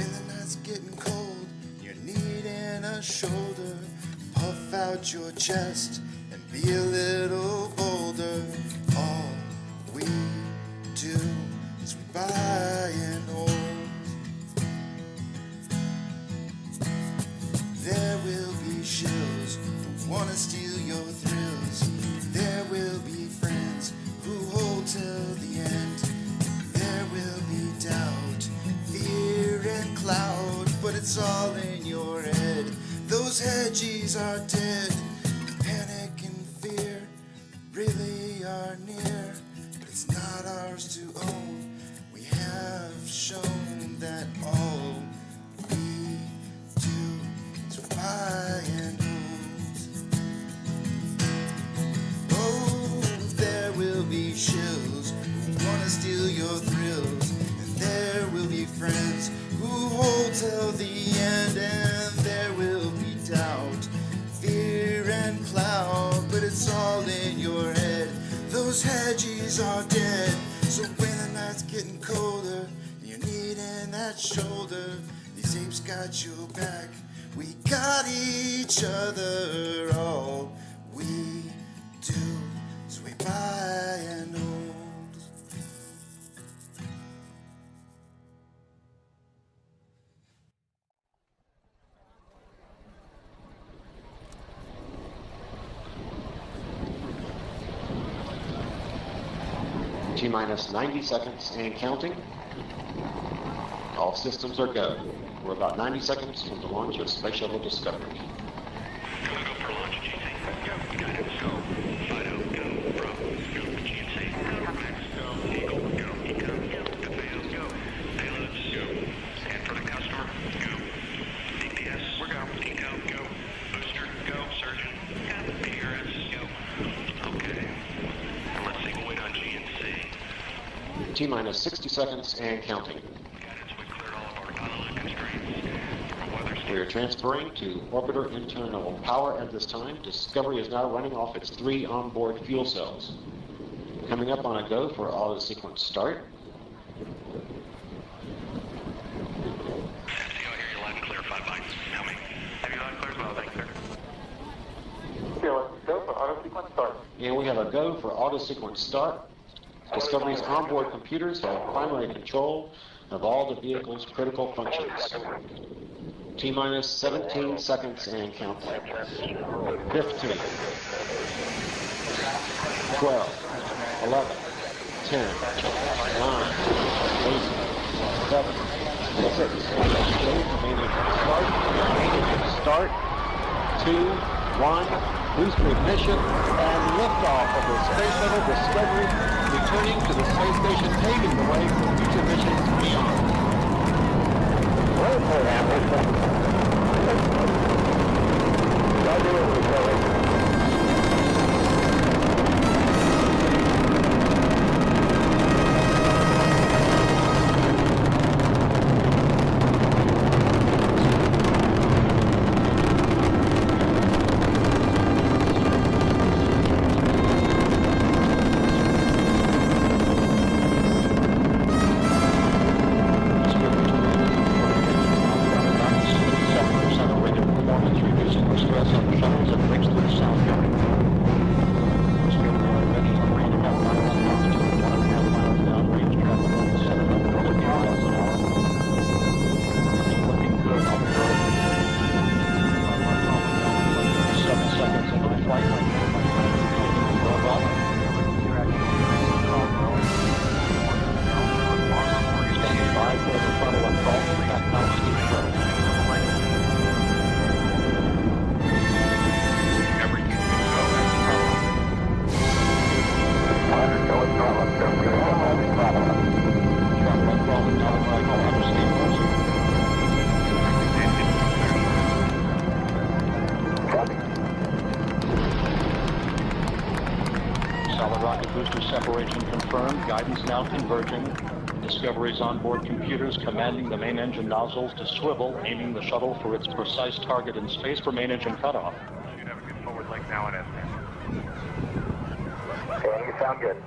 when the night's getting cold, you're needing a shoulder, puff out your chest and be a little bolder. All we do is we buy and hold. There will be shills who wanna steal your thrills. There will be friends who hold till the end. There will be doubt, fear and cloud, but it's all in your head. Those hedges are dead. Panic and fear really are near, but it's not ours to own. We have shown that all we do is buy and hold. Oh, there will be shills who wanna steal your thrills, and there will be friends who hold till the end, and there will be doubt, fear and cloud, but it's all in your head. Those hedges are dead. So when the night's getting colder, you're needing that shoulder, these apes got your back, we got each other. All we do is we buy and hold. T-minus 90 seconds and counting. All systems are go. We're about 90 seconds from the launch of Space Shuttle Discovery. Go for launch, GC. Go. Guidance, go. Fido, go. Bravo, go. GC. Max, go. Eagle, go. Eco, go. DeFeo, go. Payloads, go. Scan for the customer, go. DPS, we're go. Eco, go. Booster, go. Surgeon, go. PRS, go. Okay. And let's see, we'll wait on GNC. T-minus 60 seconds and counting. Guidance, we cleared all of our pilot constraints. From weather We are transferring to orbiter internal power at this time. Discovery is now running off its 3 onboard fuel cells. Coming up on a go for auto sequence start. SCO, hear you loud and clear, 5 mics. Tell me. Have you loud and clear as well, thanks, sir. Okay, let's go for auto sequence start. And we have a go for auto sequence start. Discovery's onboard computers have primary control of all the vehicle's critical functions. T-minus 17 seconds and counting. 15, 12, 11, 10, 9, 8, 7, 6, start, 2, 1, booster ignition, and liftoff of the Space Shuttle Discovery, returning to the space station, paving the way for future missions beyond. Solid rocket booster separation confirmed. Guidance now converging. Discovery's onboard computers commanding the main engine nozzles to swivel, aiming the shuttle for its precise target in space for main engine cutoff. You have a good forward leg now in SM. Okay, you sound good.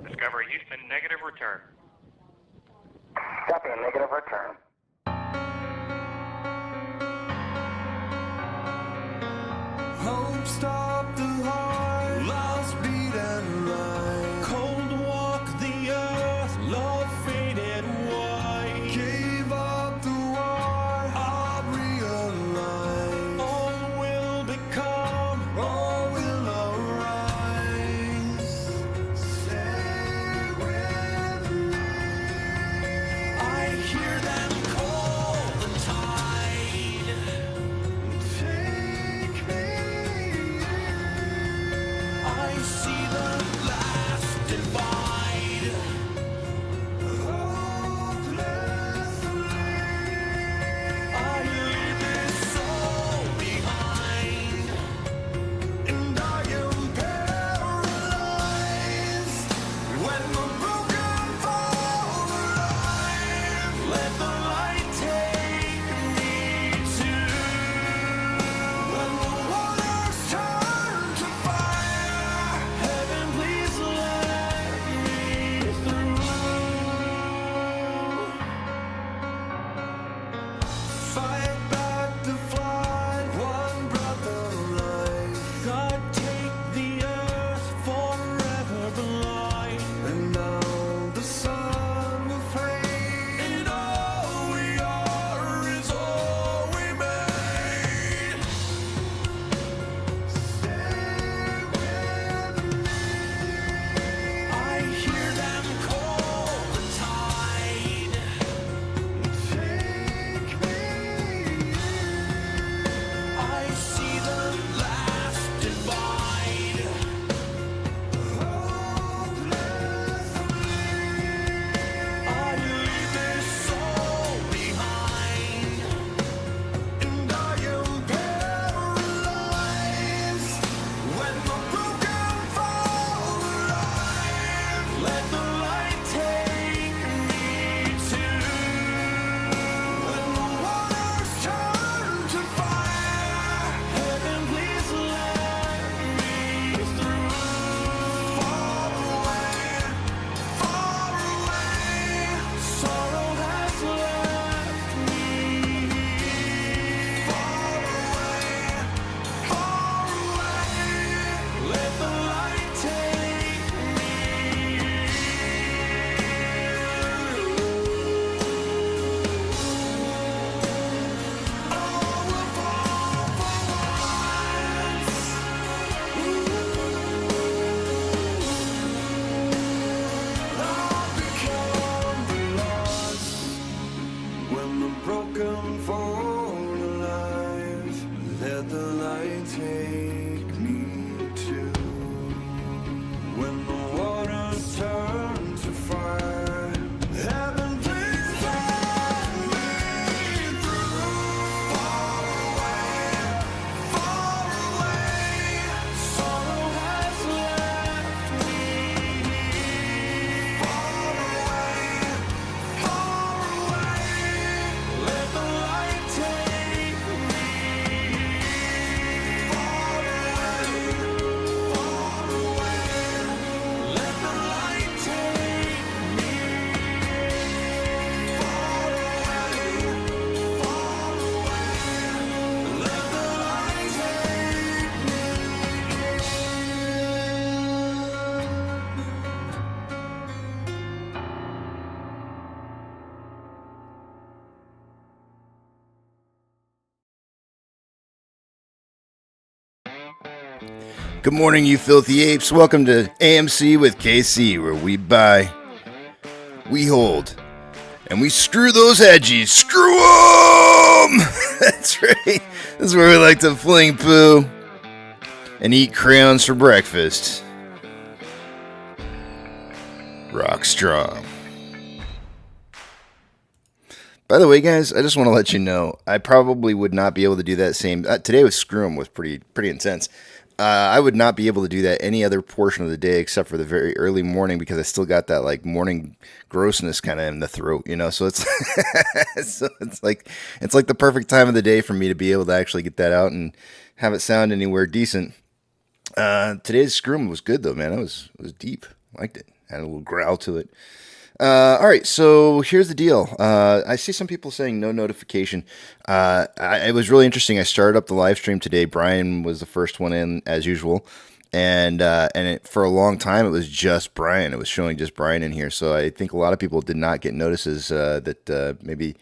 Discovery Houston, negative return. Copy, a negative return. Hope stopped the heart, lost beat and line. Cold walk the earth, love faded white. Gave up the war, I'll realign. All will become, all will arise. Stay with me. I hear them call the tide. Take me. I see the last divide. Hopelessly, I leave this soul behind, and I am paralyzed. When the broken fall alive, let the light take me to. When the waters turn to fire, heaven please let me through. Fight back the flood, one breath of life. God take the earth forever blind. And now the sun will fade, and all we are is all we made. Stay with me. I hear them call the tide. Take me. I see the last divide. Hopelessly, I leave this soul behind, and I am paralyzed. When the broken fall alive, let the light take me to. When the waters turn to fire, heaven please let me through. Far away, sorrow has left me. Far away, let the light take me. All will fall for once. I'll become the lost. When the broken fall alive, let the light take me to. When the waters turn to fire, heaven please let me through. Far away, sorrow has left me. Far away, let the light take me. Far away, let the light take me. Far away, let the light Good morning, you filthy apes. Welcome to AMC with KC, where we buy, we hold, and we screw those edgies. Screw them! That's right. This is where we like to fling poo and eat crayons for breakfast. Rock strong. By the way, guys, I just want to let you know, I probably would not be able to do that same. Today with Screw 'em was pretty intense. I would not be able to do that any other portion of the day except for the very early morning because I still got that like morning grossness kind of in the throat, you know. So it's so it's like the perfect time of the day for me to be able to actually get that out and have it sound anywhere decent. Today's scrum was good though, man. It was deep. Liked it. Had a little growl to it. All right, so here's the deal. I see some people saying no notification. It was really interesting. I started up the live stream today. Brian was the first one in, as usual, and for a long time it was just Brian. It was showing just Brian in here. So I think a lot of people did not get notices that maybe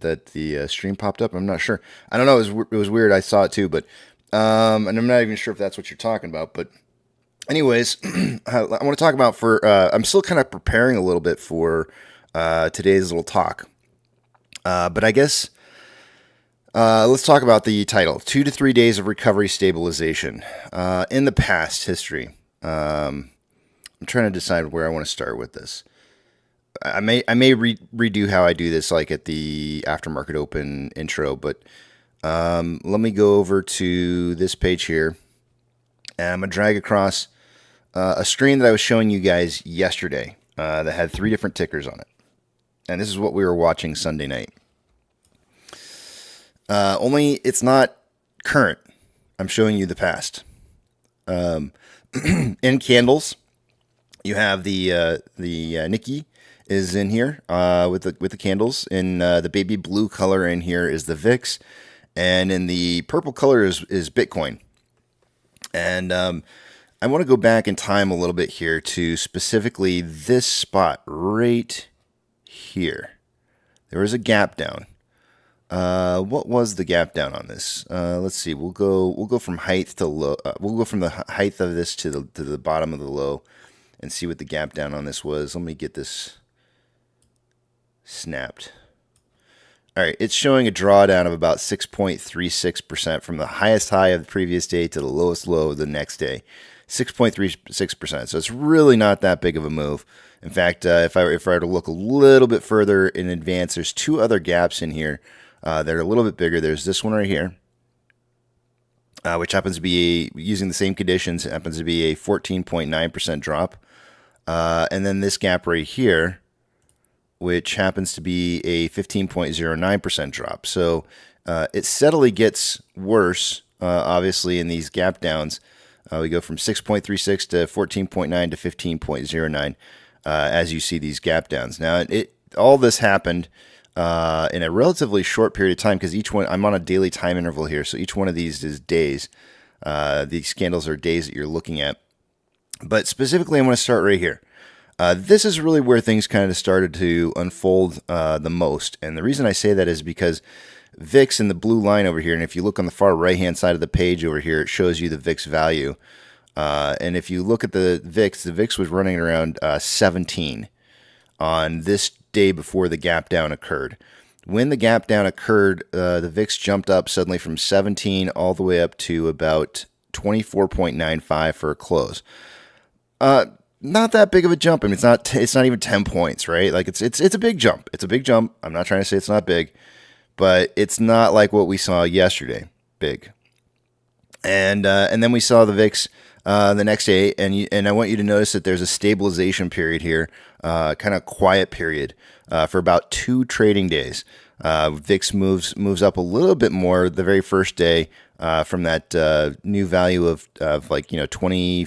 that the stream popped up. I'm not sure. I don't know. It was weird. I saw it too, but and I'm not even sure if that's what you're talking about, but. Anyways, I want to talk about I'm still kind of preparing a little bit for today's little talk. But I guess let's talk about the title, 2 to 3 days of recovery stabilization. In the past history, I'm trying to decide where I want to start with this. I may redo how I do this, like at the Aftermarket Open intro, but let me go over to this page here. And I'm going to drag across a screen that I was showing you guys yesterday that had 3 different tickers on it. And this is what we were watching Sunday night. Only it's not current. I'm showing you the past. In candles, you have the Nikki is in here with the candles. In the baby blue color in here is the VIX. And in the purple color is Bitcoin. And I want to go back in time a little bit here to specifically this spot right here. There was a gap down. What was the gap down on this? Let's see. We'll go from height to low. We'll go from the height of this to the bottom of the low, and see what the gap down on this was. Let me get this snapped. All right, it's showing a drawdown of about 6.36% from the highest high of the previous day to the lowest low of the next day. 6.36%. So it's really not that big of a move. In fact, if I were to look a little bit further in advance, there's 2 other gaps in here that are a little bit bigger. There's this one right here, which happens to be, using the same conditions, it happens to be a 14.9% drop. And then this gap right here, which happens to be a 15.09% drop. So it steadily gets worse, obviously, in these gap downs. We go from 6.36 to 14.9 to 15.09 as you see these gap downs. Now, all this happened in a relatively short period of time because each one, I'm on a daily time interval here, so each one of these is days. These candles are days that you're looking at. But specifically, I want to start right here. This is really where things kind of started to unfold the most. And the reason I say that is because VIX in the blue line over here, and if you look on the far right-hand side of the page over here, it shows you the VIX value. And if you look at the VIX was running around 17 on this day before the gap down occurred. When the gap down occurred, the VIX jumped up suddenly from 17 all the way up to about 24.95 for a close. Not that big of a jump. I mean, it's not even 10 points, right? Like it's a big jump. It's a big jump. I'm not trying to say it's not big, but it's not like what we saw yesterday. Big. And then we saw the VIX the next day, and I want you to notice that there's a stabilization period here, kind of quiet period for about 2 trading days. VIX moves up a little bit more the very first day from that new value of like 20.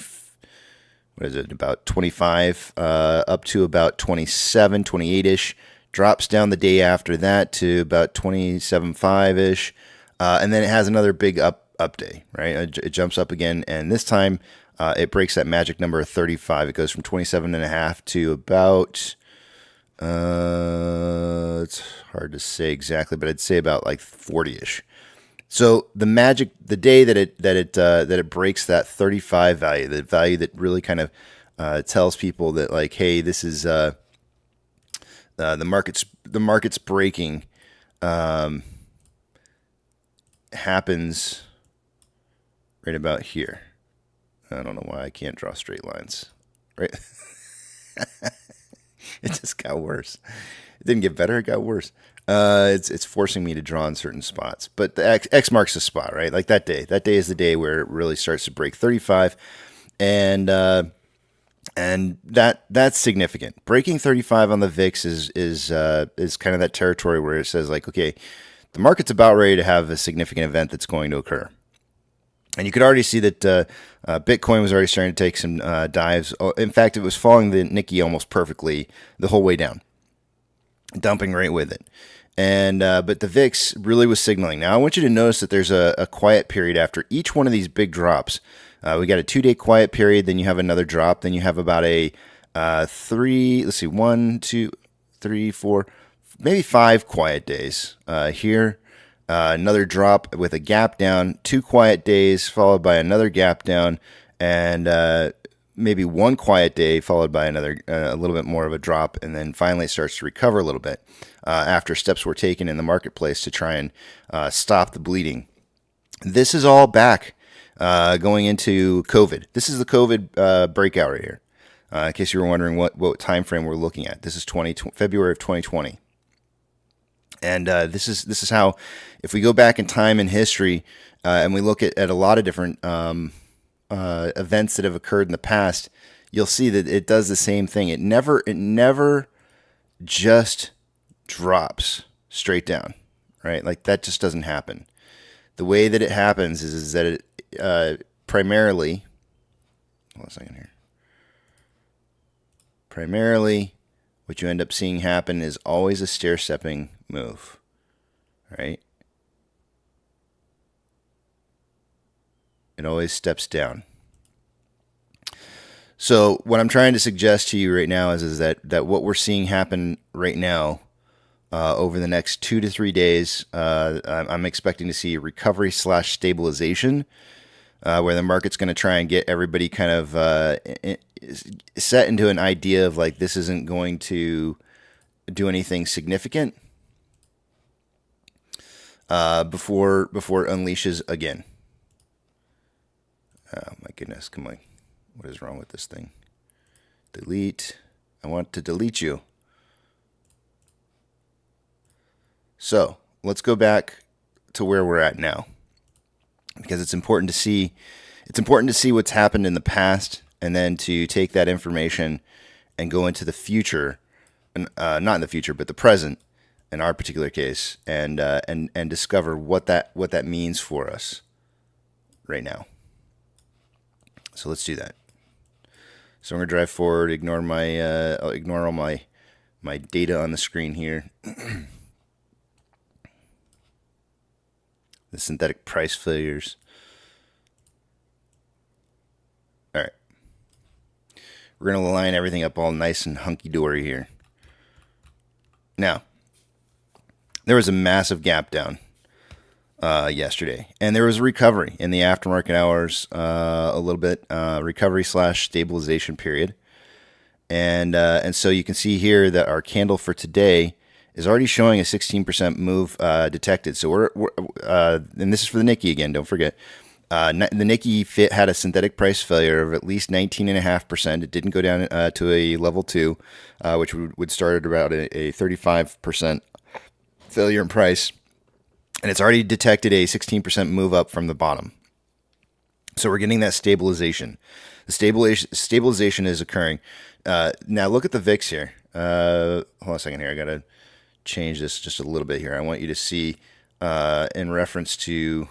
What is it, about 25 up to about 27, 28-ish. Drops down the day after that to about 27.5-ish. And then it has another big up day, right? It jumps up again, and this time it breaks that magic number of 35. It goes from 27.5 to about, it's hard to say exactly, but I'd say about like 40-ish. So the day that it breaks that 35 value, the value that really kind of tells people that like, hey, this is the market's breaking, happens right about here. I don't know why I can't draw straight lines, right? It just got worse. It didn't get better. It got worse. It's forcing me to draw in certain spots. But the X marks the spot, right? Like that day. That day is the day where it really starts to break 35, and that's significant. Breaking 35 on the VIX is kind of that territory where it says like, okay, the market's about ready to have a significant event that's going to occur. And you could already see that Bitcoin was already starting to take some dives. In fact, it was following the Nikkei almost perfectly the whole way down, dumping right with it. And but the VIX really was signaling. Now, I want you to notice that there's a quiet period after each one of these big drops. We got a 2-day quiet period, then you have another drop, then you have about a 1, 2, 3, 4, maybe 5 quiet days here. Another drop with a gap down, 2 quiet days followed by another gap down, and maybe 1 quiet day followed by another, a little bit more of a drop, and then finally it starts to recover a little bit after steps were taken in the marketplace to try and stop the bleeding. This is all back going into COVID. This is the COVID breakout right here. In case you were wondering what time frame we're looking at, this is February of 2020. And this is how, if we go back in time in history and we look at a lot of different events that have occurred in the past, you'll see that it does the same thing. It never just drops straight down, right? Like that just doesn't happen. The way that it happens is that it primarily, hold on a second here. Primarily, what you end up seeing happen is always a stair-stepping move, right? It always steps down. So what I'm trying to suggest to you right now is that what we're seeing happen right now over the next 2 to 3 days, I'm expecting to see a recovery / stabilization where the market's going to try and get everybody kind of set into an idea of like this isn't going to do anything significant before it unleashes again. Oh my goodness, come on. What is wrong with this thing? Delete. I want to delete you. So let's go back to where we're at now, because it's important to see what's happened in the past, and then to take that information and go into the future, not in the future, but the present, in our particular case, and discover what that means for us right now. So let's do that. So I'm gonna drive forward, ignore I'll ignore all my data on the screen here. The synthetic price failures. All right. We're going to line everything up all nice and hunky-dory here. Now, there was a massive gap down yesterday, and there was a recovery in the aftermarket hours, a little bit, recovery / stabilization period. And so you can see here that our candle for today is already showing a 16% move detected. So we're and this is for the Nikkei again, don't forget. The Nikkei had a synthetic price failure of at least 19.5%. It didn't go down to a level 2, which would start at about a 35% failure in price. And it's already detected a 16% move up from the bottom. So we're getting that stabilization. The stabilization is occurring. Now look at the VIX here. Hold on a second here. I got to change this just a little bit here. I want you to see in reference to,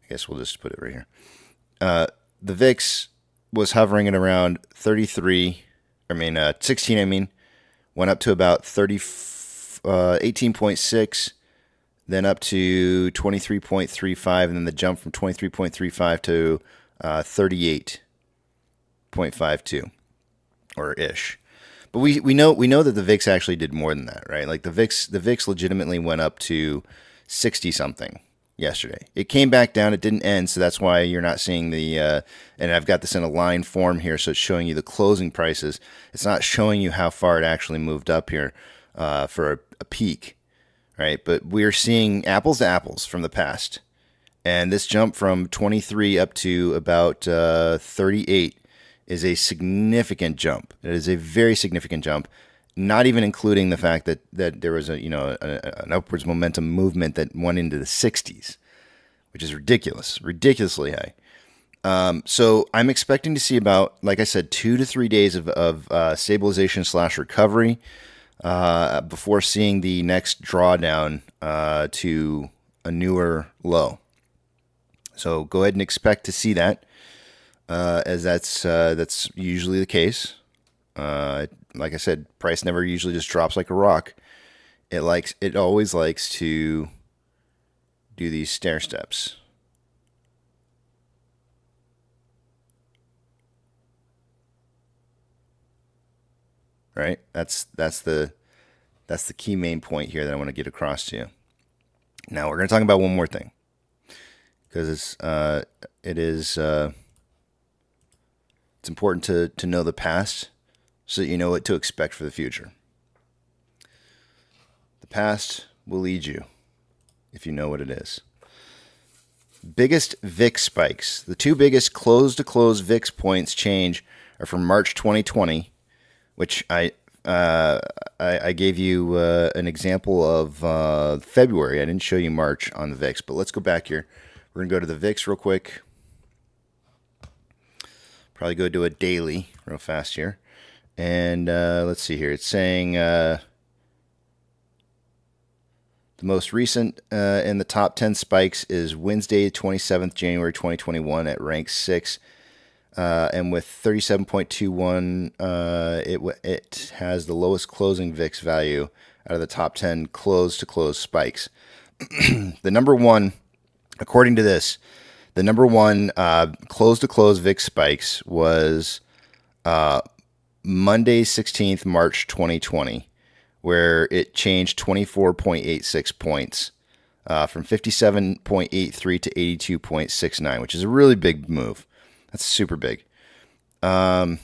I guess we'll just put it right here. The VIX was hovering at around 16, went up to about 18.6, then up to 23.35, and then the jump from 23.35 to 38.52 or ish. But we know that the VIX actually did more than that, right? Like the VIX legitimately went up to 60 something yesterday. It came back down. It didn't end, so that's why you're not seeing the. And I've got this in a line form here, so it's showing you the closing prices. It's not showing you how far it actually moved up here for a peak, right? But we're seeing apples to apples from the past, and this jump from 23 up to about 38 is a significant jump. It is a very significant jump, not even including the fact that there was an upwards momentum movement that went into the 60s, which is ridiculously high. So I'm expecting to see about, like I said, 2 to 3 days of stabilization / recovery before seeing the next drawdown to a newer low. So go ahead and expect to see that, as that's usually the case. Like I said, price never usually just drops like a rock. It always likes to do these stair steps. Right? That's the key main point here that I want to get across to you. Now we're going to talk about one more thing, because it's important to know the past so that you know what to expect for the future. The past will lead you if you know what it is. Biggest VIX spikes. The two biggest close-to-close VIX points change are from March 2020, which I gave you an example of February. I didn't show you March on the VIX, but let's go back here. We're going to go to the VIX real quick. Probably go to a daily real fast here. And let's see here. It's saying the most recent in the top 10 spikes is Wednesday, 27th January 2021 at rank 6. And with 37.21, it has the lowest closing VIX value out of the top 10 close-to-close spikes. The number one, according to this, the number one close-to-close VIX spikes was Monday, 16th March 2020, where it changed 24.86 points from 57.83 to 82.69, which is a really big move. That's super big. Where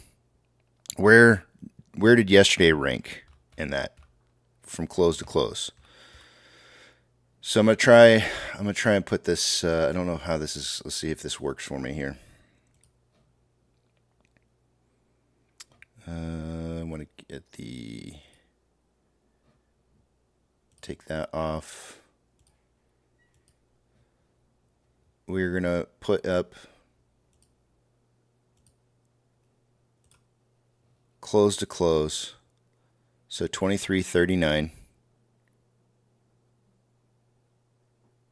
did yesterday rank in that from close to close? So I'm gonna try and put this. I don't know how this is. Let's see if this works for me here. I want to get take that off. We're gonna put up close to close, so 23.39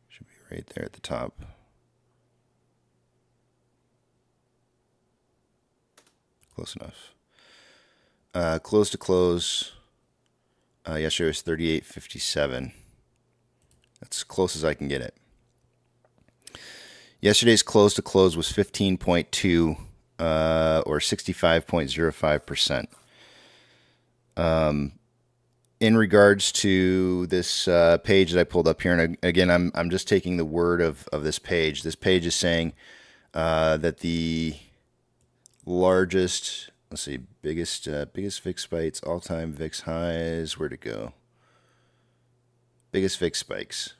should be right there at the top. Close enough. Close to close yesterday was 38.57. That's as close as I can get it. Yesterday's close to close was 15.2 or 65.05%. In regards to this page that I pulled up here, and again, I'm just taking the word of this page. This page is saying that the largest, let's see, biggest VIX spikes, all-time VIX highs. Where'd it go? Biggest VIX spikes.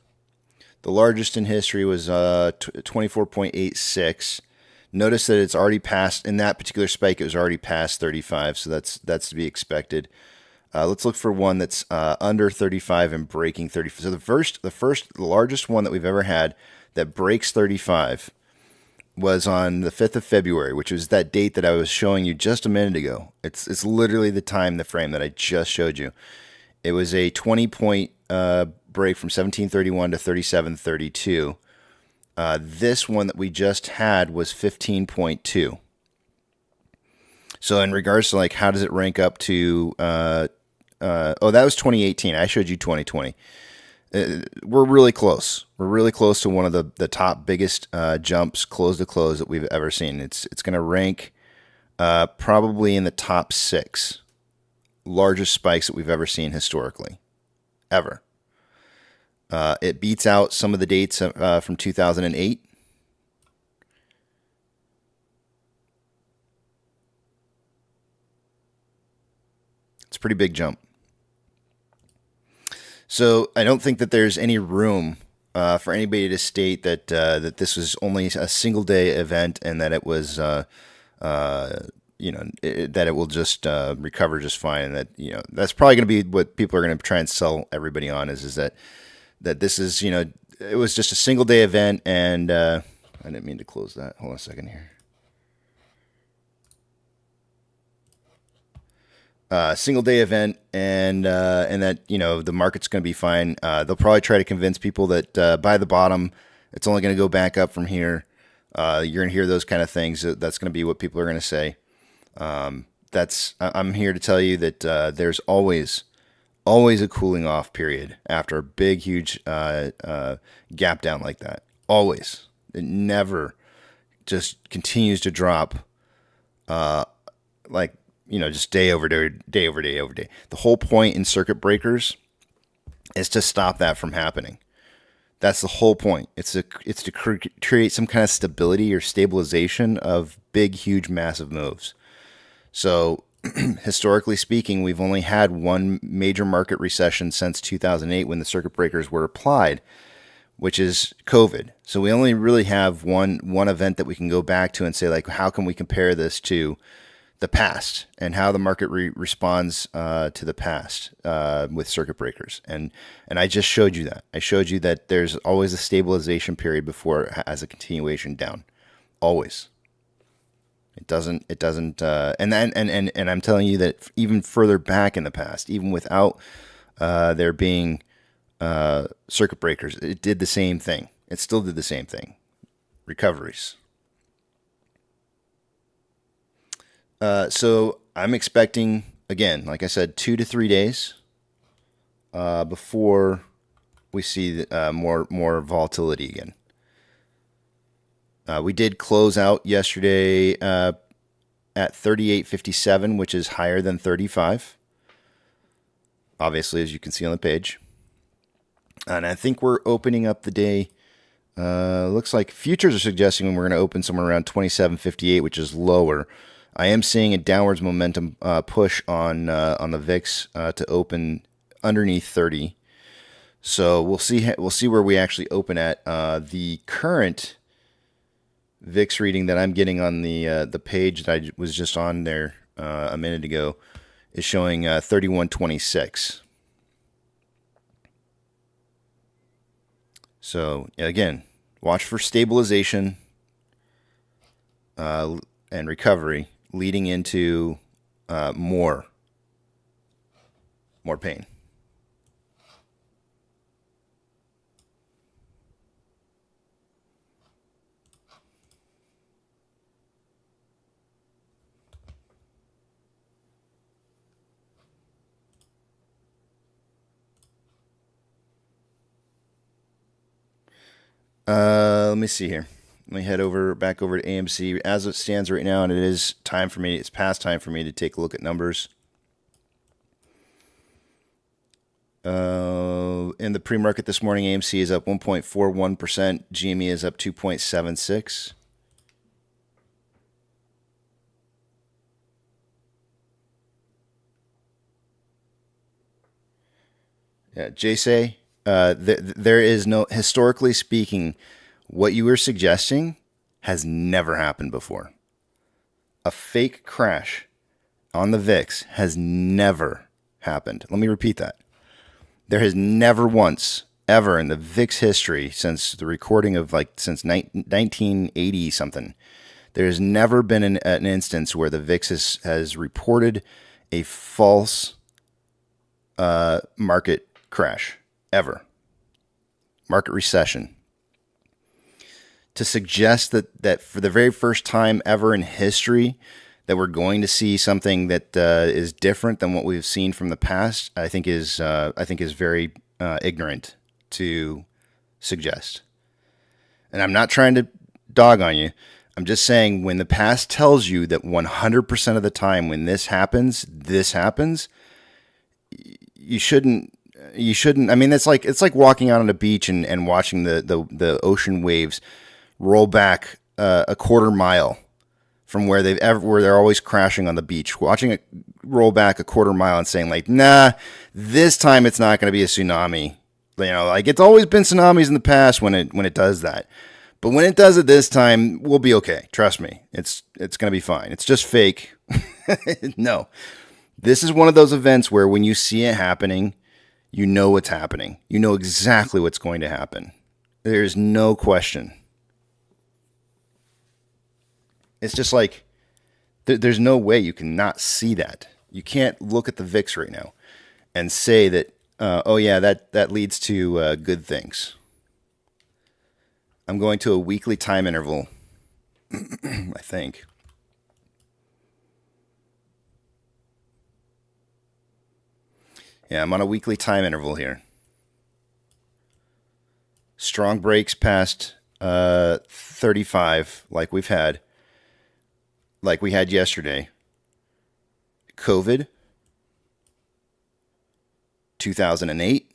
The largest in history was 24.86. Notice that it's already passed, in that particular spike, it was already past 35, so that's to be expected. Let's look for one that's under 35 and breaking 35. So the largest one that we've ever had that breaks 35 was on the 5th of February, which was that date that I was showing you just a minute ago. It's literally the frame that I just showed you. It was a 20-point break from 1731 to 3732. This one that we just had was 15.2. So in regards to like how does it rank up to that was 2018. I showed you 2020. We're really close. We're really close to one of the top biggest jumps close to close that we've ever seen. It's going to rank probably in the top 6 largest spikes that we've ever seen historically, ever. It beats out some of the dates from 2008. It's a pretty big jump. So I don't think that there's any room for anybody to state that that this was only a single day event and that it was that it will just recover just fine, and that that's probably going to be what people are going to try and sell everybody on is that this is it was just a single day event, and I didn't mean to close that. Hold on a second here. Single day event, and that the market's going to be fine. They'll probably try to convince people that by the bottom it's only going to go back up from here. You're going to hear those kind of things. That's going to be what people are going to say. I'm here to tell you that there's always a cooling off period after a big, huge gap down like that. Always. It never just continues to drop just day over day, day over day over day. The whole point in circuit breakers is to stop that from happening. That's the whole point. It's to create some kind of stability or stabilization of big, huge, massive moves. So historically speaking, we've only had one major market recession since 2008 when the circuit breakers were applied, which is COVID. So we only really have one event that we can go back to and say, like, how can we compare this to the past and how the market responds to the past with circuit breakers. And I just showed you that. I showed you that there's always a stabilization period before it has a continuation down. Always. It doesn't, and I'm telling you that even further back in the past, even without there being circuit breakers, it did the same thing. It still did the same thing. Recoveries. So I'm expecting, again, like I said, 2 to 3 days before we see more volatility again. We did close out yesterday at 38.57, which is higher than 35. Obviously, as you can see on the page. And I think we're opening up the day. Looks like futures are suggesting we're going to open somewhere around 27.58, which is lower. I am seeing a downwards momentum push on the VIX to open underneath 30. So we'll see where we actually open at. The current VIX reading that I'm getting on the page that I was just on there a minute ago is showing 31.26. So again, watch for stabilization and recovery leading into more pain. Let me see here. Let me head back over to AMC. As it stands right now, and it's past time for me to take a look at numbers. In the pre-market this morning, AMC is up 1.41%. GME is up 2.76%. Yeah, JSay, there is no, historically speaking, what you were suggesting has never happened before. A fake crash on the VIX has never happened. Let me repeat that. There has never once, ever in the VIX history since the recording of since 1980 something, there has never been an instance where the VIX has reported a false market crash, ever. Market recession. To suggest that for the very first time ever in history that we're going to see something that is different than what we've seen from the past, I think is very ignorant to suggest. And I'm not trying to dog on you. I'm just saying when the past tells you that 100% of the time when this happens, you shouldn't. I mean, it's like walking out on a beach and watching the ocean waves roll back a quarter mile from where they're always crashing on the beach. Watching it roll back a quarter mile and saying nah, this time it's not going to be a tsunami. It's always been tsunamis in the past when it does that. But when it does it this time, we'll be okay. Trust me, it's going to be fine. It's just fake. No. This is one of those events where when you see it happening, you know what's happening. You know exactly what's going to happen. There's no question. It's just like there's no way you can not see that. You can't look at the VIX right now and say that, oh yeah, that leads to good things. I'm going to a weekly time interval, I think. Yeah, I'm on a weekly time interval here. Strong breaks past 35 like we had yesterday. COVID, 2008,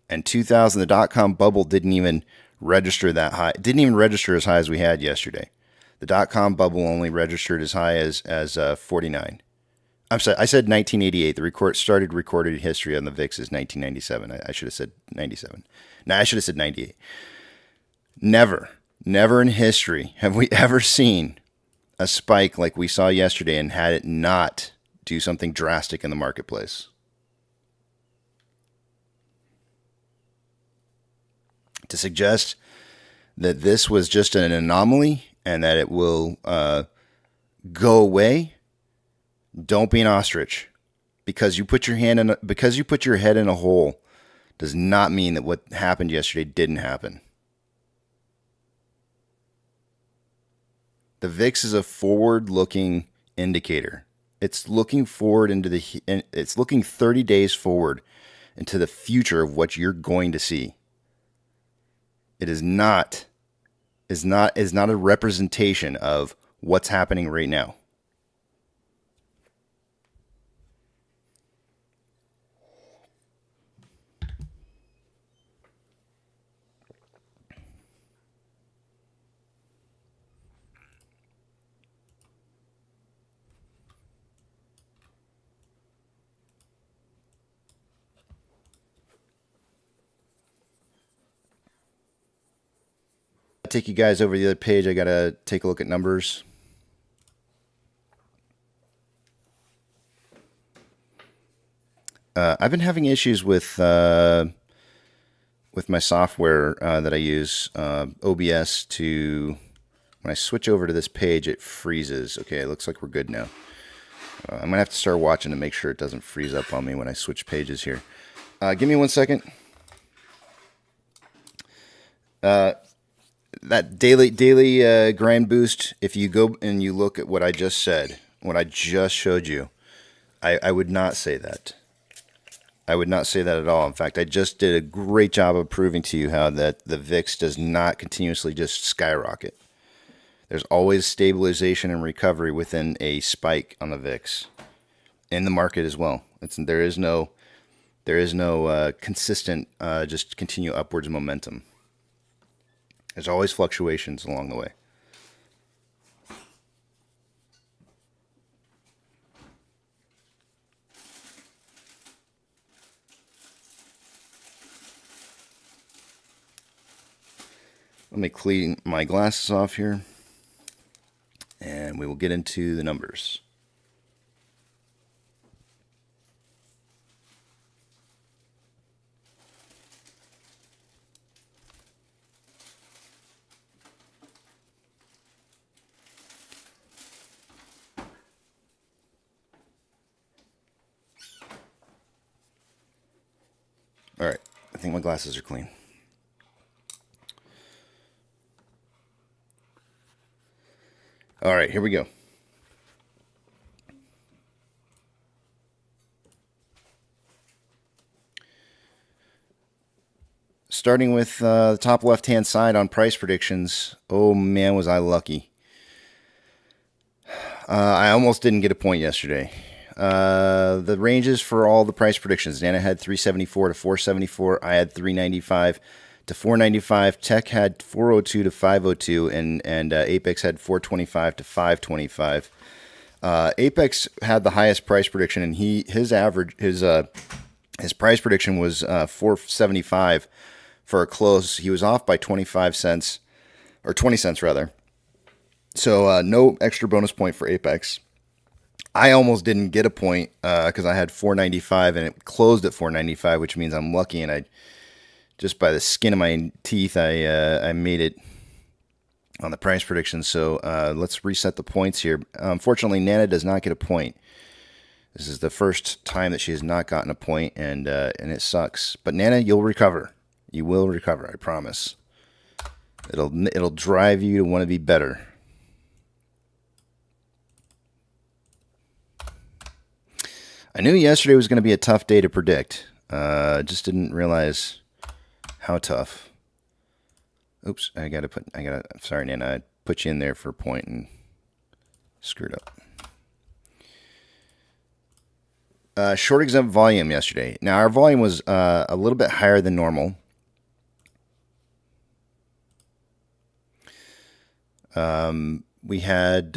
and 2000. The dot-com bubble didn't even register that high. It didn't even register as high as we had yesterday. The dot-com bubble only registered as high as 49. I'm sorry, I said 1988. The started recorded history on the VIX is 1997. I should have said 97. No, I should have said 98. Never in history have we ever seen a spike like we saw yesterday and had it not do something drastic in the marketplace. To suggest that this was just an anomaly and that it will go away, don't be an ostrich. Because you put your head in a hole does not mean that what happened yesterday didn't happen. The VIX is a forward-looking indicator. It's looking forward it's looking 30 days forward into the future of what you're going to see. It is not a representation of what's happening right now. Take you guys over the other page. I gotta take a look at numbers. I've been having issues with my software that I use, OBS. When I switch over to this page, it freezes. Okay, it looks like we're good now. I'm gonna have to start watching to make sure it doesn't freeze up on me when I switch pages here. Give me 1 second. That daily grind boost, if you go and you look at what I just said, what I just showed you, I would not say that. I would not say that at all. In fact, I just did a great job of proving to you how that the VIX does not continuously just skyrocket. There's always stabilization and recovery within a spike on the VIX, in the market as well. There is no consistent just continue upwards momentum. There's always fluctuations along the way. Let me clean my glasses off here, and we will get into the numbers. All right, I think my glasses are clean. All right, here we go. Starting with the top left-hand side on price predictions. Oh man, was I lucky. I almost didn't get a point yesterday. The ranges for all the price predictions. Nana had 374 to 474. I had 395 to 495. Tech had 402 to 502, and Apex had 425 to 525. Apex had the highest price prediction, and his price prediction was 475 for a close. He was off by 25 cents, or 20 cents rather. So no extra bonus point for Apex. I almost didn't get a point because I had 495 and it closed at 495, which means I'm lucky, and I just by the skin of my teeth I made it on the price prediction. So let's reset the points here. Unfortunately, Nana does not get a point. This is the first time that she has not gotten a point, and it sucks. But Nana, you'll recover. You will recover, I promise. It'll drive you to want to be better. I knew yesterday was going to be a tough day to predict. Just didn't realize how tough. Oops, sorry, Nana, I put you in there for a point and screwed up. Short exempt volume yesterday. Now, our volume was a little bit higher than normal. We had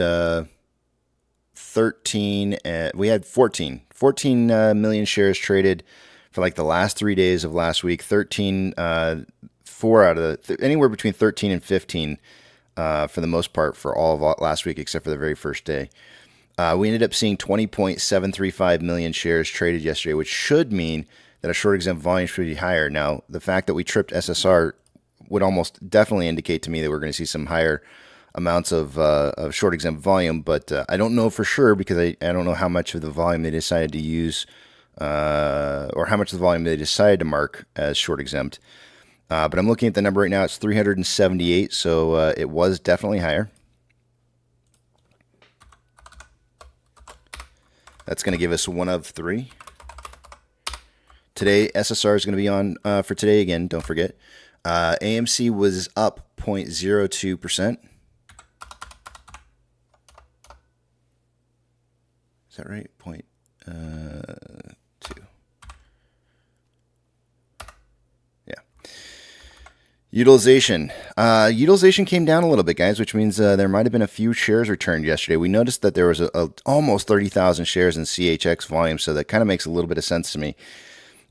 14 million shares traded for like the last 3 days of last week. 4 out of anywhere between 13 and 15 for the most part for all of last week, except for the very first day. We ended up seeing 20.735 million shares traded yesterday, which should mean that a short exempt volume should be higher. Now, the fact that we tripped SSR would almost definitely indicate to me that we're going to see some higher amounts of short exempt volume, but I don't know for sure because I don't know how much of the volume they decided to use or how much of the volume they decided to mark as short exempt. But I'm looking at the number right now. It's 378, so it was definitely higher. That's going to give us 1 of 3. Today, SSR is going to be on for today again, don't forget. AMC was up 0.02%. Is that right? 0.2. Yeah. Utilization. Utilization came down a little bit, guys, which means there might have been a few shares returned yesterday. We noticed that there was almost 30,000 shares in CHX volume, so that kind of makes a little bit of sense to me.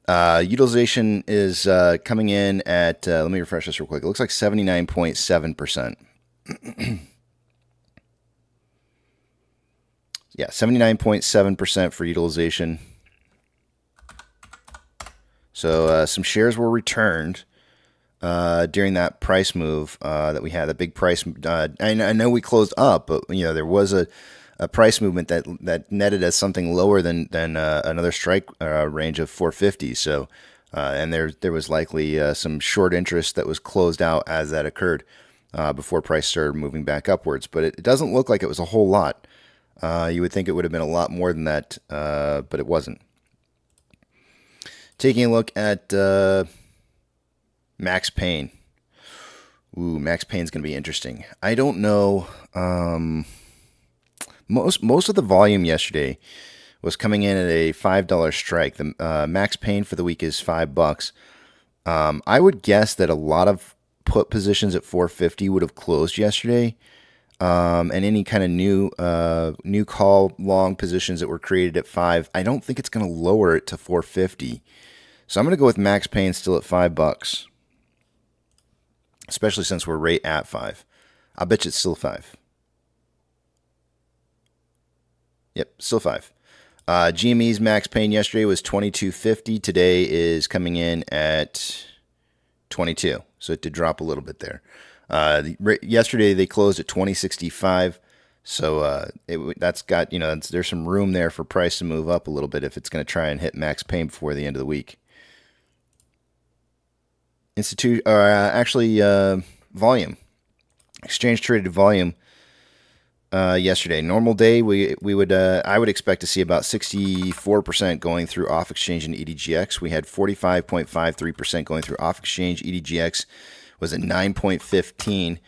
Utilization is coming in at, let me refresh this real quick. It looks like 79.7%. Yeah, 79.7% for utilization. So some shares were returned during that price move that we had, the big price. I know we closed up, but there was a price movement that netted as something lower than another strike range of 450. So and there was likely some short interest that was closed out as that occurred before price started moving back upwards. But it doesn't look like it was a whole lot. You would think it would have been a lot more than that, but it wasn't. Taking a look at Max Payne. Ooh, Max Payne's going to be interesting. I don't know. Most of the volume yesterday was coming in at a $5 strike. The Max Payne for the week is $5. I would guess that a lot of put positions at 450 would have closed yesterday. And any kind of new call long positions that were created at 5, I don't think it's going to lower it to 450. So I'm going to go with Max Payne still at $5, especially since we're right at 5. I bet you it's still 5. Yep, still 5. GME's Max Payne yesterday was $22.50. Today is coming in at $22. So it did drop a little bit there. Yesterday they closed at $20.65, so that's got there's some room there for price to move up a little bit if it's going to try and hit Max Payne before the end of the week. Volume, exchange traded volume. Yesterday, normal day, I would expect to see about 64% going through off exchange and EDGX. We had 45.53% going through off exchange. EDGX was at 9.15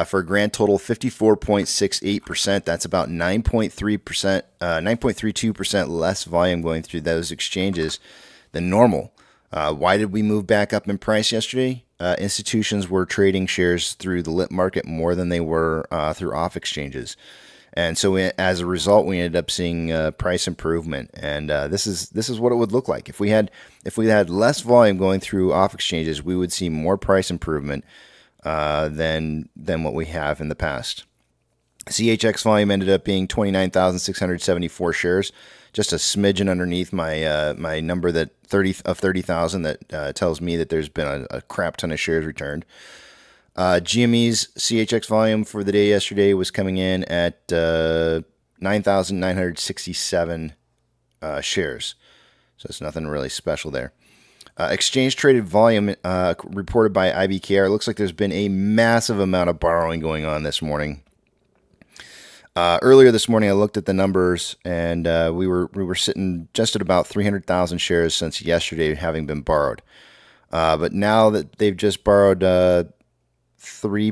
for a grand total 54.68%. That's about 9.32% less volume going through those exchanges than normal. Why did we move back up in price yesterday? Institutions were trading shares through the lit market more than they were through off exchanges. And so as a result, we ended up seeing price improvement. And this is what it would look like. If we had less volume going through off exchanges, we would see more price improvement than what we have in the past. CHX volume ended up being 29,674 shares, just a smidgen underneath my my number that 30,000 that tells me that there's been a crap ton of shares returned. GME's CHX volume for the day yesterday was coming in at 9,967 shares, so it's nothing really special there. Exchange traded volume reported by IBKR. It looks like there's been a massive amount of borrowing going on this morning. Earlier this morning, I looked at the numbers, and we were sitting just at about 300,000 shares since yesterday having been borrowed. But now that they've just borrowed 3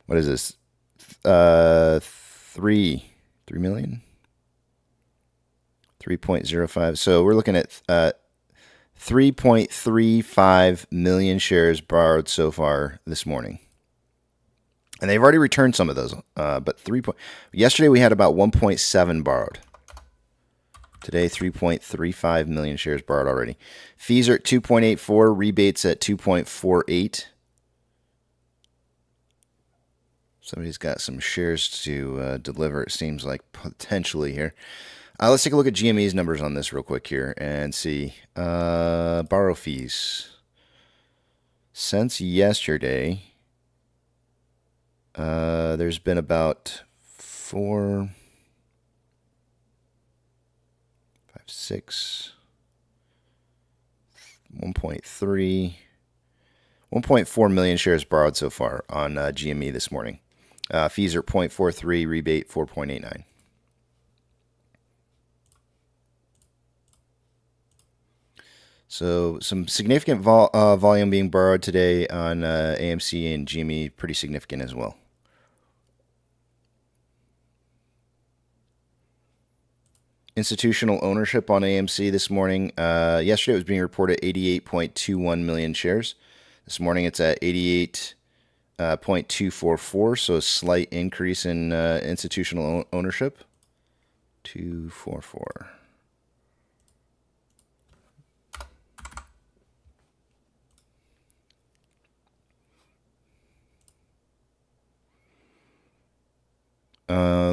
what is this? 3 million? 3.05. So we're looking at 3.35 million shares borrowed so far this morning. And they've already returned some of those, but yesterday we had about 1.7 borrowed. Today, 3.35 million shares borrowed already. Fees are at 2.84, rebates at 2.48. Somebody's got some shares to deliver, it seems like, potentially here. Let's take a look at GME's numbers on this real quick here and see. Borrow fees. Since yesterday, there's been about 4, 5, 6, 1.3, 1.4 million shares borrowed so far on GME this morning. Fees are 0.43, rebate 4.89. So some significant volume being borrowed today on AMC and GME, pretty significant as well. Institutional ownership on AMC this morning. Yesterday it was being reported 88.21 million shares. This morning it's at 88.244, so a slight increase in institutional ownership. 244.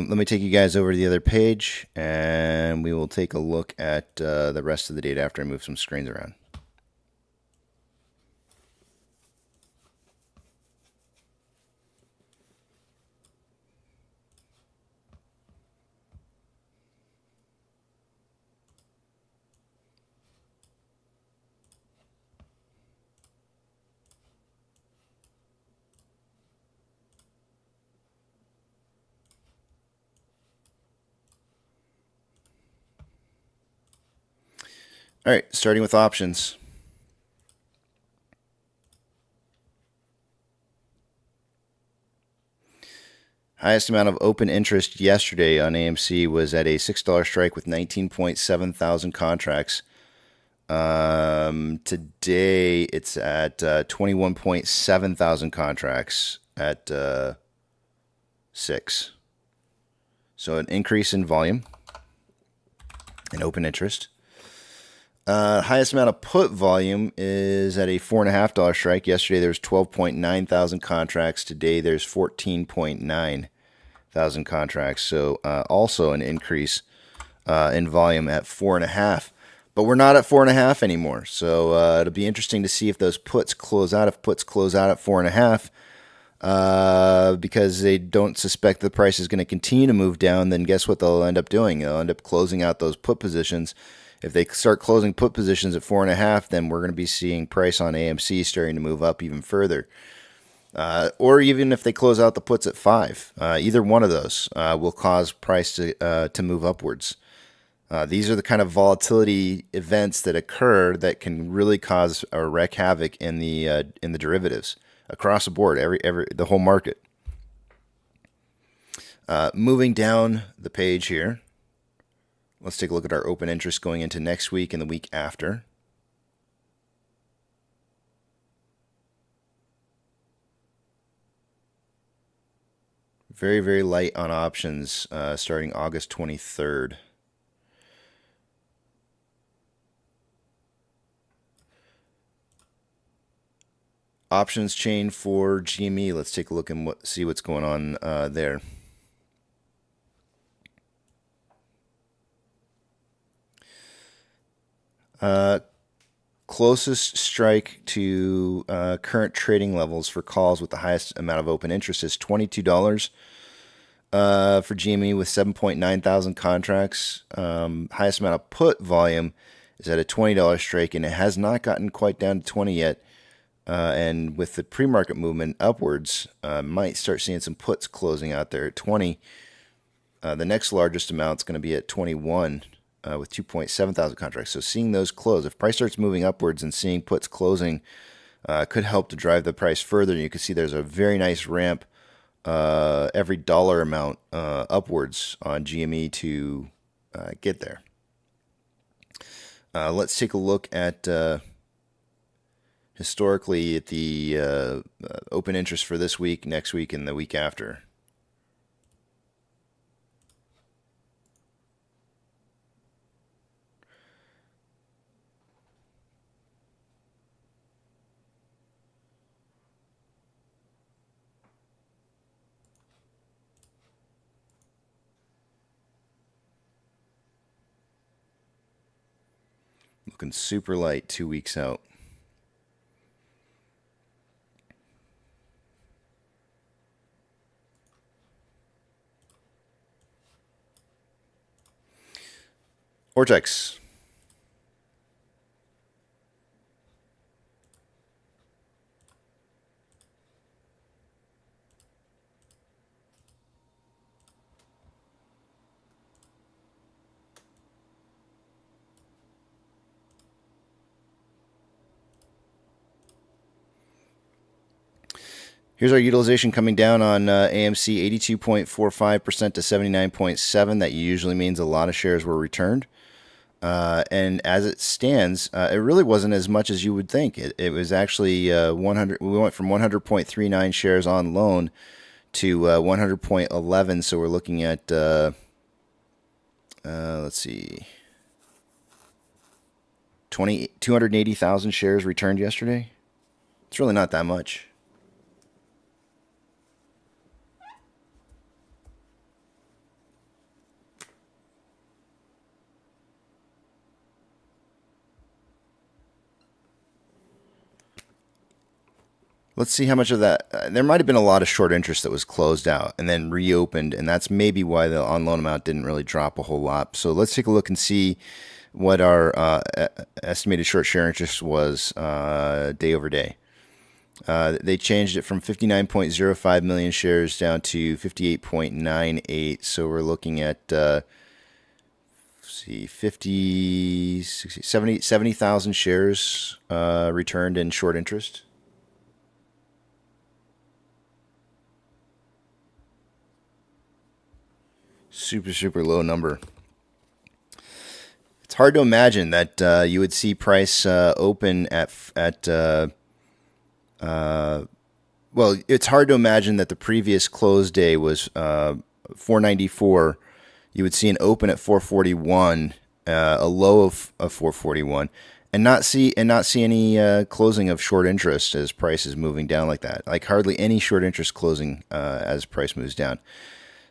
Let me take you guys over to the other page, and we will take a look at the rest of the data after I move some screens around. All right, starting with options. Highest amount of open interest yesterday on AMC was at a $6 strike with 19.7 thousand contracts. Today it's at 21.7 thousand contracts at 6. So an increase in volume and open interest. Highest amount of put volume is at a $4.50 strike. Yesterday there was 12.9 thousand contracts. Today there's 14.9 thousand contracts. So also an increase in volume at 4.5. But we're not at 4.5 anymore. So it'll be interesting to see if those puts close out. If puts close out at 4.5, because they don't suspect the price is going to continue to move down, then guess what they'll end up doing? They'll end up closing out those put positions. If they start closing put positions at 4.5, then we're going to be seeing price on AMC starting to move up even further. Or even if they close out the puts at 5, either one of those will cause price to move upwards. These are the kind of volatility events that occur that can really cause or wreak havoc in the derivatives across the board, the whole market. Moving down the page here. Let's take a look at our open interest going into next week and the week after. Very, very light on options starting August 23rd. options chain for GME. Let's take a look and see what's going on there. Closest strike to current trading levels for calls with the highest amount of open interest is $22 for GME with 7.9 thousand contracts. Highest amount of put volume is at a $20 strike, and it has not gotten quite down to 20 yet. And with the pre-market movement upwards, might start seeing some puts closing out there at 20. The next largest amount is going to be at 21 with 2.7 thousand contracts. So seeing those close, if price starts moving upwards and seeing puts closing, could help to drive the price further. And you can see there's a very nice ramp every dollar amount upwards on GME to get there. Let's take a look at historically at the open interest for this week, next week, and the week after. Looking super light 2 weeks out. Vortex. Here's our utilization coming down on AMC, 82.45% to 79.7%. That usually means a lot of shares were returned. And as it stands, it really wasn't as much as you would think. It was actually 100. We went from 100.39 shares on loan to 100.11. So we're looking at, let's see, 280,000 shares returned yesterday. It's really not that much. Let's see how much of that. There might have been a lot of short interest that was closed out and then reopened, and that's maybe why the on-loan amount didn't really drop a whole lot. So let's take a look and see what our estimated short share interest was day over day. They changed it from 59.05 million shares down to 58.98. So we're looking at 50, 60, 70,000 shares returned in short interest. Super low number. It's hard to imagine that you would see price open at well, it's hard to imagine that the previous close day was 494. You would see an open at 441, a low of 441, and not see any closing of short interest as price is moving down like that. Like hardly any short interest closing as price moves down.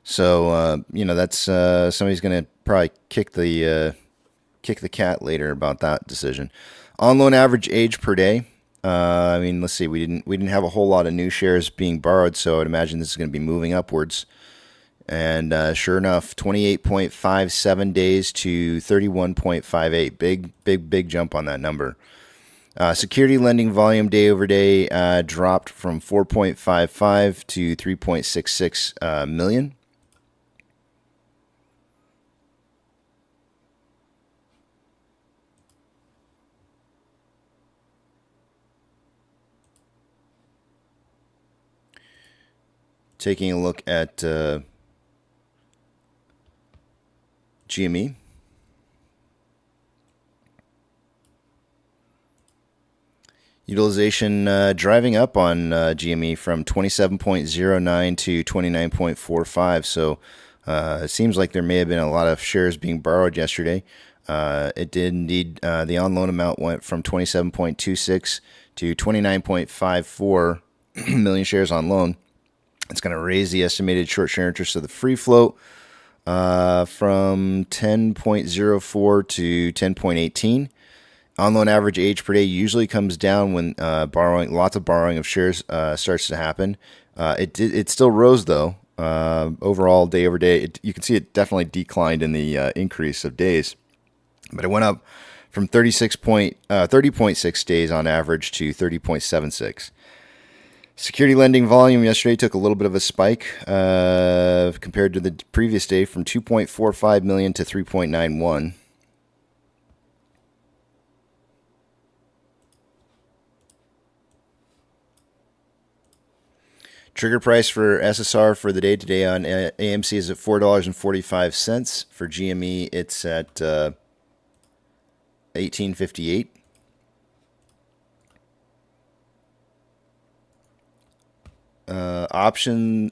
So that's somebody's going to probably kick the cat later about that decision. On loan average age per day. Let's see. We didn't have a whole lot of new shares being borrowed, so I'd imagine this is going to be moving upwards. And sure enough, 28.57 days to 31.58. Big jump on that number. Security lending volume day over day dropped from 4.55 to 3.66 million. Taking a look at GME. Utilization driving up on GME from 27.09 to 29.45. So It seems like there may have been a lot of shares being borrowed yesterday. It did indeed. The on-loan amount went from 27.26 to 29.54 million shares on loan. It's going to raise the estimated short share interest of the free float from 10.04 to 10.18. On-loan average age per day usually comes down when lots of borrowing of shares starts to happen. It still rose though. Overall, day over day, you can see it definitely declined in the increase of days, but it went up from 30.6 days on average to 30.76. Security lending volume yesterday took a little bit of a spike compared to the previous day, from 2.45 million to 3.91. Trigger price for SSR for the day today on AMC is at $4.45. For GME, it's at $18.58. Option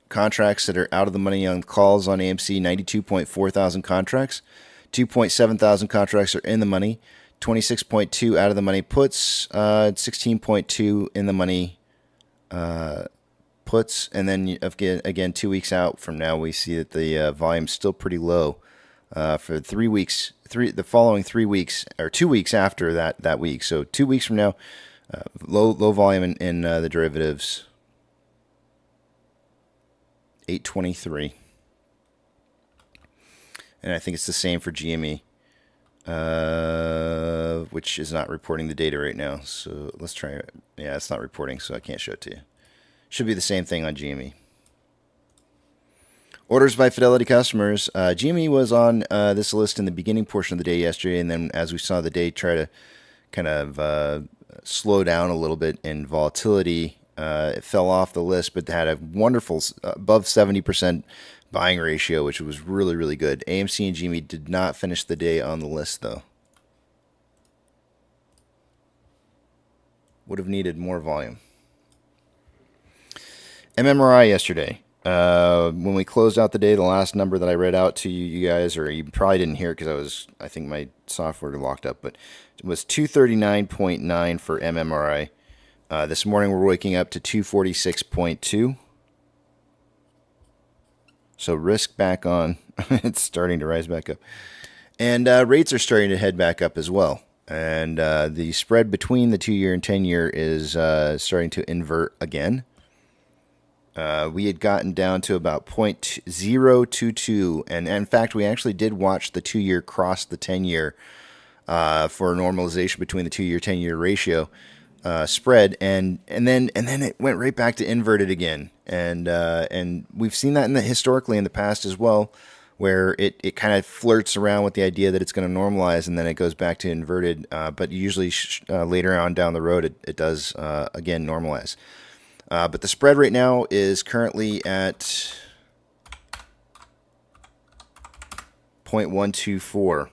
contracts that are out of the money on calls on AMC, 92.4 thousand contracts. 2.7 thousand contracts are in the money. 26.2 out of the money puts. 16.2 in the money puts, and then again 2 weeks out from now, we see that the volume's still pretty low for 3 weeks. The following 3 weeks, or 2 weeks after that week. So 2 weeks from now, low volume in the derivatives. 823, and I think it's the same for GME, which is not reporting the data right now. So let's try it. Yeah, it's not reporting, so I can't show it to you. Should be the same thing on GME. Orders by Fidelity customers. GME was on this list in the beginning portion of the day yesterday, and then as we saw the day try to kind of slow down a little bit in volatility, it fell off the list, but had a wonderful above 70% buying ratio, which was really, really good. AMC and GME did not finish the day on the list, though. Would have needed more volume. MMRI yesterday. When we closed out the day, the last number that I read out to you guys, or you probably didn't hear it because I think my software locked up, but it was 239.9 for MMRI. This morning we're waking up to 246.2. So risk back on. It's starting to rise back up. And rates are starting to head back up as well. And the spread between the 2-year and 10-year is starting to invert again. We had gotten down to about 0.022, and in fact, we actually did watch the 2-year cross the 10-year for a normalization between the 2-year 10-year ratio spread, and then it went right back to inverted again, and we've seen that historically in the past as well, where it kind of flirts around with the idea that it's going to normalize, and then it goes back to inverted, but usually later on down the road it does again normalize. But the spread right now is currently at 0.124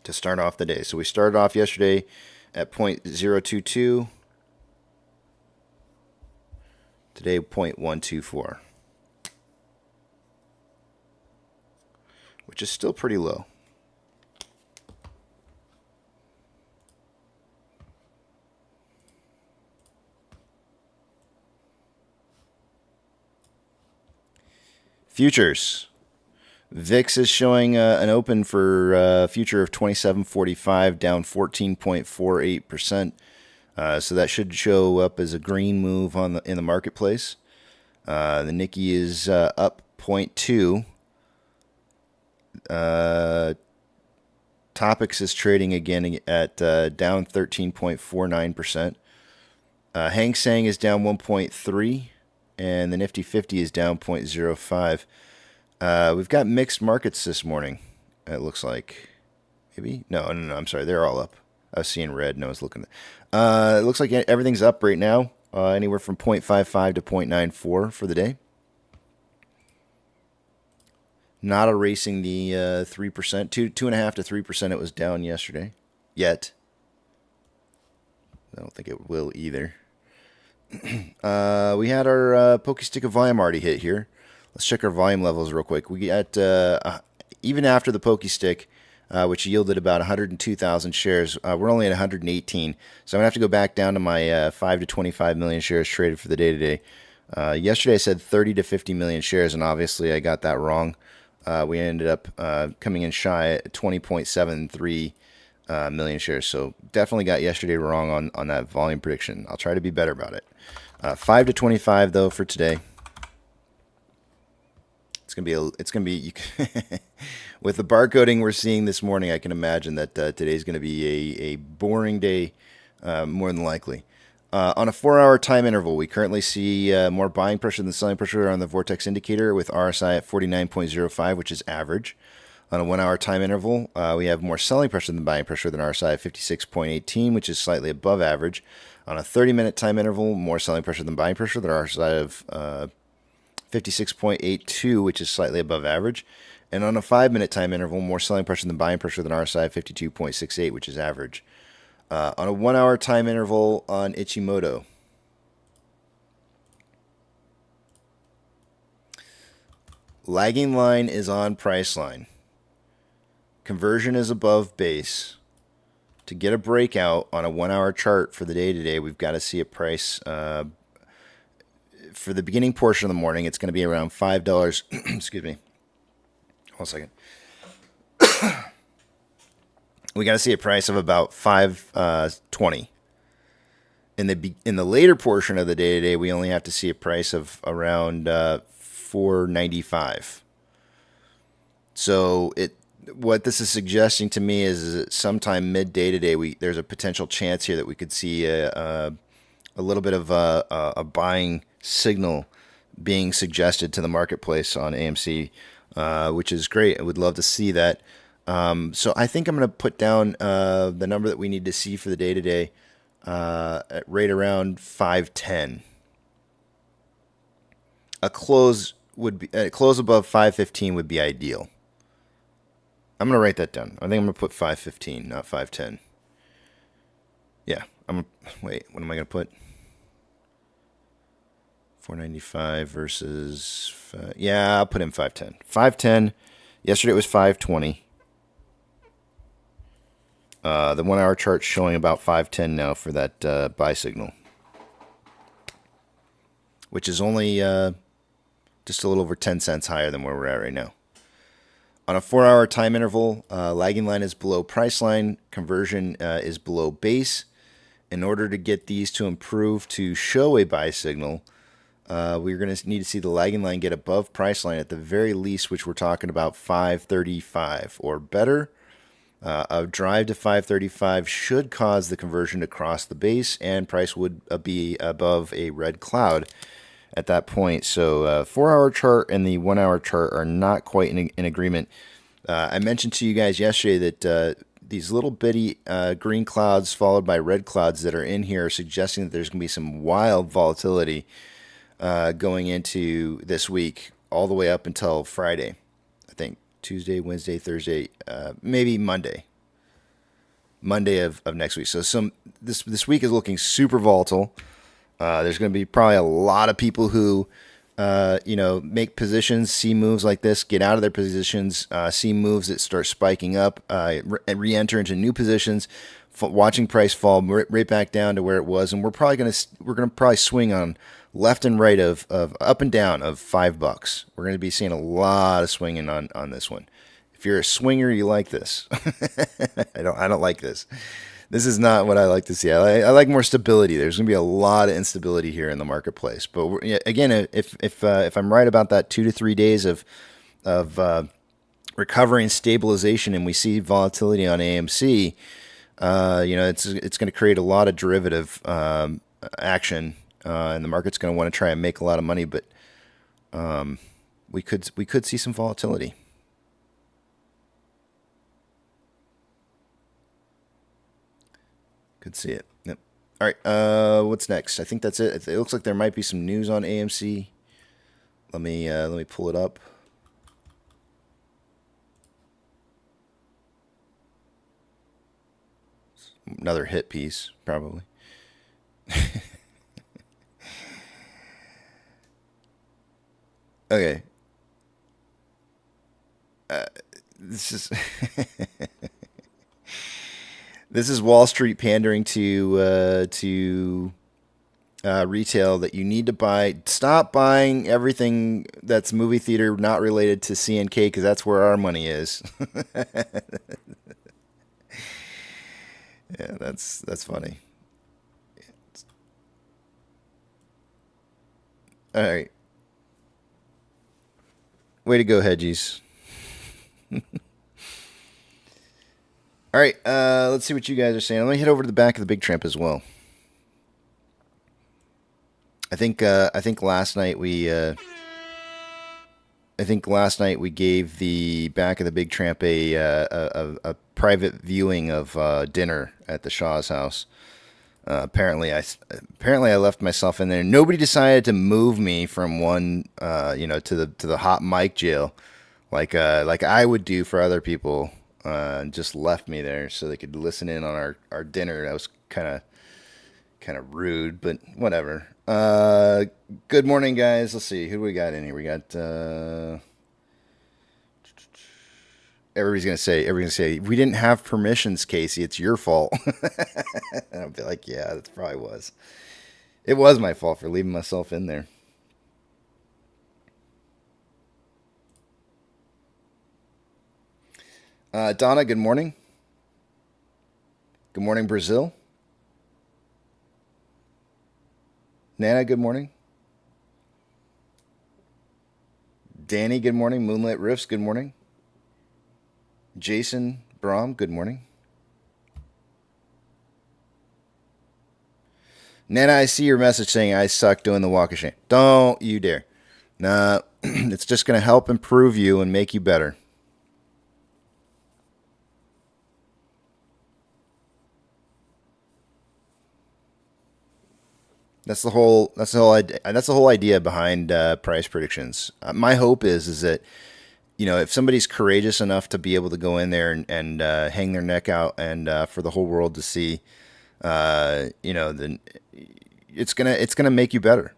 to start off the day. So we started off yesterday at 0.022. Today, 0.124. Which is still pretty low. Futures. VIX is showing an open for future of 27.45, down 14.48%. So that should show up as a green move in the marketplace. The Nikkei is up 0.2. Topics is trading again at down 13.49%. Hang Seng is down 1.3. And the Nifty 50 is down 0.05. We've got mixed markets this morning, it looks like. Maybe? No, I'm sorry. They're all up. I was seeing red and I was looking. It looks like everything's up right now, anywhere from 0.55 to 0.94 for the day. Not erasing the 3%, 2.5 to 3% it was down yesterday. Yet. I don't think it will either. We had our pokey stick of volume already hit here. Let's check our volume levels real quick. We got even after the pokey stick, which yielded about 102,000 shares, we're only at 118. So I'm gonna have to go back down to my 5 to 25 million shares traded for the day today. Yesterday I said 30 to 50 million shares, and obviously I got that wrong. We ended up coming in shy at 20.73 million shares. So definitely got yesterday wrong on that volume prediction. I'll try to be better about it. 5 to 25 though for today. It's gonna be with the barcoding we're seeing this morning. I can imagine that today's gonna be a boring day, more than likely. On a 4-hour time interval, we currently see more buying pressure than selling pressure on the Vortex indicator, with RSI at 49.05, which is average. On a 1-hour time interval, we have more selling pressure than buying pressure than RSI at 56.18, which is slightly above average. On a 30-minute time interval, more selling pressure than buying pressure than RSI of 56.82, which is slightly above average. And on a 5-minute time interval, more selling pressure than buying pressure than RSI at 52.68, which is average. On a 1-hour time interval on Ichimoto, lagging line is on price line. Conversion is above base. To get a breakout on a 1-hour chart for the day today, we've got to see a price. For the beginning portion of the morning, it's going to be around $5. Excuse me. 1 second. We got to see a price of about 5.20. In the later portion of the day today, we only have to see a price of around 4.95. So what this is suggesting to me is that sometime midday today, there's a potential chance here that we could see a little bit of a buying signal being suggested to the marketplace on AMC, which is great. I would love to see that. So I think I'm going to put down the number that we need to see for the day today at right around 5.10. A close above 5.15 would be ideal. I'm going to write that down. I think I'm going to put 5.15, not 5.10. Yeah, wait, what am I going to put? 4.95 versus, yeah, I'll put in 5.10. 5.10. Yesterday it was 5.20. The 1-hour chart showing about 5.10 now for that buy signal, which is only just a little over 10 cents higher than where we're at right now. On a 4-hour time interval, lagging line is below price line, conversion is below base. In order to get these to improve to show a buy signal, we're going to need to see the lagging line get above price line at the very least, which we're talking about 5.35 or better. A drive to 5.35 should cause the conversion to cross the base, and price would be above a red cloud at that point. So 4-hour chart and the 1-hour chart are not quite in agreement. I mentioned to you guys yesterday that these little bitty green clouds followed by red clouds that are in here are suggesting that there's going to be some wild volatility going into this week all the way up until Friday. I think Tuesday, Wednesday, Thursday, maybe Monday of next week. So this week is looking super volatile. There's going to be probably a lot of people who, make positions, see moves like this, get out of their positions, see moves that start spiking up, re-enter into new positions, watching price fall right back down to where it was, and we're going to probably swing on left and right of up and down of $5. We're going to be seeing a lot of swinging on this one. If you're a swinger, you like this. I don't like this. This is not what I like to see. I like more stability. There's going to be a lot of instability here in the marketplace. But again, if I'm right about that 2 to 3 days of recovery and stabilization, and we see volatility on AMC, it's going to create a lot of derivative action, and the market's going to want to try and make a lot of money. But we could see some volatility. Could see it. Yep. All right. What's next? I think that's it. It looks like there might be some news on AMC. Let me pull it up. Another hit piece, probably. Okay. This is this is Wall Street pandering to retail that you need to buy. Stop buying everything that's movie theater not related to CNK because that's where our money is. Yeah, that's funny. All right, way to go, Hedgies. All right, let's see what you guys are saying. Let me head over to the back of the Big Tramp as well. I think last night we gave the back of the Big Tramp a private viewing of dinner at the Shaw's house. Apparently I left myself in there. Nobody decided to move me from one to the hot mic jail like I would do for other people. Just left me there so they could listen in on our dinner. That was kind of rude, but whatever. Good morning, guys. Let's see, who do we got in here? We got everybody's gonna say we didn't have permissions, Casey. It's your fault. And I'll be like, yeah, that probably was. It was my fault for leaving myself in there. Donna, good morning. Good morning, Brazil. Nana, good morning. Danny, good morning. Moonlit Riffs, good morning. Jason Brom, good morning. Nana, I see your message saying I suck doing the walk of shame. Don't you dare. Nah, it's just going to help improve you and make you better. That's the whole idea behind price predictions. My hope is that if somebody's courageous enough to be able to go in there and hang their neck out and for the whole world to see, then it's gonna make you better.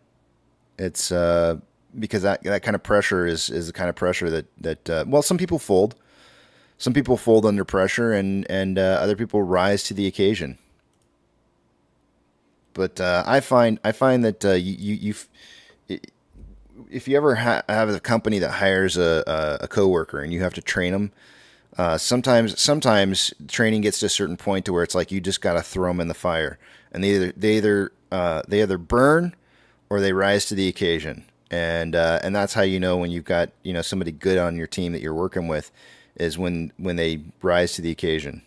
It's because that kind of pressure is the kind of pressure that some people fold. Some people fold under pressure, and other people rise to the occasion. But I find that if you ever have a company that hires a coworker and you have to train them, sometimes training gets to a certain point to where it's like you just got to throw them in the fire, and they either burn or they rise to the occasion, and that's how when you've got somebody good on your team that you're working with, is when they rise to the occasion.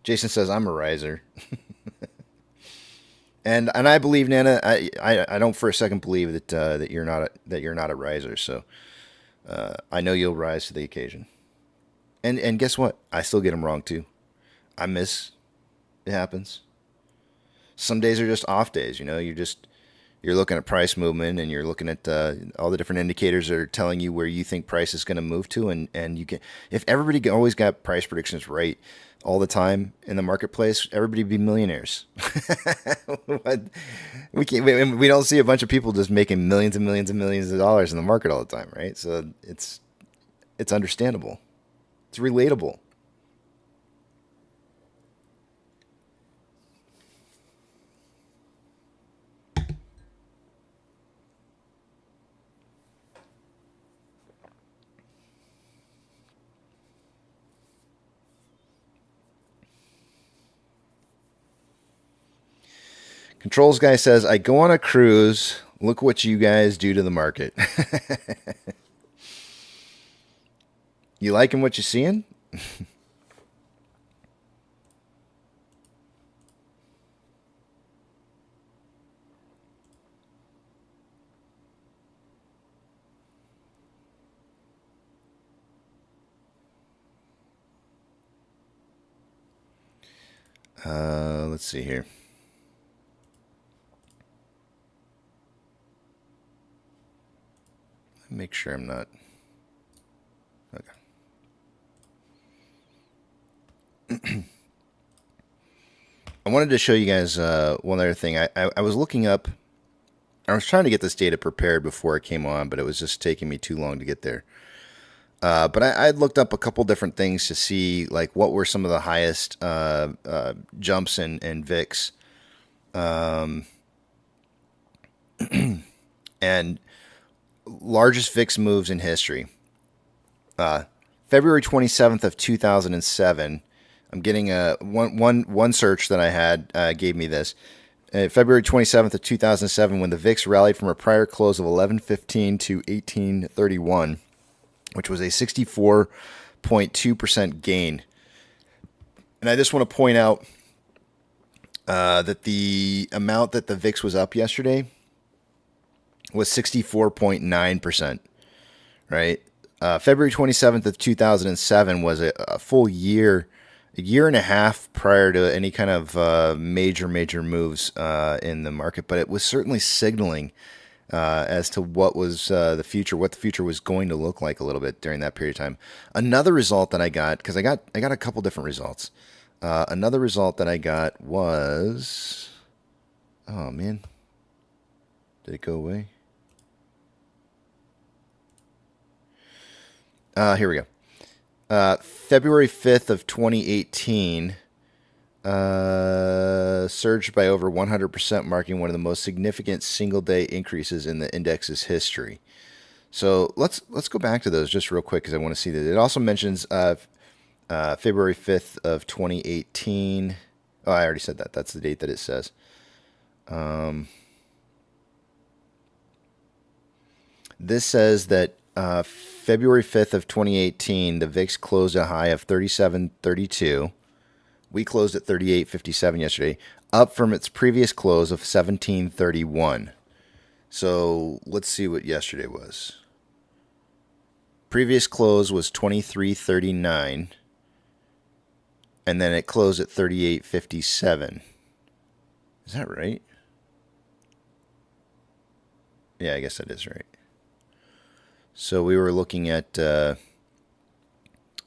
Jason says I'm a riser. And I believe, Nana, I don't for a second believe that you're not a riser. So I know you'll rise to the occasion. And guess what? I still get them wrong too. I miss. It happens. Some days are just off days. You're looking at price movement, and you're looking at all the different indicators that are telling you where you think price is going to move to, and you can. If everybody always got price predictions right all the time in the marketplace, everybody would be millionaires. We don't see a bunch of people just making millions and millions and millions of dollars in the market all the time, right? So it's understandable. It's relatable. Controls guy says, I go on a cruise. Look what you guys do to the market. You liking what you're seeing? Let's see here. Make sure I'm not. Okay. I wanted to show you guys one other thing. I was looking up I was trying to get this data prepared before it came on, but it was just taking me too long to get there. But I looked up a couple different things to see like what were some of the highest jumps in VIX, and largest VIX moves in history. February 27th of 2007. I'm getting one search that I had gave me this. February 27th of 2007, when the VIX rallied from a prior close of 1115 to 1831, which was a 64.2% gain. And I just want to point out that the amount that the VIX was up yesterday was 64.9%, right? February 27th of 2007 was a full year, a year and a half prior to any kind of major moves in the market, but it was certainly signaling as to what was the future was going to look like a little bit during that period of time. Another result that I got, because I got a couple different results. Another result that I got was, oh man, did it go away? Here we go. February 5th of 2018 surged by over 100%, marking one of the most significant single-day increases in the index's history. So let's go back to those just real quick because I want to see that. It also mentions February 5th of 2018. Oh, I already said that. That's the date that it says. This says that February 5th of 2018, the VIX closed a high of 37.32. We closed at 38.57 yesterday, up from its previous close of 17.31. So let's see what yesterday was. Previous close was 23.39, and then it closed at 38.57. Is that right? Yeah, I guess that is right. So we were looking at a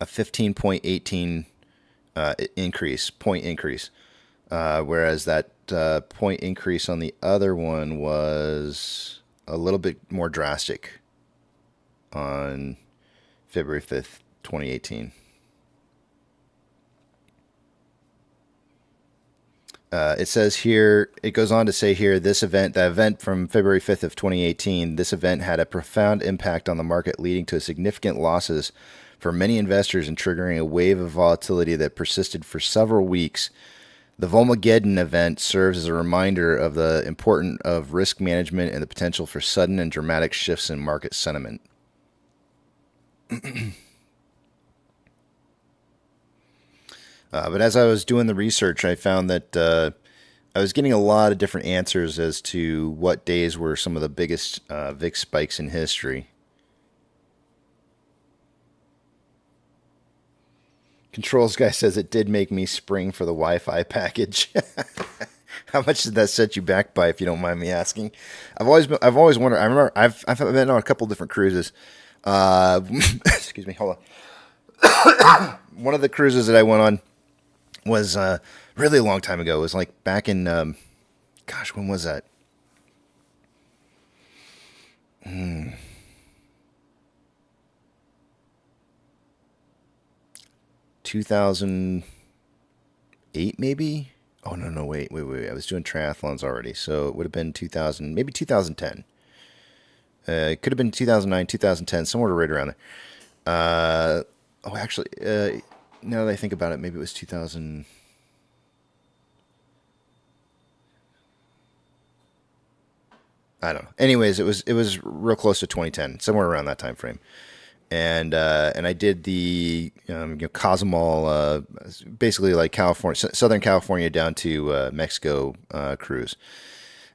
15.18 point increase, whereas that point increase on the other one was a little bit more drastic on February 5th, 2018. It says here, it goes on to say here, the event from February 5th of 2018, this event had a profound impact on the market, leading to significant losses for many investors and triggering a wave of volatility that persisted for several weeks. The Volmageddon event serves as a reminder of the importance of risk management and the potential for sudden and dramatic shifts in market sentiment. But as I was doing the research, I found that I was getting a lot of different answers as to what days were some of the biggest VIX spikes in history. Controls guy says it did make me spring for the Wi-Fi package. How much did that set you back by, if you don't mind me asking? I've always wondered. I remember I've been on a couple different cruises. Excuse me, hold on. One of the cruises that I went on was really a long time ago. It was like back in, when was that? 2008 maybe? Oh, no, wait. I was doing triathlons already, so it would have been 2000, maybe 2010. It could have been 2009, 2010, somewhere right around there. Now that I think about it, maybe it was 2000. I don't know. Anyways, it was real close to 2010, somewhere around that time frame. And I did the Cozumel, basically like California, Southern California down to Mexico cruise,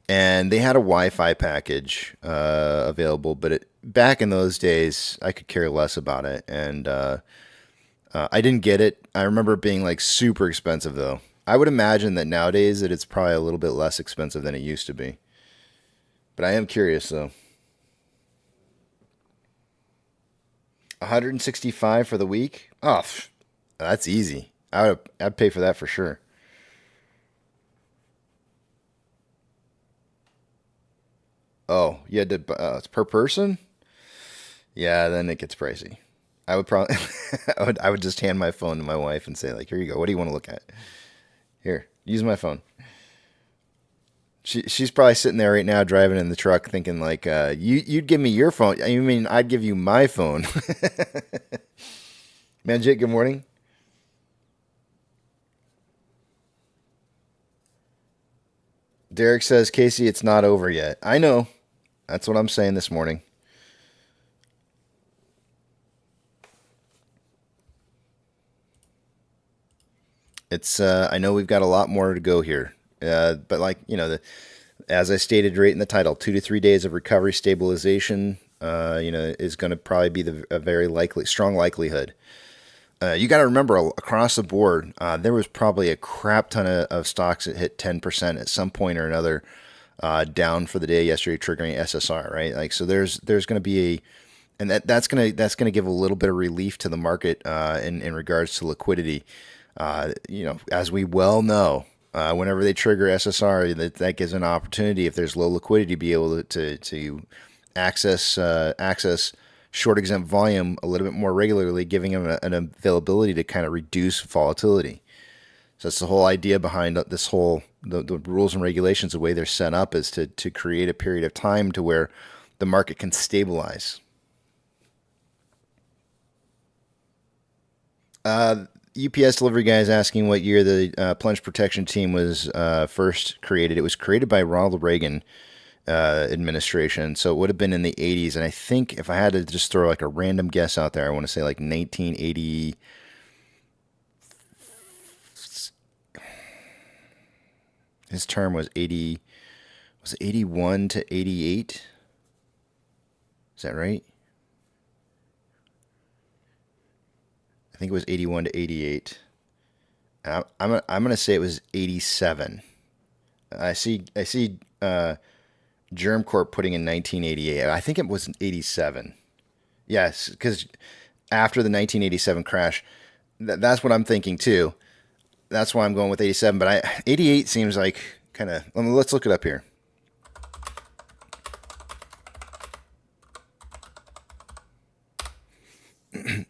and they had a Wi-Fi package available. But back in those days, I could care less about it, and I didn't get it. I remember it being like super expensive though. I would imagine that nowadays that it's probably a little bit less expensive than it used to be. But I am curious though. 165 for the week? Oh, that's easy. I'd pay for that for sure. Oh, you had to. It's per person. Yeah, then it gets pricey. I would probably, I would just hand my phone to my wife and say like, here you go. What do you want to look at? Here, use my phone. She's probably sitting there right now driving in the truck thinking like, you'd give me your phone. I mean, I'd give you my phone. Manjit, good morning. Derek says, Casey, it's not over yet. I know. That's what I'm saying this morning. It's I know we've got a lot more to go here. But like, as I stated right in the title, 2 to 3 days of recovery stabilization, is going to probably be a very strong likelihood. You got to remember across the board, there was probably a crap ton of stocks that hit 10% at some point or another down for the day yesterday, triggering SSR, right? Like, so there's going to be and that's going to give a little bit of relief to the market in regards to liquidity. As we well know, whenever they trigger SSR, that gives an opportunity if there's low liquidity to be able to access short exempt volume a little bit more regularly, giving them an availability to kind of reduce volatility. So that's the whole idea behind this whole the rules and regulations. The way they're set up is to create a period of time to where the market can stabilize. UPS delivery guy is asking what year the plunge protection team was first created. It was created by Ronald Reagan administration, so it would have been in the 80s. And I think if I had to just throw like a random guess out there, I want to say like 1980. His term was 80. Was it 81 to 88? Is that right? I think it was 81 to 88. I'm gonna say it was 87. I see Germ Corp putting in 1988. I think it was 87. Yes, because after the 1987 crash, that's what I'm thinking too. That's why I'm going with 87. But 88 seems like kind of. Let's look it up here.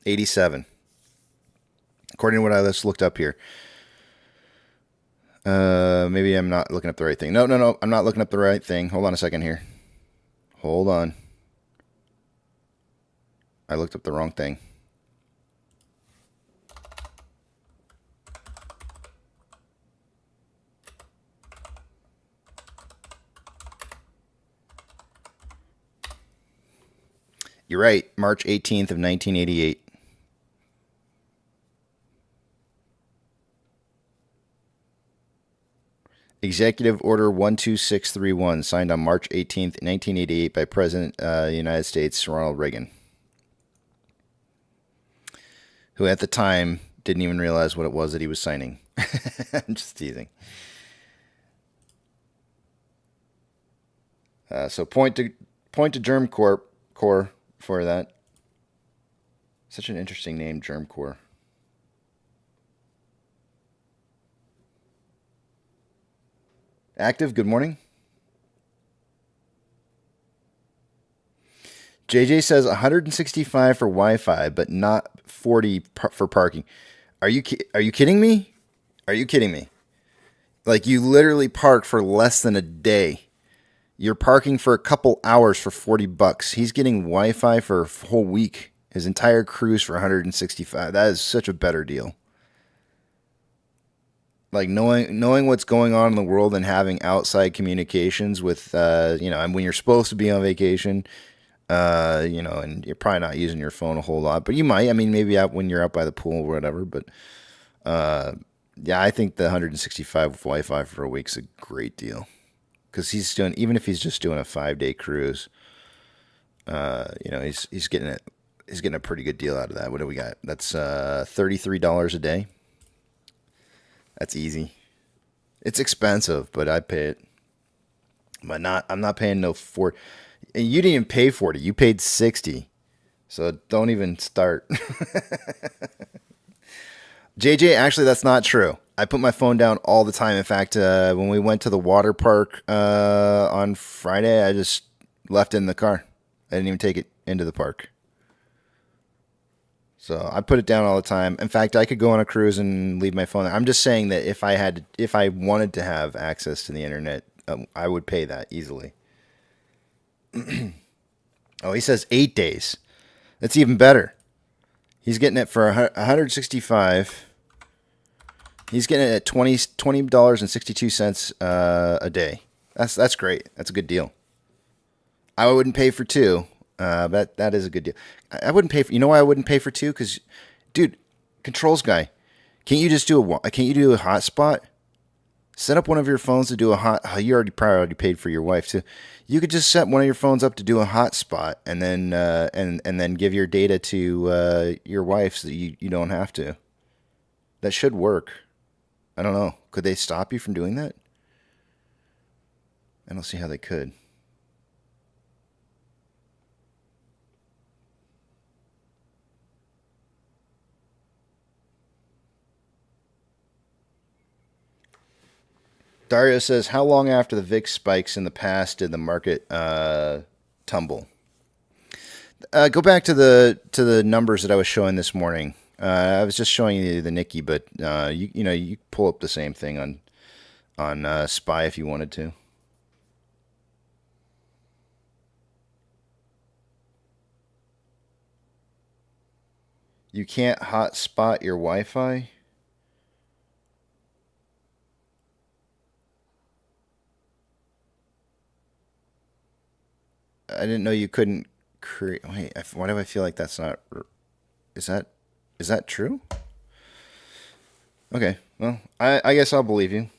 '87. According to what I just looked up here. Maybe I'm not looking up the right thing. No. I'm not looking up the right thing. Hold on a second here. Hold on. I looked up the wrong thing. You're right. March 18th of 1988. Executive Order 12631, signed on March 18th, 1988 by President of the United States, Ronald Reagan, who at the time didn't even realize what it was that he was signing. I'm just teasing. So point to Germ Corp Core for that. Such an interesting name, Germ Core. Active, good morning. JJ says 165 for Wi-Fi, but not 40 for parking. Are you kidding me? Are you kidding me? Like, you literally park for less than a day. You're parking for a couple hours for $40. He's getting Wi-Fi for a whole week. His entire cruise for 165. That is such a better deal. Like knowing what's going on in the world and having outside communications with, and when you're supposed to be on vacation, and you're probably not using your phone a whole lot, but you might. I mean, maybe out when you're out by the pool or whatever. But yeah, I think the 165 with Wi-Fi for a week's a great deal because even if he's just doing a 5-day cruise, he's getting it. He's getting a pretty good deal out of that. What do we got? That's $33 a day. That's easy. It's expensive, but I pay it. But I'm not paying no 40. And you didn't even pay 40. You paid 60. So don't even start. JJ, actually, that's not true. I put my phone down all the time. In fact, when we went to the water park on Friday, left it in the car. I didn't even take it into the park. So I put it down all the time. In fact, I could go on a cruise and leave my phone there. I'm just saying that if I wanted to have access to the internet, I would pay that easily. Oh, he says 8 days. That's even better. He's getting it for $165. He's getting it at $20.62 a day. That's great. That's a good deal. I wouldn't pay for two. But that is a good deal. I wouldn't pay for. You know why I wouldn't pay for two? Because, dude, controls guy, can't you just do a hotspot? Set up one of your phones to do a hot. Oh, you probably already paid for your wife too. You could just set one of your phones up to do a hotspot, and then and then give your data to your wife so that you don't have to. That should work. I don't know. Could they stop you from doing that? I don't see how they could. Dario says, how long after the VIX spikes in the past did the market tumble? Go back to the numbers that I was showing this morning. I was just showing you the Nikkei, but you pull up the same thing on SPY if you wanted to. You can't hotspot your Wi-Fi? I didn't know you couldn't create. Wait, why do I feel like that's not? Is that true? Okay, well, I guess I'll believe you.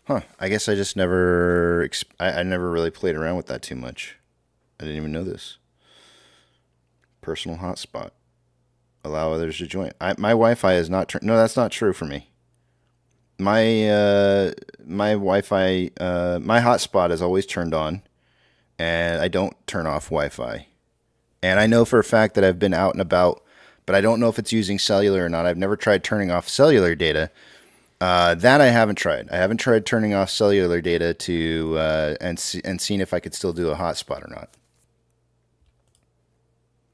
Huh? I guess I just never. I never really played around with that too much. I didn't even know this. Personal hotspot. Allow others to join. My Wi-Fi is not. No, that's not true for me. My Wi-Fi, my hotspot is always turned on, and I don't turn off Wi-Fi. And I know for a fact that I've been out and about, but I don't know if it's using cellular or not. I've never tried turning off cellular data. That I haven't tried. I haven't tried turning off cellular data to and seeing if I could still do a hotspot or not.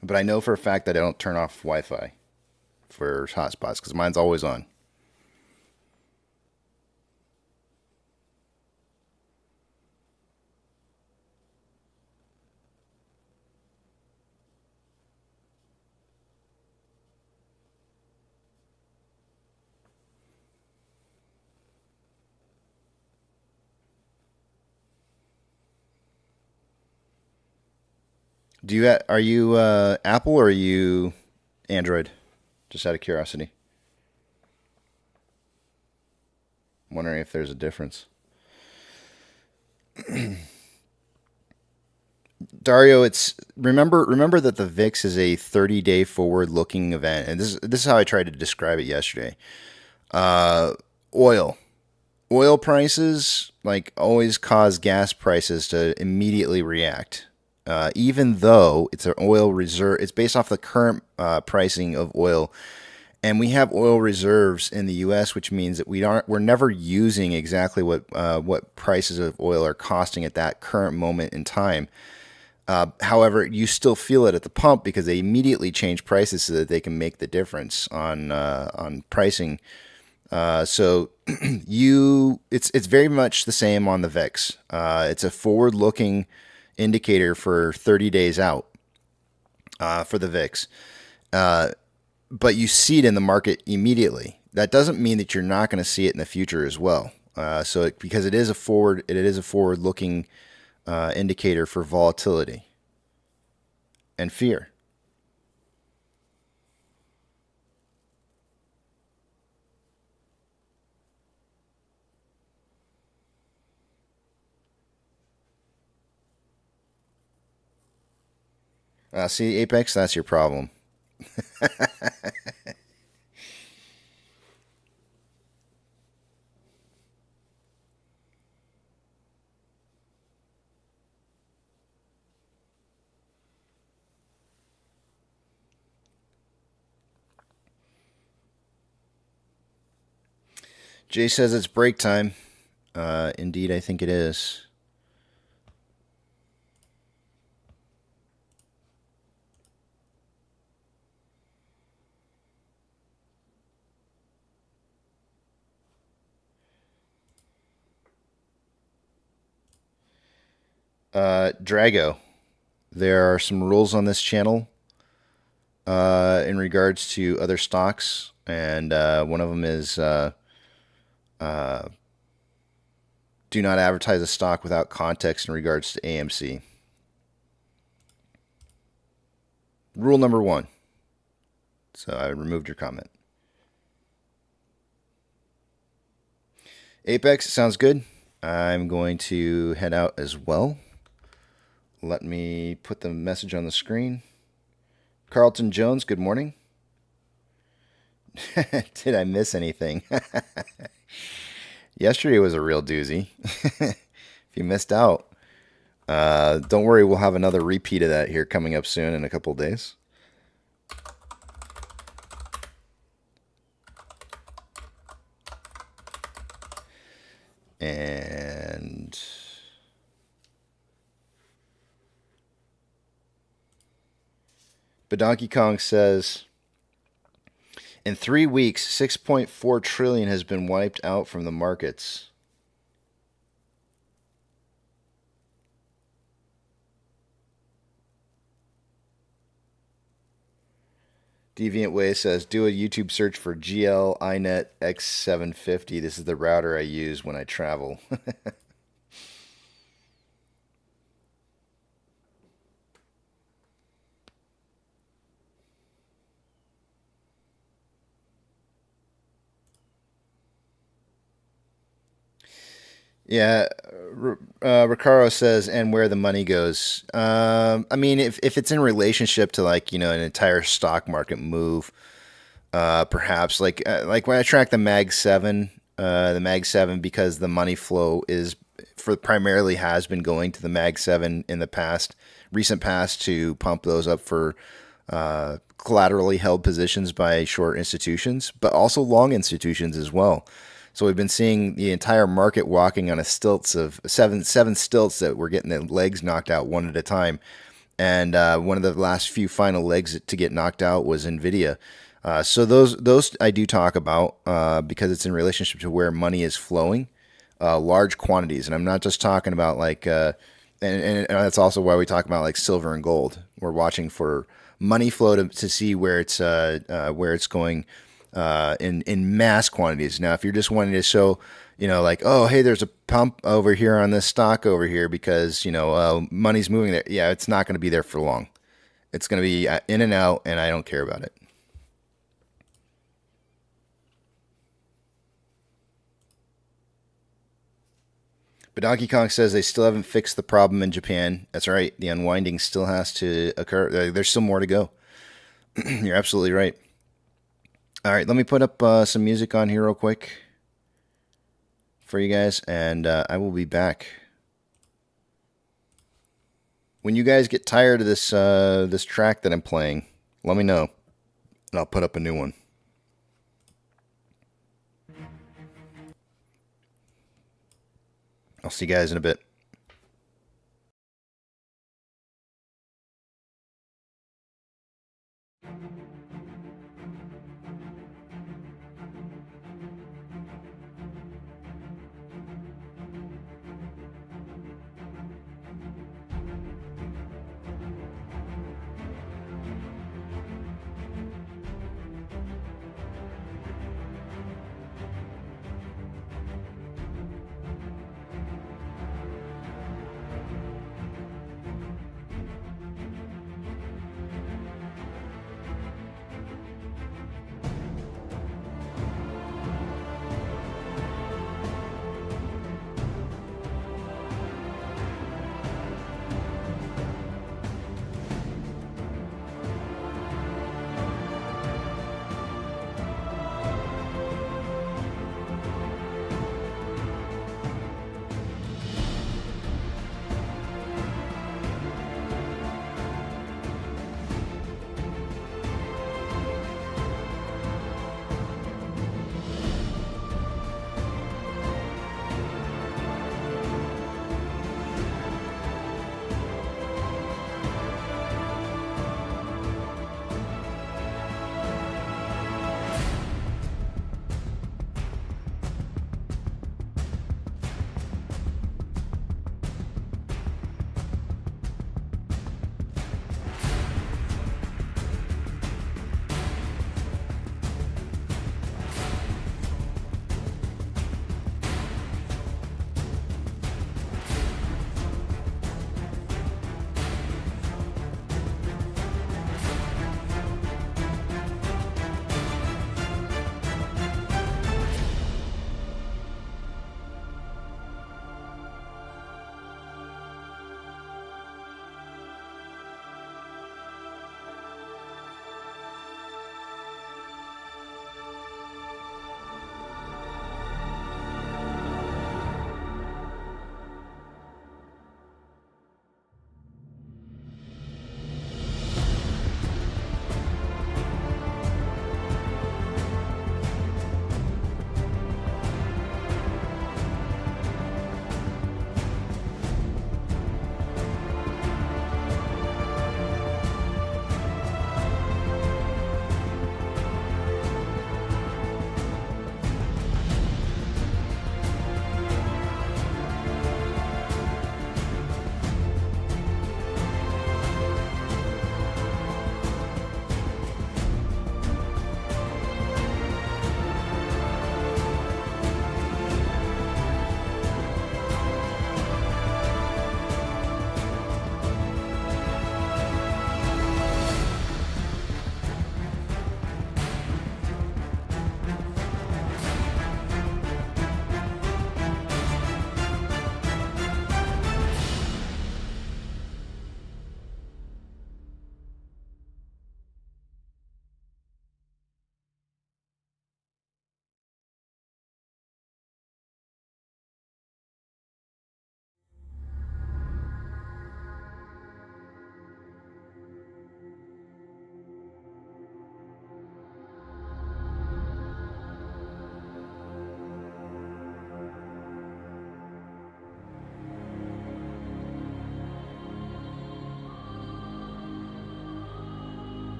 But I know for a fact that I don't turn off Wi-Fi for hotspots because mine's always on. Are you Apple or are you Android? Just out of curiosity. I'm wondering if there's a difference. Dario, it's remember that the VIX is a 30-day forward-looking event, and this is how I tried to describe it yesterday. Oil prices like always cause gas prices to immediately react. Even though it's an oil reserve, it's based off the current pricing of oil, and we have oil reserves in the U.S., which means that we're never using exactly what prices of oil are costing at that current moment in time. However, you still feel it at the pump because they immediately change prices so that they can make the difference on pricing. So it's very much the same on the VIX. It's a forward-looking indicator for 30 days out for the VIX. But you see it in the market immediately. That doesn't mean that you're not going to see it in the future as well. Because it is a forward-looking indicator for volatility and fear. See, Apex, that's your problem. Jay says it's break time. Indeed, I think it is. Drago. There are some rules on this channel in regards to other stocks, and one of them is do not advertise a stock without context in regards to AMC. Rule number 1. So I removed your comment. Apex, sounds good. I'm going to head out as well. Let me put the message on the screen. Carlton Jones, good morning. Did I miss anything? Yesterday was a real doozy. If you missed out, don't worry, we'll have another repeat of that here coming up soon in a couple of days. And but Donkey Kong says, in 3 weeks, 6.4 trillion has been wiped out from the markets. Deviant Way says, do a YouTube search for GL iNet X750. This is the router I use when I travel. Yeah, Ricaro says, and where the money goes. I mean, if it's in relationship to, like, you know, an entire stock market move, perhaps like when I track the Mag 7, because the money flow is primarily has been going to the Mag 7 in the recent past to pump those up for collaterally held positions by short institutions, but also long institutions as well. So we've been seeing the entire market walking on a stilts of seven stilts that we're getting the legs knocked out one at a time. And one of the last few final legs to get knocked out was NVIDIA. So those I do talk about because it's in relationship to where money is flowing, large quantities. And I'm not just talking about like, and that's also why we talk about like silver and gold. We're watching for money flow to see where it's going. In mass quantities. Now, if you're just wanting to show, you know, like, oh, hey, there's a pump over here on this stock over here because, you know, money's moving there. Yeah, it's not going to be there for long. It's going to be in and out, and I don't care about it. But Donkey Kong says they still haven't fixed the problem in Japan. That's right. The unwinding still has to occur. There's still more to go. You're absolutely right. All right, let me put up some music on here real quick for you guys, and I will be back. When you guys get tired of this track that I'm playing, let me know, and I'll put up a new one. I'll see you guys in a bit.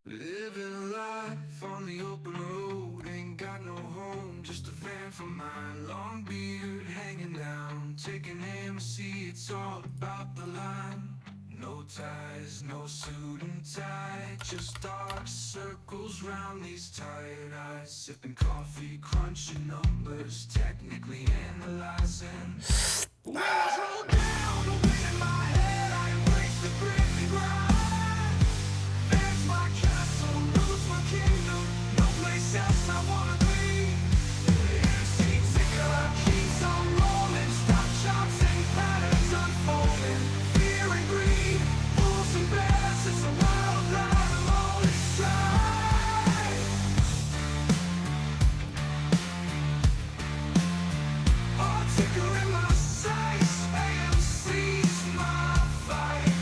Living life on the open road, ain't got no home, just a van for mine. Long beard hanging down, taking AMC, it's all about the line. No ties, no suit and tie, just dark circles round these tired eyes. Sipping coffee, crunching numbers, technically analyzing. Wheels roll down, the wind in my head, I embrace the grit and grind. There's my castle, roots my kingdom, no place else I wanna be. AMC ticker keeps on rolling, stock charts and patterns unfolding. Fear and greed, bulls and bears, it's a wild ride, I'm on its stride. Our ticker in my sights, AMC's my fight.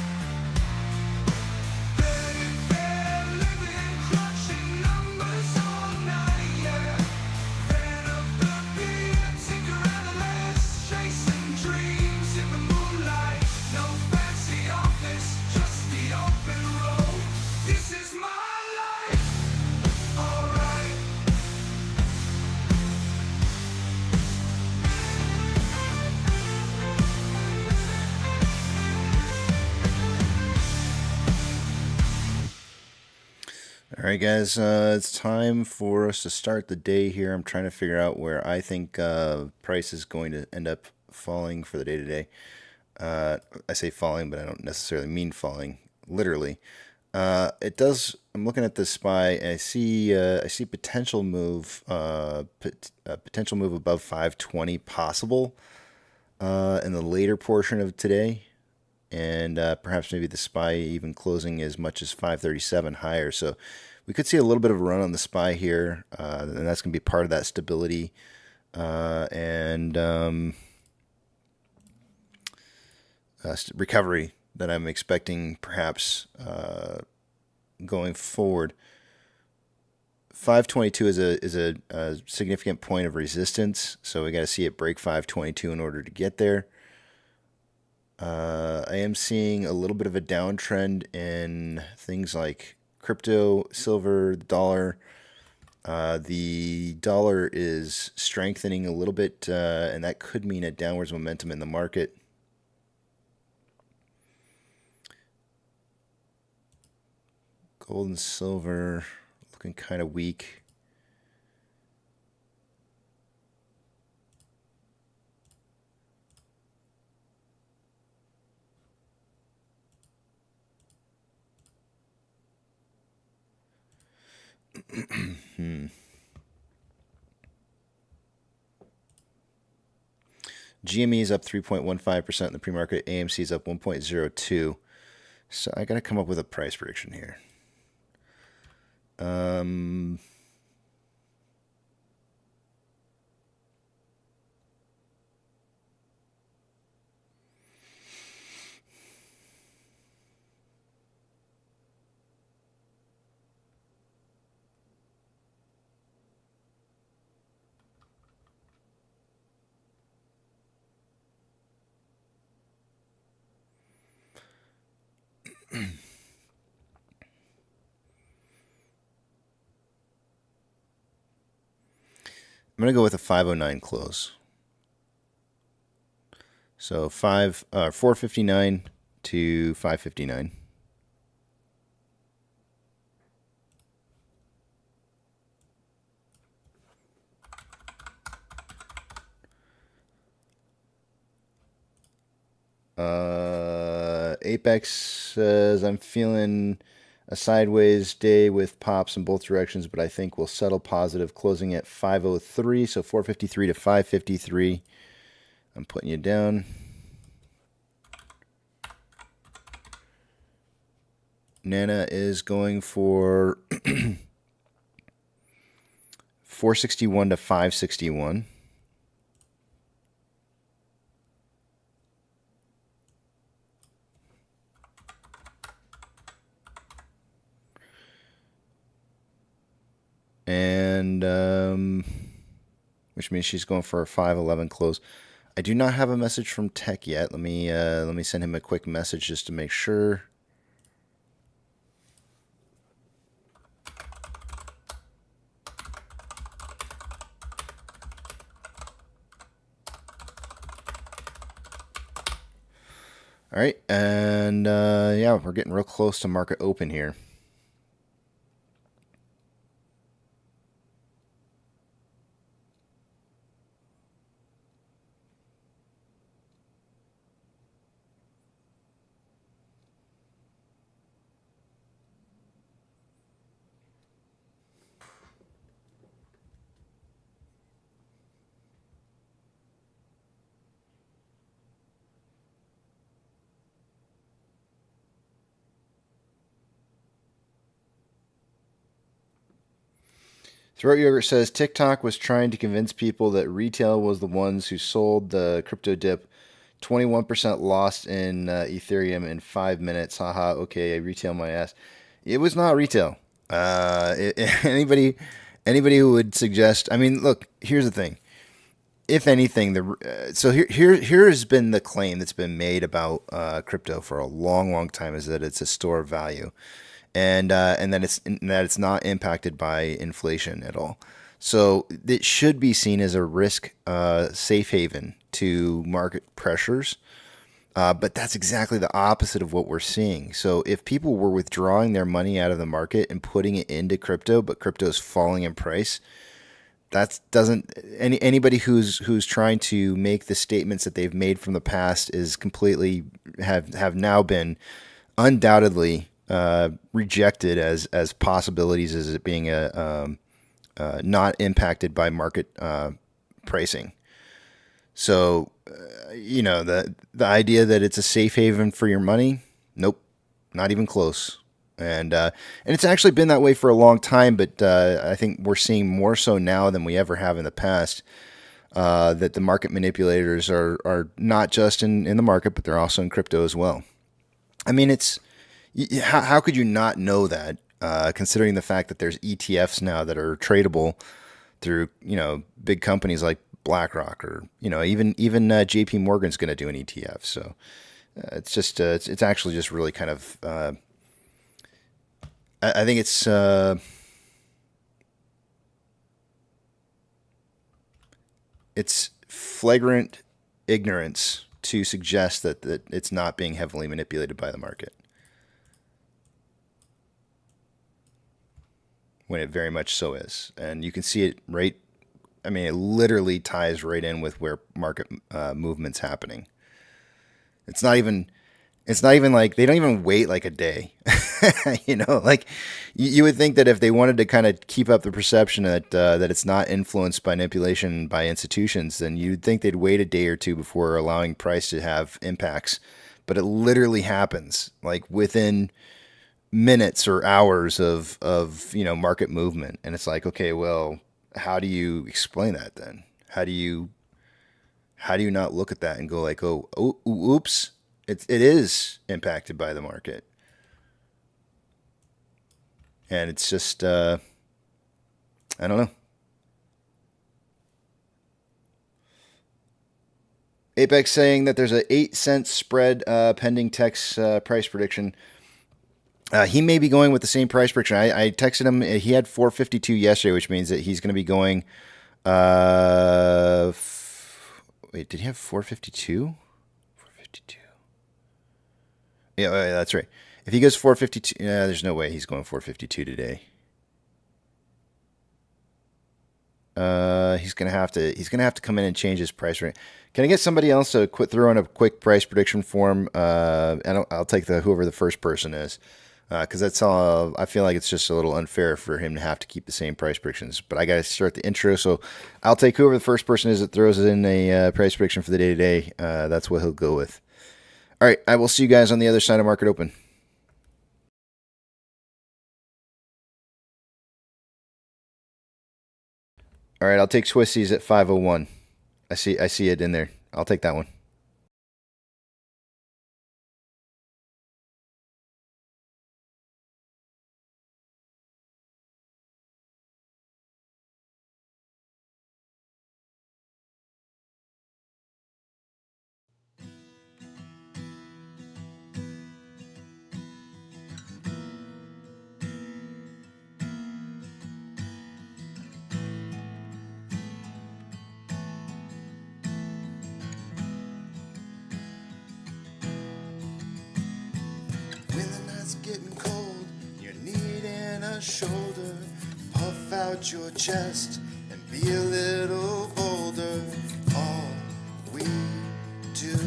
Bedded fair, living, crunching numbers all night, yeah. Fan of the beer, tinker analyst, chasing dreams in the moonlight. No fancy office, just the open road. This is my life, alright. All right, guys, it's time for us to start the day here. I'm trying to figure out where I think price is going to end up falling for the day today. I say falling, but I don't necessarily mean falling, literally. It does. I'm looking at this SPY, and I see potential move, potential move above 520 possible in the later portion of today, and perhaps maybe the SPY even closing as much as 537 higher. So we could see a little bit of a run on the SPY here, and that's going to be part of that stability and recovery that I'm expecting perhaps going forward. 522 is a significant point of resistance, so we got to see it break 522 in order to get there. I am seeing a little bit of a downtrend in things like crypto, silver, the dollar. The dollar is strengthening a little bit, and that could mean a downwards momentum in the market. Gold and silver looking kind of weak. GME is up 3.15% in the pre-market. AMC is up 1.02%. So I got to come up with a price prediction here. I'm going to go with a 509 close. So 459 to 559. Apex says, I'm feeling a sideways day with pops in both directions, but I think we'll settle positive, closing at 503, so 453 to 553. I'm putting you down. Nana is going for 461 to 561. And which means she's going for a 511 close. I do not have a message from Tech yet. Let me send him a quick message just to make sure. All right, and yeah, we're getting real close to market open here. Throat Yogurt says TikTok was trying to convince people that retail was the ones who sold the crypto dip. 21% lost in Ethereum in 5 minutes. Haha. Okay, I retail my ass. It was not retail. Anybody who would suggest. I mean, look. Here's the thing. If anything, so here has been the claim that's been made about crypto for a long, long time is that it's a store of value, and that it's not impacted by inflation at all. So it should be seen as a risk safe haven to market pressures. But that's exactly the opposite of what we're seeing. So if people were withdrawing their money out of the market and putting it into crypto, but crypto is falling in price, that doesn't anybody who's trying to make the statements that they've made from the past is completely have now been undoubtedly rejected as possibilities as it being not impacted by market pricing. So the idea that it's a safe haven for your money, nope, not even close. And it's actually been that way for a long time, but I think we're seeing more so now than we ever have in the past that the market manipulators are not just in the market, but they're also in crypto as well. I mean, how could you not know that, considering the fact that there's ETFs now that are tradable through big companies like BlackRock or even JP Morgan's going to do an ETF. So it's just it's actually just really kind of I think it's flagrant ignorance to suggest that it's not being heavily manipulated by the market when it very much so is. And you can see it right. I mean, it literally ties right in with where market movement's happening. It's not even like they don't even wait like a day. Like you would think that if they wanted to kind of keep up the perception that it's not influenced by manipulation by institutions, then you'd think they'd wait a day or two before allowing price to have impacts. But it literally happens like within minutes or hours of market movement, and it's like, okay, well, how do you explain that then? How do you not look at that and go like, oh, oops, it is impacted by the market. And it's just, I don't know. Apex saying that there's a 8-cent spread pending Tech's price prediction. He may be going with the same price prediction. I texted him. He had 452 yesterday, which means that he's going to be going. Wait, did he have 452? 452. Yeah, that's right. If he goes 452, there's no way he's going 452 today. He's gonna have to come in and change his price rate. Can I get somebody else to quit throwing a quick price prediction form? And I'll take whoever the first person is, because that's all. I feel like it's just a little unfair for him to have to keep the same price predictions. But I got to start the intro, so I'll take whoever the first person is that throws in a price prediction for the day today. That's what he'll go with. All right, I will see you guys on the other side of market open. All right, I'll take Swissies at 501. I see it in there. I'll take that one. when the night's getting cold, you're needing a shoulder. Puff out your chest and be a little bolder. All we do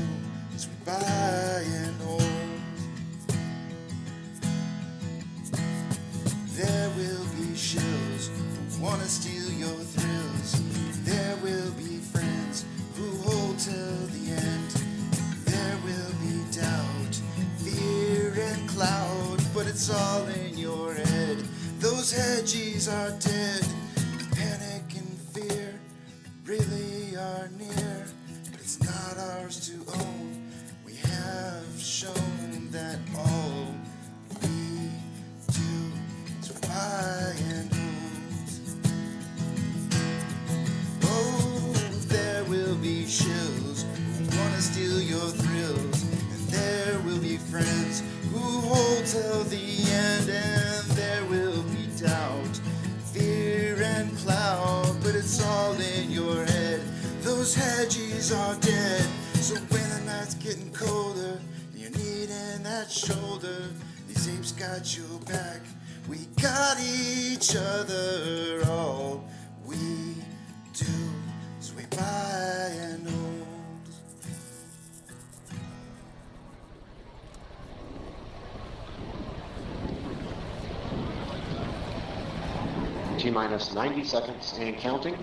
is we buy and hold. There will be shills who wanna steal your thrills. There will be friends who hold till the end. There will be doubt, fear and cloud, but it's all in your head. Those hedges are dead. Panic and fear really are near, but it's not ours to own. We have shown that all we do is buy and hold. Oh, there will be shills who wanna steal your thrills, and there will be friends who hold till the end, and there will be doubt, fear and cloud, but it's all in your head. Those hedges are dead. So when the night's getting colder, you're needing that shoulder. These apes got your back, we got each other. All we do is we buy and hold. T-minus 90 seconds and counting.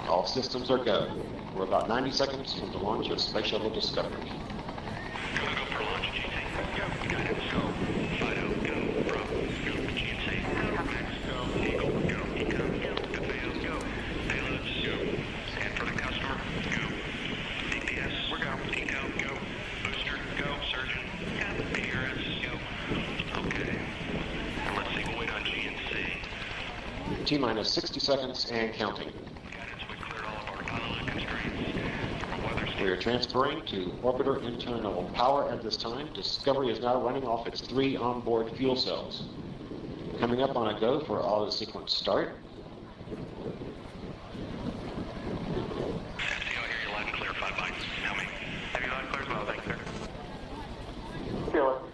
All systems are go. We're about 90 seconds from the launch of Space Shuttle Discovery. Go for launch, GT. Go. Guidance, go. Fido, go. From scoop, GT. Go. Max, go. Eagle, go. Eco, go. DeFeo, go. Payloads, go. Scan for the customer, go. DPS, we're go. Eco, go. Booster, go. Surgeon, go. PRS, go. Okay. And let's see, we'll wait on GNC. T-minus 60 seconds and counting. Guidance, we cleared all of our pilot constraints. Weather We are transferring to orbiter internal power at this time. Discovery is now running off its 3 onboard fuel cells. Coming up on a go for auto sequence start. STO, hear you loud and clear, 5 bytes. Tell me. Have you loud and clear as well, thanks, sir.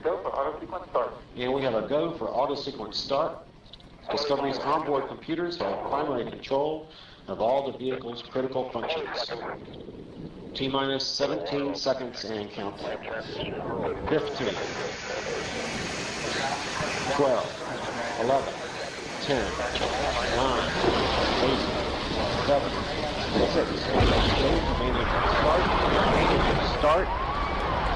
Go for auto sequence start. And we have a go for auto sequence start. Discovery's onboard computers have primary control of all the vehicle's critical functions. T-minus 17 seconds and counting. 15, 12, 11, 10, 9, 8, 7, 6, start,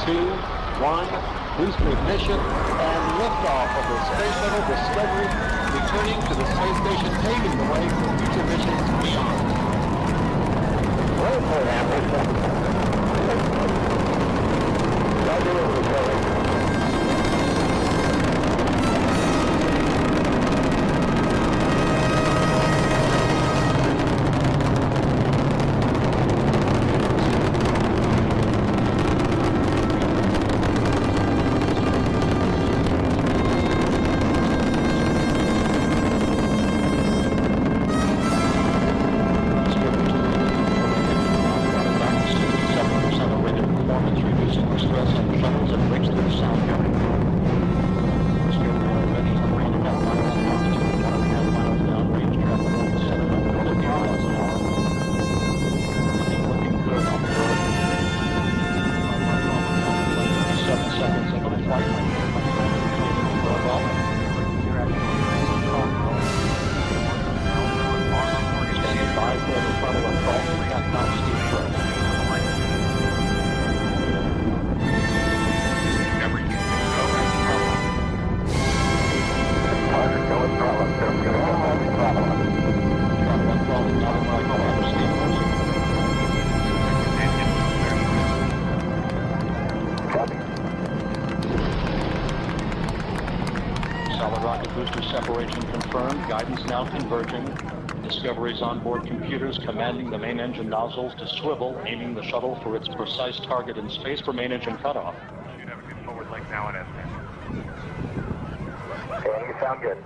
2, 1, boost ignition, and liftoff of the Space Shuttle Discovery, returning to the space station, paving the way for future missions beyond. Solid rocket booster separation confirmed. Guidance now converging. Discovery's onboard computers commanding the main engine nozzles to swivel, aiming the shuttle for its precise target in space for main engine cutoff. Should have a good forward link now on S10. Okay, you sound good.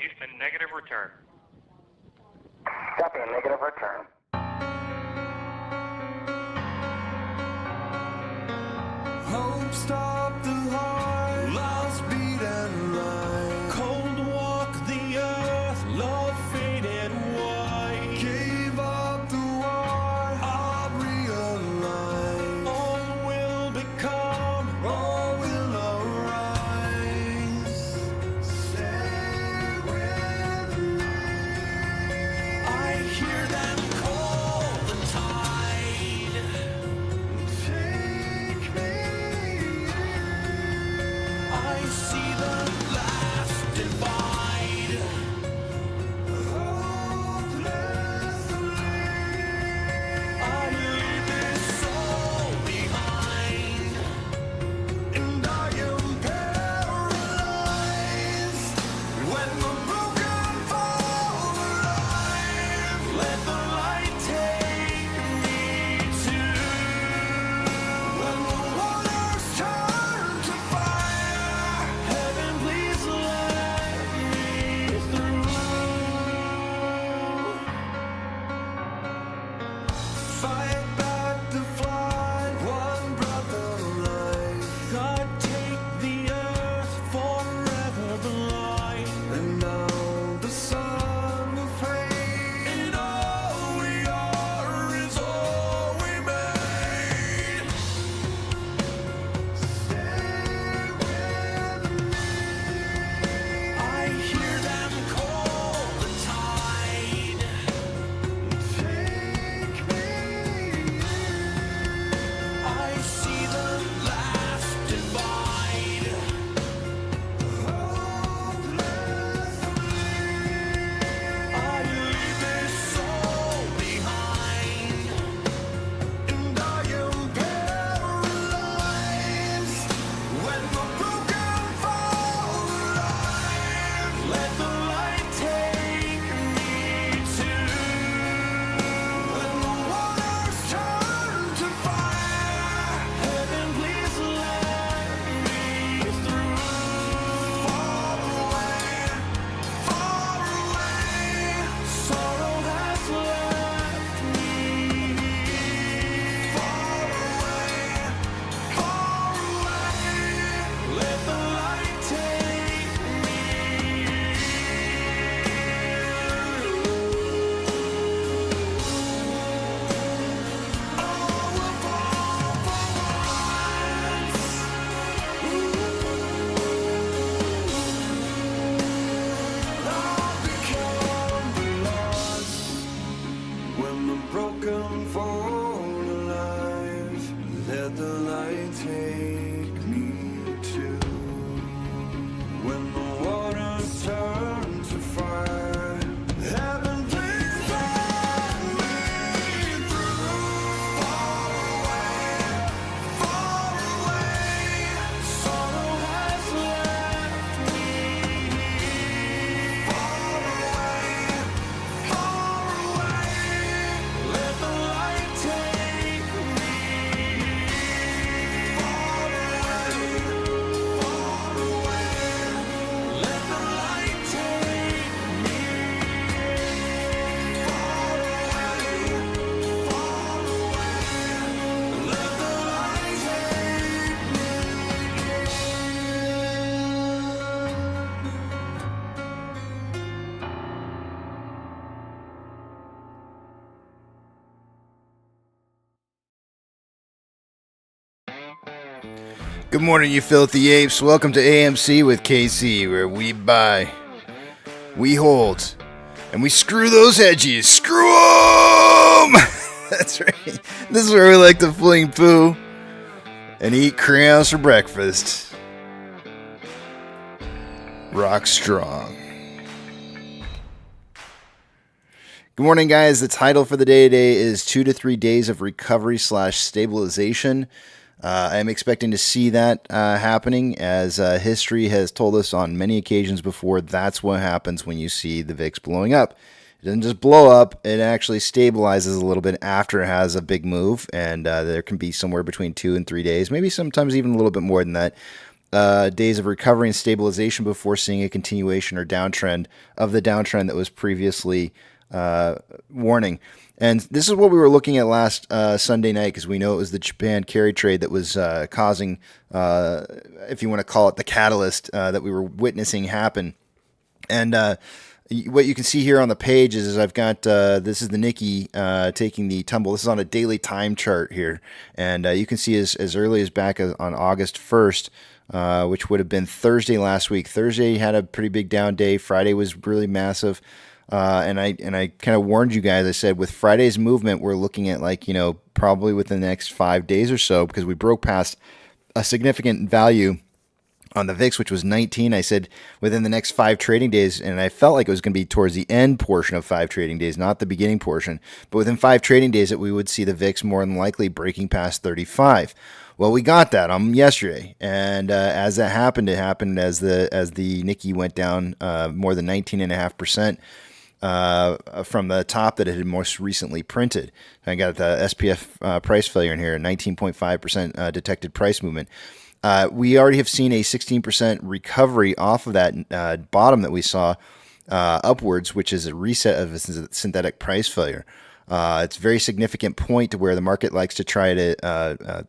Houston, negative return. Copy, a negative return. Hope stopped the heart, lost beat and line. Cold walk the earth, love faded white. Gave up the war, I realized all will become, all will arise. Stay with me. I hear them call the tide. Take me. I see the last divide. Hopelessly, I leave this soul behind, and I am paralyzed. When the broken fall alive, let the light take me to. When the waters turn to fire, heaven please let me through. Fight back the flood, one breath of life. God take the earth forever blind. And now the sun will fade, and all we are is all we made. Stay with me. I hear them call the tide. Take me. I see the last divide. Hopelessly, I leave this soul behind, and I am paralyzed. When the broken fall alive, let the light take me to. When the waters turn to fire, heaven please let me through. Far away, sorrow has left me. Far away, let the light take me. All will fall for once. I'll become the lost. When the broken fall alive, let the light take me to. When the waters turn to fire, heaven please let me through. Far away, sorrow has left me. Far away, let the light take me. Far away, let the light take me. Far away, let the light take me. Good morning, you filthy apes. Welcome to AMC with KC, where we buy, we hold, and we screw those edges. Screw 'em! That's right. This is where we like to fling poo and eat crayons for breakfast. Rock strong. Good morning, guys. The title for the day today is 2 to 3 days of recovery / stabilization. I am expecting to see that happening, as history has told us on many occasions before. That's what happens when you see the VIX blowing up. It doesn't just blow up, it actually stabilizes a little bit after it has a big move, and there can be somewhere between 2 and 3 days, maybe sometimes even a little bit more than that, days of recovery and stabilization before seeing a continuation or downtrend of the downtrend that was previously warning. And this is what we were looking at last Sunday night, because we know it was the Japan carry trade that was causing, if you want to call it the catalyst that we were witnessing happen. And what you can see here on the page is I've got, this is the Nikkei taking the tumble. This is on a daily time chart here. And you can see as early as back on August 1st, which would have been Thursday last week. Thursday had a pretty big down day. Friday was really massive. And I kind of warned you guys. I said with Friday's movement, we're looking at probably within the next 5 days or so, because we broke past a significant value on the VIX, which was 19. I said within the next 5 trading days, and I felt like it was going to be towards the end portion of 5 trading days, not the beginning portion, but within 5 trading days that we would see the VIX more than likely breaking past 35. Well, we got that on yesterday, and as that happened, it happened as the Nikkei went down more than 19.5%. From the top that it had most recently printed. I got the SPF price failure in here, 19.5% detected price movement. We already have seen a 16% recovery off of that bottom that we saw upwards, which is a reset of a synthetic price failure. It's a very significant point to where the market likes to try to,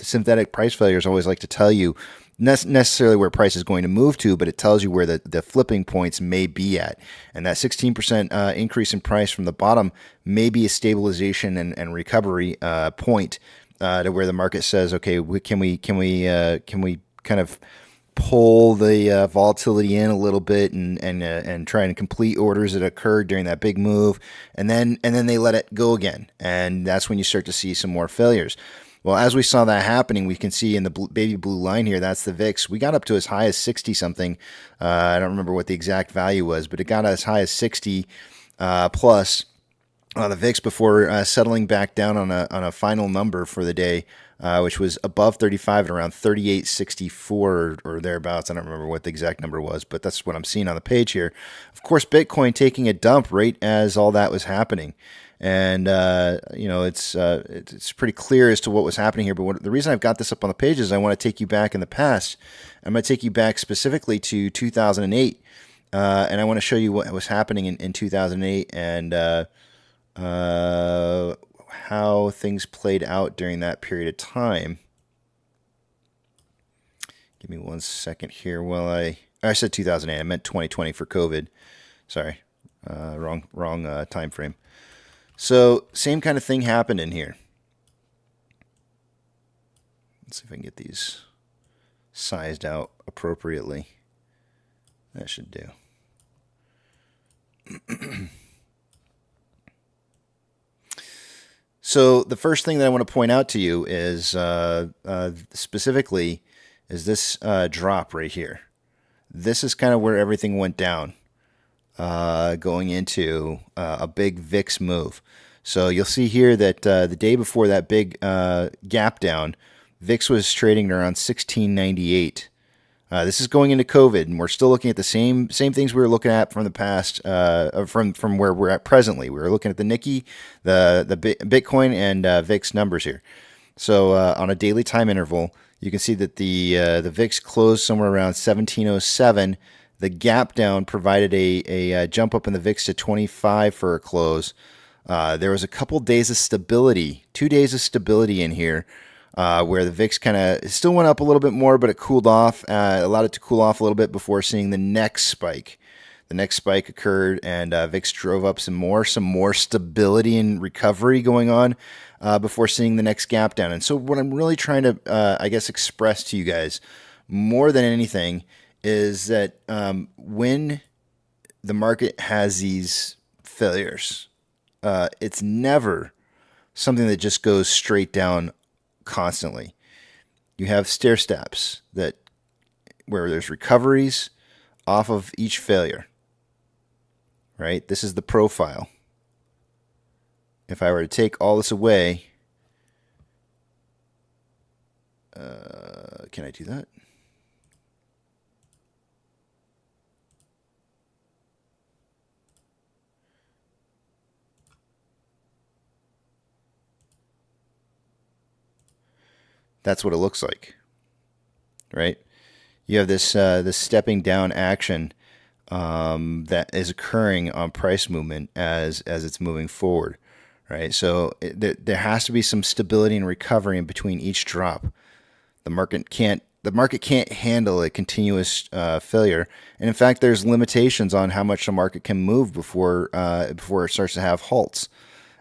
synthetic price failures always like to tell you necessarily where price is going to move to, but it tells you where the flipping points may be at. And that 16% increase in price from the bottom may be a stabilization and recovery point to where the market says, okay, can we kind of pull the volatility in a little bit and try and complete orders that occurred during that big move, and then they let it go again, and that's when you start to see some more failures. Well, as we saw that happening, we can see in the baby blue line here, that's the VIX. We got up to as high as 60 something. I don't remember what the exact value was, but it got as high as 60 plus the VIX before settling back down on a final number for the day, which was above 35 at around 38.64 or thereabouts. I don't remember what the exact number was, but that's what I'm seeing on the page here. Of course, Bitcoin taking a dump right as all that was happening. And, it's pretty clear as to what was happening here. But the reason I've got this up on the page is I want to take you back in the past. I'm going to take you back specifically to 2008. And I want to show you what was happening in 2008 and how things played out during that period of time. Give me 1 second here while I said 2008. I meant 2020 for COVID. Sorry, wrong time frame. So same kind of thing happened in here. Let's see if I can get these sized out appropriately. That should do. So the first thing that I want to point out to you is specifically is this drop right here. This is kind of where everything went down, going into a big VIX move. So you'll see here that the day before that big gap down, VIX was trading around 1698. This is going into COVID, and we're still looking at the same things we were looking at from the past, from where we're at presently. We were looking at the Nikkei, the Bitcoin, and VIX numbers here. So on a daily time interval, you can see that the VIX closed somewhere around 1707. The gap down provided a jump up in the VIX to 25 for a close. There was a couple days of stability, 2 days of stability in here, where the VIX kind of still went up a little bit more, but it cooled off, allowed it to cool off a little bit before seeing the next spike. The next spike occurred, and VIX drove up some more stability and recovery going on before seeing the next gap down. And so what I'm really trying to, express to you guys more than anything is that when the market has these failures, it's never something that just goes straight down constantly. You have stair steps where there's recoveries off of each failure, right? This is the profile. If I were to take all this away, can I do that? That's what it looks like, right? you have this stepping down action that is occurring on price movement as it's moving forward, right? So there has to be some stability and recovery in between each drop. The market can't handle a continuous failure, and in fact, there's limitations on how much the market can move before it starts to have halts.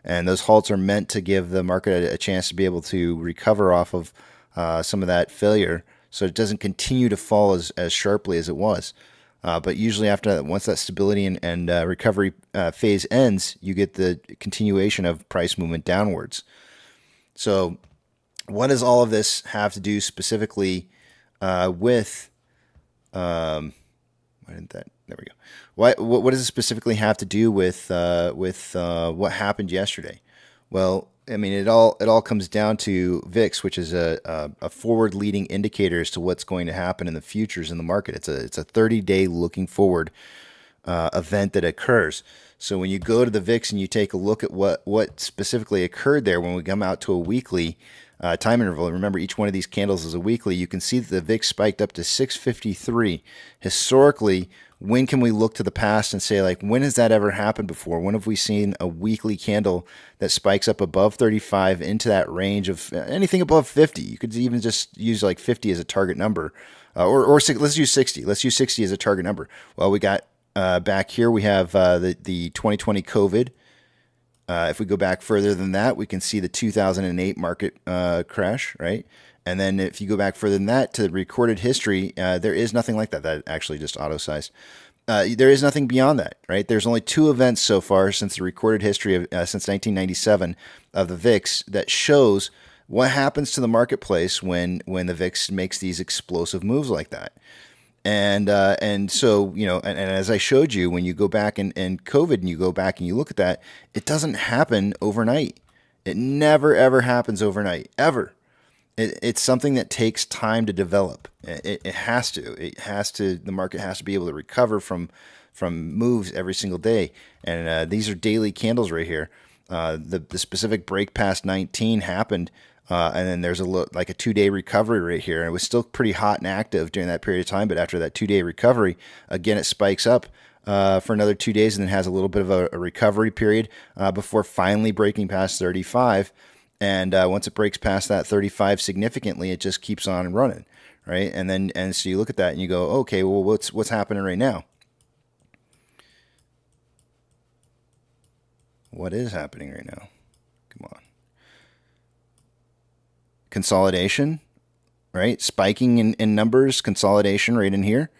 And those halts are meant to give the market a chance to be able to recover off of some of that failure, so it doesn't continue to fall as sharply as it was. But usually after that, once that stability and recovery phase ends, you get the continuation of price movement downwards. So what does all of this have to do specifically with why didn't that? There we go. What does it specifically have to do with what happened yesterday? Well, I mean, it all comes down to VIX, which is a forward-leading indicator as to what's going to happen in the futures in the market. It's a 30-day looking forward event that occurs. So when you go to the VIX and you take a look at what specifically occurred there, when we come out to a weekly time interval, and remember each one of these candles is a weekly, you can see that the VIX spiked up to 653. Historically, when can we look to the past and say, like, when has that ever happened before? When have we seen a weekly candle that spikes up above 35 into that range of anything above 50? You could even just use like 50 as a target number, or let's use 60. Let's use 60 as a target number. Well, we got back here, we have the 2020 COVID. If we go back further than that, we can see the 2008 market crash, right? And then if you go back further than that to recorded history, there is nothing like that. That actually just auto-sized. There is nothing beyond that, right? There's only two events so far since the recorded history of since 1997 of the VIX that shows what happens to the marketplace when the VIX makes these explosive moves like that. And so, you know, and as I showed you, when you go back and COVID and you go back and you look at that, it doesn't happen overnight. It never, ever happens overnight, ever. It's something that takes time to develop. It has to. The market has to be able to recover from moves every single day. And these are daily candles right here. The specific break past 19 happened. And then there's a 2-day recovery right here. And it was still pretty hot and active during that period of time. But after that 2-day recovery, again, it spikes up for another 2 days and then has a little bit of a recovery period before finally breaking past 35. And once it breaks past that 35 significantly, it just keeps on running, right? And so you look at that and you go, okay, well, what's happening right now? What is happening right now? Come on. Consolidation, right? Spiking in numbers, consolidation right in here.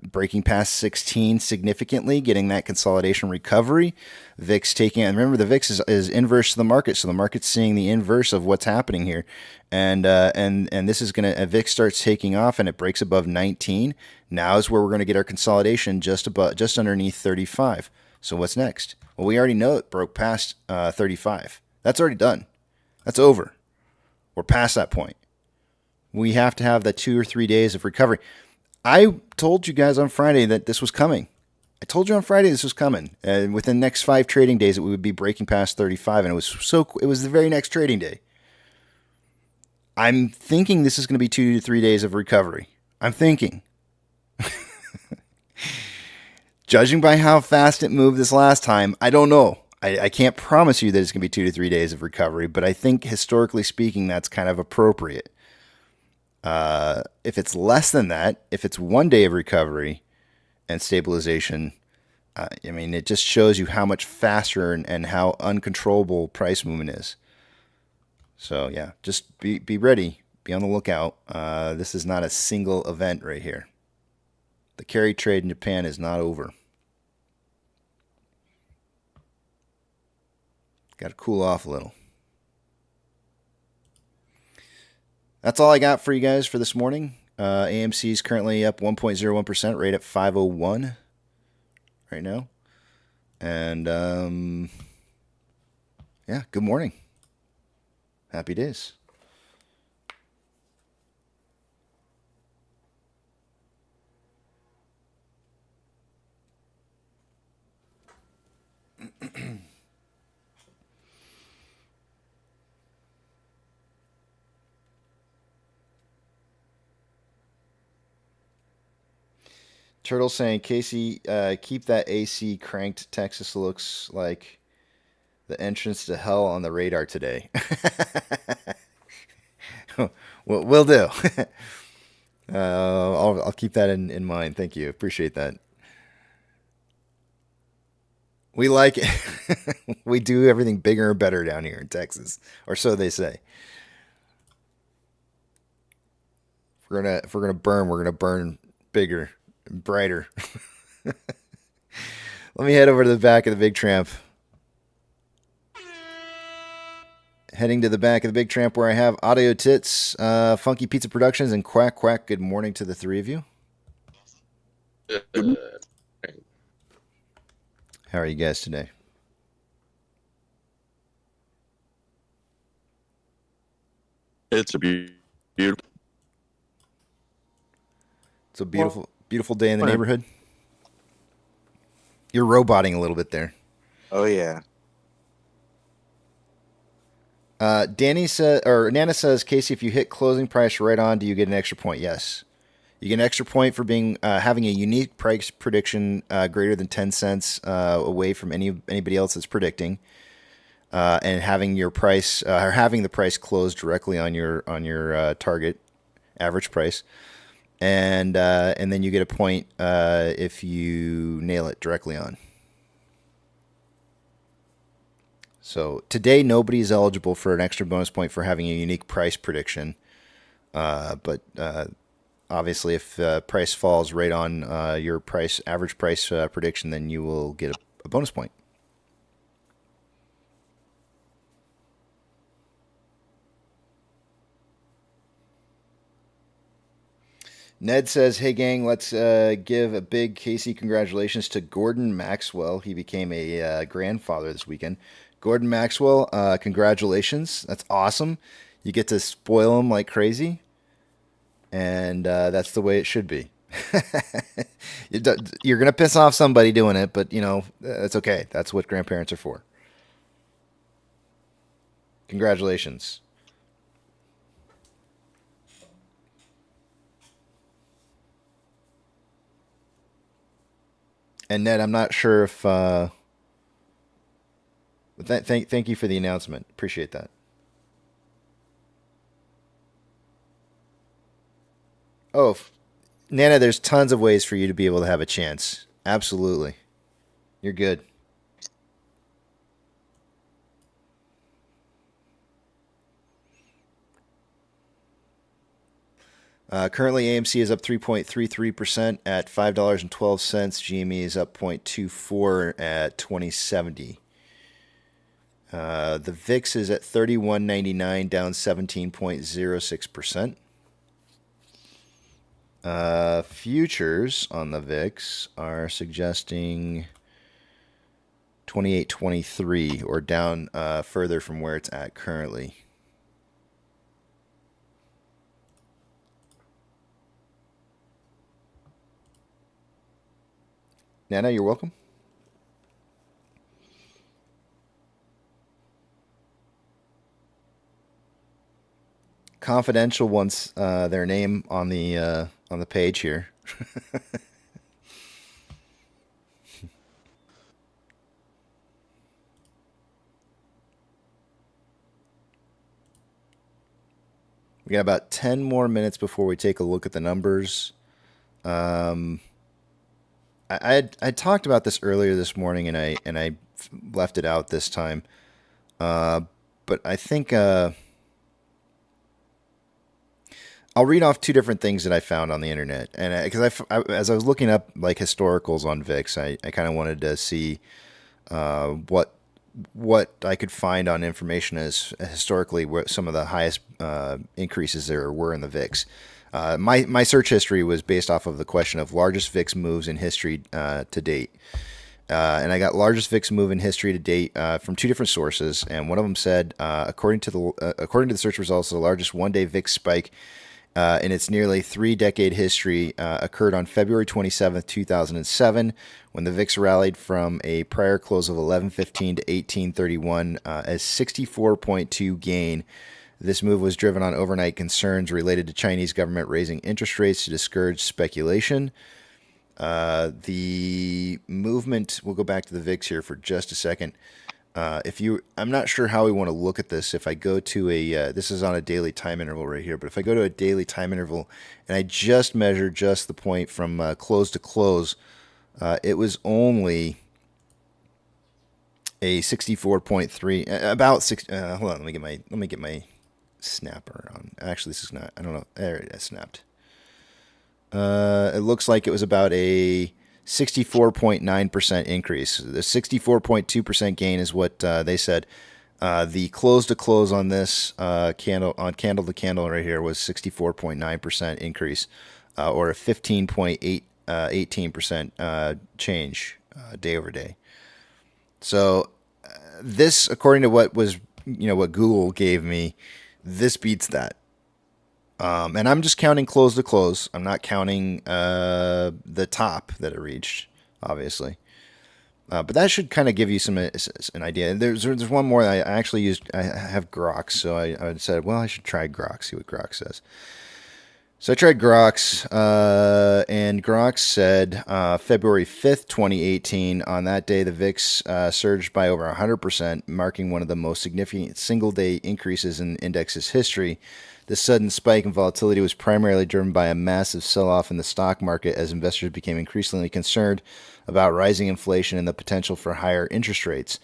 Breaking past 16 significantly, getting that consolidation recovery. VIX taking, and remember the VIX is inverse to the market, so the market's seeing the inverse of what's happening here. And this is gonna, VIX starts taking off and it breaks above 19. Now is where we're gonna get our consolidation just underneath 35. So what's next? Well, we already know it broke past 35. That's already done. That's over. We're past that point. We have to have that 2 or 3 days of recovery. I told you guys on Friday that this was coming. I told you on Friday this was coming. And within the next 5 trading days, it would be breaking past 35. And it was the very next trading day. I'm thinking this is going to be 2 to 3 days of recovery. I'm thinking. Judging by how fast it moved this last time, I don't know. I can't promise you that it's going to be 2 to 3 days of recovery, but I think historically speaking, that's kind of appropriate. If it's less than that, if it's 1 day of recovery and stabilization, I mean, it just shows you how much faster and how uncontrollable price movement is. So yeah, just be ready, be on the lookout. This is not a single event right here. The carry trade in Japan is not over. Got to cool off a little. That's all I got for you guys for this morning. AMC is currently up 1.01%, right at 501 right now. And yeah, good morning. Happy days. Turtle saying, Casey, keep that AC cranked. Texas looks like the entrance to hell on the radar today. We'll do. I'll keep that in mind. Thank you. Appreciate that. We like it. We do everything bigger and better down here in Texas, or so they say. If we're gonna burn, we're gonna burn bigger and brighter. Let me head over to the back of the big tramp. Heading to the back of the big tramp where I have Audio Tits, Funky Pizza Productions, and Quack Quack. Good morning to the three of you. How are you guys today? It's a beautiful. It's a beautiful day in the neighborhood. You're roboting a little bit there. Oh yeah. Danny says, or Nana says, Casey, if you hit closing price right on, do you get an extra point? Yes. You get an extra point for being having a unique price prediction greater than 10 cents away from anybody else that's predicting, and having your price or having the price closed directly on your target average price, and then you get a point if you nail it directly on. So today, nobody is eligible for an extra bonus point for having a unique price prediction. But obviously, if price falls right on your average price prediction, then you will get a bonus point. Ned says, hey, gang, let's give a big Casey congratulations to Gordon Maxwell. He became a grandfather this weekend. Gordon Maxwell, congratulations. That's awesome. You get to spoil him like crazy. And that's the way it should be. You're going to piss off somebody doing it, but, that's okay. That's what grandparents are for. Congratulations. And Ned, I'm not sure if... Thank you for the announcement. Appreciate that. Oh, Nana, there's tons of ways for you to be able to have a chance. Absolutely. You're good. Currently, AMC is up 3.33% at $5.12. GME is up 0.24 at 2070. The VIX is at 31.99, down 17.06%. Futures on the VIX are suggesting 28.23, or down further from where it's at currently. Nana, you're welcome. Confidential wants their name on the page here. We got about 10 more minutes before we take a look at the numbers. I talked about this earlier this morning, and I left it out this time. But I think I'll read off two different things that I found on the internet, and because as I was looking up like historicals on VIX, I kind of wanted to see what I could find on information as historically what some of the highest increases there were in the VIX. My search history was based off of the question of largest VIX moves in history to date. And I got largest VIX move in history to date from two different sources, and one of them said, according to the search results, the largest one-day VIX spike in its nearly 3-decade history occurred on February 27th, 2007, when the VIX rallied from a prior close of 1115 to 1831 as 64.2 gain. This move was driven on overnight concerns related to Chinese government raising interest rates to discourage speculation. The movement, we'll go back to the VIX here for just a second. I'm not sure how we want to look at this. If I go to this is on a daily time interval right here, but if I go to a daily time interval and I just measure just the point from close to close, it was only a 64.3, about 6. Hold on, let me get my snapper on. Actually, this is not. I don't know. There it is, snapped. It looks like it was about a 64.9% increase. The 64.2% gain is what they said. The close to close on this candle to candle right here was 64.9% increase, or a 15.18% change day over day. So this, according to what was, what Google gave me, this beats that. And I'm just counting close to close. I'm not counting the top that it reached, obviously. But that should kind of give you an idea. There's one more. I actually used. I have Grok, so I said, well, I should try Grok, see what Grok says. So I tried Grok's, and Grok said February 5th, 2018, on that day, the VIX surged by over 100%, marking one of the most significant single-day increases in the index's history. This sudden spike in volatility was primarily driven by a massive sell-off in the stock market as investors became increasingly concerned about rising inflation and the potential for higher interest rates.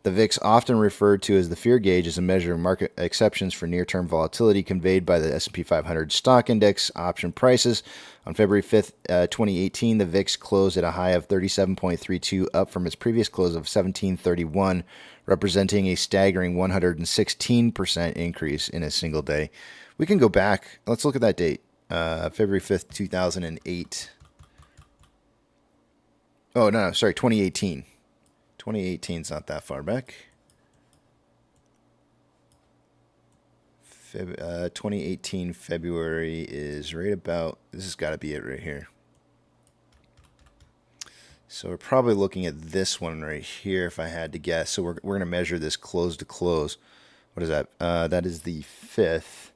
The VIX, often referred to as the fear gauge, is a measure of market exceptions for near-term volatility conveyed by the S&P 500 stock index option prices. On February 5th, 2018, the VIX closed at a high of 37.32, up from its previous close of 1731, representing a staggering 116% increase in a single day. We can go back. Let's look at that date, February 5th, 2008. Oh, no, sorry, 2018. 2018 is not that far back. 2018 February is right about, this has got to be it right here. So we're probably looking at this one right here if I had to guess. So we're going to measure this close to close. What is that? That is the 5th.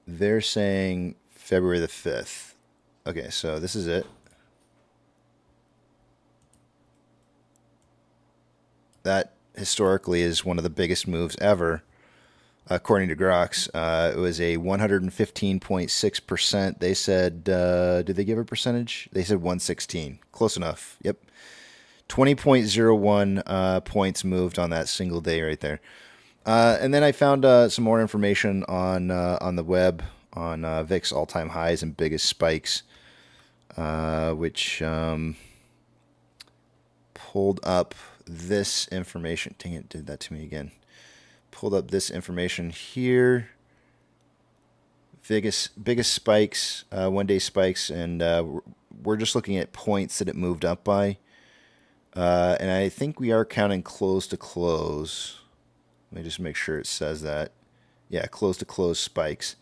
They're saying February the 5th. Okay, so this is it. That historically is one of the biggest moves ever, according to Grok's. It was a 115.6%. They said, did they give a percentage? They said 116. Close enough. Yep. 20.01 points moved on that single day right there. And then I found some more information on the web on VIX all-time highs and biggest spikes, which pulled up this information. Dang it, did that to me again. Pulled up this information here. Biggest spikes, one-day spikes, and we're just looking at points that it moved up by. And I think we are counting close to close. Let me just make sure it says that. Yeah, close to close spikes.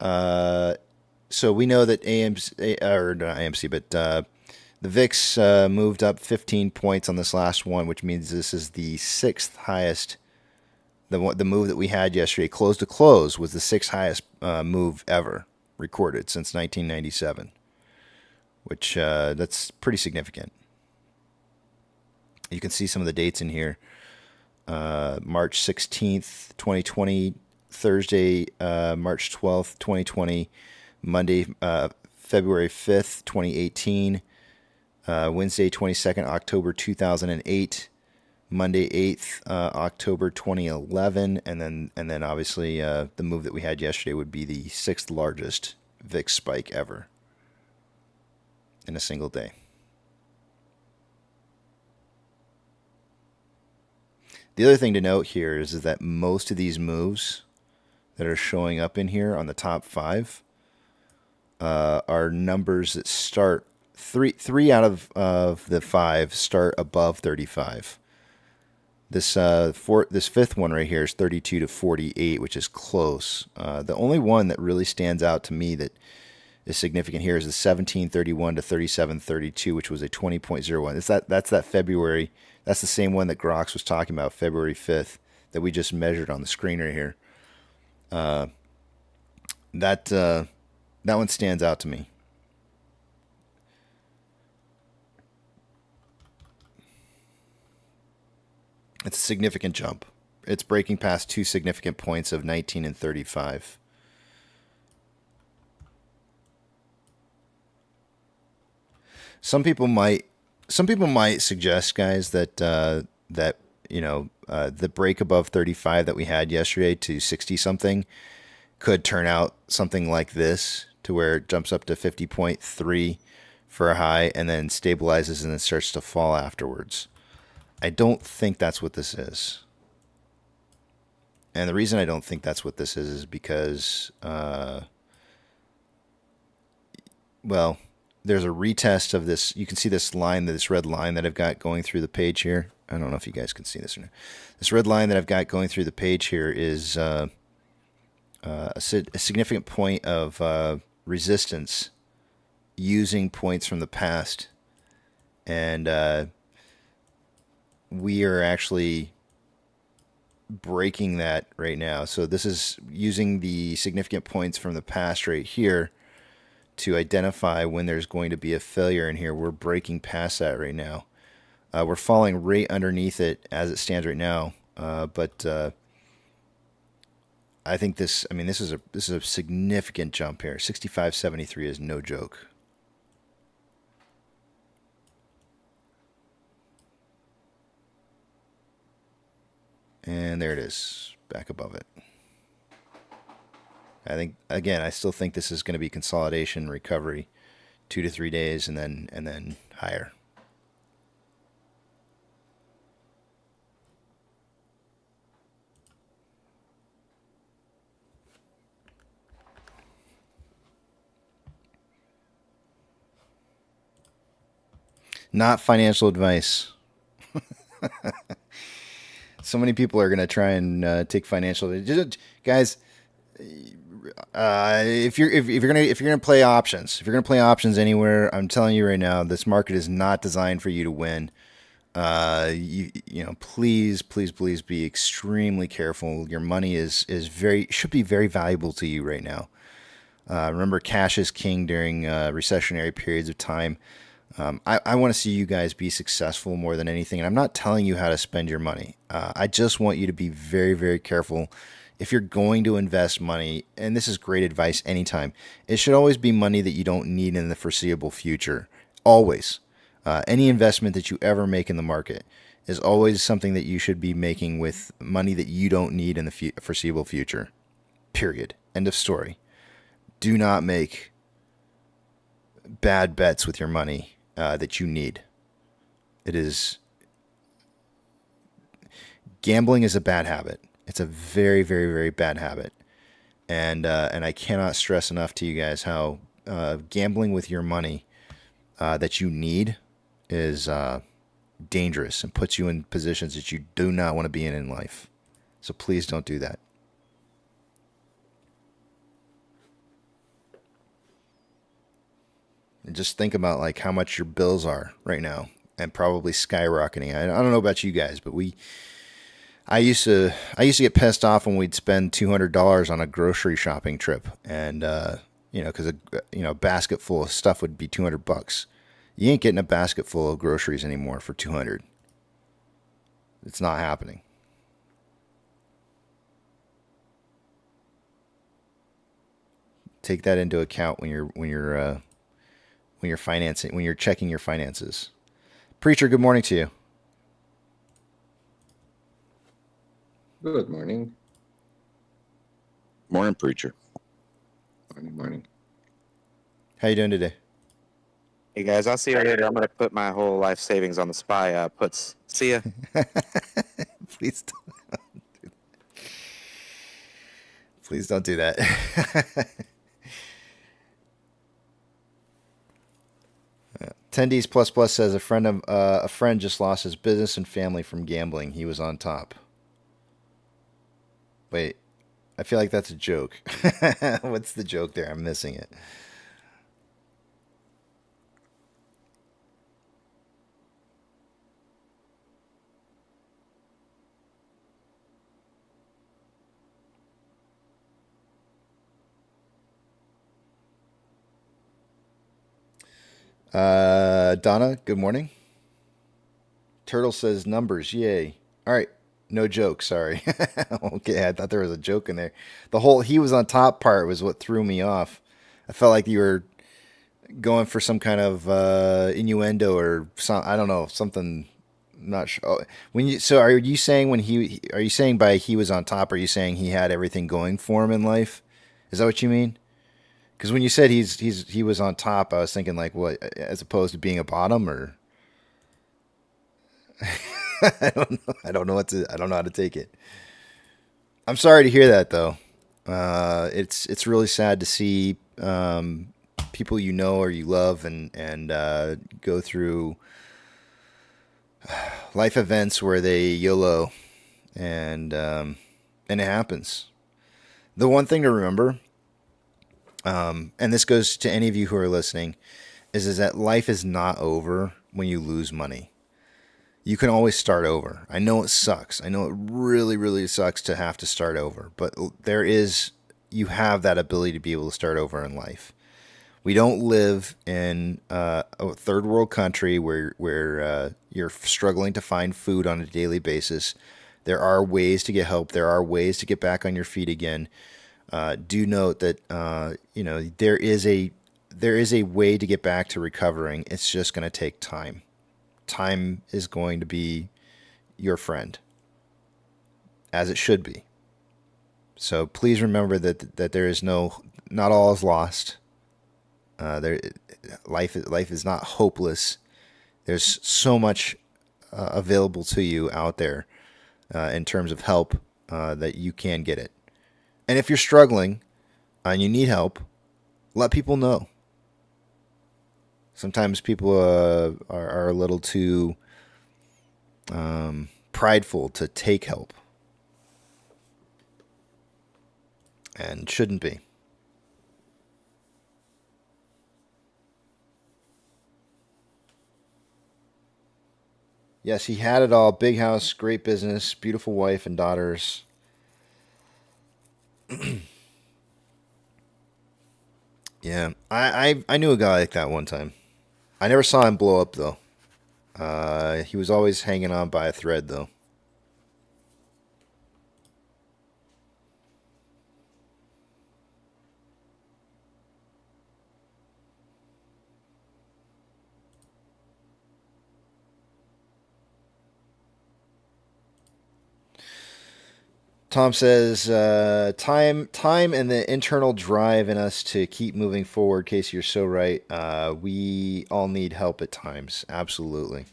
So we know that AMC, or not AMC, but the VIX moved up 15 points on this last one, which means this is the sixth highest. The move that we had yesterday, close to close, was the sixth highest move ever recorded since 1997, which that's pretty significant. You can see some of the dates in here. March 16th, 2020, Thursday, March 12th, 2020, Monday, February 5th, 2018, Wednesday, 22nd, October 2008, Monday, 8th, October 2011, and then obviously the move that we had yesterday would be the sixth largest VIX spike ever in a single day. The other thing to note here is that most of these moves that are showing up in here on the top 5 are numbers that start three out of the 5 start above 35. This fifth one right here is 32 to 48, which is close. The only one that really stands out to me that is significant here is the 1731 to 3732, which was a 20.01. That's that February. That's the same one that Grox was talking about, February 5th, that we just measured on the screen right here. That one stands out to me. It's a significant jump. It's breaking past two significant points of 19 and 35. Some people might suggest, guys, that the break above 35 that we had yesterday to 60 something could turn out something like this, to where it jumps up to 50.3 for a high and then stabilizes and then starts to fall afterwards. I don't think that's what this is. And the reason I don't think that's what this is because, there's a retest of this. You can see this line, this red line that I've got going through the page here. I don't know if you guys can see this or not. This red line that I've got going through the page here is a significant point of resistance using points from the past. And we are actually breaking that right now. So this is using the significant points from the past right here to identify when there's going to be a failure in here. We're breaking past that right now. We're falling right underneath it as it stands right now. But I think this is a significant jump here. 65.73 is no joke. And there it is, back above it. I think, again, I still think this is going to be consolidation, recovery, 2 to 3 days, and then higher. Not financial advice. So many people are going to try and take financial advice. Guys, if you're gonna play options anywhere, I'm telling you right now, this market is not designed for you to win. Please be extremely careful. Your money should be very valuable to you right now. Remember, cash is king during recessionary periods of time. I want to see you guys be successful more than anything, and I'm not telling you how to spend your money. I just want you to be very, very careful. If you're going to invest money, and this is great advice anytime, it should always be money that you don't need in the foreseeable future. Always. Any investment that you ever make in the market is always something that you should be making with money that you don't need in the foreseeable future. Period. End of story. Do not make bad bets with your money that you need. Gambling is a bad habit. It's a very, very, very bad habit. And I cannot stress enough to you guys how gambling with your money that you need is dangerous and puts you in positions that you do not want to be in life. So please don't do that. And just think about like how much your bills are right now and probably skyrocketing. I don't know about you guys, but I used to get pissed off when we'd spend $200 on a grocery shopping trip, and because a basket full of stuff would be $200. You ain't getting a basket full of groceries anymore for $200. It's not happening. Take that into account when you're financing, when you're checking your finances. Preacher, good morning to you. Good morning. Morning, preacher. Morning. How you doing today? Hey guys, I'll see you later. I'm gonna put my whole life savings on the SPY puts. See ya. Please don't do that. Tendies plus plus says a friend just lost his business and family from gambling. He was on top. Wait, I feel like that's a joke. What's the joke there? I'm missing it. Donna, good morning. Turtle says numbers, yay. All right, No joke. Sorry. Okay, I thought there was a joke in there. The whole "he was on top" part was what threw me off. I felt like you were going for some kind of innuendo or some. I don't know, something. Not sure. Oh, when you so are you saying when are you saying by he was on top? Are you saying he had everything going for him in life? Is that what you mean? Because when you said he was on top, I was thinking like what, as opposed to being a bottom, or I don't know. I don't know how to take it. I'm sorry to hear that though. It's really sad to see people you know or you love and go through life events where they YOLO, and it happens. The one thing to remember, and this goes to any of you who are listening, is that life is not over when you lose money. You can always start over. I know it sucks. I know it really, really sucks to have to start over, but you have that ability to be able to start over in life. We don't live in a third world country where you're struggling to find food on a daily basis. There are ways to get help. There are ways to get back on your feet again. Do note that there is a way to get back to recovering. It's just going to take time. Time is going to be your friend, as it should be. So please remember that there is not all is lost. Life is not hopeless. There's so much available to you out there in terms of help that you can get it. And if you're struggling and you need help, let people know. Sometimes people are a little too prideful to take help, and shouldn't be. Yes, he had it all. Big house, great business, beautiful wife and daughters. Yeah, I knew a guy like that one time. I never saw him blow up, though. He was always hanging on by a thread, though. Tom says, time and the internal drive in us to keep moving forward. Casey, you're so right. We all need help at times. Absolutely.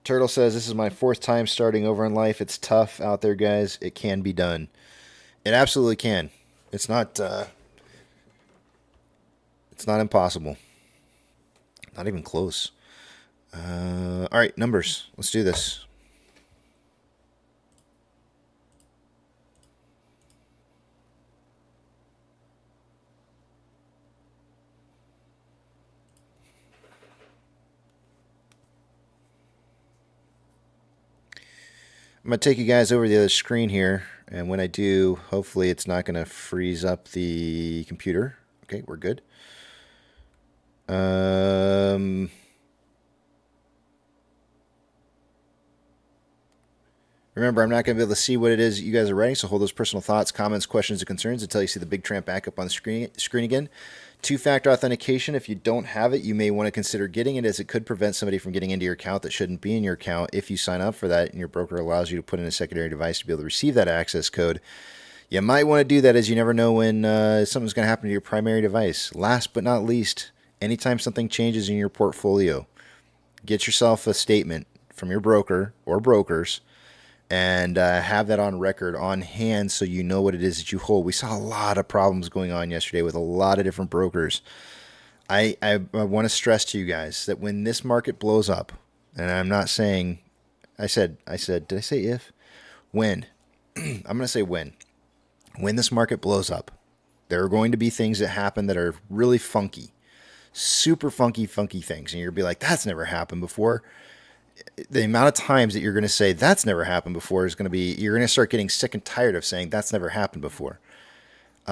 Turtle says, this is my 4th time starting over in life. It's tough out there, guys. It can be done. It absolutely can. It's not impossible. Not even close. All right, numbers. Let's do this. I'm going to take you guys over to the other screen here, and when I do, hopefully it's not going to freeze up the computer. Okay, we're good. Remember, I'm not going to be able to see what it is you guys are writing, so hold those personal thoughts, comments, questions, and concerns until you see the big tramp back up on the screen again. 2-factor authentication, if you don't have it, you may want to consider getting it, as it could prevent somebody from getting into your account that shouldn't be in your account if you sign up for that and your broker allows you to put in a secondary device to be able to receive that access code. You might want to do that, as you never know when something's going to happen to your primary device. Last but not least, anytime something changes in your portfolio, get yourself a statement from your broker or brokers and have that on record, on hand, so you know what it is that you hold. We saw a lot of problems going on yesterday with a lot of different brokers. I want to stress to you guys that when this market blows up, and I'm not saying, I said, did I say if? When. I'm going to say when. When this market blows up, there are going to be things that happen that are really funky. Super funky things. And you're going to be like, that's never happened before. The amount of times that you're going to say that's never happened before is going to be, you're going to start getting sick and tired of saying that's never happened before.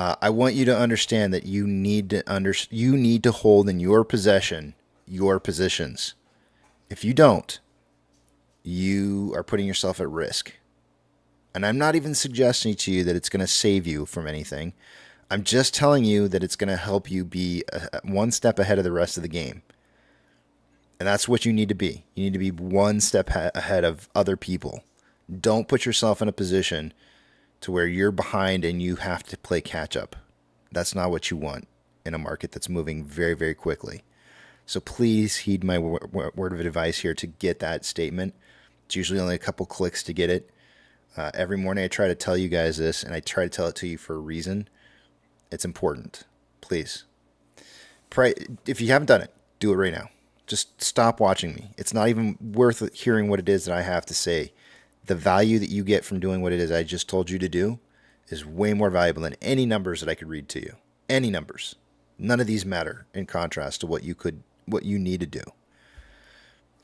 I want you to understand that you need to hold in your possession your positions. If you don't, you are putting yourself at risk. And I'm not even suggesting to you that it's going to save you from anything. I'm just telling you that it's going to help you be one step ahead of the rest of the game. And that's what you need to be. You need to be one step ahead of other people. Don't put yourself in a position to where you're behind and you have to play catch up. That's not what you want in a market that's moving very, very quickly. So please heed my word of advice here to get that statement. It's usually only a couple clicks to get it. Every morning I try to tell you guys this, and I try to tell it to you for a reason. It's important. Please. If you haven't done it, do it right now. Just stop watching me. It's not even worth hearing what it is that I have to say. The value that you get from doing what it is I just told you to do is way more valuable than any numbers that I could read to you. Any numbers. None of these matter in contrast to what you need to do.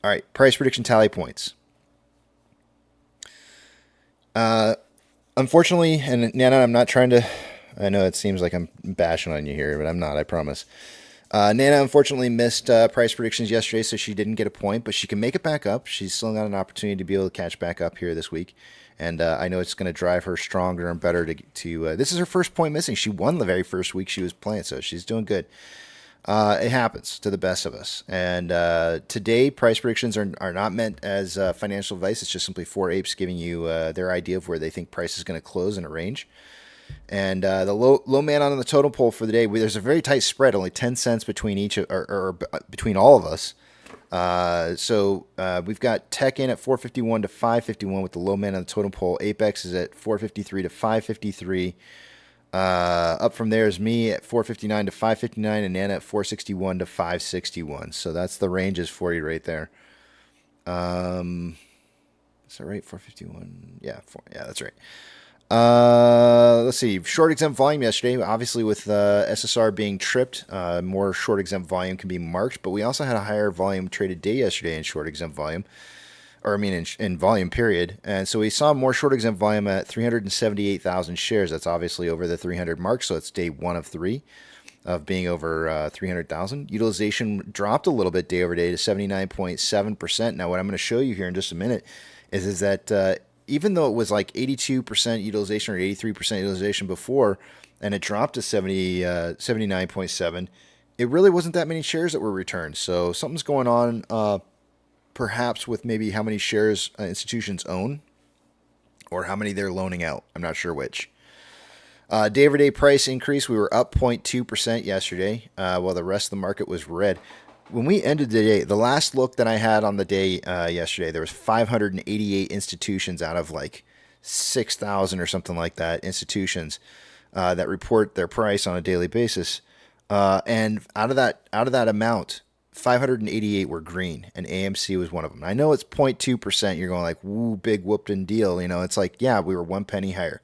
All right, price prediction tally points. Unfortunately, and Nana, I'm not trying to, I know it seems like I'm bashing on you here, but I'm not, I promise. Nana unfortunately missed price predictions yesterday, so she didn't get a point, but she can make it back up. She's still got an opportunity to be able to catch back up here this week. And I know it's going to drive her stronger and better to this is her first point missing. She won the very first week she was playing, so she's doing good. It happens to the best of us. And today, price predictions are not meant as financial advice. It's just simply four apes giving you their idea of where they think price is going to close in a range. And the low man on the totem pole for the day, there's a very tight spread, only 10 cents between each or between all of us. So we've got Tech in at 451 to 551 with the low man on the totem pole. Apex is at 453 to 553. Up from there is me at 459 to 559 and Nana at 461 to 561. So that's the ranges for you right there. Is that right? 451. Yeah, that's right. Let's see. Short exempt volume yesterday, obviously with SSR being tripped, more short exempt volume can be marked, but we also had a higher volume traded day yesterday in short exempt volume, or I mean in volume period. And so we saw more short exempt volume at 378,000 shares. That's obviously over the 300 mark. So it's day 1 of 3 of being over 300,000. Utilization dropped a little bit day over day to 79.7%. Now what I'm going to show you here in just a minute is that, even though it was like 82% utilization or 83% utilization before, and it dropped to 79.7, it really wasn't that many shares that were returned. So something's going on, perhaps with maybe how many shares institutions own or how many they're loaning out. I'm not sure which. Day over day price increase, we were up 0.2% yesterday, while the rest of the market was red. When we ended the day, the last look that I had on the day yesterday, there was 588 institutions out of like 6,000 or something like that institutions that report their price on a daily basis. And out of that amount, 588 were green, and AMC was one of them. I know it's 0.2%. You're going like, woo, big whooped-in deal. You know, it's like, yeah, we were 1 penny higher,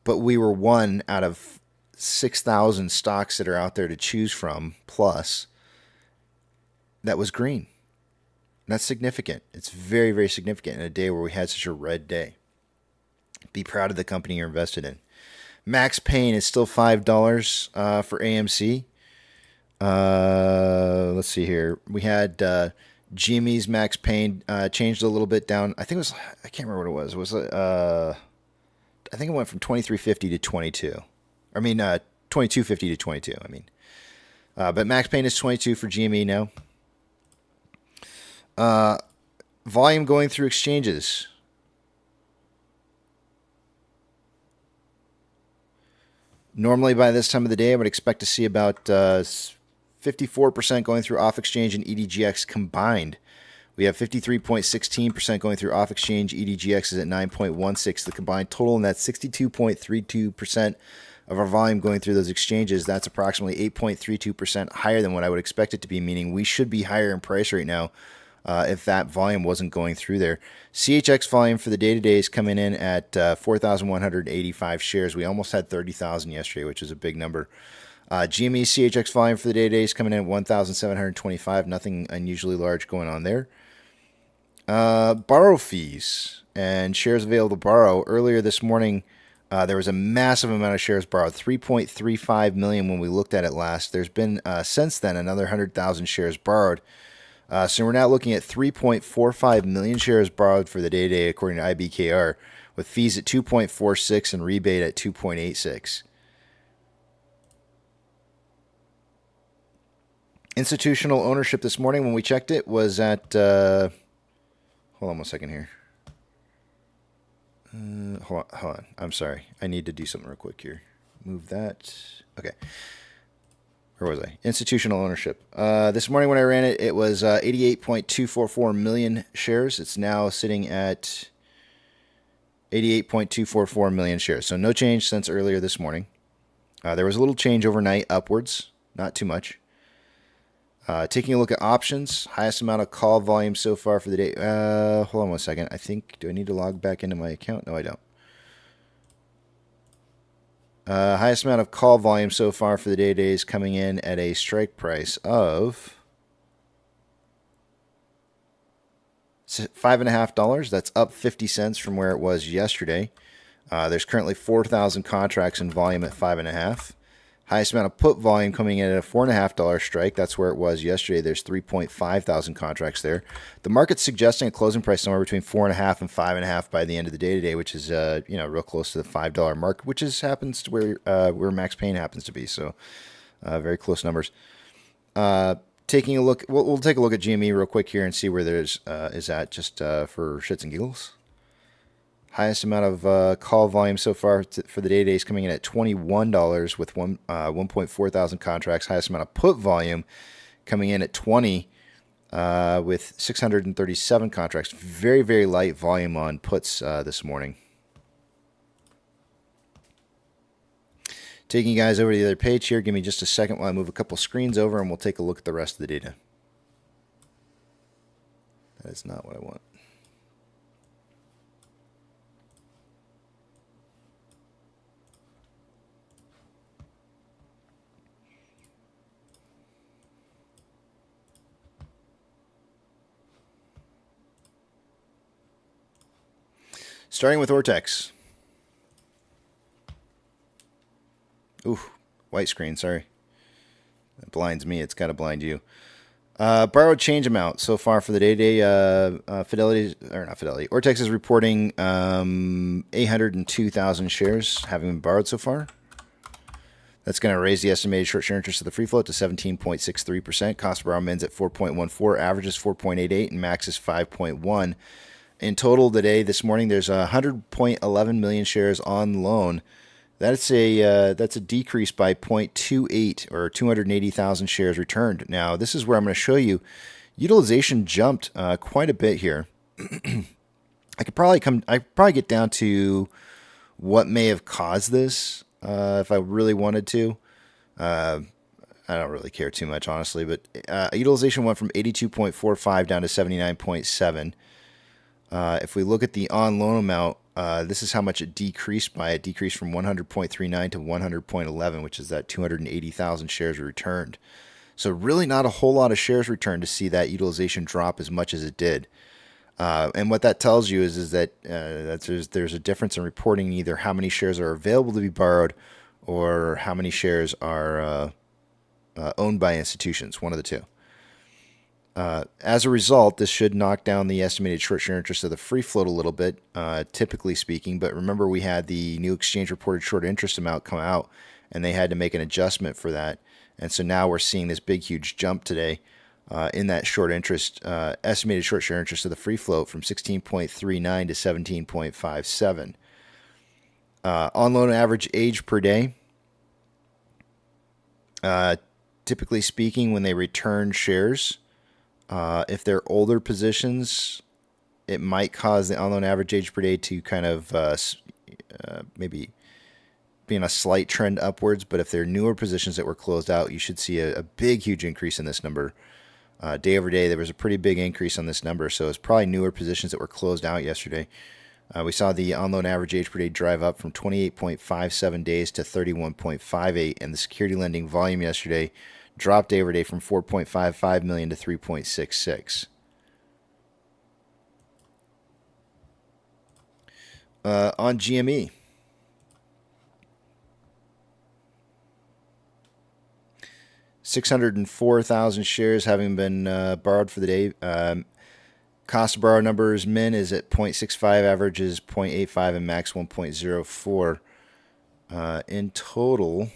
but we were one out of 6,000 stocks that are out there to choose from. Plus, that was green. That's significant. It's very, very significant in a day where we had such a red day. Be proud of the company you're invested in. Max Payne is still $5 for AMC. Let's see here. We had GME's Max Payne changed a little bit down. I think it was, I can't remember what it was. I think it went from 23.50 to 22. I mean, 22.50 to 22. I mean, but Max Payne is 22 for GME now. Volume going through exchanges. Normally by this time of the day, I would expect to see about 54% going through off-exchange and EDGX combined. We have 53.16% going through off-exchange. EDGX is at 9.16. The combined total, and that's 62.32% of our volume going through those exchanges. That's approximately 8.32% higher than what I would expect it to be, meaning we should be higher in price right now if that volume wasn't going through there. CHX volume for the day-to-day is coming in at 4,185 shares. We almost had 30,000 yesterday, which is a big number. GME CHX volume for the day-to-day is coming in at 1,725. Nothing unusually large going on there. Borrow fees and shares available to borrow. Earlier this morning, There was a massive amount of shares borrowed, 3.35 million when we looked at it last. There's been, since then, another 100,000 shares borrowed. So we're now looking at 3.45 million shares borrowed for the day-to-day, according to IBKR, with fees at 2.46 and rebate at 2.86. Institutional ownership this morning, when we checked it, was at... hold on 1 second here. Hold on. I'm sorry. I need to do something real quick here. Move that. Okay. Where was I? Institutional ownership. This morning when I ran it, it was 88.244 million shares. It's now sitting at 88.244 million shares. So no change since earlier this morning. There was a little change overnight upwards. Not too much. Taking a look at options, highest amount of call volume so far for the day. Hold on 1 second. I think, do I need to log back into my account? No, I don't. Highest amount of call volume so far for the day is coming in at a strike price of $5.50. That's up 50 cents from where it was yesterday. There's currently 4,000 contracts in volume at 5.5. Highest amount of put volume coming in at a $4.50 strike. That's where it was yesterday. There's 3.5 thousand contracts there. The market's suggesting a closing price somewhere between 4.5 and 5.5 by the end of the day today, which is real close to the $5 mark, which happens to where Max Payne happens to be. So very close numbers. Taking a look, we'll take a look at GME real quick here and see where there's is at just for shits and giggles. Highest amount of call volume so far for the day is coming in at $21 with 1.4 thousand contracts. Highest amount of put volume coming in at 20 with 637 contracts. Very, very light volume on puts this morning. Taking you guys over to the other page here. Give me just a second while I move a couple screens over and we'll take a look at the rest of the data. That is not what I want. Starting with Ortex. Ooh, white screen, sorry. That blinds me, it's got to blind you. Borrowed change amount so far for the day-to-day, Ortex is reporting 802,000 shares having been borrowed so far. That's going to raise the estimated short share interest of the free float to 17.63%. Cost per borrow mins at 4.14, averages 4.88, and max is 5.1. In total today, this morning, there's 100.11 million shares on loan. That's a decrease by 0.28 or 280,000 shares returned. Now, this is where I'm going to show you utilization jumped quite a bit here. I could probably get down to what may have caused this if I really wanted to. I don't really care too much, honestly, but utilization went from 82.45 down to 79.7. If we look at the on loan amount, this is how much it decreased by. It decreased from 100.39 to 100.11, which is that 280,000 shares returned. So really not a whole lot of shares returned to see that utilization drop as much as it did. And what that tells you is that there's a difference in reporting either how many shares are available to be borrowed or how many shares are owned by institutions, one of the two. As a result, this should knock down the estimated short share interest of the free float a little bit, typically speaking. But remember, we had the new exchange reported short interest amount come out, and they had to make an adjustment for that. And so now we're seeing this big, huge jump today in that short interest, estimated short share interest of the free float from 16.39 to 17.57. On loan average age per day. Typically speaking, when they return shares, if they're older positions, it might cause the on-loan average age per day to kind of maybe be in a slight trend upwards. But if they're newer positions that were closed out, you should see a big, huge increase in this number. Day over day, there was a pretty big increase on this number. So it's probably newer positions that were closed out yesterday. We saw the on-loan average age per day drive up from 28.57 days to 31.58, and the security lending volume yesterday dropped day over day from 4.55 million to 3.66. On GME, 604,000 shares having been borrowed for the day. Cost to borrow numbers, min is at 0.65, average is 0.85, and max 1.04. In total,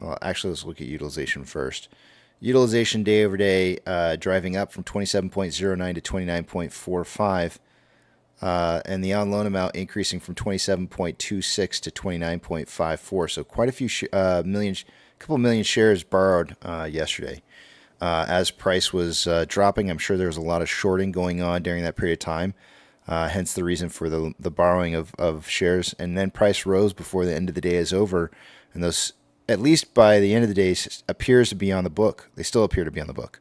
well, actually, let's look at utilization first. Utilization day over day, driving up from 27.09 to 29.45. And the on loan amount increasing from 27.26 to 29.54. So quite a few couple million shares borrowed yesterday. As price was dropping, I'm sure there was a lot of shorting going on during that period of time. Hence the reason for the borrowing of shares. And then price rose before the end of the day is over. And those, at least by the end of the day, appears to be on the book. They still appear to be on the book.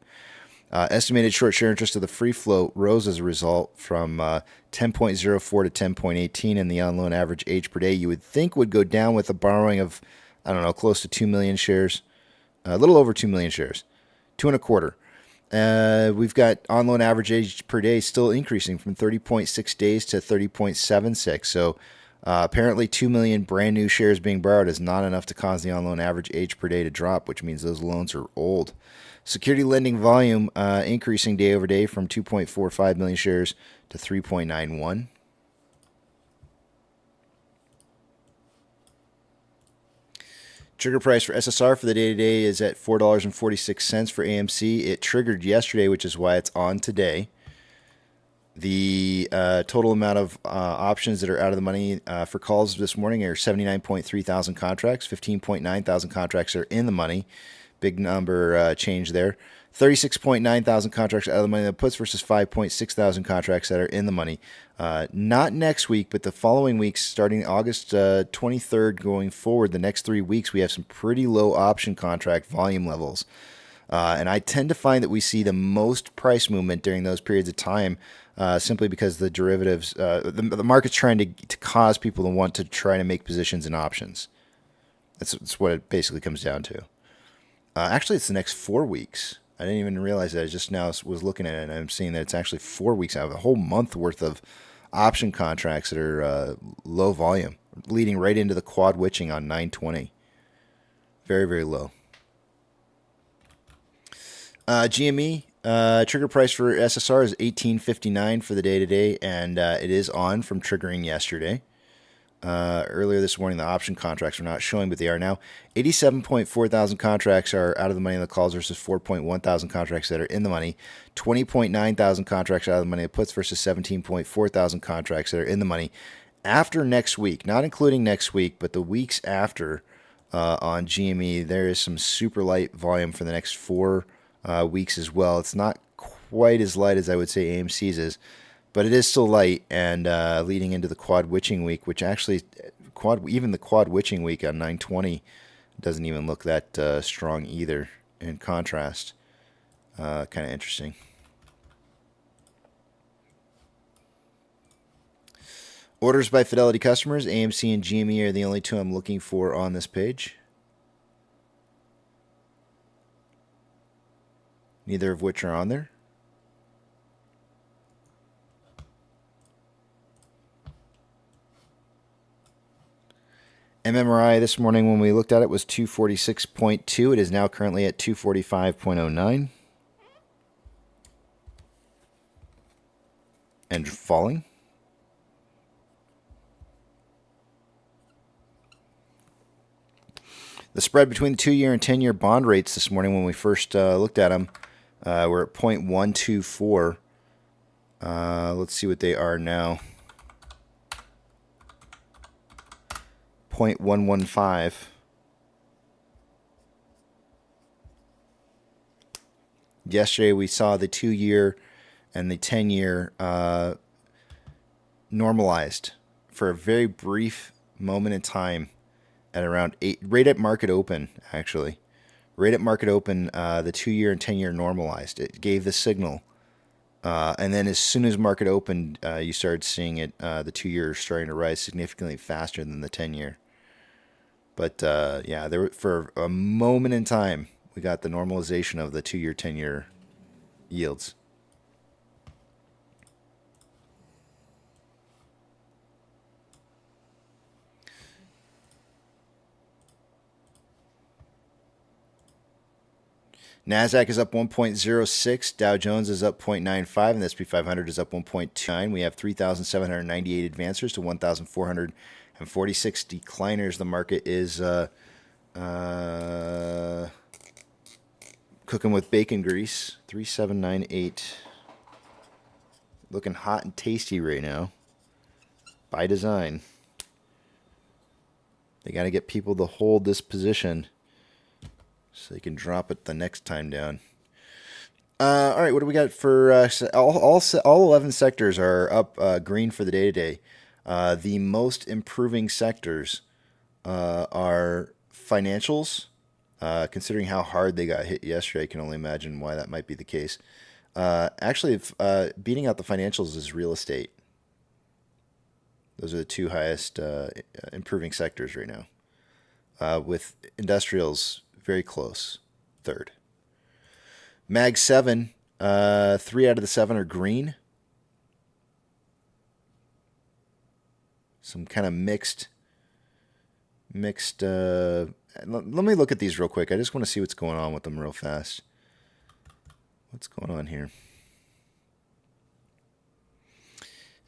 Estimated short share interest of the free float rose as a result from 10.04 to 10.18, and the on loan average age per day you would think would go down with a borrowing of, I don't know, close to 2 million shares, a little over 2 million shares, 2.25. We've got on loan average age per day still increasing from 30.6 days to 30.76. So apparently 2 million brand new shares being borrowed is not enough to cause the on loan average age per day to drop, which means those loans are old. Security lending volume increasing day over day from 2.45 million shares to 3.91. Trigger price for SSR for the day today is at $4.46 for AMC. It triggered yesterday, which is why it's on today. The total amount of options that are out of the money for calls this morning are 79.3 thousand contracts. 15.9 thousand contracts are in the money. Big number change there. 36.9 thousand contracts out of the money that puts versus 5.6 thousand contracts that are in the money. Not next week, but the following weeks, starting August 23rd going forward, the next 3 weeks, we have some pretty low option contract volume levels. And I tend to find that we see the most price movement during those periods of time simply because the derivatives, the market's trying to cause people to want to try to make positions in options. That's what it basically comes down to. Actually, it's the next 4 weeks. I didn't even realize that. I just now was looking at it, and I'm seeing that it's actually 4 weeks out of a whole month worth of option contracts that are low volume, leading right into the quad witching on 920. Very, very low. GME, trigger price for SSR is $18.59 for the day today, and it is on from triggering yesterday. Earlier this morning, the option contracts were not showing, but they are now. 87.4 thousand contracts are out of the money in the calls versus 4.1 thousand contracts that are in the money. 20.9 thousand contracts out of the money in the puts versus 17.4 thousand contracts that are in the money. After next week, not including next week, but the weeks after on GME, there is some super light volume for the next 4 weeks as well. It's not quite as light as I would say AMC's is, but it is still light, and leading into the quad witching week, which actually even the quad witching week on 920 doesn't even look that strong either. In contrast, kind of interesting. Orders by Fidelity customers, AMC and GME are the only two I'm looking for on this page. Neither of which are on there. MMRI this morning when we looked at it was 246.2. It is now currently at 245.09. And falling. The spread between the 2-year and 10-year bond rates this morning when we first looked at them were at 0.124. Let's see what they are now. 0.115. Yesterday we saw the 2-year and the 10-year normalized for a very brief moment in time at around 8, right at market open, actually. Right at market open, the 2-year and 10-year normalized. It gave the signal. And then as soon as market opened, you started seeing it, the 2-year starting to rise significantly faster than the 10-year. But yeah, for a moment in time, we got the normalization of the 2-year, 10-year yields. NASDAQ is up 1.06, Dow Jones is up 0.95, and the S&P 500 is up 1.29. We have 3,798 advancers to 1,446 decliners. The market is cooking with bacon grease. 3,798. Looking hot and tasty right now. By design. They got to get people to hold this position so they can drop it the next time down. All right, what do we got for all 11 sectors are up green for the day today. The most improving sectors are financials. Considering how hard they got hit yesterday, I can only imagine why that might be the case. Actually, beating out the financials is real estate. Those are the two highest improving sectors right now, with industrials very close, third. Mag 7, 3 out of the 7 are green. Some kind of mixed. Let me look at these real quick. I just want to see what's going on with them real fast. What's going on here?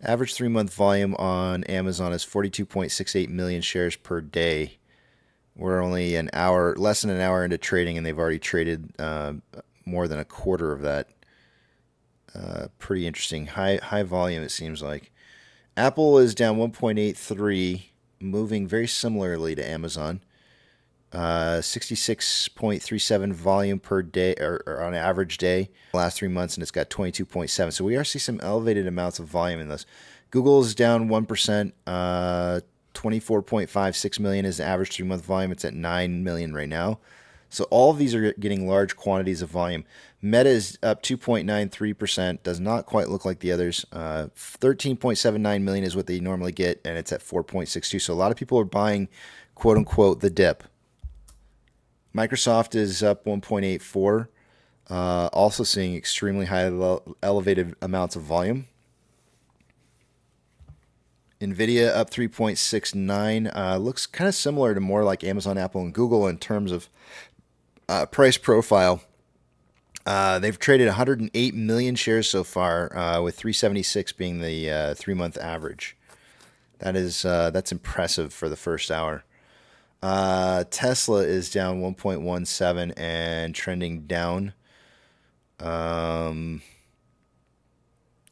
Average 3-month volume on Amazon is 42.68 million shares per day. We're only less than an hour into trading, and they've already traded more than a quarter of that. Pretty interesting. High volume, it seems like. Apple is down 1.83, moving very similarly to Amazon. 66.37 volume per day, or on average day, last 3 months, and it's got 22.7. So we are seeing some elevated amounts of volume in this. Google is down 1%. 24.56 million is the average 3-month volume. It's at 9 million right now. So all of these are getting large quantities of volume. Meta is up 2.93%. Does not quite look like the others. 13.79 million is what they normally get, and it's at 4.62. So a lot of people are buying, quote unquote, the dip. Microsoft is up 1.84. Also seeing extremely high elevated amounts of volume. NVIDIA up 3.69. Looks kind of similar to more like Amazon, Apple, and Google in terms of price profile. They've traded 108 million shares so far, with 376 being the 3-month average. That's impressive for the first hour. Tesla is down 1.17 and trending down.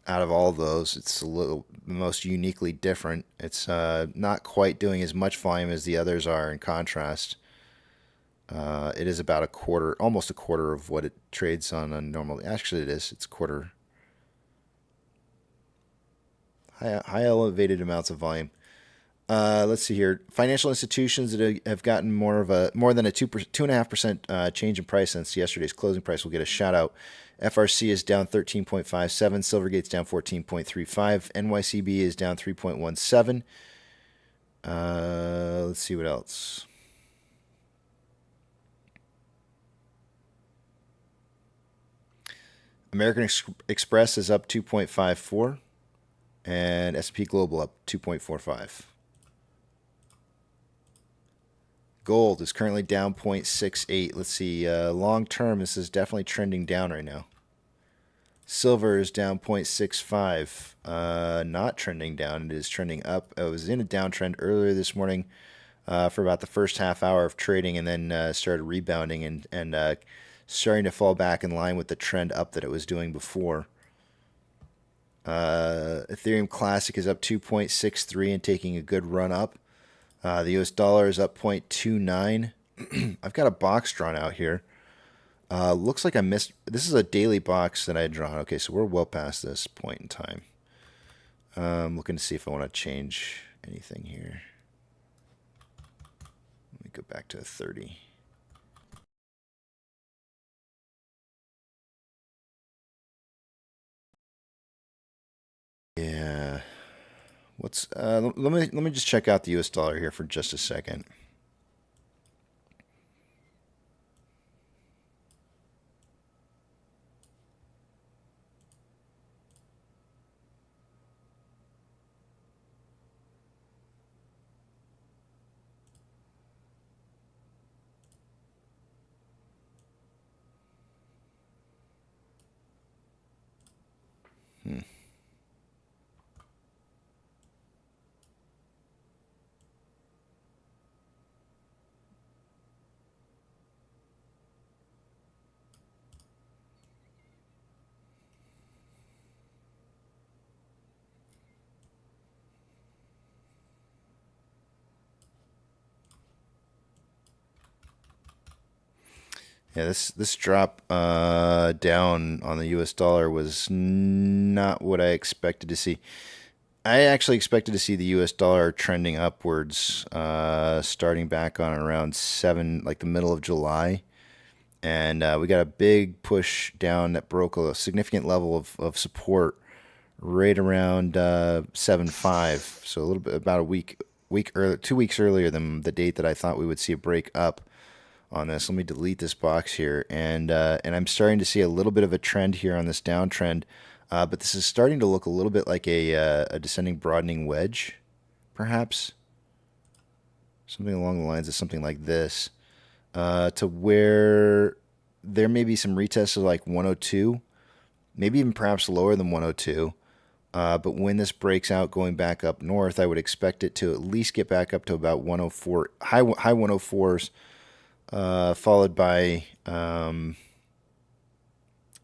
Out of all of those, it's the most uniquely different. It's not quite doing as much volume as the others are in contrast. It is about almost a quarter of what it trades on a normal. Actually, it is. It's a quarter. High elevated amounts of volume. Let's see here. Financial institutions that have gotten more than a 2.5% change in price since yesterday's closing price will get a shout out. FRC is down 13.57. Silvergate's down 14.35. NYCB is down 3.17. Let's see what else. American Express is up 2.54, and S&P Global up 2.45. Gold is currently down 0.68. Let's see. Long term, this is definitely trending down right now. Silver is down 0.65. Not trending down. It is trending up. It was in a downtrend earlier this morning for about the first half hour of trading, and then started rebounding and starting to fall back in line with the trend up that it was doing before. Ethereum Classic is up 2.63 and taking a good run up. The US dollar is up 0.29. I've got a box drawn out here. Looks like I missed. This is a daily box that I had drawn. Okay, so we're well past this point in time. Looking to see if I want to change anything here. Let me go back to 30. Yeah. Let me just check out the US dollar here for just a second. Yeah, this drop down on the U.S. dollar was not what I expected to see. I actually expected to see the U.S. dollar trending upwards, starting back on around like the middle of July, and we got a big push down that broke a significant level of support right around 7.5. So a little bit about a week early, 2 weeks earlier than the date that I thought we would see a break up on this. Let me delete this box here, and I'm starting to see a little bit of a trend here on this downtrend, but this is starting to look a little bit like a descending broadening wedge, perhaps something along the lines of something like this, to where there may be some retests of like 102, maybe even perhaps lower than 102. But when this breaks out going back up north, I would expect it to at least get back up to about 104, high 104s. Followed by, a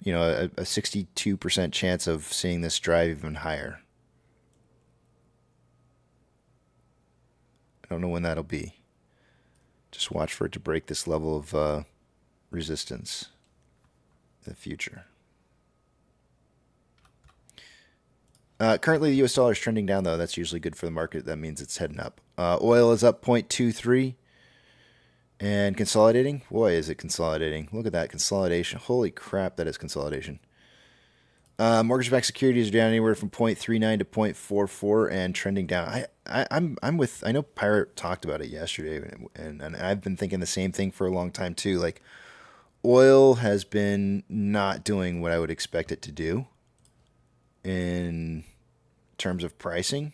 62% chance of seeing this drive even higher. I don't know when that'll be. Just watch for it to break this level of resistance in the future. Currently, the U.S. dollar is trending down, though. That's usually good for the market. That means it's heading up. Oil is up 0.23. And consolidating? Boy, is it consolidating. Look at that consolidation. Holy crap, that is consolidation. Mortgage-backed securities are down anywhere from 0.39 to 0.44 and trending down. I'm with, I know Pirate talked about it yesterday, and I've been thinking the same thing for a long time too. Like, oil has been not doing what I would expect it to do in terms of pricing.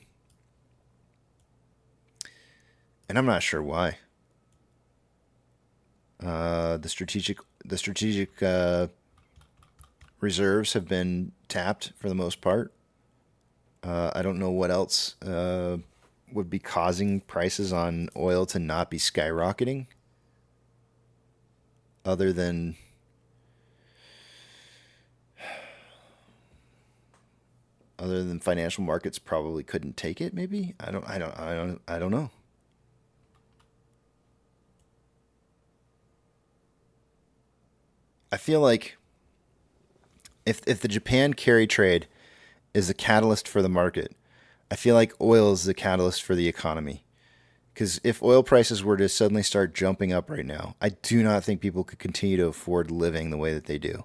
And I'm not sure why. The strategic reserves have been tapped for the most part. I don't know what else would be causing prices on oil to not be skyrocketing, other than financial markets probably couldn't take it. Maybe I don't know. I feel like if the Japan carry trade is the catalyst for the market, I feel like oil is the catalyst for the economy. Because if oil prices were to suddenly start jumping up right now, I do not think people could continue to afford living the way that they do.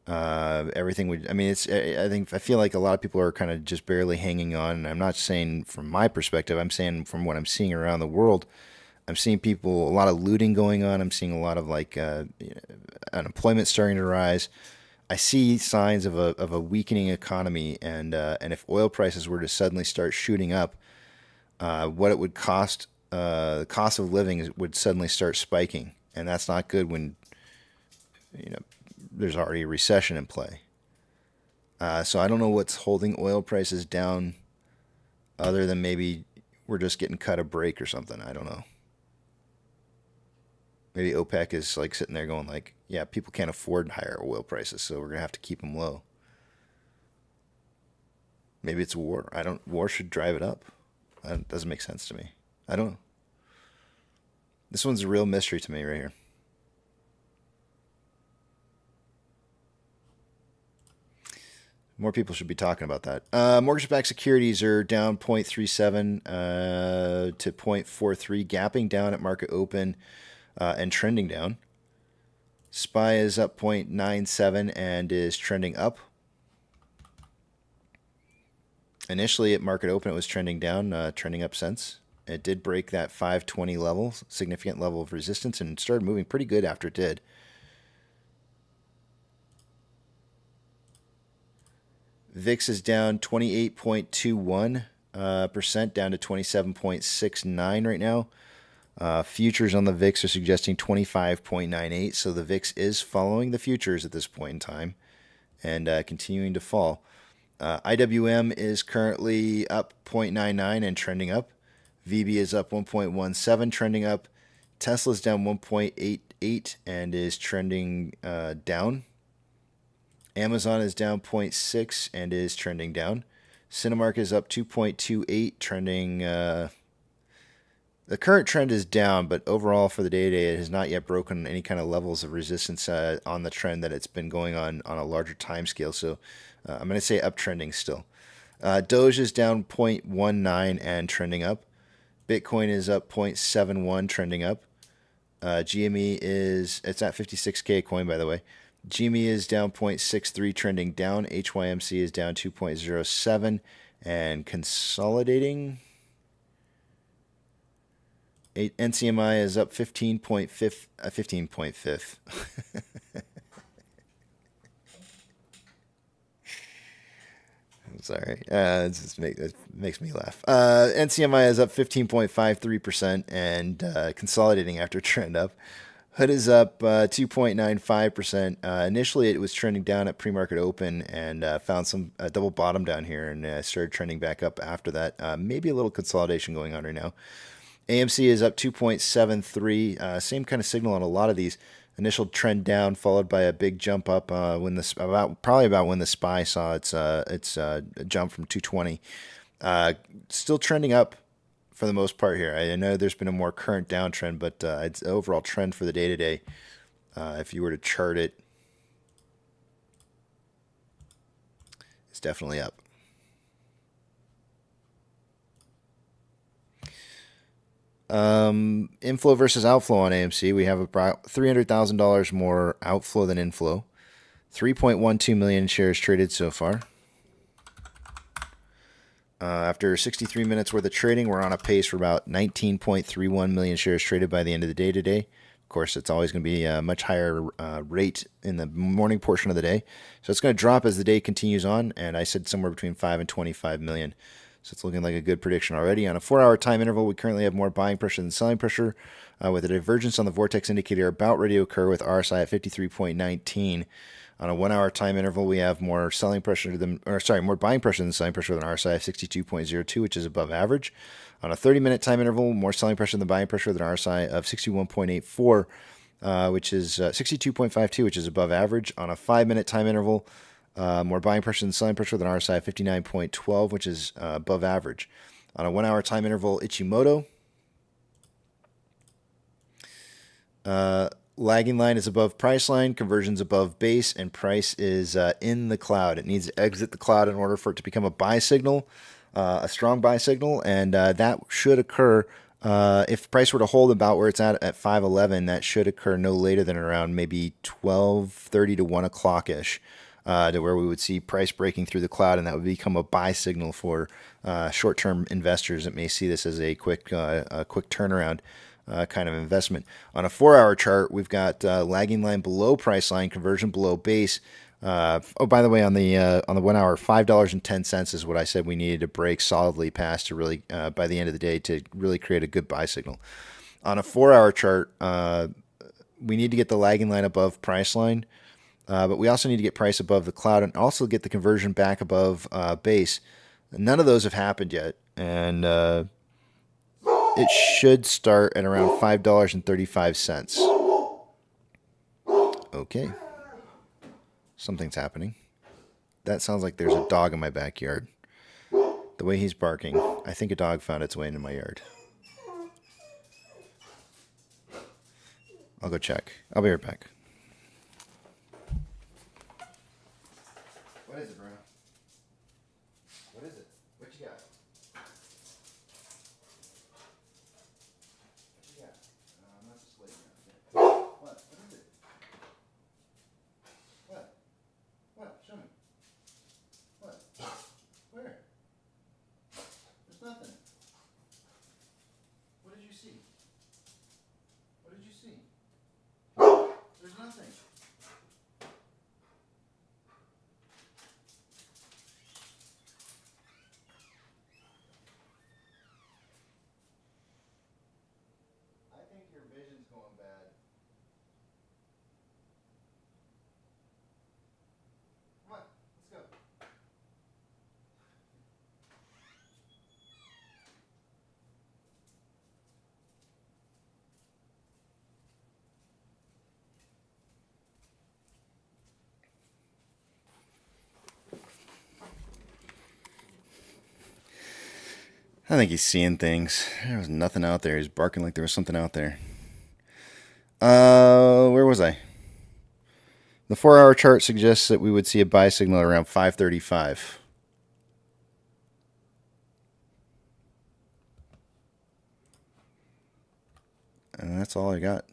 Everything would. I mean, I feel like a lot of people are kind of just barely hanging on. And I'm not saying from my perspective. I'm saying from what I'm seeing around the world. I'm seeing a lot of looting going on. I'm seeing a lot of unemployment starting to rise. I see signs of a weakening economy, and if oil prices were to suddenly start shooting up, what it would cost, the cost of living would suddenly start spiking, and that's not good when there's already a recession in play. So I don't know what's holding oil prices down, other than maybe we're just getting cut a break or something. I don't know. Maybe OPEC is like sitting there going like, yeah, people can't afford higher oil prices, so we're going to have to keep them low. Maybe it's war. War should drive it up. That doesn't make sense to me. I don't know. This one's a real mystery to me right here. More people should be talking about that. Mortgage-backed securities are down 0.37 to 0.43, gapping down at market open. And trending down. SPY is up 0.97 and is trending up. Initially at market open, it was trending down, trending up since. It did break that 520 level, significant level of resistance, and started moving pretty good after it did. VIX is down 28.21%, down to 27.69 right now. Futures on the VIX are suggesting 25.98, so the VIX is following the futures at this point in time and continuing to fall. IWM is currently up 0.99 and trending up. VB is up 1.17, trending up. Tesla's down 1.88 and is trending down. Amazon is down 0.6 and is trending down. Cinemark is up 2.28, trending. The current trend is down, but overall for the day-to-day, it has not yet broken any kind of levels of resistance on the trend that it's been going on a larger time scale. So I'm going to say uptrending still. Doge is down 0.19 and trending up. Bitcoin is up 0.71, trending up. GME it's at 56K coin, by the way. GME is down 0.63, trending down. HYMC is down 2.07 and consolidating. NCMI is up 15.5. I'm sorry. It makes me laugh. NCMI is up 15.53% and consolidating after trend up. Hood is up 2.95%. Initially, it was trending down at pre-market open and found some double bottom down here and started trending back up after that. Maybe a little consolidation going on right now. AMC is up 2.73. Same kind of signal on a lot of these. Initial trend down, followed by a big jump up probably about when the SPY saw its jump from 220. Still trending up for the most part here. I know there's been a more current downtrend, but it's overall trend for the day-to-day. If you were to chart it, it's definitely up. Inflow versus outflow on AMC. We have about $300,000 more outflow than inflow. 3.12 million shares traded so far. After 63 minutes worth of trading, we're on a pace for about 19.31 million shares traded by the end of the day today. Of course, it's always going to be a much higher rate in the morning portion of the day. So it's going to drop as the day continues on, and I said somewhere between 5 and 25 million. So it's looking like a good prediction already. On a 4-hour time interval, we currently have more buying pressure than selling pressure, with a divergence on the Vortex indicator about ready to occur with RSI at 53.19. On a 1-hour time interval, we have more buying pressure than selling pressure with an RSI of 62.02, which is above average. On a 30-minute time interval, more selling pressure than buying pressure with an RSI of 61.84, which is 62.52, which is above average. On a 5-minute time interval, more buying pressure than selling pressure with an RSI of 59.12, which is above average. On a 1-hour time interval, Ichimoto. Lagging line is above price line, conversion's above base, and price is in the cloud. It needs to exit the cloud in order for it to become a buy signal, a strong buy signal, and that should occur if price were to hold about where it's at 511. That should occur no later than around maybe 12:30 to 1 o'clock-ish. To where we would see price breaking through the cloud, and that would become a buy signal for short-term investors that may see this as a quick turnaround kind of investment. On a 4-hour chart, we've got lagging line below price line, conversion below base. By the way, on the 1 hour, $5.10 is what I said we needed to break solidly past to really by the end of the day to really create a good buy signal. On a 4-hour chart, we need to get the lagging line above price line. But we also need to get price above the cloud and also get the conversion back above base. None of those have happened yet. And it should start at around $5.35. Okay. Something's happening. That sounds like there's a dog in my backyard. The way he's barking, I think a dog found its way into my yard. I'll go check. I'll be right back. What is it, Bruno? What is it? What you got? What you got? I'm not just laying around. What? What is it? What? What? Show me. What? Where? There's nothing. What did you see? What did you see? There's nothing. I think your vision's going bad. Come on, let's go. I think he's seeing things. There was nothing out there. He's barking like there was something out there. Where was I? The 4-hour chart suggests that we would see a buy signal around 535. And that's all I got.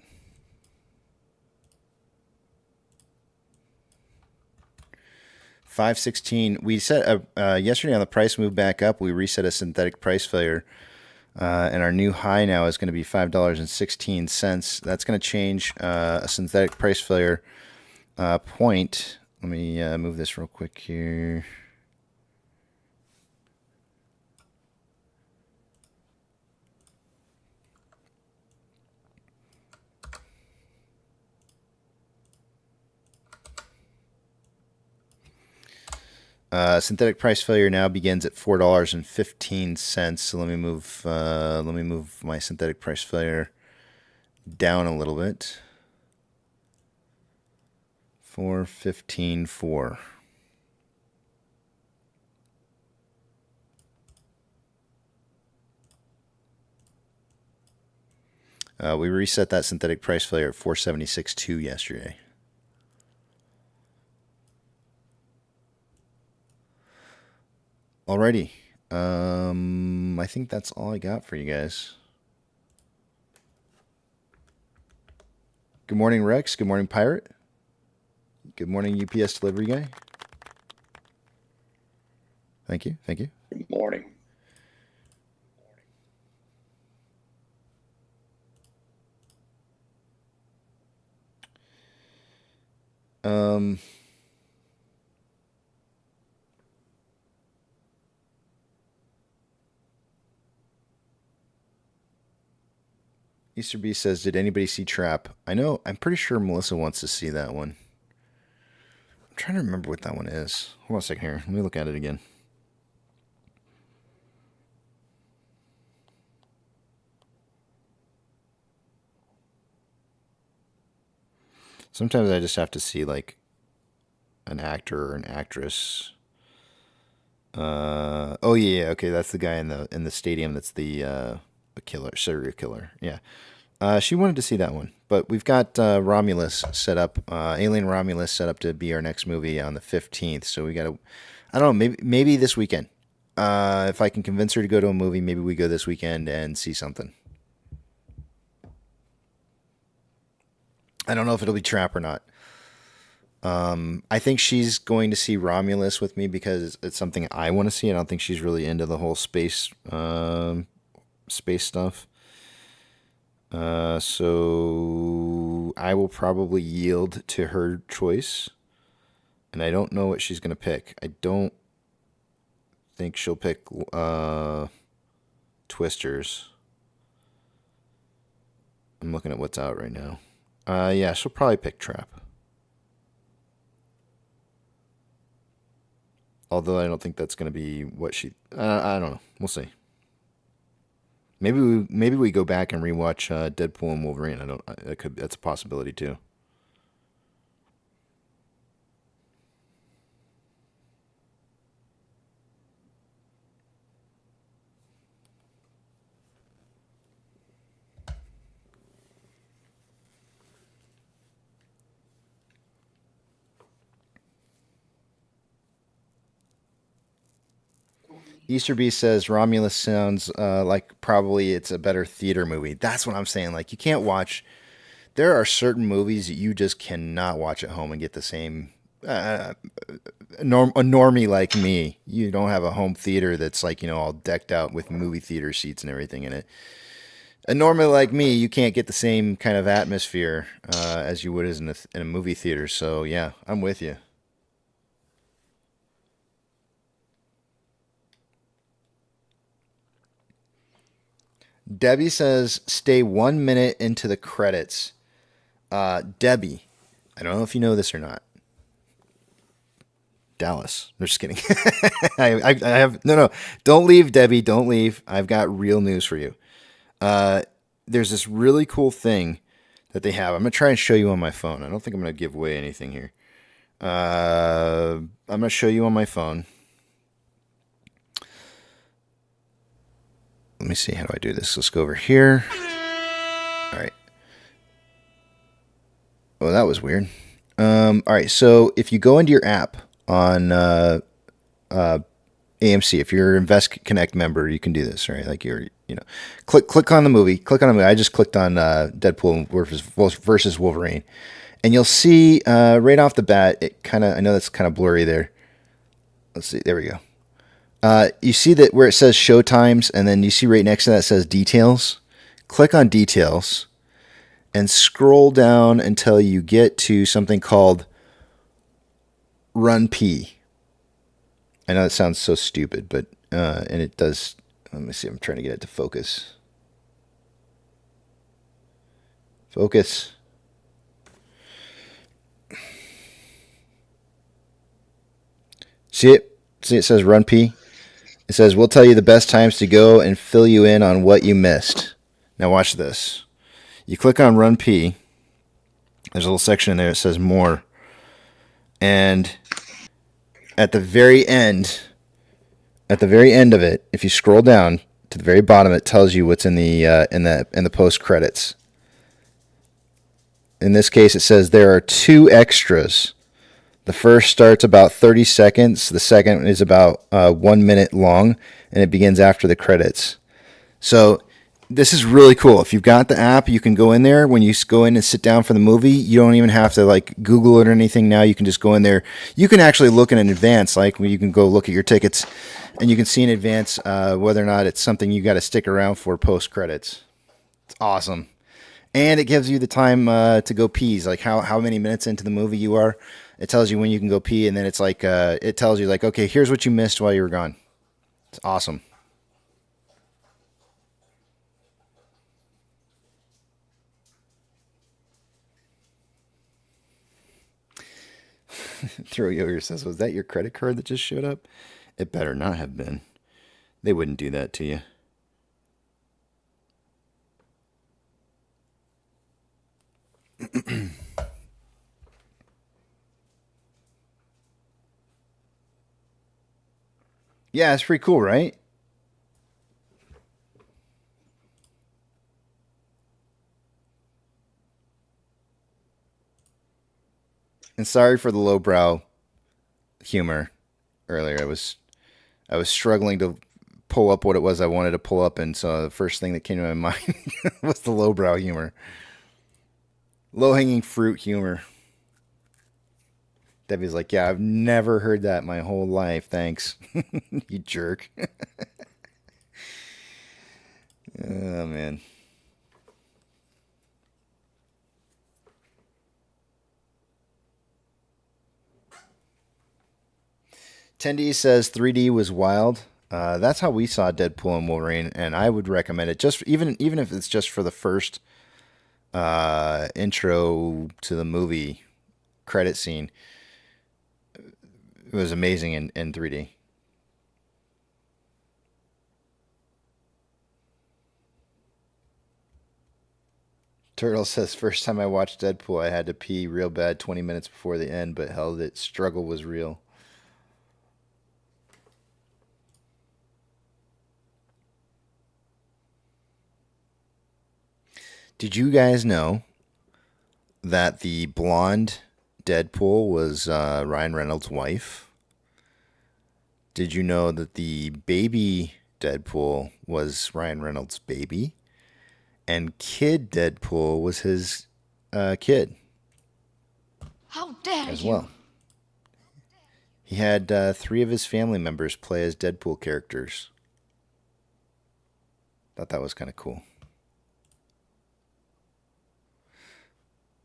$5.16. We set yesterday on the price move back up. We reset a synthetic price failure, and our new high now is going to be $5.16. That's going to change a synthetic price failure point. Let me move this real quick here. Synthetic price failure now begins at $4.15. So let me move my synthetic price failure down a little bit. 415.4. We reset that synthetic price failure at 476.2 yesterday. Alrighty. I think that's all I got for you guys. Good morning, Rex. Good morning, Pirate. Good morning, UPS delivery guy. Thank you. Thank you. Good morning. Easter B says, did anybody see Trap? I know, I'm pretty sure Melissa wants to see that one. I'm trying to remember what that one is. Hold on a second here. Let me look at it again. Sometimes I just have to see like an actor or an actress. Oh yeah, okay, that's the guy in the stadium. That's the killer, serial killer. Yeah. She wanted to see that one, but we've got Romulus set up, Alien Romulus set up to be our next movie on the 15th. So we got to, I don't know, maybe this weekend. If I can convince her to go to a movie, maybe we go this weekend and see something. I don't know if it'll be Trap or not. I think she's going to see Romulus with me because it's something I want to see. I don't think she's really into the whole space stuff. So I will probably yield to her choice. And I don't know what she's going to pick. I don't think she'll pick Twisters. I'm looking at what's out right now. Yeah, she'll probably pick Trap. Although I don't think that's going to be what she... I don't know. We'll see. Maybe we go back and rewatch Deadpool and Wolverine. That's a possibility too. Easter Beast says Romulus sounds like probably it's a better theater movie. That's what I'm saying. Like you can't watch. There are certain movies that you just cannot watch at home and get the same. A normie like me, you don't have a home theater that's like all decked out with movie theater seats and everything in it. A normie like me, you can't get the same kind of atmosphere as you would in a movie theater. So yeah, I'm with you. Debbie says, stay 1 minute into the credits. Debbie, I don't know if you know this or not. Dallas. I'm just kidding. I have, no, don't leave, Debbie. Don't leave. I've got real news for you. There's this really cool thing that they have. I'm going to try and show you on my phone. I don't think I'm going to give away anything here. I'm going to show you on my phone. let me see. How do I do this? Let's go over here. All right. Oh, that was weird. All right. So if you go into your app on AMC, if you're an Invest Connect member, you can do this, right? Like click on the movie. Click on the movie. I just clicked on Deadpool versus Wolverine, and you'll see right off the bat. I know that's kind of blurry there. Let's see. There we go. You see that where it says show times, and then you see right next to that says details. Click on details and scroll down until you get to something called Run P. I know that sounds so stupid, but and it does. Let me see. I'm trying to get it to focus. Focus. See it? See it says Run P? It says, we'll tell you the best times to go and fill you in on what you missed. Now watch this. You click on Run P. There's a little section in there that says more. And at the very end of it, if you scroll down to the very bottom, it tells you what's in the post credits. In this case, it says there are 2 extras. The first starts about 30 seconds. The second is about 1 minute long, and it begins after the credits. So this is really cool. If you've got the app, you can go in there. When you go in and sit down for the movie, you don't even have to Google it or anything now. You can just go in there. You can actually look in advance, like when you can go look at your tickets, and you can see in advance whether or not it's something you got to stick around for post credits. It's awesome. And it gives you the time to go pees, like how many minutes into the movie you are. It tells you when you can go pee, and then it's it tells you okay, here's what you missed while you were gone. It's awesome. Throw Yoger says, was that your credit card that just showed up? It better not have been. They wouldn't do that to you. Yeah, it's pretty cool, right? And sorry for the lowbrow humor earlier. I was struggling to pull up what it was I wanted to pull up, and so the first thing that came to my mind was the lowbrow humor. Low-hanging fruit humor. Debbie's like, yeah, I've never heard that my whole life. Thanks. You jerk. Oh, man. Tendy says 3D was wild. That's how we saw Deadpool and Wolverine, and I would recommend it. Just even if it's just for the first intro to the movie credit scene. It was amazing in 3D. Turtle says, first time I watched Deadpool, I had to pee real bad 20 minutes before the end, but hell, that struggle was real. Did you guys know that the blonde Deadpool was Ryan Reynolds' wife? Did you know that the baby Deadpool was Ryan Reynolds' baby? And kid Deadpool was his kid. How dare as you? well. He had 3 of his family members play as Deadpool characters. Thought that was kind of cool.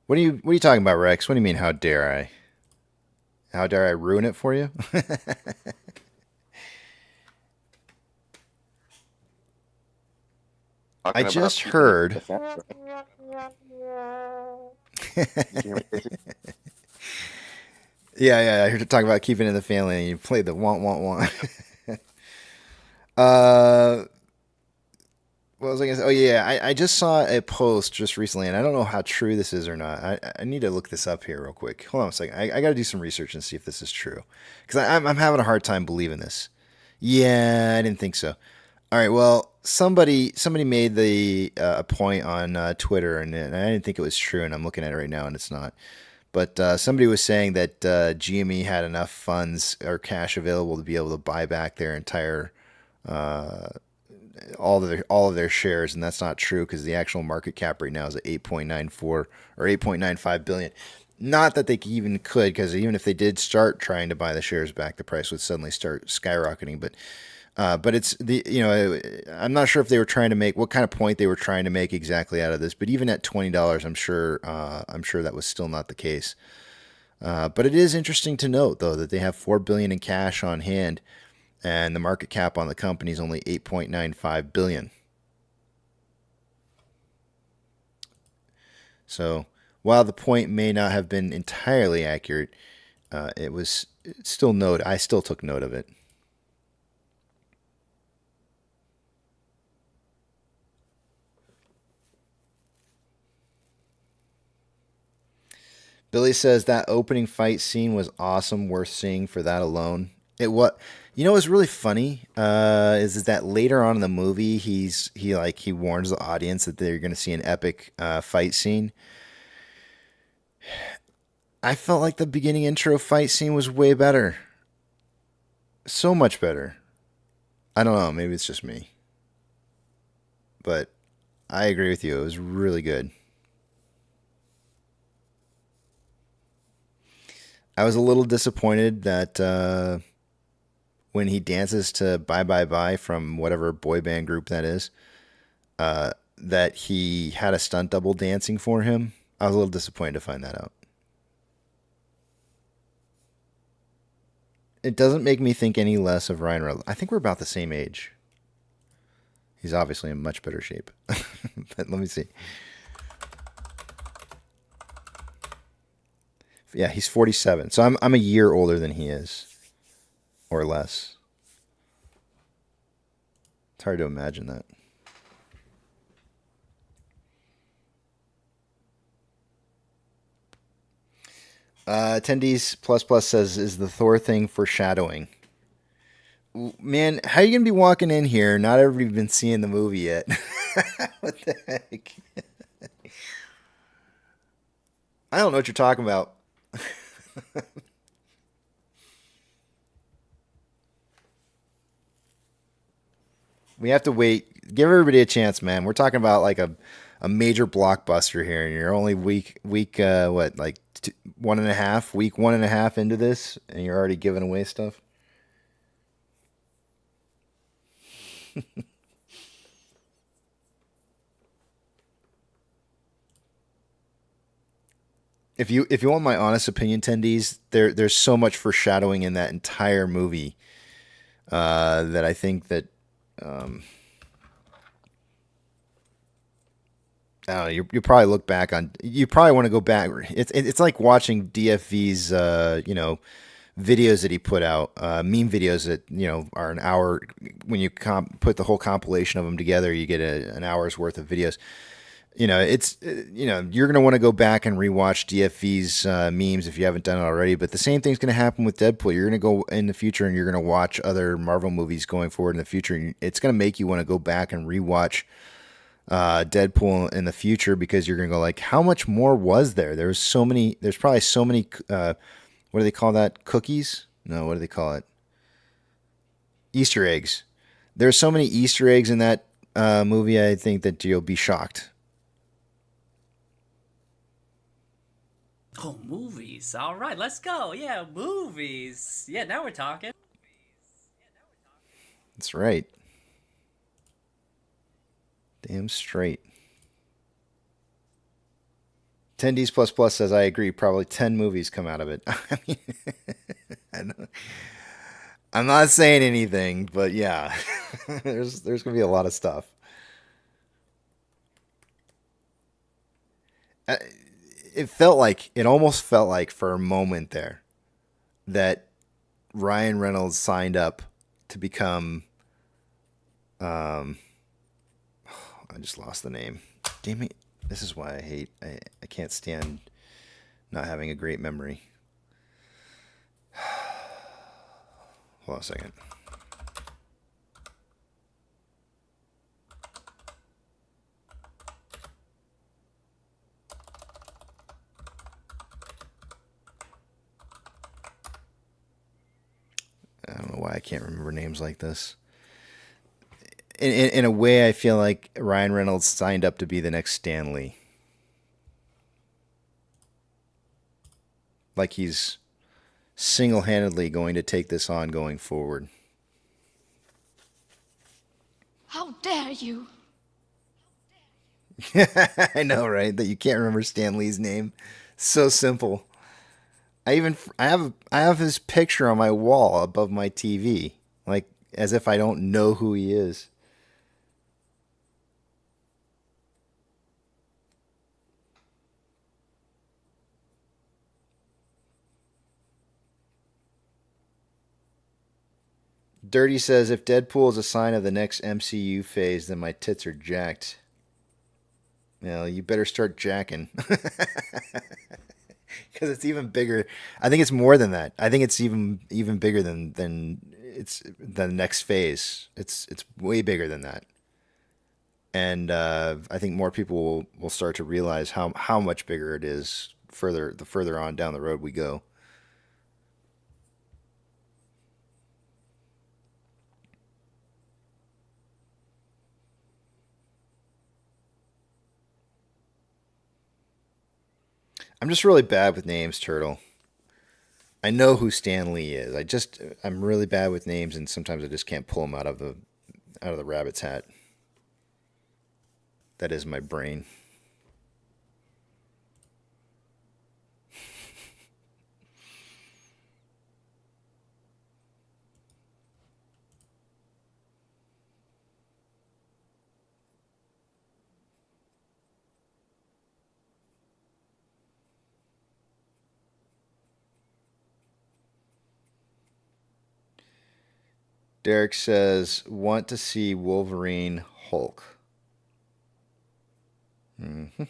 What are you talking about, Rex? What do you mean, how dare I? How dare I ruin it for you? I just heard. Yeah, I heard you talk about keeping it in the family, and you played the want. What was I going to say? Oh, yeah, I just saw a post just recently, and I don't know how true this is or not. I need to look this up here real quick. Hold on a second. I got to do some research and see if this is true. Because I'm having a hard time believing this. Yeah, I didn't think so. All right. Well, somebody made the a point on Twitter, and I didn't think it was true, and I'm looking at it right now, and it's not. But somebody was saying that GME had enough funds or cash available to be able to buy back their entire all of their shares, and that's not true because the actual market cap right now is at 8.94 or 8.95 billion. Not that they even could, because even if they did start trying to buy the shares back, the price would suddenly start skyrocketing. But it's the I'm not sure if they were trying to make what kind of point they were trying to make exactly out of this. But even at $20, I'm sure that was still not the case. But it is interesting to note though that they have $4 billion in cash on hand, and the market cap on the company is only 8.95 billion. So while the point may not have been entirely accurate, it's still note. I still took note of it. Billy says that opening fight scene was awesome, worth seeing for that alone. It what what's really funny is that later on in the movie he warns the audience that they're going to see an epic fight scene. I felt like the beginning intro fight scene was way better, so much better. I don't know, maybe it's just me, but I agree with you. It was really good. I was a little disappointed that when he dances to Bye Bye Bye from whatever boy band group that is, that he had a stunt double dancing for him. I was a little disappointed to find that out. It doesn't make me think any less of Ryan Reynolds. I think we're about the same age. He's obviously in much better shape. But let me see. Yeah, he's 47. So I'm a year older than he is. Or less. It's hard to imagine that. Attendees plus plus says, is the Thor thing foreshadowing? Man, how are you going to be walking in here? Not everybody's been seeing the movie yet. What the heck? I don't know what you're talking about. We have to wait. Give everybody a chance, man. We're talking about like a major blockbuster here, and you're only week 1.5 into this, and you're already giving away stuff. If you want my honest opinion, attendees, there's so much foreshadowing in that entire movie that I think that I don't know. You probably look back on. You probably want to go back. It's like watching DFV's videos that he put out, meme videos that are an hour. When you put the whole compilation of them together, you get an hour's worth of videos. You're going to want to go back and rewatch DFV's memes if you haven't done it already. But the same thing's going to happen with Deadpool. You're going to go in the future and you're going to watch other Marvel movies going forward in the future. And it's going to make you want to go back and rewatch Deadpool in the future, because you're going to go like, how much more was there? There's probably so many, what do they call that? Cookies? No, what do they call it? Easter eggs. There's so many Easter eggs in that movie. I think that you'll be shocked. Oh, movies. All right, let's go. Yeah, movies. Yeah, now we're talking. That's right. Damn straight. 10Ds plus plus says, I agree. Probably 10 movies come out of it. I mean, I'm not saying anything, but yeah, there's going to be a lot of stuff. It almost felt like for a moment there that Ryan Reynolds signed up to become, I just lost the name. Damn it. This is why I can't stand not having a great memory. Hold on a second. I can't remember names like this. In a way, I feel like Ryan Reynolds signed up to be the next Stan Lee. Like he's single-handedly going to take this on going forward. How dare you? I know, right? That you can't remember Stan Lee's name. So simple. I have his picture on my wall above my TV, like as if I don't know who he is. Dirty says, if Deadpool is a sign of the next MCU phase, then my tits are jacked. Well, you better start jacking. Because it's even bigger. I think it's more than that. I think it's even bigger than the next phase. It's way bigger than that. And I think more people will start to realize how much bigger it is the further on down the road we go. I'm just really bad with names, Turtle. I know who Stan Lee is. I'm really bad with names, and sometimes I just can't pull them out of the rabbit's hat. That is my brain. Derek says, want to see Wolverine Hulk. Mm-hmm.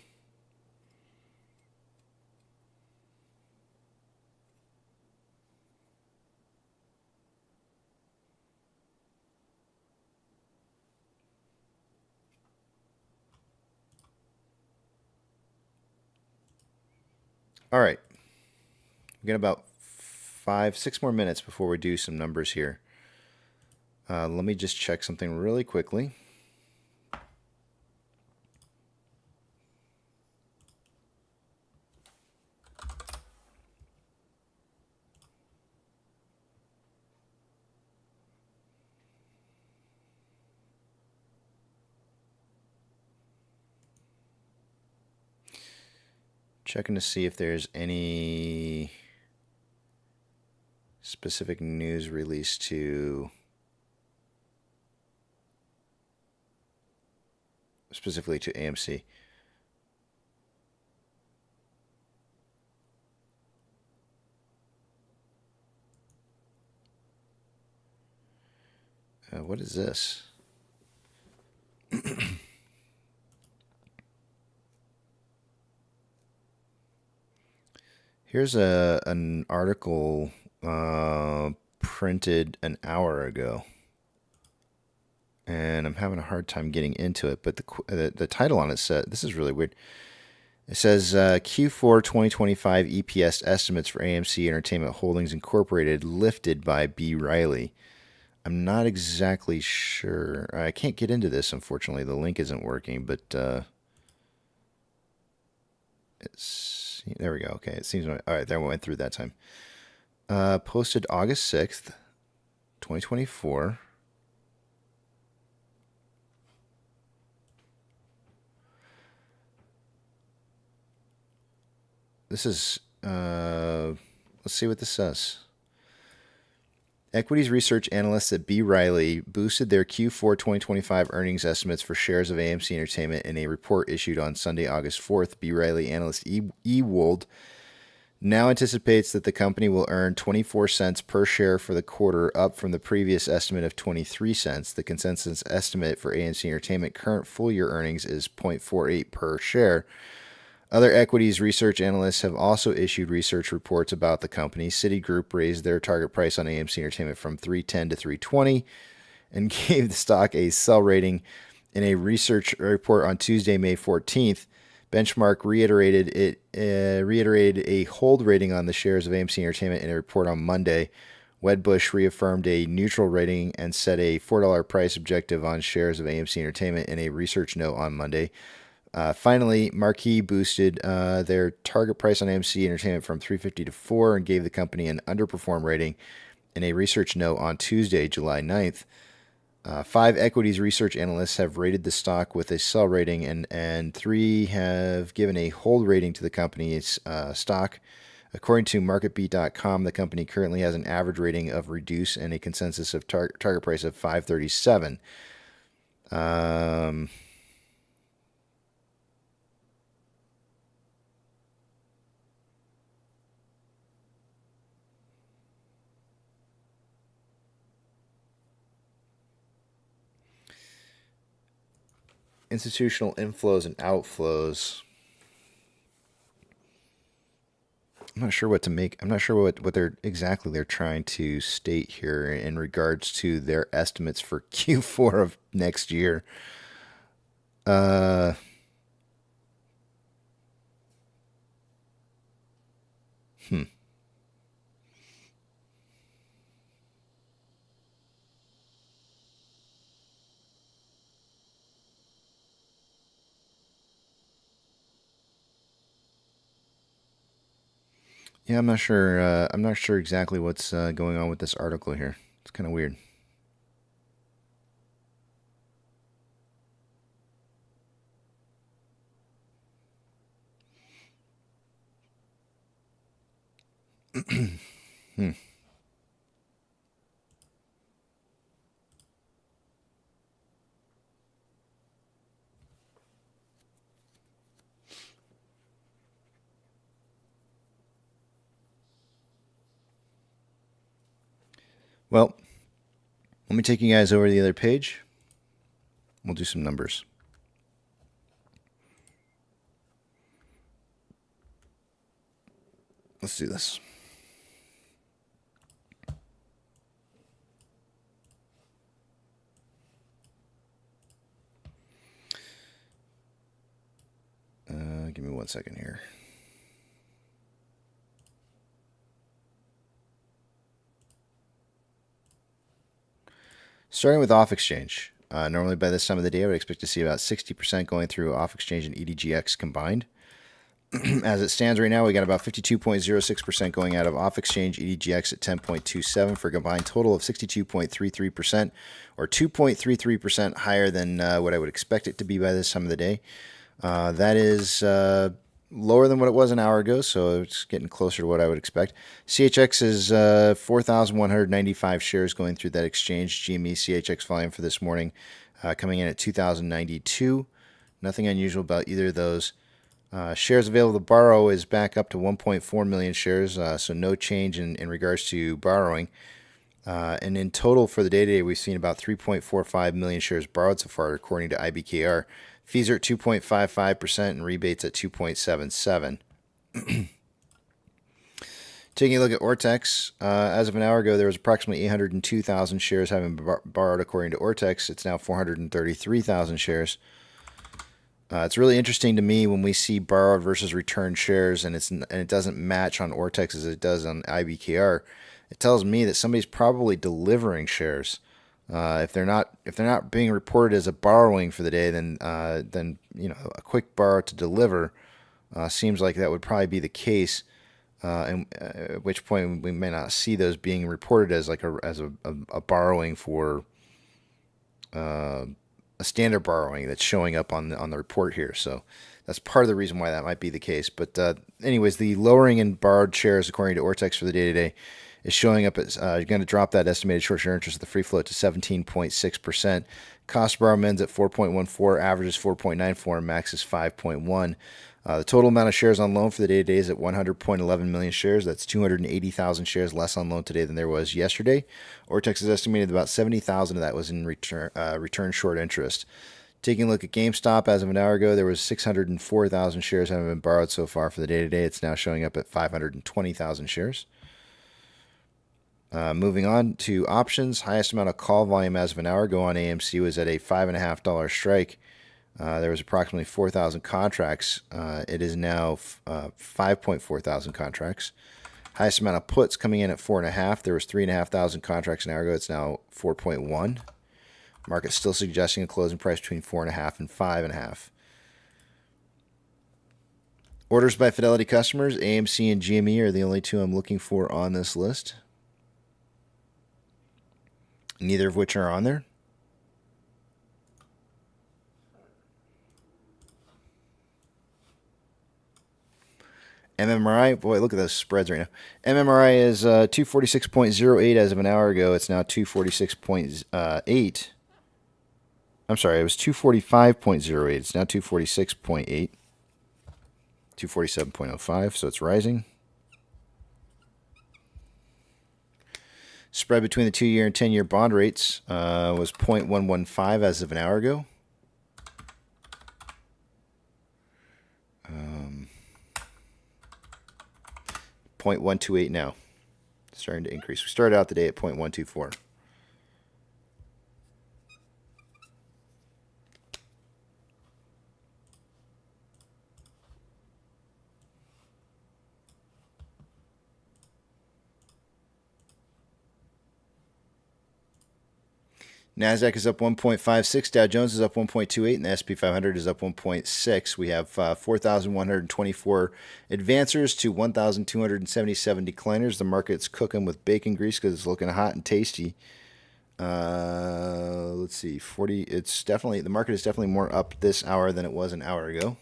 All right. We've got about 5-6 more minutes before we do some numbers here. Let me just check something really quickly. Checking to see if there's any specific news release specifically to AMC. What is this? Here's an article printed an hour ago, and I'm having a hard time getting into it. But the title on it says, this is really weird. It says Q4 2025 EPS estimates for AMC Entertainment Holdings Incorporated lifted by B. Riley. I'm not exactly sure. I can't get into this, unfortunately. The link isn't working, but there we go. Okay, it seems all right. That went through that time. Posted August 6th, 2024. This is let's see what this says. Equities research analysts at B. Riley boosted their Q4 2025 earnings estimates for shares of AMC Entertainment in a report issued on Sunday, August 4th. B. Riley analyst Ewald now anticipates that the company will earn 24 cents per share for the quarter, up from the previous estimate of 23 cents. The consensus estimate for AMC Entertainment current full-year earnings is 0.48 per share. Other equities research analysts have also issued research reports about the company. Citigroup raised their target price on AMC Entertainment from $310 to $320 and gave the stock a sell rating in a research report on Tuesday, May 14th. Benchmark reiterated a hold rating on the shares of AMC Entertainment in a report on Monday, Wedbush reaffirmed a neutral rating and set a $4 price objective on shares of AMC Entertainment in a research note on Monday. Finally, Marquee boosted their target price on AMC Entertainment from $3.50 to $4 and gave the company an underperform rating in a research note on Tuesday, July 9th. 5 equities research analysts have rated the stock with a sell rating, and 3 have given a hold rating to the company's stock. According to MarketBeat.com, the company currently has an average rating of reduce and a consensus of target price of $5.37. Institutional inflows and outflows. I'm not sure what to make. I'm not sure what they're trying to state here in regards to their estimates for Q4 of next year. Yeah, I'm not sure. I'm not sure exactly what's going on with this article here. It's kind of weird. Well, let me take you guys over to the other page. We'll do some numbers. Let's do this. Give me 1 second here. Starting with off exchange. Normally by this time of the day, I would expect to see about 60% going through off exchange and EDGX combined. As it stands right now, we got about 52.06% going out of off exchange, EDGX at 10.27 for a combined total of 62.33%, or 2.33% higher than what I would expect it to be by this time of the day. That is lower than what it was an hour ago, so it's getting closer to what I would expect. CHX is 4,195 shares going through that exchange. GME CHX volume for this morning coming in at 2,092. Nothing unusual about either of those. Shares available to borrow is back up to 1.4 million shares, so no change in regards to borrowing. And in total for the day today, we've seen about 3.45 million shares borrowed so far, according to IBKR. Fees are at 2.55% and rebates at 2.77. Taking a look at Ortex, as of an hour ago, there was approximately 802,000 shares having borrowed according to Ortex. It's now 433,000 shares. It's really interesting to me when we see borrowed versus returned shares, and it doesn't match on Ortex as it does on IBKR. It tells me that somebody's probably delivering shares. If they're not being reported as a borrowing for the day, then a quick borrow to deliver seems like that would probably be the case. And at which point we may not see those being reported as like a borrowing for a standard borrowing that's showing up on the report here. So that's part of the reason why that might be the case. But anyways, the lowering in borrowed shares according to Ortex for the day today is showing up as going to drop that estimated short-term interest of the free float to 17.6%. Cost to borrow ends at 4.14, average is 4.94, and max is 5.1. The total amount of shares on loan for the day today is at 100.11 million shares. That's 280,000 shares less on loan today than there was yesterday. Ortex is estimated about 70,000 of that was in return short interest. Taking a look at GameStop, as of an hour ago, there was 604,000 shares having been borrowed so far for the day today. It's now showing up at 520,000 shares. Moving on to options, highest amount of call volume as of an hour ago on AMC was at a $5.50 strike. There was approximately 4,000 contracts. It is now 5.4 thousand contracts. Highest amount of puts coming in at 4.5. There was 3,500 contracts an hour ago. It's now 4.1. Market's still suggesting a closing price between 4.5 and 5.5. Orders by Fidelity customers, AMC and GME are the only two I'm looking for on this list. Neither of which are on there. MMRI, boy, look at those spreads right now. MMRI is 246.08 as of an hour ago. It's now 246.8. I'm sorry, it was 245.08. It's now 246.8. 247.05, so it's rising. Spread between the 2-year and 10-year bond rates was 0.115 as of an hour ago. 0.128 now. Starting to increase. We started out the day at 0.124. NASDAQ is up 1.56, Dow Jones is up 1.28, and the S&P 500 is up 1.6. We have 4,124 advancers to 1,277 decliners. The market's cooking with bacon grease because it's looking hot and tasty. Let's see, 40. It's definitely, the market is definitely more up this hour than it was an hour ago.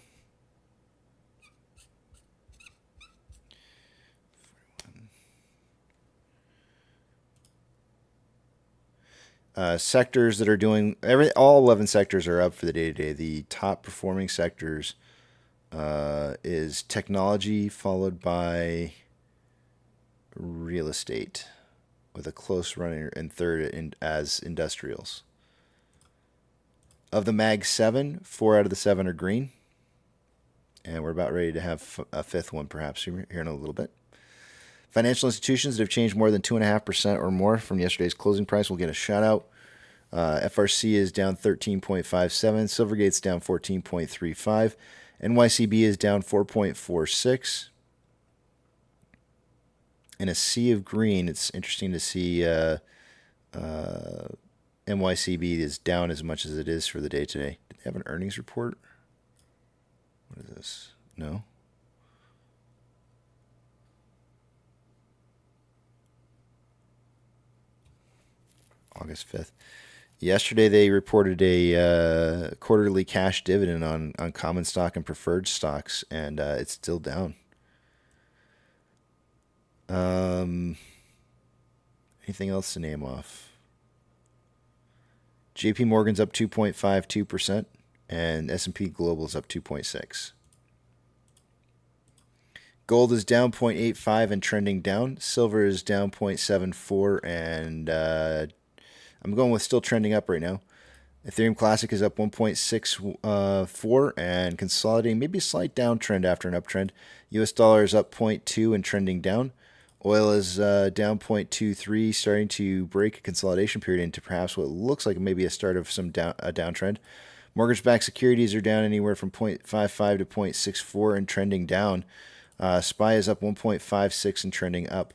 Sectors that are doing all 11 sectors are up for the day today. The top performing sectors is technology, followed by real estate, with a close runner in third as industrials. Of the Mag 7, 4 out of the 7 are green, and we're about ready to have a fifth one perhaps here in a little bit. Financial institutions that have changed more than 2.5% or more from yesterday's closing price will get a shout out. FRC is down 13.57. Silvergate's down 14.35. NYCB is down 4.46. In a sea of green, it's interesting to see NYCB is down as much as it is for the day today. Did they have an earnings report? What is this? No. August 5th. Yesterday they reported a quarterly cash dividend on common stock and preferred stocks, and it's still down. Anything else to name off? JP Morgan's up 2.52%, and S&P Global's up 2.6%. Gold is down 0.85 and trending down. Silver is down 0.74 and I'm going with still trending up right now. Ethereum Classic is up 1.64 and consolidating, maybe a slight downtrend after an uptrend. US dollar is up 0.2 and trending down. Oil is down 0.23, starting to break a consolidation period into perhaps what looks like maybe a start of a downtrend. Mortgage-backed securities are down anywhere from 0.55 to 0.64 and trending down. SPY is up 1.56 and trending up.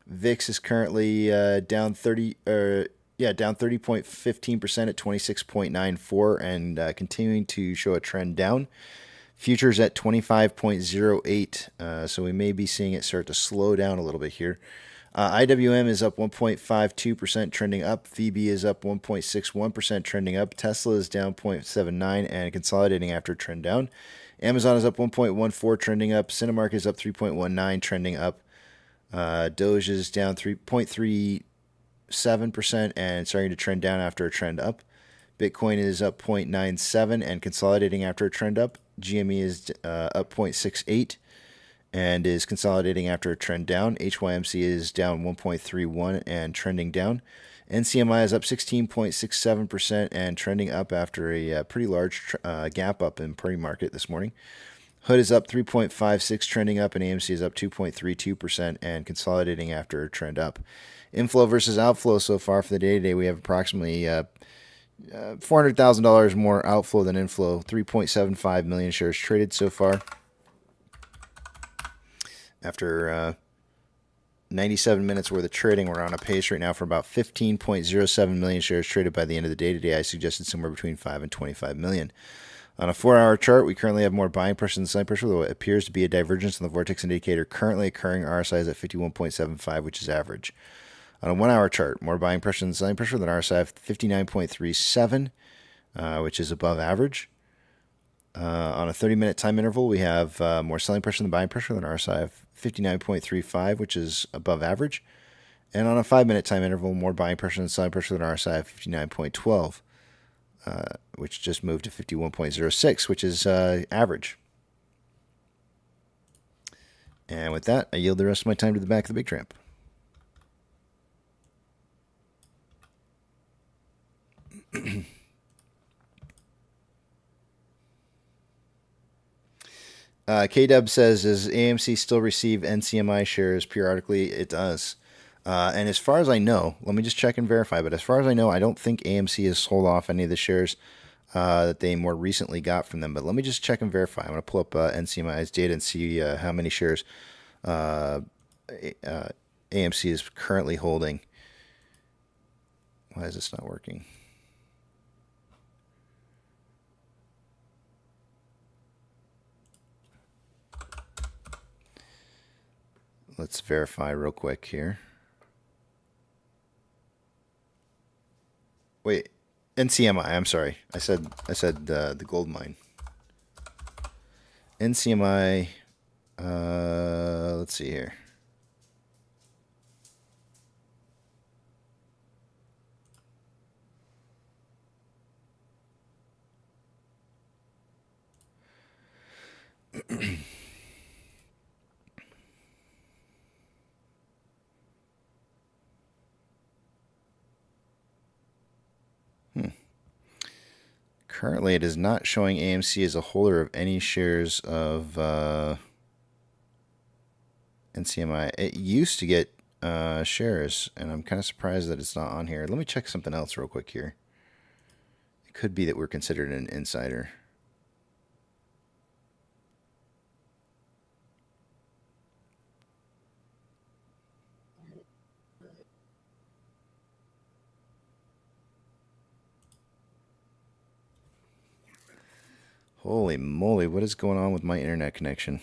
VIX is currently down 30.15% at 26.94 and continuing to show a trend down. Futures at 25.08, so we may be seeing it start to slow down a little bit here. IWM is up 1.52%, trending up. VB is up 1.61%, trending up. Tesla is down 0.79 and consolidating after a trend down. Amazon is up 1.14, trending up. Cinemark is up 3.19, trending up. Doge is down 3.37% and starting to trend down after a trend up. Bitcoin is up 0.97 and consolidating after a trend up. GME is up 0.68 and is consolidating after a trend down. HYMC is down 1.31 and trending down. NCMI is up 16.67% and trending up after a pretty large gap up in pre-market this morning. Hood is up 3.56, trending up, and AMC is up 2.32% and consolidating after a trend up. Inflow versus outflow so far for the day today, we have approximately $400,000 more outflow than inflow. 3.75 million shares traded so far. After 97 minutes worth of trading, we're on a pace right now for about 15.07 million shares traded by the end of the day today. I suggested somewhere between 5 and 25 million. On a 4-hour chart, we currently have more buying pressure than selling pressure, though it appears to be a divergence in the vortex indicator currently occurring. RSI is at 51.75, which is average. On a 1-hour chart, more buying pressure than selling pressure, than RSI of 59.37, which is above average. On a 30-minute time interval, we have more selling pressure than buying pressure, than RSI of 59.35, which is above average. And on a 5-minute time interval, more buying pressure than selling pressure, than RSI of 59.12, which just moved to 51.06, which is average. And with that, I yield the rest of my time to the back of the big tramp. KW says, does AMC still receive NCMI shares periodically? It does. And as far as I know, let me just check and verify, but as far as I know, I don't think AMC has sold off any of the shares that they more recently got from them. But let me just check and verify. I'm going to pull up NCMI's data and see how many shares AMC is currently holding. Why is this not working? Let's verify real quick here. Wait, NCMI. I'm sorry. I said the gold mine. NCMI. Let's see here. Currently, it is not showing AMC as a holder of any shares of NCMI. It used to get shares, and I'm kind of surprised that it's not on here. Let me check something else real quick here. It could be that we're considered an insider. Holy moly, what is going on with my internet connection?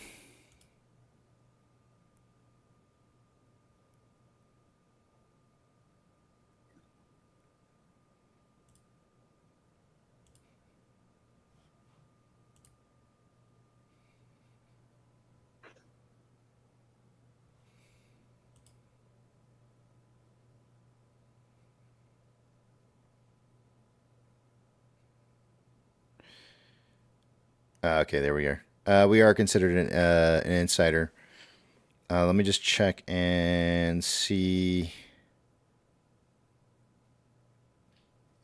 Okay, there we are. We are considered an insider. Let me just check and see.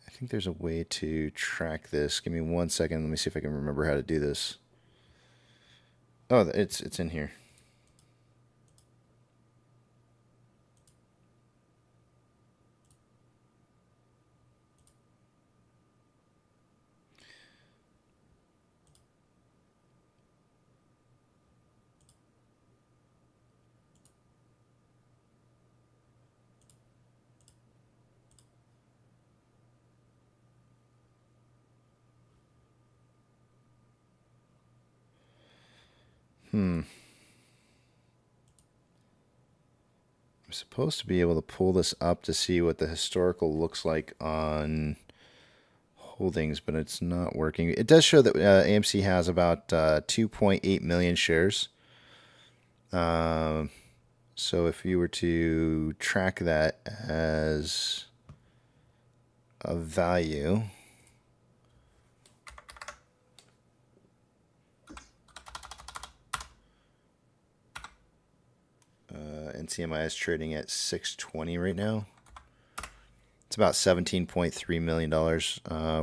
I think there's a way to track this. Give me 1 second. Let me see if I can remember how to do this. Oh, it's in here. I'm supposed to be able to pull this up to see what the historical looks like on holdings, but it's not working. It does show that AMC has about 2.8 million shares. So if you were to track that as a value, NCMI is trading at 620 right now. It's about $17.3 million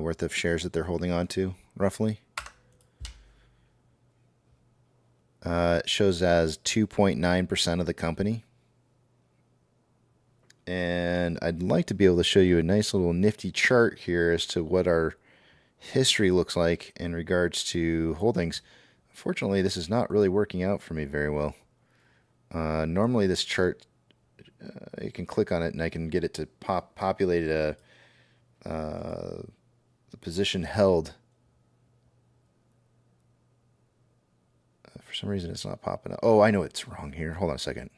worth of shares that they're holding on to, roughly. It shows as 2.9% of the company. And I'd like to be able to show you a nice little nifty chart here as to what our history looks like in regards to holdings. Unfortunately, this is not really working out for me very well. Normally this chart, you can click on it and I can get it to populate the position held. For some reason it's not popping up. Oh, I know it's wrong here. Hold on a second.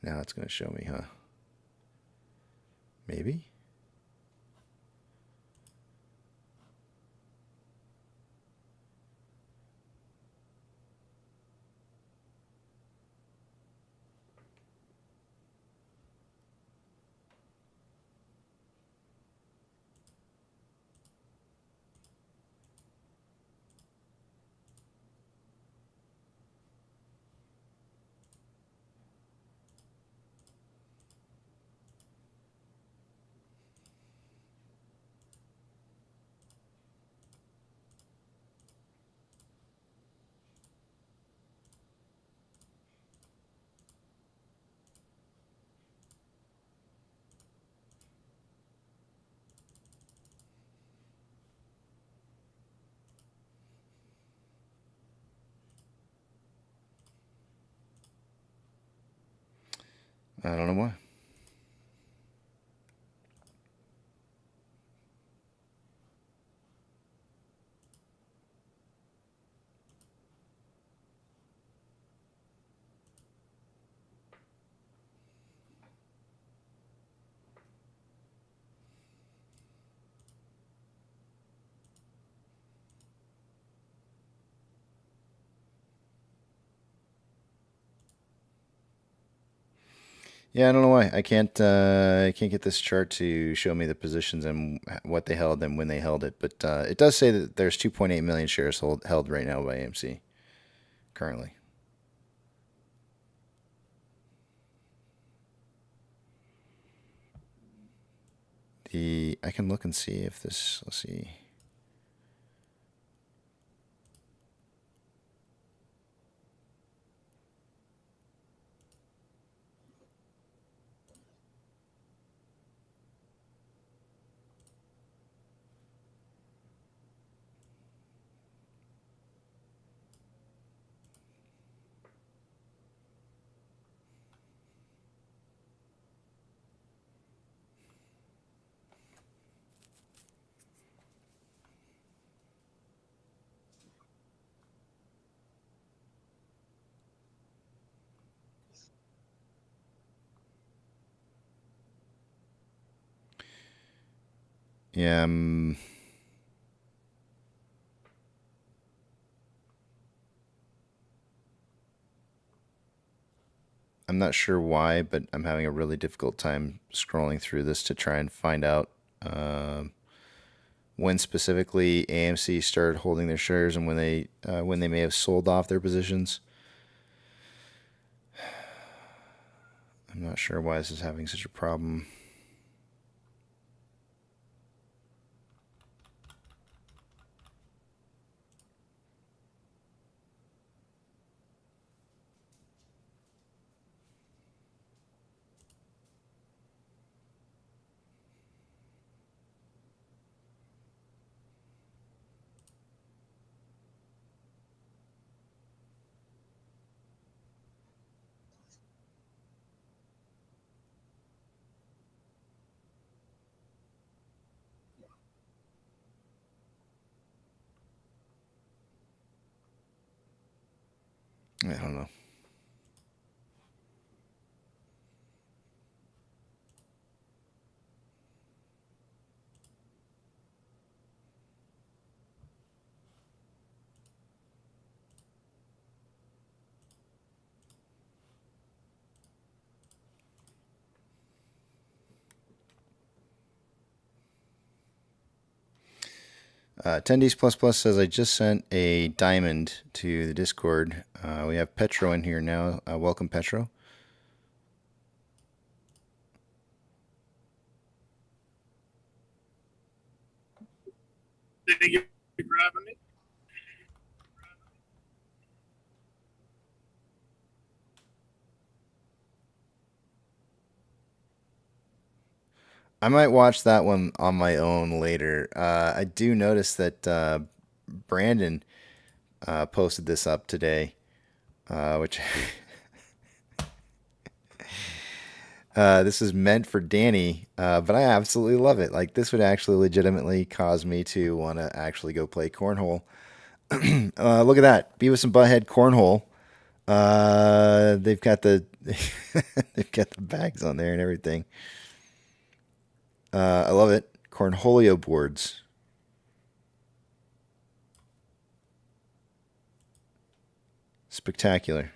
Now it's going to show me, huh? Maybe? I don't know why. Yeah, I don't know why. I can't get this chart to show me the positions and what they held and when they held it. But it does say that there's 2.8 million shares held right now by AMC currently. I can look and see if this. Let's see. Yeah. I'm not sure why, but I'm having a really difficult time scrolling through this to try and find out when specifically AMC started holding their shares and when they may have sold off their positions. I'm not sure why this is having such a problem. I don't know. Attendees Plus Plus says, I just sent a diamond to the Discord. We have Petro in here now. Welcome, Petro. Thank you for having me. I might watch that one on my own later. I do notice that Brandon posted this up today, which this is meant for Danny, but I absolutely love it. Like, this would actually legitimately cause me to want to actually go play cornhole. Look at that, Beavis and Butthead cornhole. They've got the they've got the bags on there and everything. I love it. Cornholio boards. Spectacular.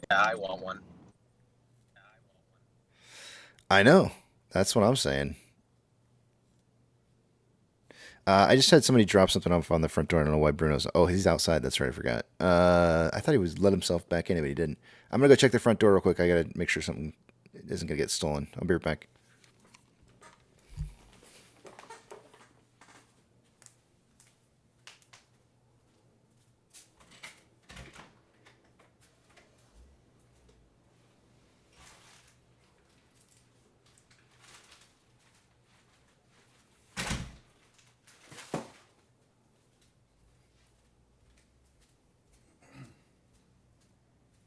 Yeah, I want one. I know. That's what I'm saying. I just had somebody drop something off on the front door. I don't know why Bruno's. Oh, he's outside. That's right. I forgot. I thought he was let himself back in, but he didn't. I'm gonna go check the front door real quick. I gotta make sure something isn't gonna get stolen. I'll be right back.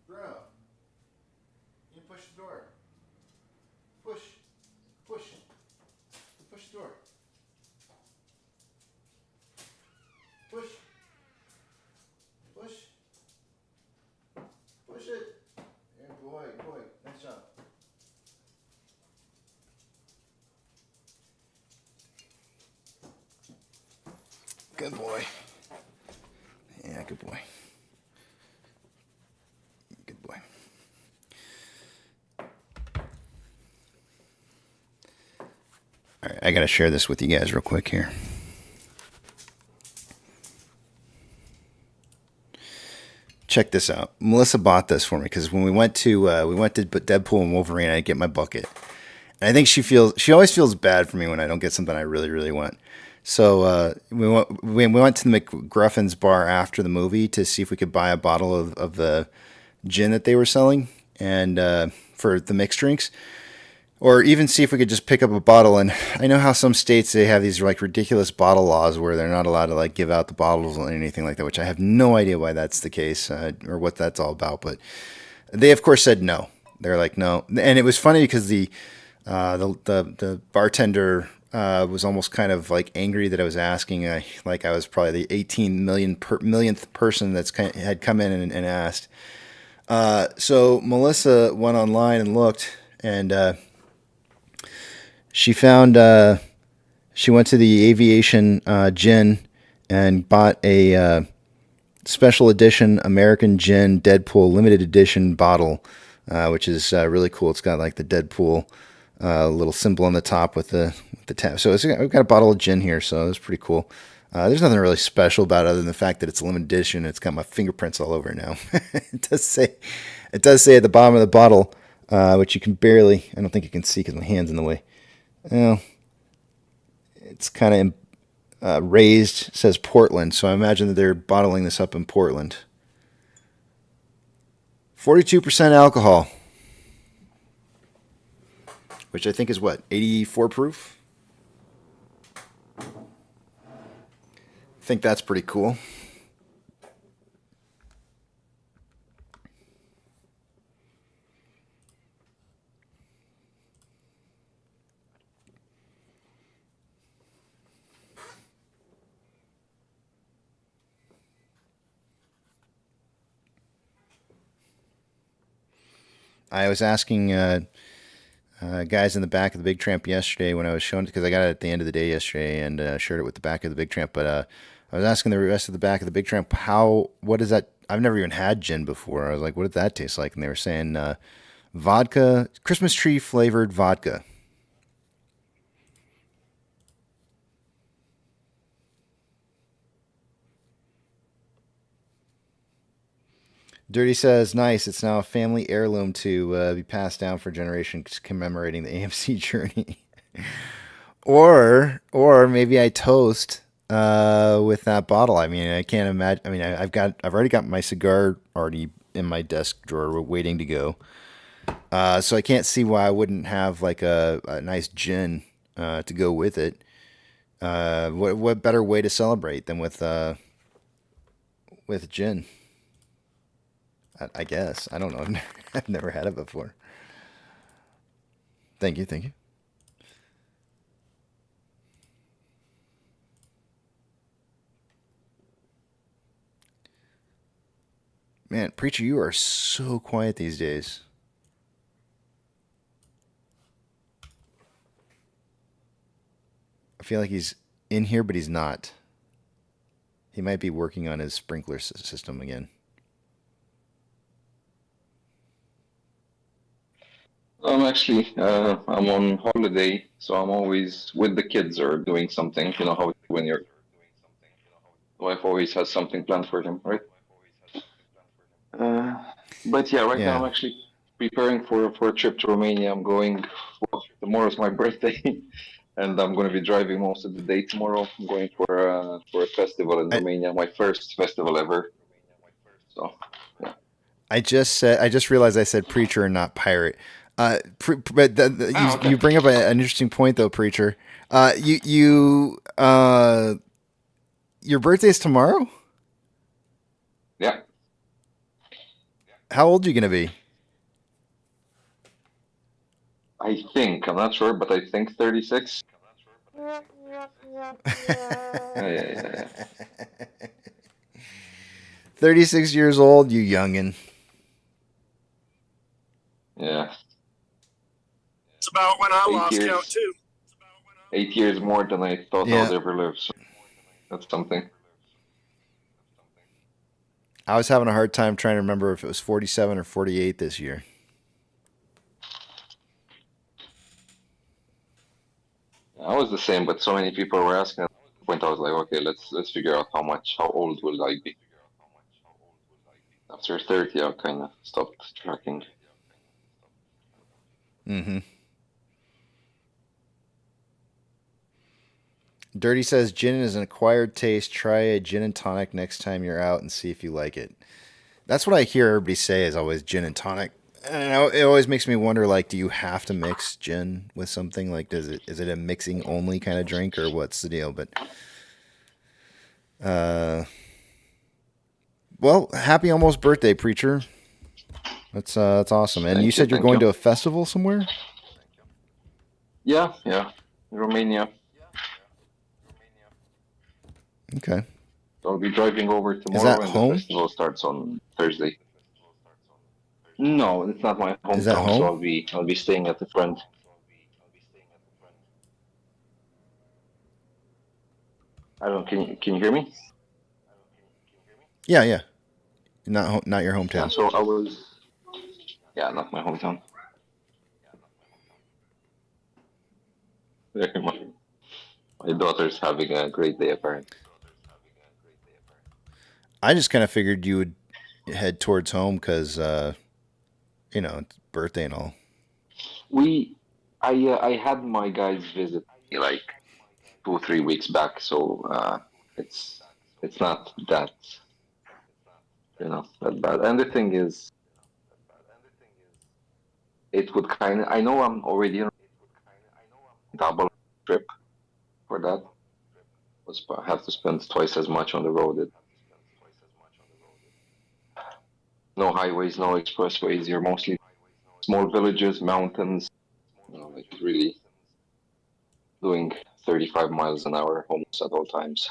Bruno, you push the door. Push the door. Push it. Yeah, boy, nice job. Good boy. Yeah, good boy. Good boy. All right, I gotta share this with you guys real quick here. Check this out. Melissa bought this for me because when we went to Deadpool and Wolverine, I get my bucket, and I think she always feels bad for me when I don't get something I really really want. So we went to the McGruffin's bar after the movie to see if we could buy a bottle of the gin that they were selling, and for the mixed drinks, or even see if we could just pick up a bottle. And I know how some states, they have these like ridiculous bottle laws where they're not allowed to like give out the bottles or anything like that, which I have no idea why that's the case, or what that's all about. But they of course said no. They're like no, and it was funny because the bartender was almost kind of like angry that I was asking, like I was probably the 18 millionth person that's had come in and asked. So Melissa went online and looked, and she found, she went to the Aviation Gin and bought a special edition American Gin Deadpool limited edition bottle, which is really cool. It's got like the Deadpool little symbol on the top with the tab. So we've got a bottle of gin here, so it's pretty cool. There's nothing really special about it other than the fact that it's a limited edition. It's got my fingerprints all over it now. It does say at the bottom of the bottle, which you can barely, I don't think you can see because my hand's in the way. Well, it's kind of raised. It says Portland, so I imagine that they're bottling this up in Portland. 42% alcohol, which I think is what, 84 proof? I think that's pretty cool. I was asking guys in the back of the Big Tramp yesterday when I was showing it, because I got it at the end of the day yesterday and shared it with the back of the Big Tramp. But I was asking the rest of the back of the Big Tramp, what is that? I've never even had gin before. I was like, what did that taste like? And they were saying vodka, Christmas tree flavored vodka. Dirty says, nice. It's now a family heirloom to be passed down for generations, commemorating the AMC journey. or maybe I toast with that bottle. I mean, I can't imagine. I mean, I've already got my cigar already in my desk drawer waiting to go. So I can't see why I wouldn't have like a nice gin to go with it. What better way to celebrate than with gin? I guess. I don't know. I've never had it before. Thank you. Thank you. Man, Preacher, you are so quiet these days. I feel like he's in here, but he's not. He might be working on his sprinkler system again. Actually, I'm on holiday, so I'm always with the kids or doing something. You know how when your wife always has something planned for them, right? But yeah, right now I'm actually preparing for a trip to Romania. I'm going. Well, tomorrow's my birthday, and I'm going to be driving most of the day tomorrow. I'm going for a festival in Romania, my first festival ever. So, yeah. I just realized I said preacher and not pirate. You bring up an interesting point though, Preacher. Your birthday's tomorrow? Yeah. How old are you gonna be? I think, I'm not sure, but I think 36. Yeah. 36 years old, you youngin'. Yeah. It's about when I lost count too. 8 years more than I thought I would ever live. So that's something. I was having a hard time trying to remember if it was 47 or 48 this year. I was the same, but so many people were asking. At the point, I was like, okay, let's figure out how old will I be. After 30, I kind of stopped tracking. Mm-hmm. Dirty says gin is an acquired taste. Try a gin and tonic next time you're out and see if you like it. That's what I hear everybody say is always gin and tonic. And it always makes me wonder, like, do you have to mix gin with something? Like, is it a mixing only kind of drink, or what's the deal? But, well, happy almost birthday, Preacher. That's awesome. And you said you're going to a festival somewhere? Yeah, Romania. Okay. So I'll be driving over tomorrow, and the festival starts on Thursday. No, it's not my hometown. Is that home? So I'll be staying at a friend. I don't. Can you hear me? Yeah. Not your hometown. Yeah, so I was. Yeah, not my hometown. My daughter's having a great day, apparently. I just kind of figured you would head towards home because, it's birthday and all. I had my guys visit me like 2 or 3 weeks back, so it's not that that bad. And the thing is, it would kind of. I know I'm already on a double trip for that. I have to spend twice as much on the road. No highways, no expressways. You're mostly small villages, mountains. Like really doing 35 miles an hour almost at all times.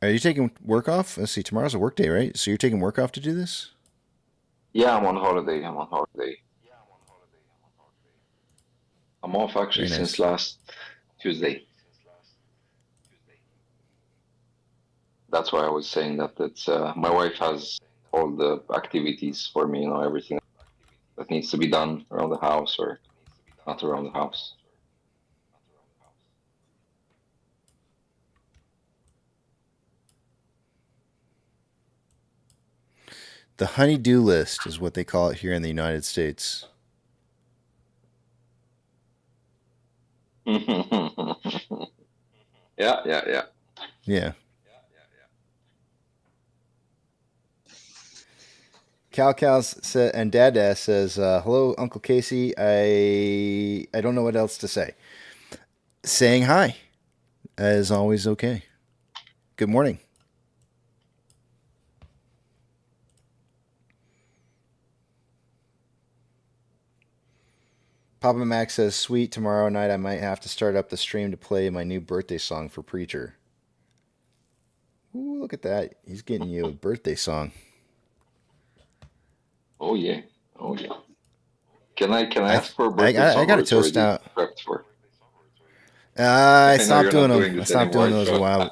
Are you taking work off? Let's see, tomorrow's a work day, right? So you're taking work off to do this? Yeah, I'm on holiday. I'm off actually since last Tuesday. That's why I was saying that it's my wife has all the activities for me, everything that needs to be done around the house or not around the house. The honey-do list is what they call it here in the United States. Yeah. Yeah. Cal and Dad says, "Hello, Uncle Casey. I don't know what else to say. Saying hi is always okay. Good morning." Papa Max says, "Sweet. Tomorrow night I might have to start up the stream to play my new birthday song for Preacher." Ooh, look at that. He's getting you a birthday song. Oh yeah. Can I ask for a birthday song? I got a toast out. Prepped for? I know stopped you're doing not them. doing I this stopped anymore, doing those a so- while.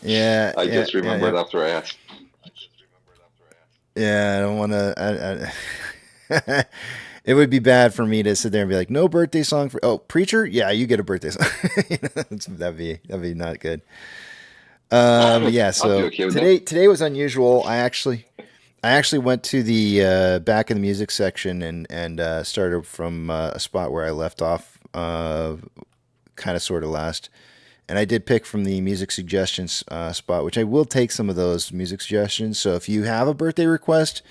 Yeah. I just remembered after I asked. Yeah, I don't want to. It would be bad for me to sit there and be like, "No birthday song for." Oh, Preacher, yeah, you get a birthday song. that'd be not good. Yeah. So okay with today was unusual. I actually went to the back in the music section and started from a spot where I left off, kind of sort of last. And I did pick from the music suggestions spot, which I will take some of those music suggestions. So if you have a birthday request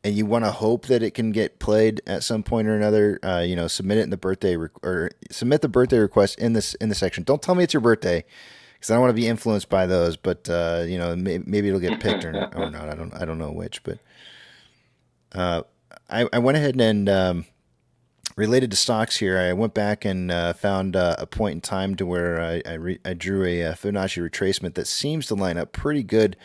and you want to hope that it can get played at some point or another, submit it in the birthday or submit the birthday request in the section. Don't tell me it's your birthday, because I don't want to be influenced by those. But maybe it'll get picked or not. I don't know which. But I went ahead and related to stocks here, I went back and found a point in time to where I drew a Fibonacci retracement that seems to line up pretty good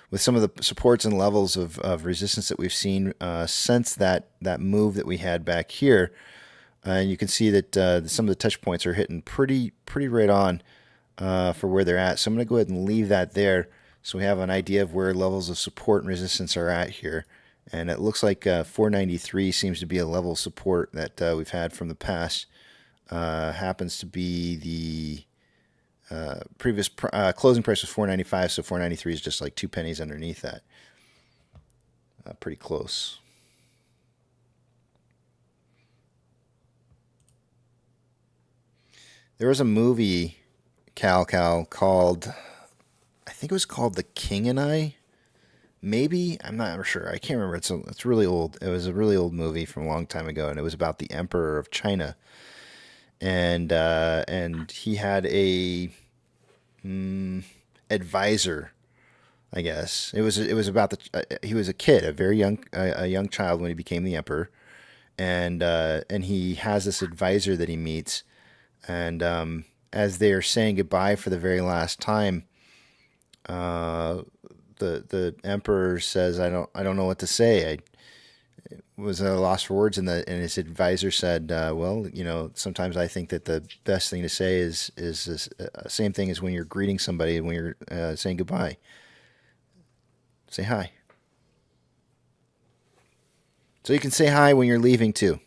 with some of the supports and levels of resistance that we've seen since that move that we had back here. And you can see that some of the touch points are hitting pretty right on for where they're at. So I'm going to go ahead and leave that there so we have an idea of where levels of support and resistance are at here. And it looks like 493 seems to be a level of support that we've had from the past. Happens to be the previous closing price was 495, so 493 is just like 2 pennies underneath that. Pretty close. There was a movie, Cal, called, I think it was called The King and I. Maybe, I'm not sure. I can't remember. It's really old. It was a really old movie from a long time ago, and it was about the Emperor of China, and he had a advisor, I guess. It was about he was a kid, a very young child when he became the emperor, and he has this advisor that he meets, and as they are saying goodbye for the very last time, the emperor says, I don't know what to say. I was at a loss for words, and his advisor said, well, sometimes I think that the best thing to say is this, same thing as when you're greeting somebody and when you're saying goodbye. Say hi. So you can say hi when you're leaving too.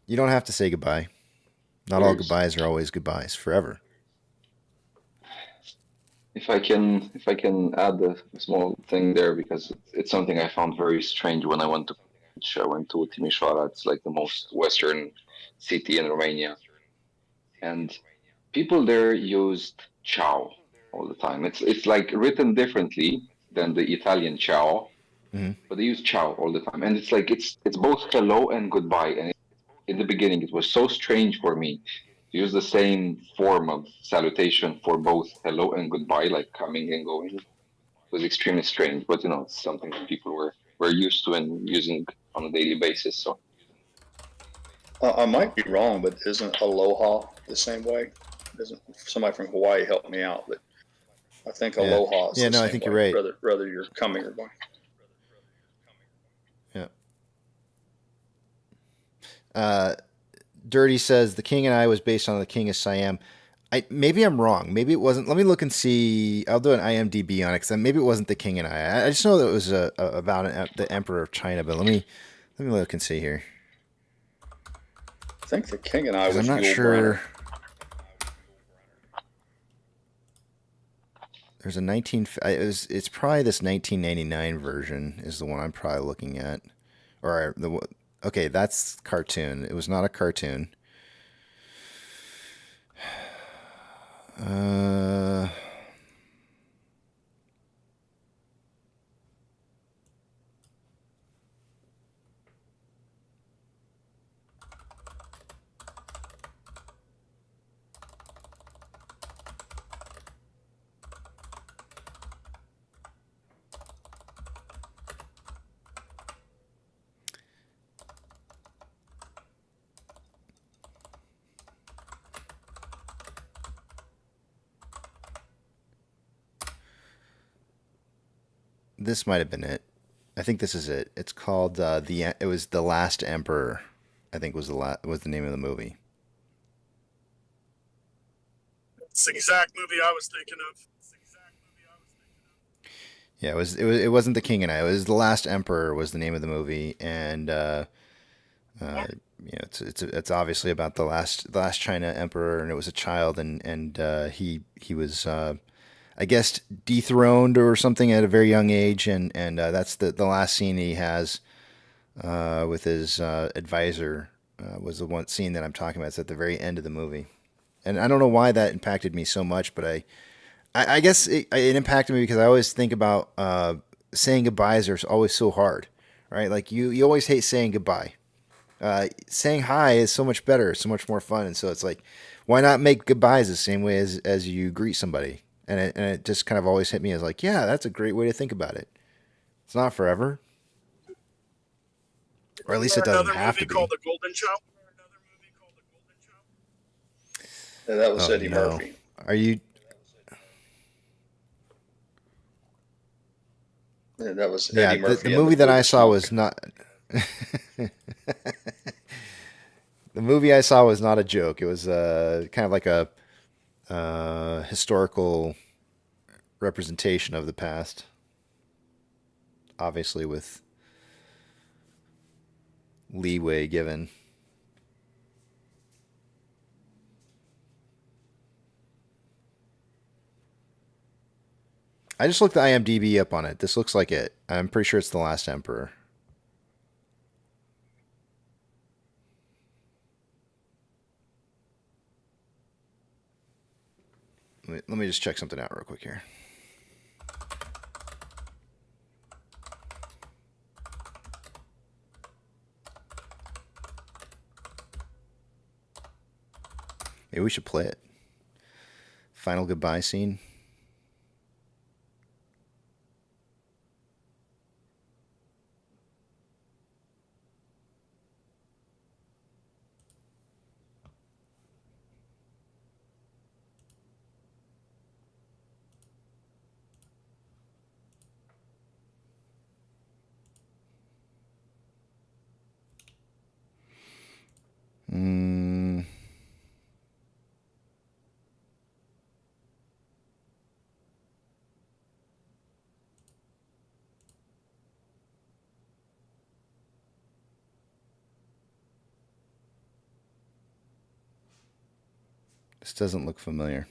You don't have to say goodbye. Not all goodbyes are always goodbyes forever. If I can add a small thing there, because it's something I found very strange when I went to Timișoara. It's like the most western city in Romania, and people there used ciao all the time. It's like written differently than the Italian ciao, but they use ciao all the time, and it's like it's both hello and goodbye. And in the beginning, it was so strange for me to use the same form of salutation for both hello and goodbye, like coming and going. It was extremely strange, but it's something that people were used to and using on a daily basis. So I might be wrong, but isn't aloha the same way? Isn't somebody from Hawaii help me out? But I think aloha is the same I think way, you're right. Whether you're coming or going. Yeah. Dirty says the King and I was based on the King of Siam. Maybe I'm wrong. Maybe it wasn't. Let me look and see. I'll do an IMDb on it, because maybe it wasn't the King and I just know that it was about the Emperor of China. But let me look and see here. I think the King and I was. I'm not sure. There's a it's probably this 1999 version is the one I'm probably looking at. Or okay, that's cartoon. It was not a cartoon. This might have been it. I think this is it. It's called it was The Last Emperor. I think was was the name of the movie. It's the exact movie I was thinking of. Yeah, it wasn't The King and I. It was The Last Emperor was the name of the movie, and it's obviously about the last China emperor, and it was a child, and he was I guess dethroned or something at a very young age, and that's the last scene he has with his advisor was the one scene that I'm talking about. It's at the very end of the movie, and I don't know why that impacted me so much, but I guess it impacted me because I always think about saying goodbyes are always so hard, right? Like you always hate saying goodbye. Saying hi is so much better, so much more fun, and so it's like, why not make goodbyes the same way as you greet somebody? And it just kind of always hit me as like, yeah, that's a great way to think about it. It's not forever, or at least it doesn't have to be. Called The Golden Child. Yeah, that was Eddie Murphy. Are you? Yeah, that was Eddie Murphy. The movie that I saw was not. The movie I saw was not a joke. It was kind of like a historical representation of the past, obviously with leeway given. I just looked the IMDb up on it. This looks like it. I'm pretty sure it's The Last Emperor. Let me just check something out real quick here. Maybe we should play it. Final goodbye scene. This doesn't look familiar.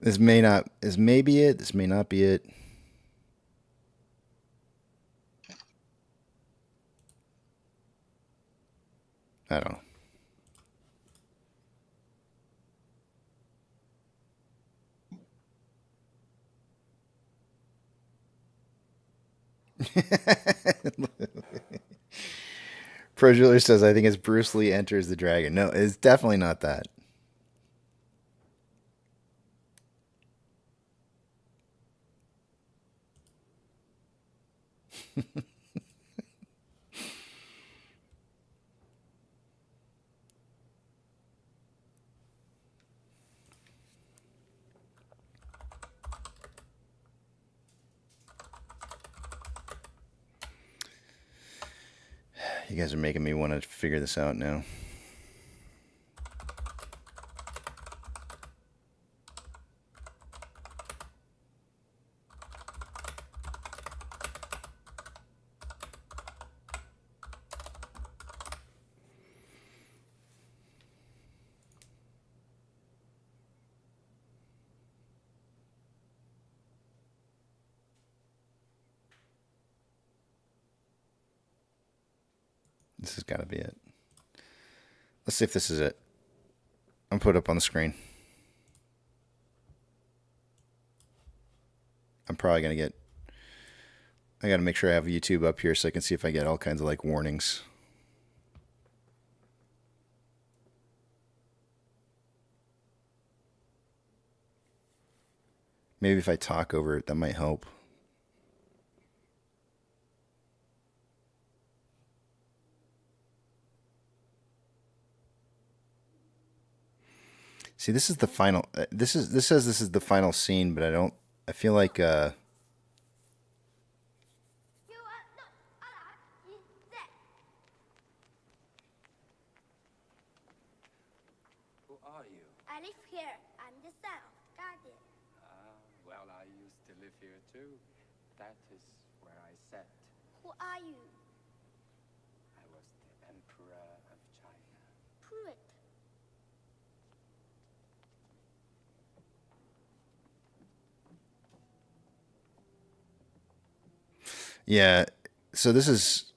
This may be it. This may not be it. I don't know. Pro Jeweler says, I think it's Bruce Lee enters the dragon. No, it's definitely not that. You guys are making me want to figure this out now. This has got to be it. Let's see if this is it. I'm put up on the screen. I'm probably going to get... I got to make sure I have YouTube up here so I can see if I get all kinds of like warnings. Maybe if I talk over it, that might help. See, this is the final. This says this is the final scene, but I feel like. Who are you? I live here. I'm the son of Guardian. Well, I used to live here too. That is where I sat. Who are you? I was the Emperor of China. Prove it. Yeah, so this is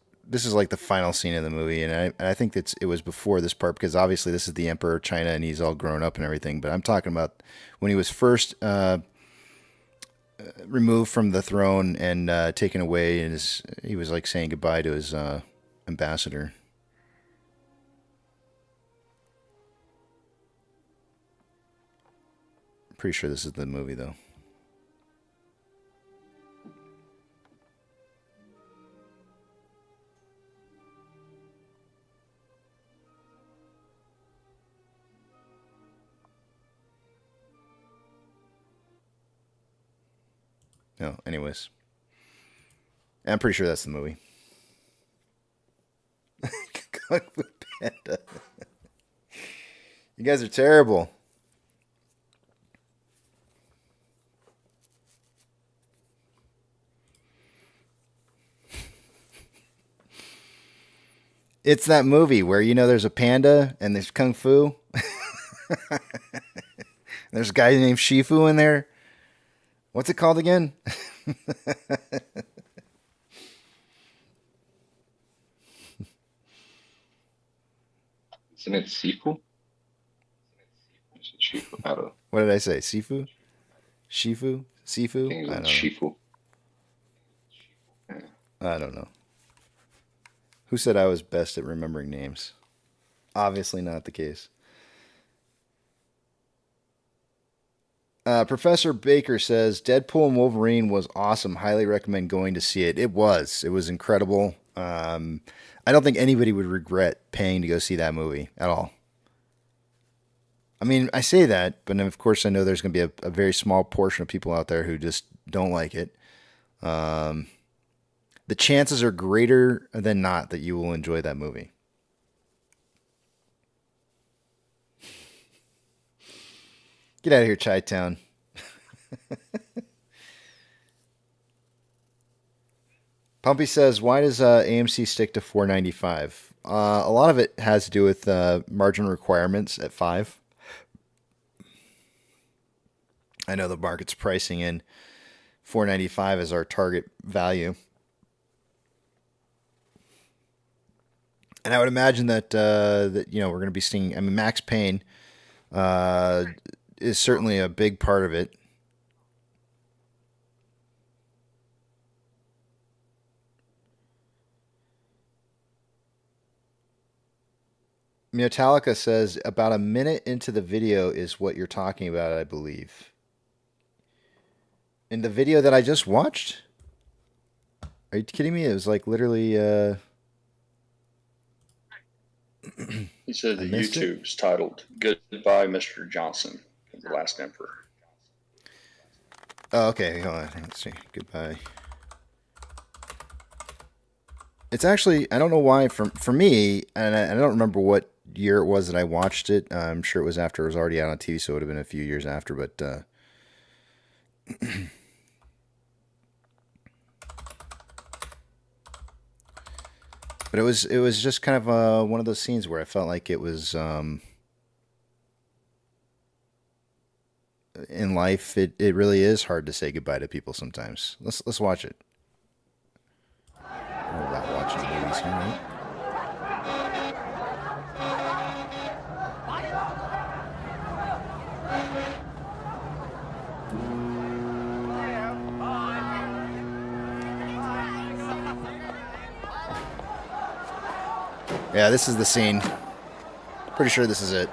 like the final scene of the movie, and I think it was before this part because obviously this is the Emperor of China and he's all grown up and everything. But I'm talking about when he was first removed from the throne and taken away, and he was like saying goodbye to his ambassador. I'm pretty sure this is the movie though. No, anyways. I'm pretty sure that's the movie. Kung Fu Panda. You guys are terrible. It's that movie where, there's a panda and there's Kung Fu. There's a guy named Shifu in there. What's it called again? Isn't it Sifu? Is it Shifu? I don't know. What did I say? Sifu? Shifu? Sifu? I don't know. Shifu. I don't know. Who said I was best at remembering names? Obviously not the case. Professor Baker says Deadpool and Wolverine was awesome. Highly recommend going to see it. It was incredible. I don't think anybody would regret paying to go see that movie at all. I mean, I say that, but of course I know there's going to be a very small portion of people out there who just don't like it. The chances are greater than not that you will enjoy that movie. Get out of here, Chi-Town. Pumpy says, why does AMC stick to $4.95? A lot of it has to do with margin requirements at $5. I know the market's pricing in $4.95 as our target value. And I would imagine that we're going to be seeing. I mean, Max Payne is certainly a big part of it. Metallica says about a minute into the video is what you're talking about, I believe. In the video that I just watched? Are you kidding me? It was like literally... He said the YouTube's titled Goodbye, Mr. Johnson, the last emperor. Oh, okay. Hold on. Let's see. Goodbye. It's actually, I don't know why, for me, and I don't remember what year it was that I watched it. I'm sure it was after it was already out on TV, so it would have been a few years after, but but it was just kind of one of those scenes where I felt like it was in life it really is hard to say goodbye to people sometimes. Let's watch it. We're about watching movies here, right? Yeah, this is the scene. Pretty sure this is it.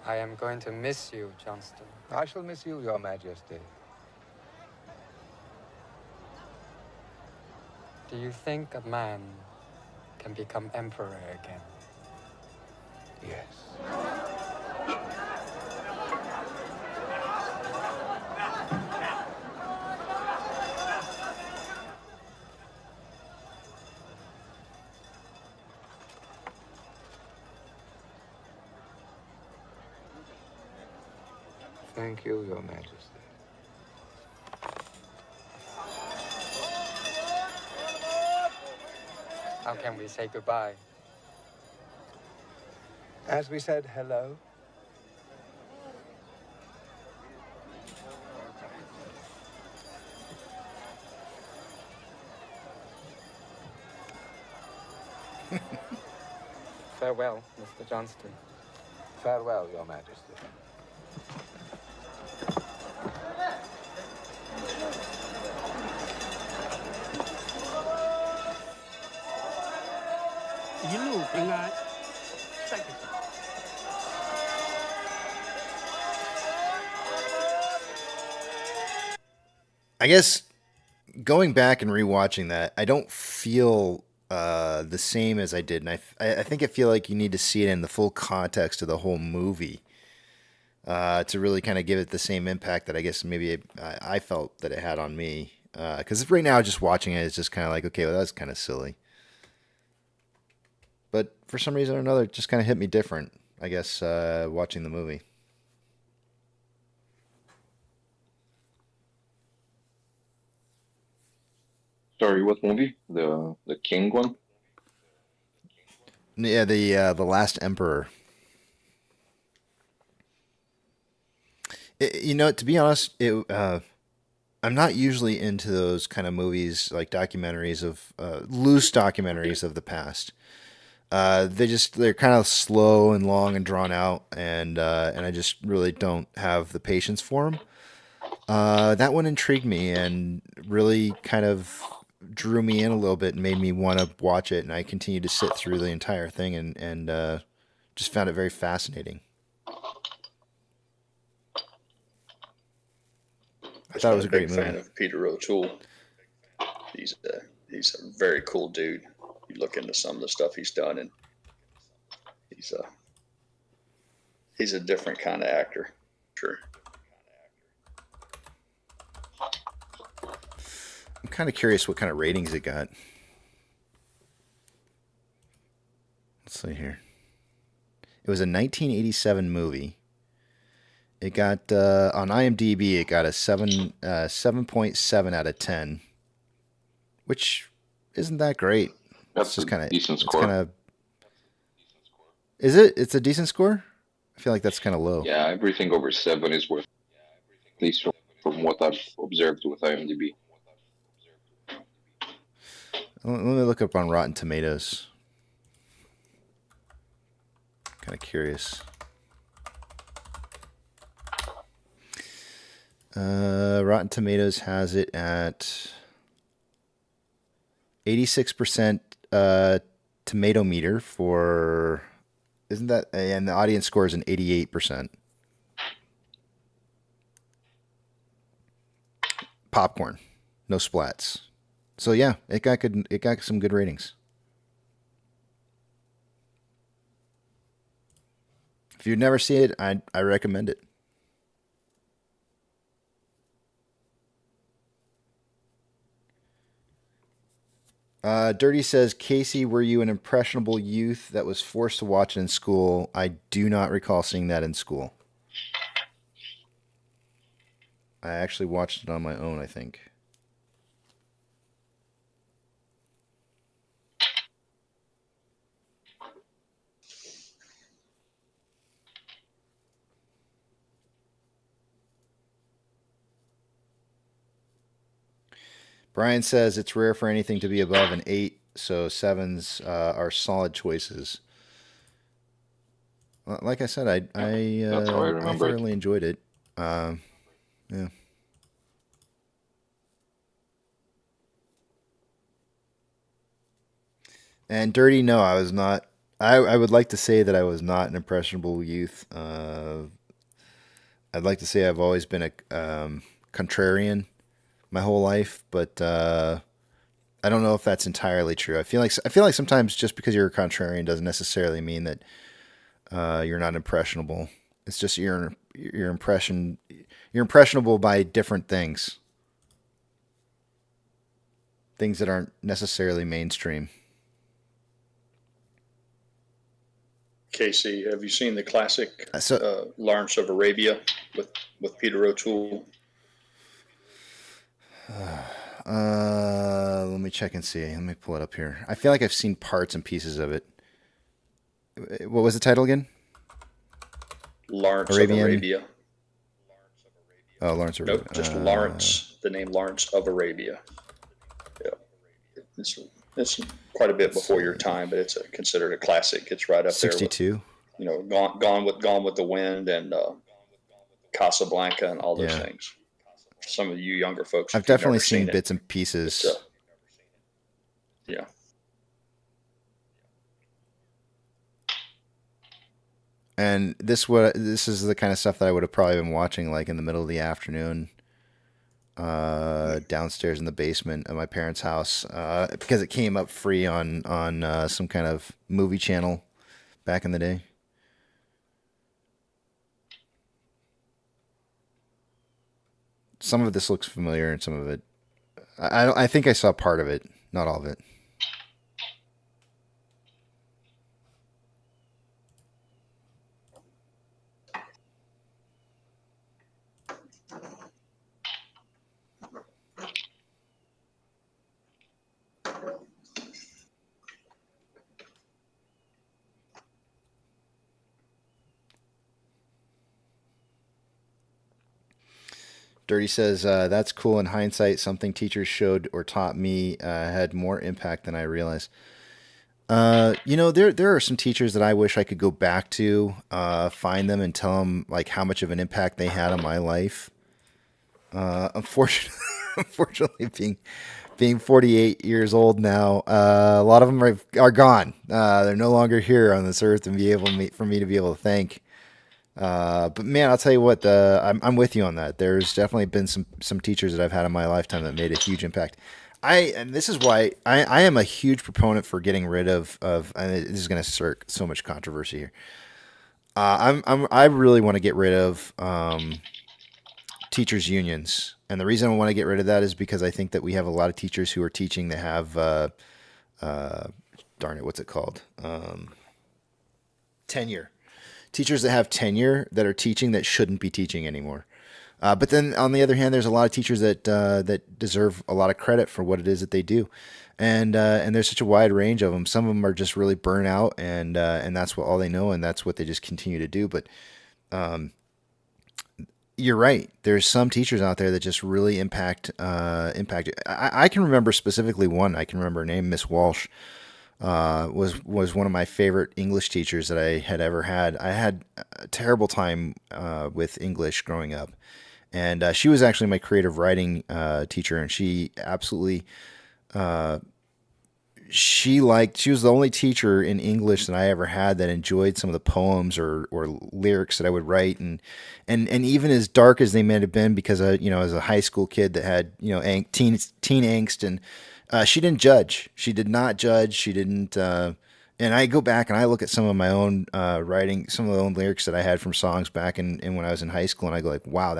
I am going to miss you, Johnston. I shall miss you, Your Majesty. Do you think a man can become emperor again? Yes. Thank you, Your Majesty. How can we say goodbye? As we said hello, Farewell, Mr. Johnston. farewell, Your Majesty. I guess going back and rewatching that, I don't feel the same as I did, and I think I feel like you need to see it in the full context of the whole movie to really kind of give it the same impact that I guess maybe I felt that it had on me. Because right now, just watching it is just kind of like, okay, well, that's kind of silly. But for some reason or another, it just kind of hit me different, I guess, watching the movie. Sorry, what movie? The King one? Yeah, the Last Emperor. To be honest, I'm not usually into those kind of movies, like documentaries of loose documentaries of the past. They're kind of slow and long and drawn out, and I just really don't have the patience for them. That one intrigued me and really kind of drew me in a little bit and made me want to watch it, and I continued to sit through the entire thing and just found it very fascinating. I thought it was a great movie. Fan of Peter O'Toole. He's a very cool dude. You look into some of the stuff he's done, and he's a different kind of actor. Sure. I'm kind of curious what kind of ratings it got. Let's see here. It was a 1987 movie. It got on IMDb. It got a 7.7 out of 10, which isn't that great. That's just kind of decent score. It's kind of. Is it? It's a decent score. I feel like that's kind of low. Yeah, everything over 7 is worth, at least from what I've observed with IMDb. Let me look up on Rotten Tomatoes. Kind of curious. Rotten Tomatoes has it at 86% tomato meter for, isn't that, and the audience score is an 88%. Popcorn, no splats. So yeah, it got some good ratings. If you've never seen it, I recommend it. Dirty says, Casey, were you an impressionable youth that was forced to watch it in school? I do not recall seeing that in school. I actually watched it on my own, I think. Brian says it's rare for anything to be above an 8, so 7s are solid choices. Like I said, I thoroughly enjoyed it. Yeah. And Dirty, no, I was not. I would like to say that I was not an impressionable youth. I'd like to say I've always been a contrarian my whole life, but I don't know if that's entirely true. I feel like sometimes just because you're a contrarian doesn't necessarily mean that you're not impressionable. It's just you're impressionable by different things that aren't necessarily mainstream. Casey, have you seen the classic So Lawrence of Arabia with Peter O'Toole? Let me check and see. Let me pull it up here. I feel like I've seen parts and pieces of it. What was the title again? Lawrence Arabian? of Arabia. Oh, Lawrence of Arabia. Nope, just Lawrence, the name Lawrence of Arabia. Yeah. It's quite a bit before your time, but it's considered a classic. It's right up 62. there with, Gone with the Wind and Casablanca and all those things. Some of you younger folks, I've definitely seen bits and pieces. Yeah. And this is the kind of stuff that I would have probably been watching like in the middle of the afternoon, downstairs in the basement of my parents' house, because it came up free on some kind of movie channel back in the day. Some of this looks familiar, and some of it, I think I saw part of it, not all of it. Dirty says, that's cool in hindsight. Something teachers showed or taught me had more impact than I realized. There are some teachers that I wish I could go back to, find them and tell them like how much of an impact they had on my life. Unfortunately, being 48 years old now, a lot of them are gone. They're no longer here on this earth, and for me to be able to thank. But man, I'll tell you what, I'm with you on that. There's definitely been some teachers that I've had in my lifetime that made a huge impact. And this is why I am a huge proponent for getting rid of, and this is going to start so much controversy here. I really want to get rid of, teachers unions. And the reason I want to get rid of that is because I think that we have a lot of teachers who are teaching that have, darn it, what's it called? Tenure. Teachers that have tenure that are teaching that shouldn't be teaching anymore. But then on the other hand, there's a lot of teachers that deserve a lot of credit for what it is that they do. And there's such a wide range of them. Some of them are just really burnt out and that's all they know. And that's what they just continue to do. But, you're right. There's some teachers out there that just really impact. I can remember specifically one. I can remember her name, Miss Walsh. Was one of my favorite English teachers that I had ever had. I had a terrible time with English growing up, and she was actually my creative writing teacher, and she absolutely she was the only teacher in English that I ever had that enjoyed some of the poems or lyrics that I would write, and even as dark as they may have been, because as a high school kid that had teen angst, and she didn't judge. She did not judge. She didn't. And I go back and I look at some of my own writing, some of the own lyrics that I had from songs back in when I was in high school, and I go like, wow,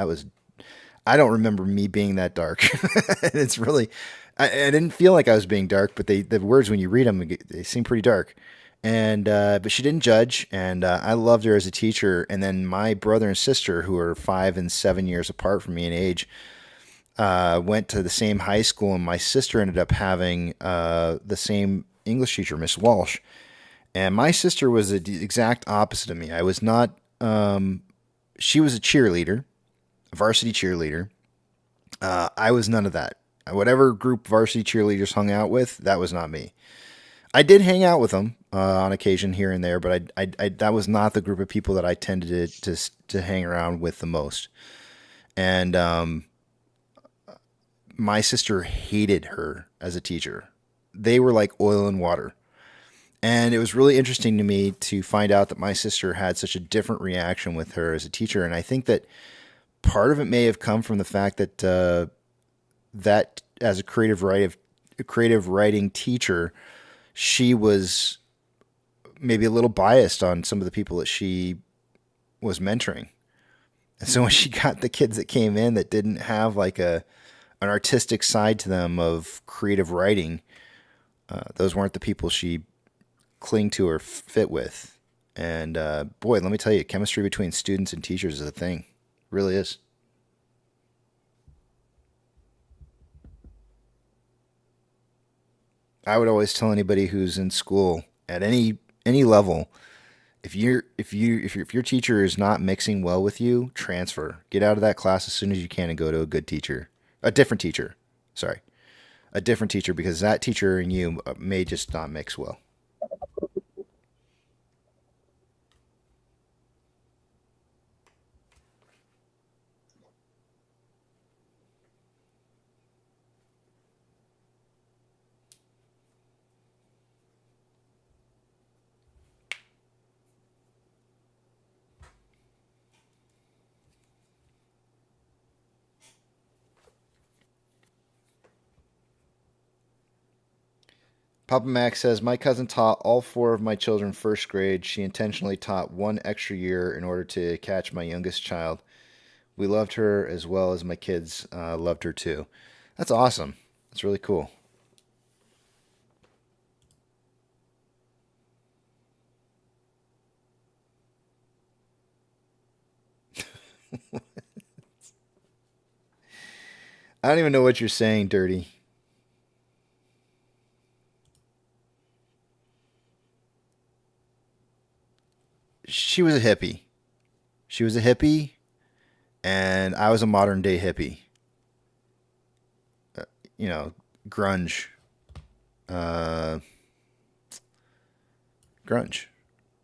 I don't remember me being that dark. It's really, I didn't feel like I was being dark, but the words, when you read them, they seem pretty dark. And but she didn't judge, and I loved her as a teacher. And then my brother and sister, who are 5 and 7 years apart from me in age, went to the same high school, and my sister ended up having the same English teacher, Miss Walsh. And my sister was the exact opposite of me. I was not. She was a cheerleader, a varsity cheerleader. I was none of that. Whatever group varsity cheerleaders hung out with, that was not me. I did hang out with them on occasion here and there, but I that was not the group of people that I tended to hang around with the most. And my sister hated her as a teacher. They were like oil and water. And it was really interesting to me to find out that my sister had such a different reaction with her as a teacher. And I think that part of it may have come from the fact that that as a creative writing teacher, she was maybe a little biased on some of the people that she was mentoring. And so when she got the kids that came in that didn't have like an artistic side to them of creative writing, those weren't the people she cling to or fit with. And boy, let me tell you, chemistry between students and teachers is a thing. It really is. I would always tell anybody who's in school at any level, if your teacher is not mixing well with you, transfer. Get out of that class as soon as you can and go to a different teacher. Sorry, a different teacher, because that teacher and you may just not mix well. Papa Max says, my cousin taught all 4 of my children first grade. She intentionally taught 1 extra year in order to catch my youngest child. We loved her as well as my kids loved her too. That's awesome. That's really cool. I don't even know what you're saying, Dirty. She was a hippie. She was a hippie, and I was a modern day hippie. Grunge. Grunge.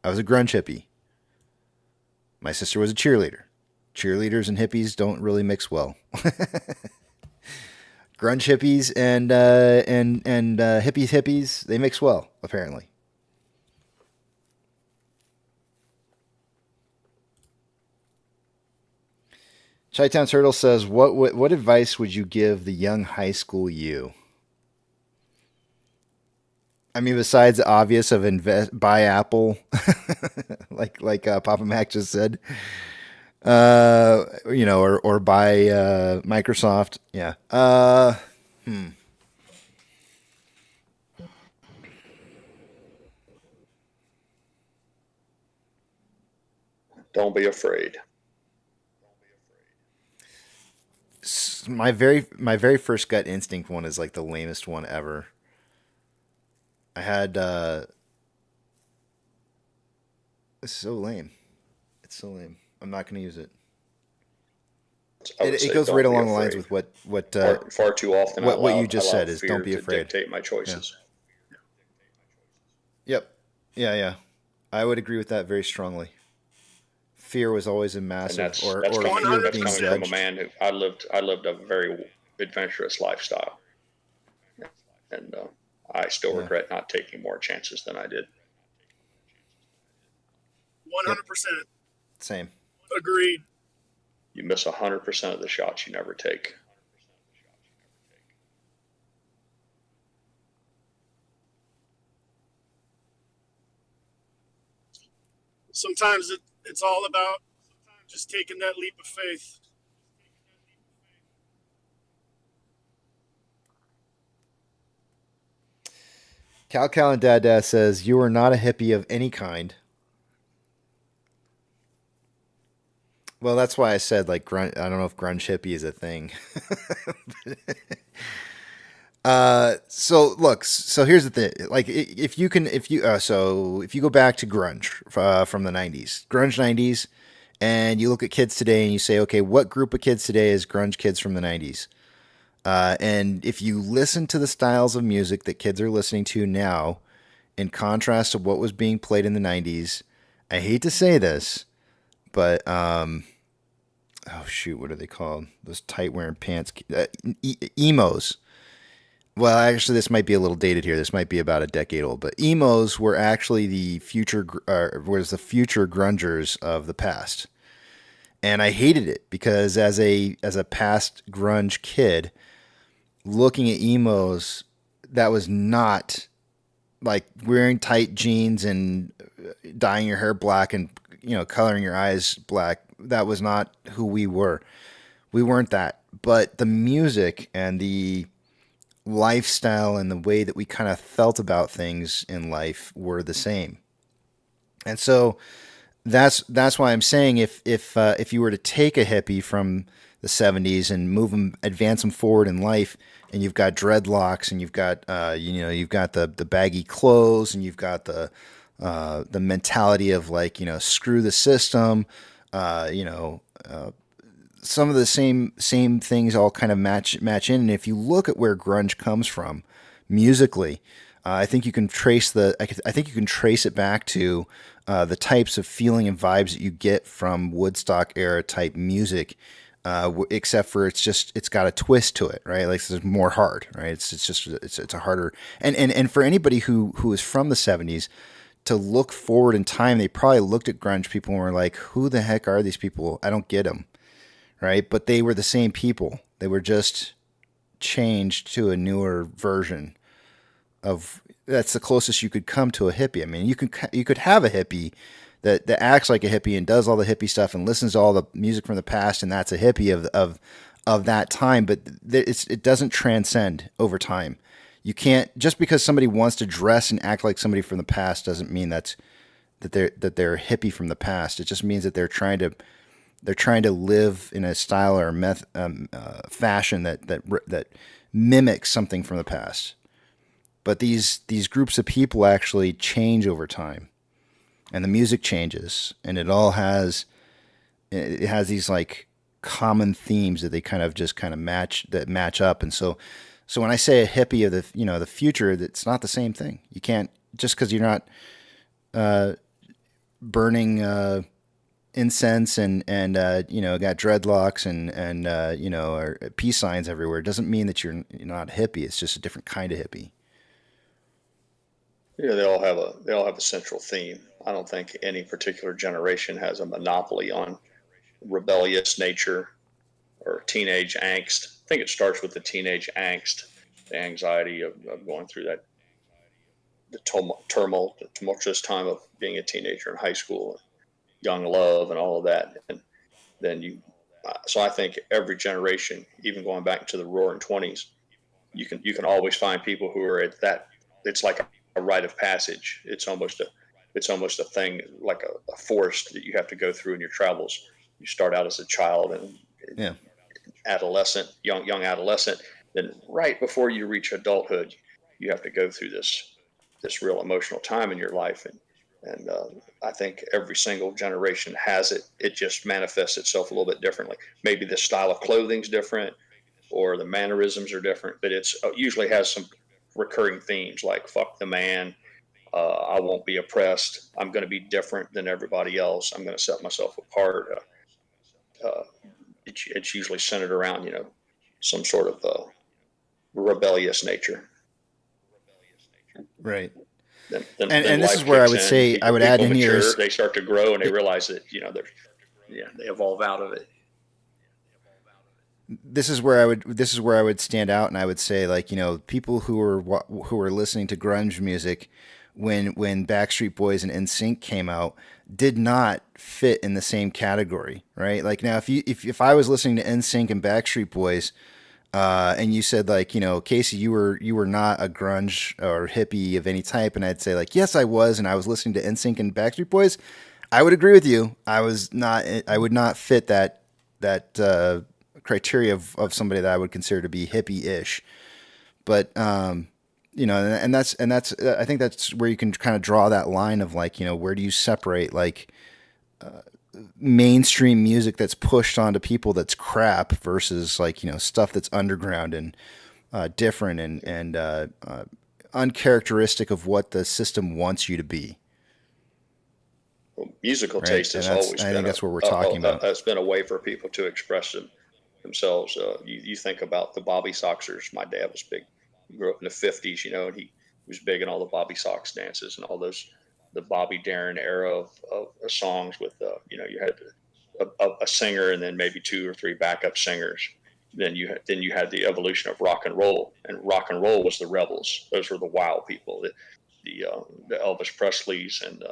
I was a grunge hippie. My sister was a cheerleader. Cheerleaders and hippies don't really mix well. Grunge hippies and hippies, they mix well, apparently. Chi-Town Turtle says, what advice would you give the young high school you? I mean, besides the obvious of buy Apple, like Papa Mac just said, or buy Microsoft. Yeah. Don't be afraid. My very first gut instinct one is like the lamest one ever. I had it's so lame. It's so lame. I'm not going to use it. It goes right along the lines with what far too often what you just said is don't be afraid. Dictate my choices. Yeah. Yep. Yeah. I would agree with that very strongly. Fear was always a massive, or fear of being judged. From a man who I lived a very adventurous lifestyle, and I still regret not taking more chances than I did. 100%. Same. Agreed. You miss 100% of the shots you never take. Sometimes it's all about just taking that leap of faith. Cal and Dad says, you are not a hippie of any kind. Well, that's why I said like grunge. I don't know if grunge hippie is a thing. So here's the thing. Like if you go back to grunge from the 90s, grunge 90s, and you look at kids today and you say, okay, what group of kids today is grunge kids from the 90s? And if you listen to the styles of music that kids are listening to now, in contrast to what was being played in the 90s, I hate to say this, but oh shoot, what are they called? Those tight wearing pants, emos. Well, actually, this might be a little dated here. This might be about a decade old, but emos were actually the was the future grungers of the past, and I hated it because as a past grunge kid, looking at emos, that was not like wearing tight jeans and dyeing your hair black and coloring your eyes black. That was not who we were. We weren't that. But the music and the lifestyle and the way that we kind of felt about things in life were the same. And so that's why I'm saying if you were to take a hippie from the 70s and move them, advance them forward in life, and you've got dreadlocks and you've got you've got the baggy clothes and you've got the mentality of like screw the system, some of the same things all kind of match in. And if you look at where grunge comes from musically, I think you can trace I think you can trace it back to the types of feeling and vibes that you get from Woodstock era type music, except for it's got a twist to it, right? Like it's more hard, right? It's a harder and for anybody who is from the 70s to look forward in time, they probably looked at grunge people and were like, who the heck are these people? I don't get them. Right? But they were the same people. They were just changed to a newer version of. That's the closest you could come to a hippie. I mean, you could have a hippie that acts like a hippie and does all the hippie stuff and listens to all the music from the past, and that's a hippie of that time. But it doesn't transcend over time. You can't, just because somebody wants to dress and act like somebody from the past doesn't mean that they're a hippie from the past. It just means that they're trying to live in a style or fashion that mimics something from the past. But these groups of people actually change over time, and the music changes, and it has these like common themes that they kind of match up. And so when I say a hippie of the future, it's not the same thing. You can't, just because you're not burning incense and got dreadlocks and or peace signs everywhere, doesn't mean that you're not hippie. It's just a different kind of hippie. Yeah, they all have a central theme. I don't think any particular generation has a monopoly on rebellious nature or teenage angst. I think it starts with the teenage angst, the anxiety of going through the tumultuous time of being a teenager in high school, young love and all of that. And then so I think every generation, even going back to the roaring 20s, you can always find people who are at that. It's like a rite of passage. It's almost a thing, like a force that you have to go through in your travels. You start out as a child and adolescent, young adolescent. Then right before you reach adulthood, you have to go through this real emotional time in your life. And I think every single generation has it. It just manifests itself a little bit differently. Maybe the style of clothing's different, or the mannerisms are different, but it usually has some recurring themes like "fuck the man," "I won't be oppressed," "I'm going to be different than everybody else," "I'm going to set myself apart." It's usually centered around some sort of rebellious nature. Right. Then this is where I would say I would add in here is they start to grow and they realize that they evolve out of it. This is where I would stand out, and I would say, like, people who were listening to grunge music when Backstreet Boys and NSYNC came out did not fit in the same category, right? Like now, if I was listening to NSYNC and Backstreet Boys, and you said, like, Casey, you were not a grunge or hippie of any type, and I'd say, like, yes, I was, and I was listening to NSYNC and Backstreet Boys, I would agree with you. I would not fit that criteria of somebody that I would consider to be hippie-ish. But and that's I think that's where you can kind of draw that line of, like, where do you separate, like, mainstream music that's pushed onto people that's crap versus, like, stuff that's underground and different and uncharacteristic of what the system wants you to be. Well, musical taste has always been. I think that's what we're talking about. It's been a way for people to express themselves. You think about the Bobby Soxers. My dad was big grew up in the 50s, and he was big in all the Bobby Sox dances and all those, the Bobby Darin era of songs with, you had a singer and then maybe two or three backup singers. Then you had the evolution of rock and roll was the rebels. Those were the wild people, the Elvis Presleys and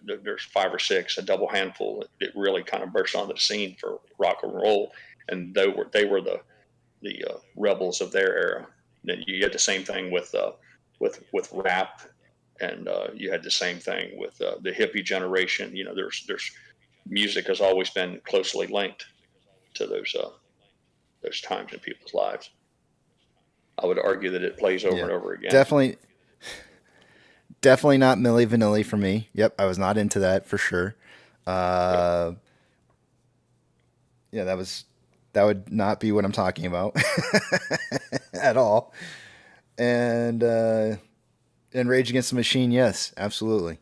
there's five or six, a double handful that really kind of burst onto the scene for rock and roll, and they were the rebels of their era. Then you had the same thing with rap, and you had the same thing with the hippie generation. There's music has always been closely linked to those times in people's lives. I would argue that it plays over and over again. Definitely not Milli Vanilli for me. Yep, I was not into that for sure. Yeah, that would not be what I'm talking about at all. And Rage Against the Machine, yes, absolutely.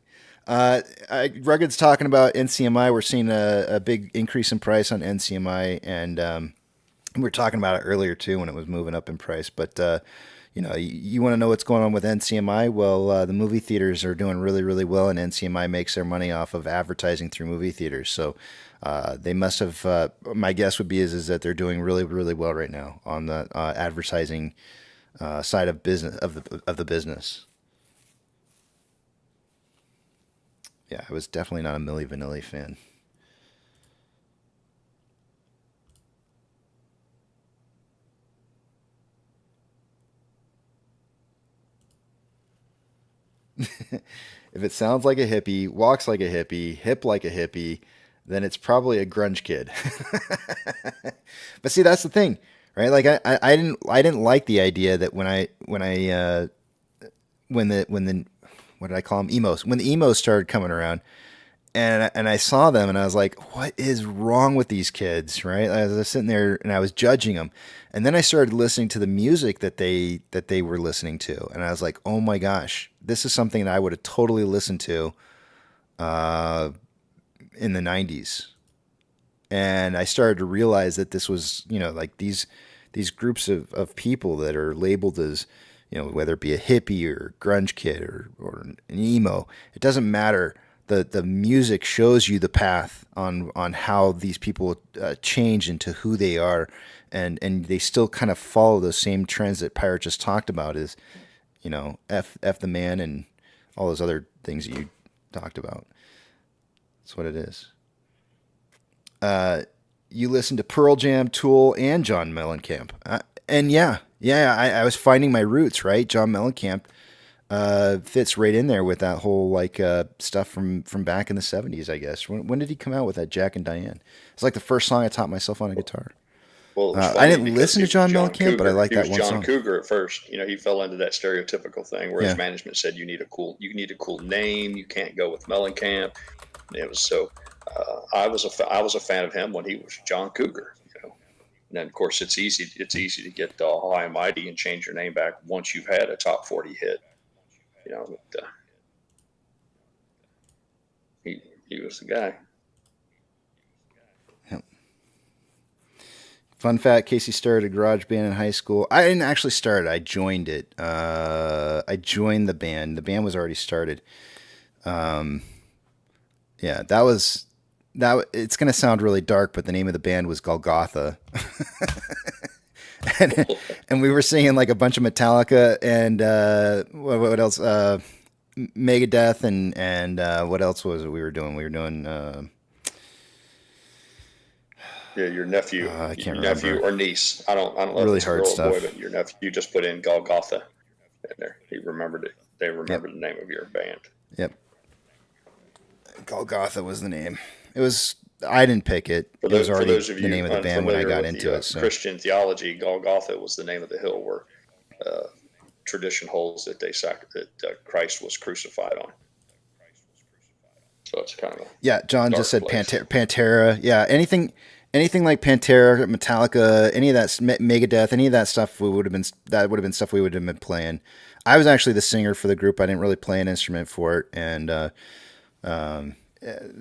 Rugged's talking about NCMI. We're seeing a big increase in price on NCMI, and we were talking about it earlier too when it was moving up in price. But you want to know what's going on with NCMI? Well, the movie theaters are doing really, really well, and NCMI makes their money off of advertising through movie theaters. So they must have. My guess would be is that they're doing really, really well right now on the advertising side of business of the business. Yeah, I was definitely not a Milli Vanilli fan. If it sounds like a hippie, walks like a hippie, hip like a hippie, then it's probably a grunge kid. But see, that's the thing, right? Like I didn't like the idea that when the what did I call them, emos? When the emos started coming around, and I saw them, and I was like, what is wrong with these kids, right? I was sitting there and I was judging them, and then I started listening to the music that they were listening to, and I was like, oh my gosh, this is something that I would have totally listened to in the 90s. And I started to realize that this was, like these groups of people that are labeled as, whether it be a hippie or grunge kid or an emo, it doesn't matter. The music shows you the path on how these people change into who they are, and they still kind of follow those same trends that Pirate just talked about, is, F the man and all those other things that you talked about. That's what it is. You listen to Pearl Jam, Tool, and John Mellencamp. And I was finding my roots, right? John Mellencamp fits right in there with that whole stuff from back in the 70s, I guess. When did he come out with that Jack and Diane? It's like the first song I taught myself on a guitar. Well, I didn't listen to John Mellencamp, but I like that one John song. Cougar at first. He fell into that stereotypical thing where his management said you need a cool name. You can't go with Mellencamp. And it was so. I was a fan of him when he was John Cougar. And then of course it's easy to get high and mighty and change your name back once you've had a top 40 hit. But, he was the guy. Fun fact, Casey started a garage band in high school. I didn't actually start it. I joined it. I joined the band. The band was already started. That was that. It's going to sound really dark, but the name of the band was Golgotha. and we were singing like a bunch of Metallica and what else? Megadeth and what else was it we were doing? We were doing... your nephew, I can't nephew remember. or niece. I don't know Really if it's hard girl or stuff. boy, but your nephew just put in Golgotha in there. He remembered it. They remembered the name of your band. Yep. Golgotha was the name. It was. I didn't pick it. For It was those already of you the name of the band when I got unfamiliar with into the, it. So. Christian theology, Golgotha was the name of the hill where tradition holds that Christ was crucified on. So it's kind of a John dark just said place. Pantera. Yeah, anything like Pantera, Metallica, any of that Megadeth, any of that stuff would have been stuff we would have been playing. I was actually the singer for the group. I didn't really play an instrument for it, and it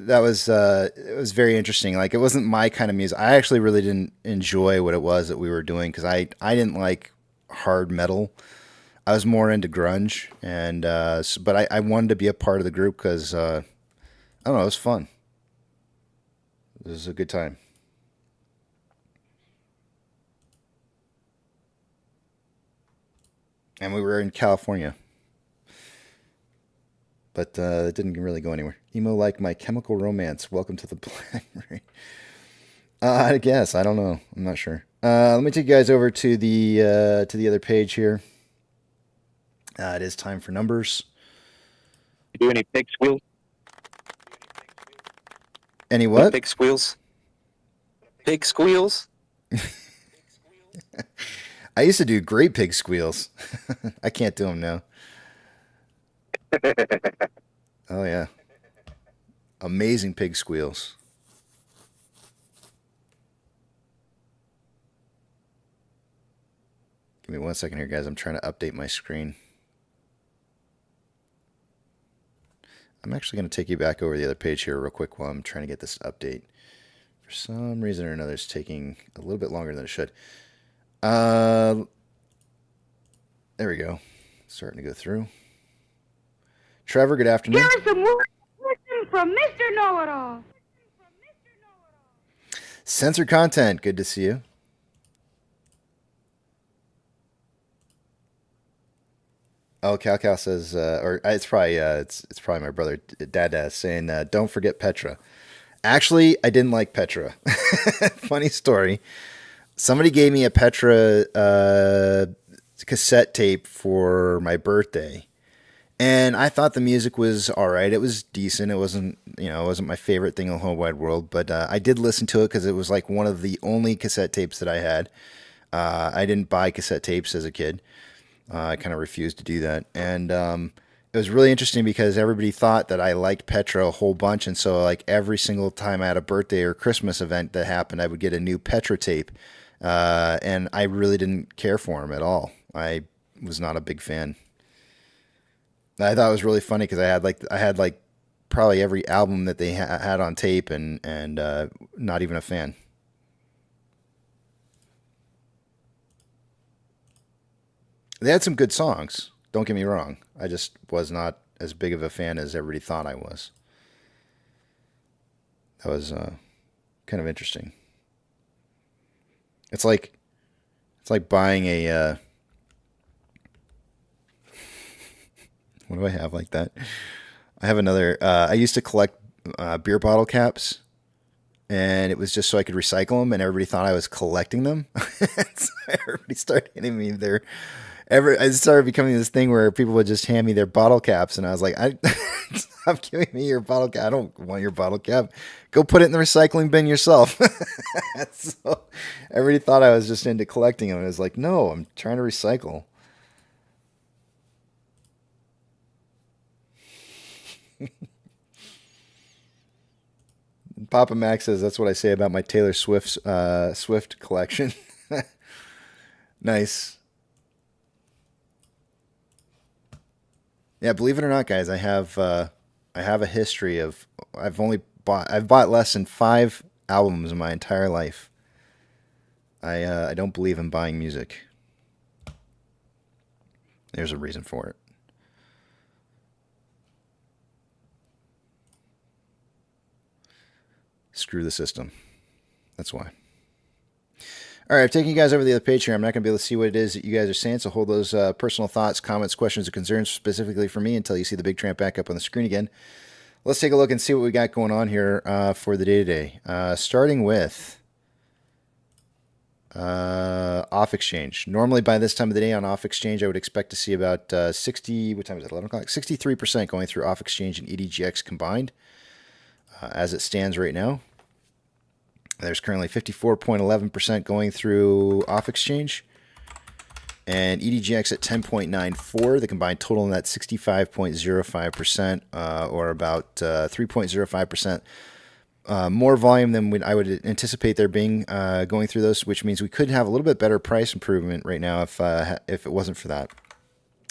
was very interesting. Like, it wasn't my kind of music. I actually really didn't enjoy what it was that we were doing because I didn't like hard metal. I was more into grunge, and but I wanted to be a part of the group because I don't know, it was fun. It was a good time. And we were in California. But it didn't really go anywhere. Emo like My Chemical Romance. Welcome to the Blackberry. I guess. I don't know. I'm not sure. Let me take you guys over to the other page here. It is time for numbers. You do any pig squeals? Any what? Pig squeals? Pig squeals? I used to do great pig squeals. I can't do them now. Oh, yeah. Amazing pig squeals. Give me 1 second here, guys. I'm trying to update my screen. I'm actually going to take you back over the other page here real quick while I'm trying to get this update. For some reason or another, it's taking a little bit longer than it should. There we go. Starting to go through. Trevor, good afternoon. Here is some wisdom from Mr. Know-It-All. Censored content. Good to see you. Oh, Cal says, or it's probably my brother Dad saying, don't forget Petra. Actually, I didn't like Petra. Funny story. Somebody gave me a Petra cassette tape for my birthday, and I thought the music was all right. It was decent. It wasn't my favorite thing in the whole wide world, but I did listen to it because it was like one of the only cassette tapes that I had. I didn't buy cassette tapes as a kid. I kind of refused to do that. And it was really interesting because everybody thought that I liked Petra a whole bunch. And so like every single time I had a birthday or Christmas event that happened, I would get a new Petra tape. And I really didn't care for them at all. I was not a big fan. I thought it was really funny because I had like probably every album that they had on tape and not even a fan. They had some good songs. Don't get me wrong. I just was not as big of a fan as everybody thought I was. That was kind of interesting. It's like buying a what do I have like that? I have another. I used to collect beer bottle caps, and it was just so I could recycle them, and everybody thought I was collecting them. So everybody started hitting me there. I started becoming this thing where people would just hand me their bottle caps, and I was like, "Stop giving me your bottle cap. I don't want your bottle cap. Go put it in the recycling bin yourself." So everybody thought I was just into collecting them. I was like, "No, I'm trying to recycle." Papa Max says that's what I say about my Taylor Swift collection. Nice. Yeah, believe it or not, guys, I have a history of I've bought less than 5 albums in my entire life. I don't believe in buying music. There's a reason for it. Screw the system. That's why. All right, I've taken you guys over the other page here. I'm not going to be able to see what it is that you guys are saying, so hold those personal thoughts, comments, questions, or concerns specifically for me until you see the big tramp back up on the screen again. Let's take a look and see what we got going on here for the day-to-day. Starting with off exchange. Normally by this time of the day on off exchange, I would expect to see about 60, what time is it, 11 o'clock? 63% going through off exchange and EDGX combined as it stands right now. There's currently 54.11% going through off exchange and EDGX at 10.94. The combined total in that 65.05%, or about 3.05% more volume than I would anticipate there being going through those, which means we could have a little bit better price improvement right now if it wasn't for that.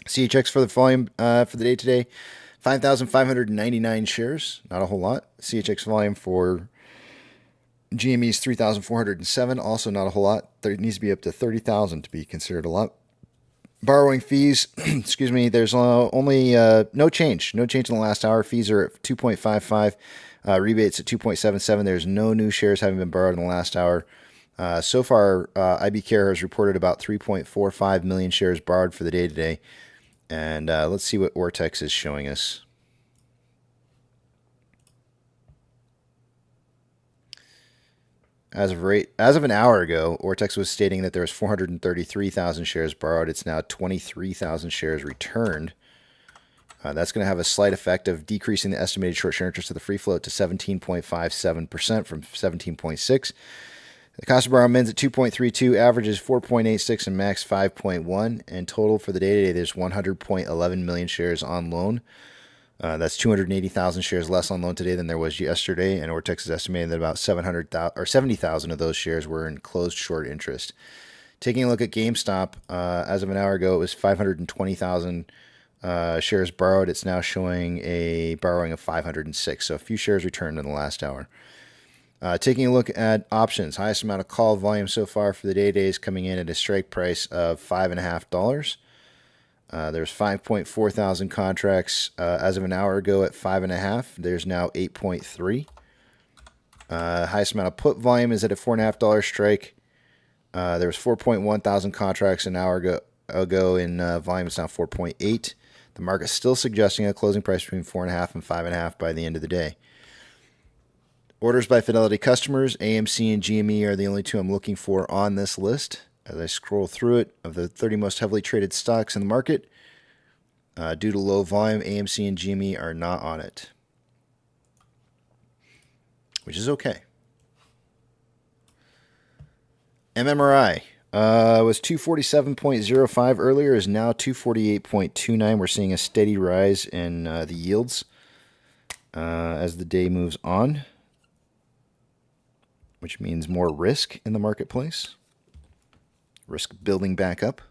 CHX for the volume for the day today, 5,599 shares, not a whole lot. CHX volume for GME's 3,407, also not a whole lot. There needs to be up to 30,000 to be considered a lot. Borrowing fees, excuse me, there's only no change. No change in the last hour. Fees are at 2.55. Rebates at 2.77. There's no new shares having been borrowed in the last hour. So far, IB Care has reported about 3.45 million shares borrowed for the day today. And let's see what Ortex is showing us. As of an hour ago, Ortex was stating that there was 433,000 shares borrowed. It's now 23,000 shares returned. That's going to have a slight effect of decreasing the estimated short share interest of the free float to 17.57% from 17.6%. The cost of borrow mins at 2.32, averages 4.86, and max 5.1. And total for the day today, there's 100.11 million shares on loan. That's 280,000 shares less on loan today than there was yesterday, and Ortex is estimating that about 70,000 of those shares were in closed short interest. Taking a look at GameStop, as of an hour ago, it was 520,000 shares borrowed. It's now showing a borrowing of 506, so a few shares returned in the last hour. Taking a look at options, highest amount of call volume so far for the day is coming in at a strike price of $5.50. There's 5.4 thousand contracts as of an hour ago at 5.5. There's now 8.3. Highest amount of put volume is at a $4.50 strike. There was 4.1 thousand contracts an hour ago in volume. It's now 4.8. The market's still suggesting a closing price between 4.5 and 5.5 by the end of the day. Orders by Fidelity customers, AMC and GME are the only two I'm looking for on this list. As I scroll through it, of the 30 most heavily traded stocks in the market, due to low volume, AMC and GME are not on it, which is okay. MMRI was 247.05 earlier, is now 248.29. We're seeing a steady rise in the yields as the day moves on, which means more risk in the marketplace. Risk building back up.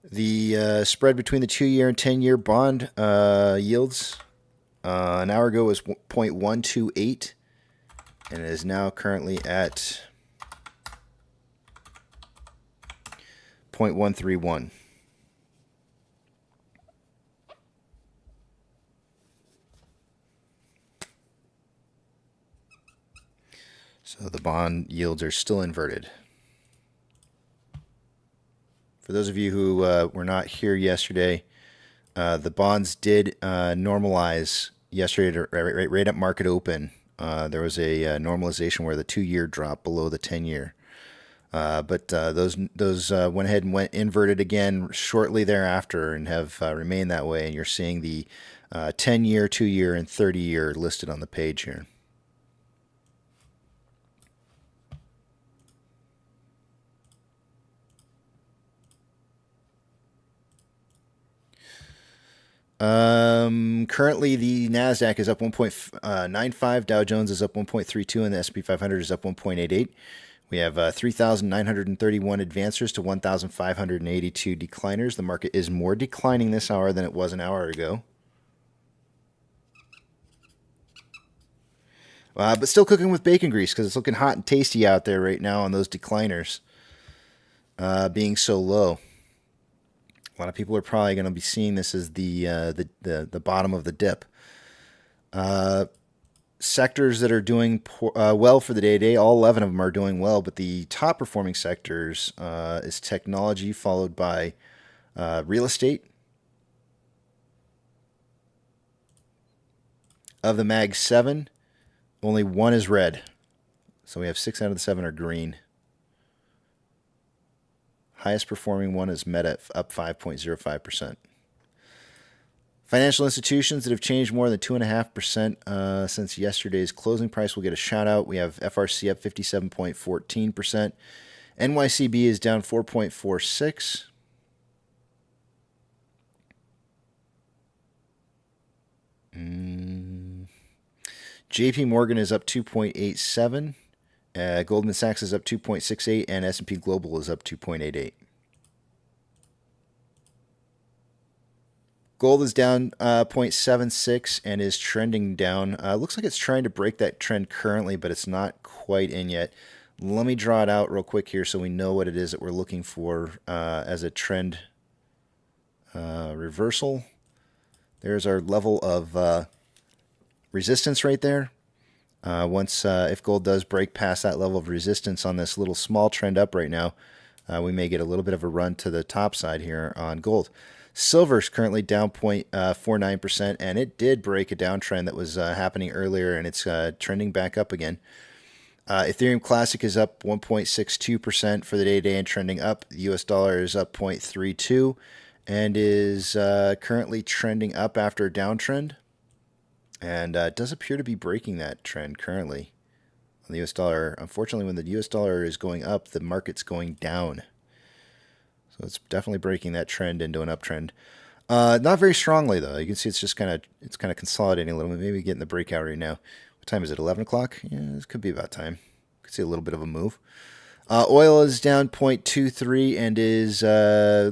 The spread between the 2-year and 10-year bond yields an hour ago was 0.128, and it is now currently at 0.131. So the bond yields are still inverted. For those of you who were not here yesterday, the bonds did normalize yesterday right at market open. There was a normalization where the 2-year dropped below the 10-year. But those went ahead and went inverted again shortly thereafter and have remained that way. And you're seeing the 10-year, 2-year, and 30-year listed on the page here. Currently the NASDAQ is up 1.95, Dow Jones is up 1.32, and the S&P 500 is up 1.88. We have 3,931 advancers to 1,582 decliners. The market is more declining this hour than it was an hour ago. But still cooking with bacon grease because it's looking hot and tasty out there right now on those decliners being so low. A lot of people are probably going to be seeing this as the bottom of the dip. Sectors that are doing well for the day, all 11 of them are doing well, but the top performing sectors is technology, followed by real estate. Of the Mag 7, only one is red. So we have 6 out of the 7 are green. Highest performing one is Meta, up 5.05%. Financial institutions that have changed more than 2.5% since yesterday's closing price will get a shout out. We have FRC up 57.14%. NYCB is down 4.46%. JP Morgan is up 2.87%. Goldman Sachs is up 2.68%, and S&P Global is up 2.88%. Gold is down 0.76 and is trending down. Looks like it's trying to break that trend currently, but it's not quite in yet. Let me draw it out real quick here so we know what it is that we're looking for as a trend reversal. There's our level of resistance right there. Once if gold does break past that level of resistance on this little small trend up right now, we may get a little bit of a run to the top side here on gold. Silver's currently down 0.49%, and it did break a downtrend that was happening earlier, and it's trending back up again. Ethereum Classic is up 1.62% for the day and trending up. The US dollar is up 0.32 and is currently trending up after a downtrend. And it does appear to be breaking that trend currently on the US dollar. Unfortunately, when the US dollar is going up, the market's going down. So it's definitely breaking that trend into an uptrend. Not very strongly though. You can see it's just kind of consolidating a little bit. Maybe getting the breakout right now. What time is it? 11 o'clock? Yeah, this could be about time. Could see a little bit of a move. Oil is down 0.23 and is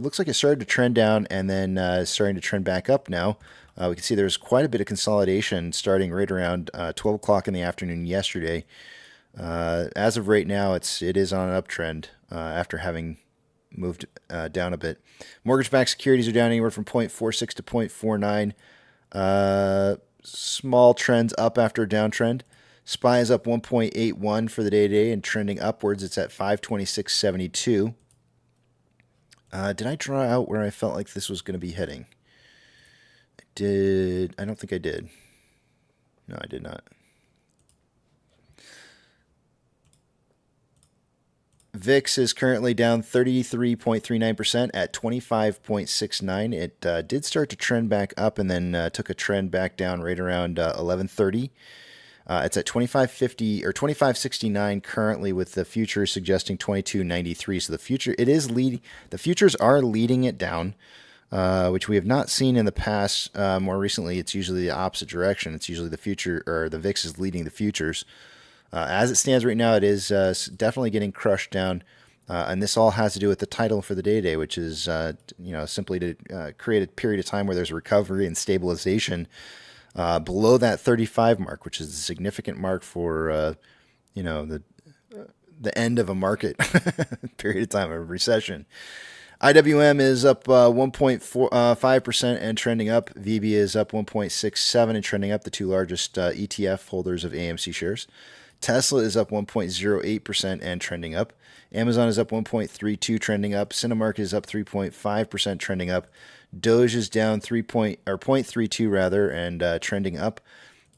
looks like it started to trend down and then starting to trend back up now. We can see there's quite a bit of consolidation starting right around 12 o'clock in the afternoon yesterday. As of right now, it is on an uptrend after having moved down a bit. Mortgage-backed securities are down anywhere from 0.46 to 0.49. Small trends up after a downtrend. SPY is up 1.81 for the day and trending upwards. It's at 526.72. Did I draw out where I felt like this was going to be heading? I don't think I did. No, I did not. VIX is currently down 33.39% at 25.69. It did start to trend back up and then took a trend back down right around 11:30. It's at 25.50 or 25.69 currently, with the futures suggesting 22.93. So the futures are leading it down, which we have not seen in the past. More recently, it's usually the opposite direction. It's usually the future or the VIX is leading the futures. As it stands right now, it is definitely getting crushed down, and this all has to do with the title for the day, which is simply to create a period of time where there's a recovery and stabilization below that 35 mark, which is a significant mark for the end of a market period of time of a recession. IWM is up 1.5% and trending up. VB is up 1.67 and trending up, the two largest ETF holders of AMC shares. Tesla is up 1.08% and trending up. Amazon is up 1.32 trending up. Cinemark is up 3.5% trending up. Doge is down 0.32 rather and trending up.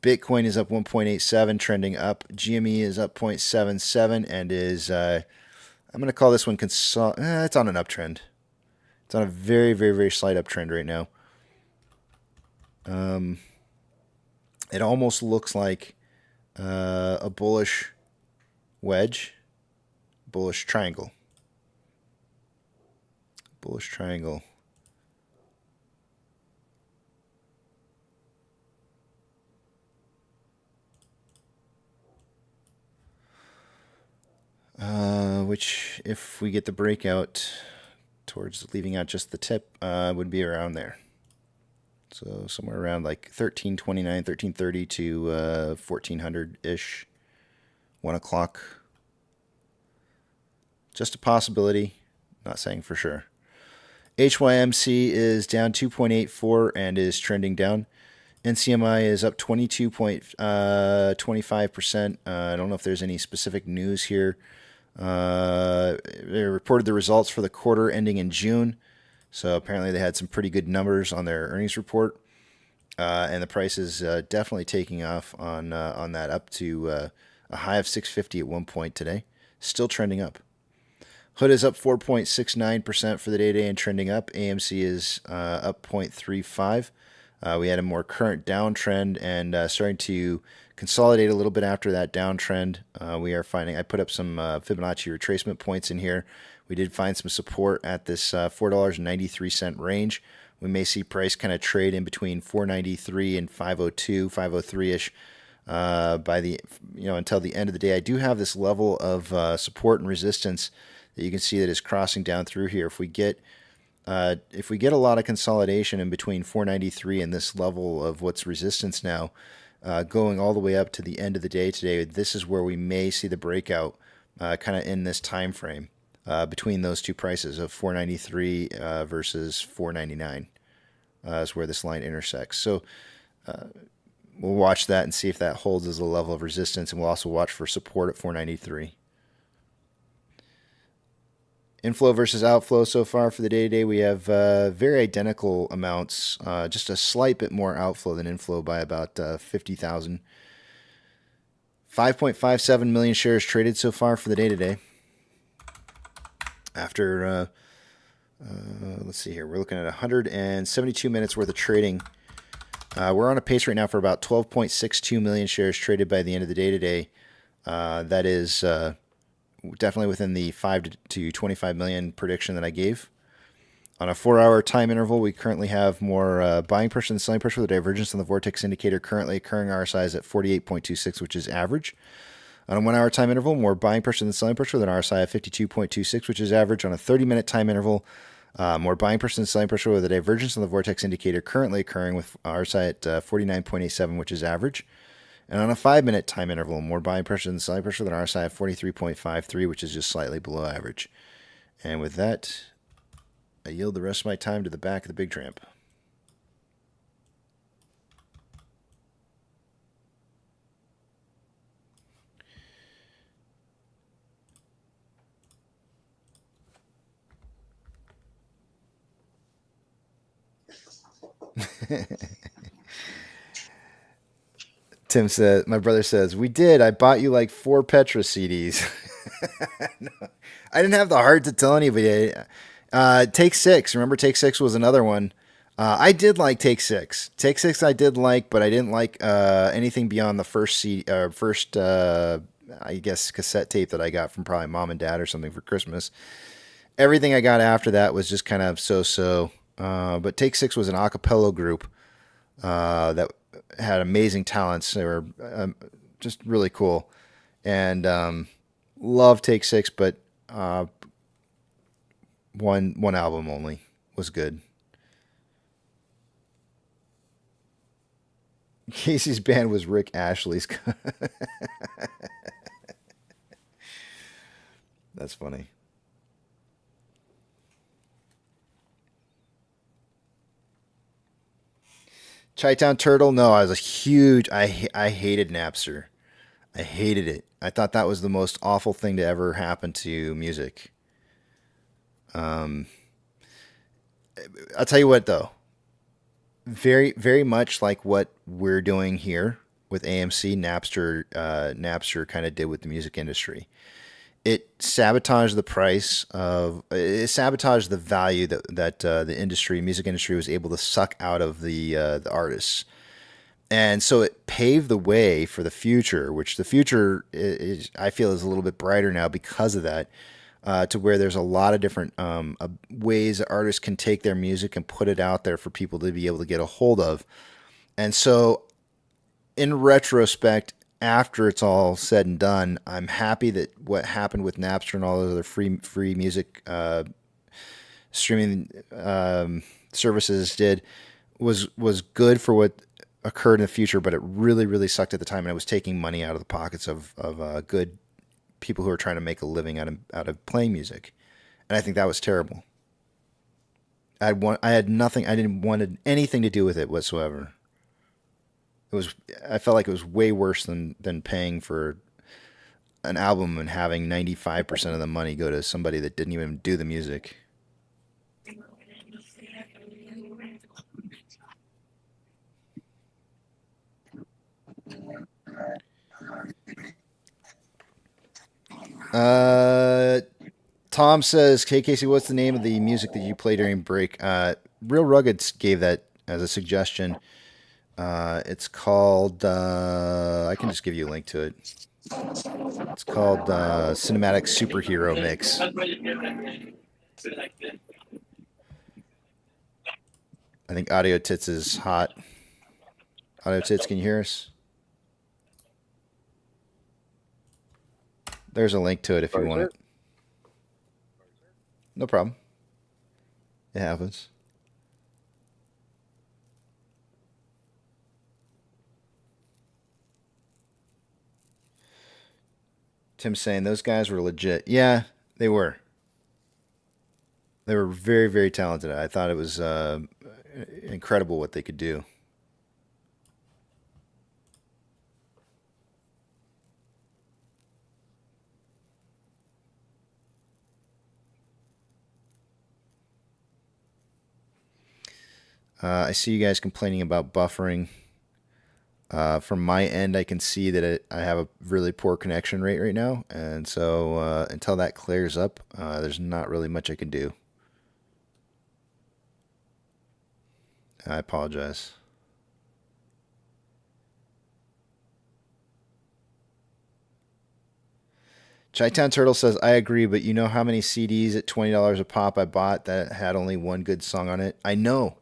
Bitcoin is up 1.87 trending up. GME is up 0.77 and is I'm going to call this one it's on an uptrend. It's on a very, very, very slight uptrend right now. It almost looks like a bullish wedge, bullish triangle. Bullish triangle. Which, if we get the breakout towards leaving out just the tip, would be around there. So somewhere around like 1329, 1330 to 1400-ish, 1 o'clock. Just a possibility, not saying for sure. HYMC is down 2.84 and is trending down. NCMI is up 22.25%. I don't know if there's any specific news here. They reported the results for the quarter ending in June. So apparently they had some pretty good numbers on their earnings report. And the price is definitely taking off on that, up to a high of 650 at one point today. Still trending up. Hood is up 4.69% for the day and trending up. AMC is up 0.35. We had a more current downtrend and starting to consolidate a little bit after that downtrend. We are finding, I put up some Fibonacci retracement points in here. We did find some support at this $4.93 range. We may see price kind of trade in between 493 and 502, 503-ish by the until the end of the day. I do have this level of support and resistance that you can see that is crossing down through here. If we get a lot of consolidation in between 493 and this level of what's resistance now, going all the way up to the end of the day today, this is where we may see the breakout kind of in this time frame between those two prices of 493 versus 499 is where this line intersects. So we'll watch that and see if that holds as a level of resistance, and we'll also watch for support at 493. Inflow versus outflow so far for the day today, we have very identical amounts, just a slight bit more outflow than inflow by about 50,000. 5.57 million shares traded so far for the day today. After, let's see here, we're looking at 172 minutes worth of trading. We're on a pace right now for about 12.62 million shares traded by the end of the day today. That is definitely within the 5 to 25 million prediction that I gave. On a 4-hour time interval, we currently have more buying pressure than selling pressure. The divergence on the vortex indicator currently occurring RSI is at 48.26, which is average. On a 1-hour time interval, more buying pressure than selling pressure, with an RSI of 52.26, which is average. On a 30-minute time interval, more buying pressure than selling pressure, with a divergence on the vortex indicator currently occurring with RSI at 49.87, which is average. And on a 5-minute time interval, more buying pressure than selling pressure, with an RSI of 43.53, which is just slightly below average. And with that, I yield the rest of my time to the back of the big tramp. Tim says, my brother says, we did. I bought you like 4 Petra CDs. No, I didn't have the heart to tell anybody. Take 6. Remember, Take 6 was another one. I did like Take 6. Take 6 I did like, but I didn't like anything beyond the first I guess, cassette tape that I got from probably mom and dad or something for Christmas. Everything I got after that was just kind of so-so. But Take 6 was an a cappella group that had amazing talents. They were just really cool. And love Take 6, but one album only was good. Casey's band was Rick Ashley's. That's funny. Chi-Town Turtle, no, I was a huge, I hated Napster. I hated it. I thought that was the most awful thing to ever happen to music. I'll tell you what, though. Very, very much like what we're doing here with AMC, Napster kind of did with the music industry. It sabotaged the price of, it sabotaged the value that the music industry was able to suck out of the artists. And so it paved the way for the future, which the future I feel is a little bit brighter now because of that, to where there's a lot of different ways that artists can take their music and put it out there for people to be able to get a hold of. And so in retrospect, after it's all said and done, I'm happy that what happened with Napster and all those other free music streaming services did was good for what occurred in the future, but it really, really sucked at the time, and it was taking money out of the pockets of good people who are trying to make a living out of playing music, and I think that was terrible. I had nothing. I didn't wanted anything to do with it whatsoever. I felt like it was way worse than paying for an album and having 95% of the money go to somebody that didn't even do the music. Tom says, "Hey Casey, what's the name of the music that you play during break?" Real Rugged gave that as a suggestion. It's called, I can just give you a link to it. It's called Cinematic Superhero Mix. I think Audio Tits is hot. Audio Tits, can you hear us? There's a link to it if you want it. No problem. It happens. Tim's saying those guys were legit. Yeah, they were. They were very, very talented. I thought it was incredible what they could do. I see you guys complaining about buffering. From my end, I can see that I have a really poor connection rate right now, and so until that clears up, there's not really much I can do. I apologize. Chi-Town Turtle says, I agree, but you know how many CDs at $20 a pop I bought that had only one good song on it? I know.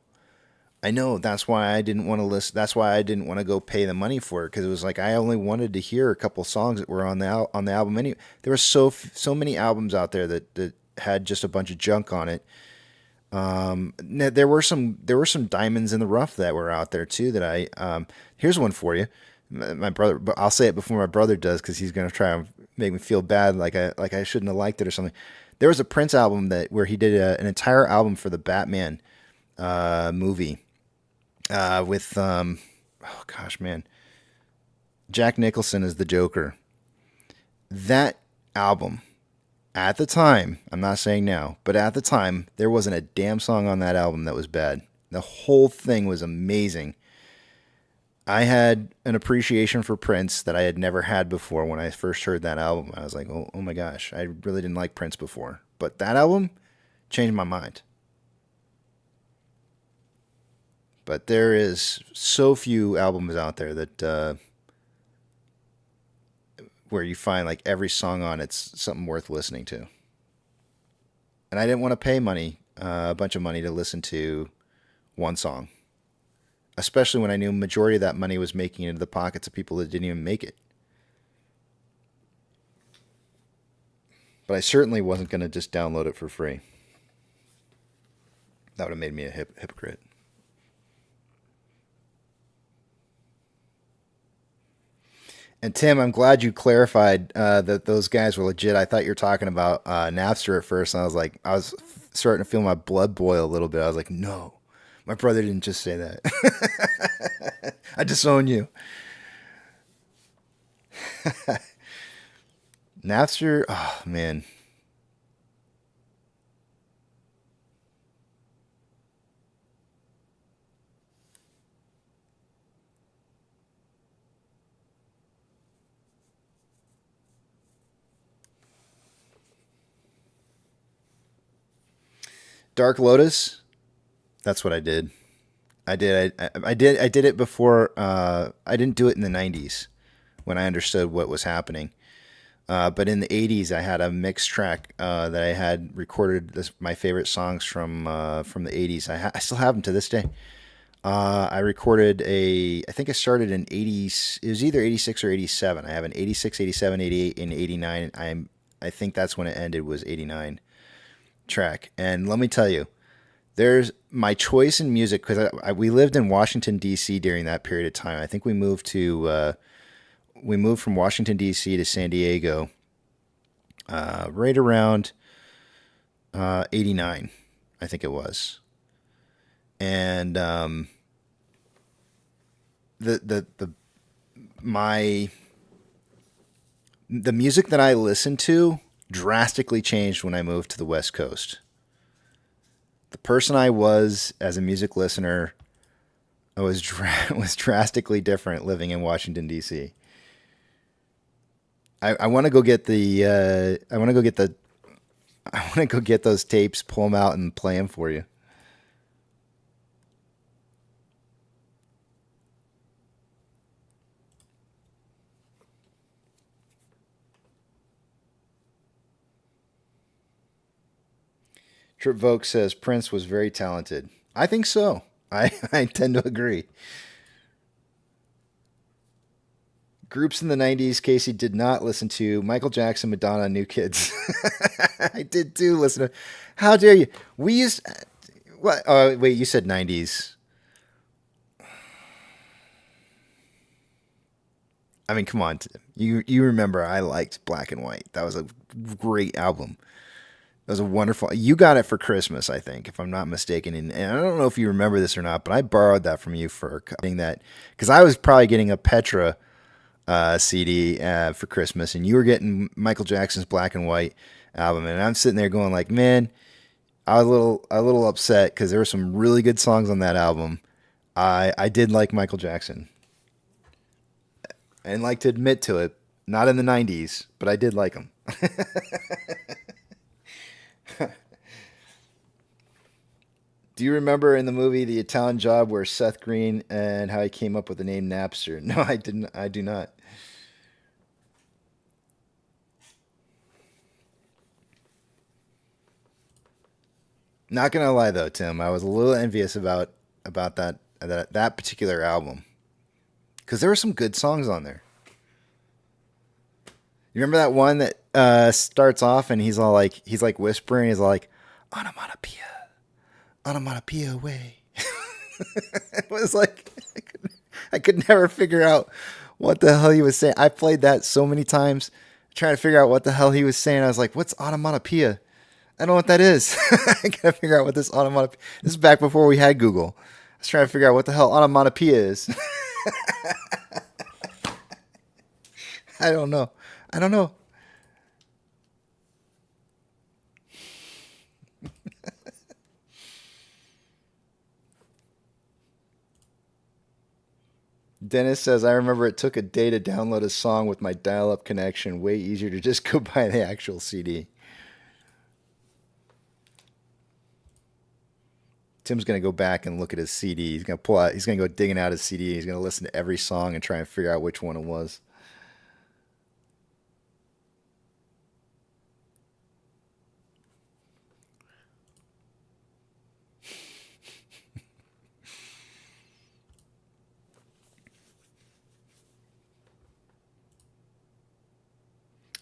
That's why I didn't want to listen. That's why I didn't want to go pay the money for it, because it was like I only wanted to hear a couple songs that were on the album. Anyway, there were so many albums out there that had just a bunch of junk on it. There were some diamonds in the rough that were out there too. That I here's one for you. My brother, but I'll say it before my brother does, because he's gonna try and make me feel bad, like I shouldn't have liked it or something. There was a Prince album where he did an entire album for the Batman movie with oh gosh, man, Jack Nicholson is the Joker. That album, at the time, I'm not saying now, but at the time, there wasn't a damn song on that album that was bad. The whole thing was amazing. I had an appreciation for Prince that I had never had before when I first heard that album. I was like, oh my gosh, I really didn't like Prince before. But that album changed my mind. But there is so few albums out there that where you find like every song on it's something worth listening to. And I didn't want to pay a bunch of money to listen to one song. Especially when I knew majority of that money was making it into the pockets of people that didn't even make it. But I certainly wasn't going to just download it for free. That would have made me a hypocrite. And Tim, I'm glad you clarified that those guys were legit. I thought you were talking about Napster at first, and I was starting to feel my blood boil a little bit. I was like, no. My brother didn't just say that. I disown you. Napster, oh man. Dark Lotus. That's what I did. I did it before. I didn't do it in the 90s when I understood what was happening. But in the 80s, I had a mix track that I had recorded my favorite songs from the 80s. I still have them to this day. I recorded I think I started in 80s. It was either 86 or 87. I have an 86, 87, 88, and 89. I think that's when it ended, was 89 track. And let me tell you, there's my choice in music, because we lived in Washington, D.C. during that period of time. I think we moved from Washington, D.C. to San Diego right around 89, I think it was. And the music that I listened to drastically changed when I moved to the West Coast. The person I was as a music listener was drastically different living in Washington, D.C. I want to go get I want to go get those tapes, pull them out, and play them for you. Trip Vogue says Prince was very talented. I think so. I tend to agree. Groups in the 90s, Casey did not listen to Michael Jackson, Madonna, New Kids. I did too listen to. How dare you? We used. What? Oh, wait, you said 90s. I mean, come on, Tim. You remember I liked Black and White. That was a great album. It was a wonderful. You got it for Christmas, I think, if I'm not mistaken. And I don't know if you remember this or not, but I borrowed that from you for getting that because I was probably getting a Petra CD for Christmas, and you were getting Michael Jackson's Black and White album, and I'm sitting there going like, man, I was a little upset because there were some really good songs on that album. I did like Michael Jackson. I didn't like to admit to it, not in the '90s, but I did like him. Do you remember in the movie The Italian Job where Seth Green and how he came up with the name Napster? No, I didn't. I do not. Not gonna lie though, Tim, I was a little envious about that particular album because there were some good songs on there. You remember that one that starts off and he's like whispering, he's all like onomatopoeia, onomatopoeia way. It was like I could never figure out what the hell he was saying. I played that so many times trying to figure out what the hell he was saying. I was like, what's onomatopoeia? I don't know what that is. I gotta figure out what this onomatopoeia. This is back before we had Google. I was trying to figure out what the hell onomatopoeia is. I don't know. I don't know. Dennis says, I remember it took a day to download a song with my dial-up connection. Way easier to just go buy the actual CD. Tim's going to go back and look at his CD. He's going to pull out, he's going to go digging out his CD. He's going to listen to every song and try and figure out which one it was.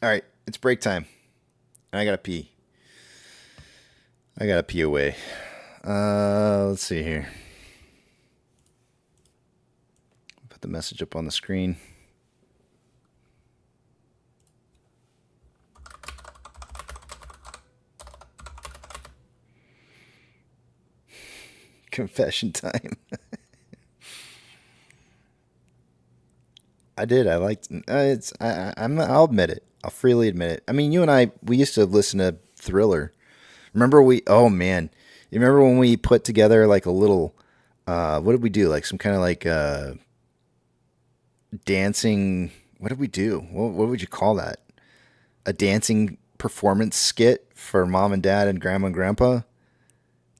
All right, it's break time. And I got to pee. I got to pee away. Let's see here. Put the message up on the screen. Confession time. I did. I liked it's. I'll admit it. I'll freely admit it. I mean, you and I, we used to listen to Thriller. Remember we? Oh man, you remember when we put together like a little? What did we do? Like some kind of like dancing. What did we do? What would you call that? A dancing performance skit for mom and dad and grandma and grandpa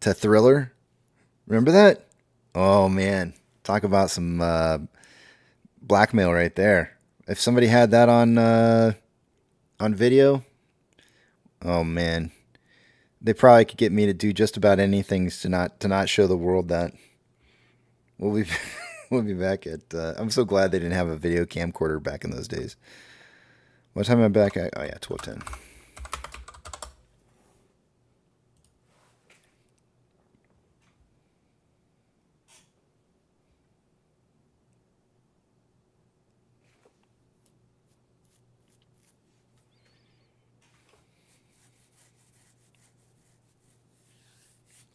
to Thriller. Remember that? Oh man, talk about some blackmail right there. If somebody had that on video, oh man, they probably could get me to do just about anything to not show the world that. We'll be we'll be back at. I'm so glad they didn't have a video camcorder back in those days. What time am I back at? Oh yeah, 12:10.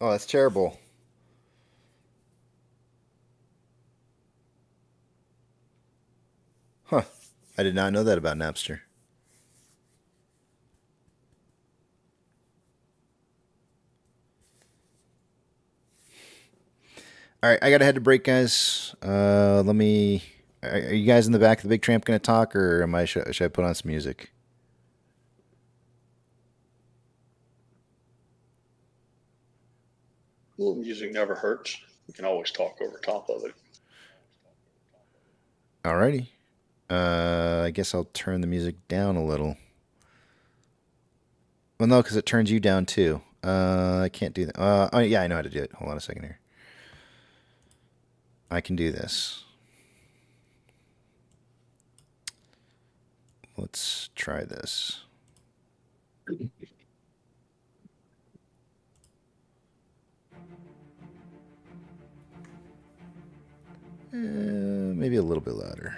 Oh, that's terrible. Huh. I did not know that about Napster. All right, I got to head to break, guys. Let me... Are you guys in the back of the Big Tramp going to talk, or am I? Should I put on some music? A little music never hurts. You can always talk over top of it. Alrighty. I guess I'll turn the music down a little. Well, no, because it turns you down too. I can't do that. Oh, yeah, I know how to do it. Hold on a second here. I can do this. Let's try this. Maybe a little bit louder.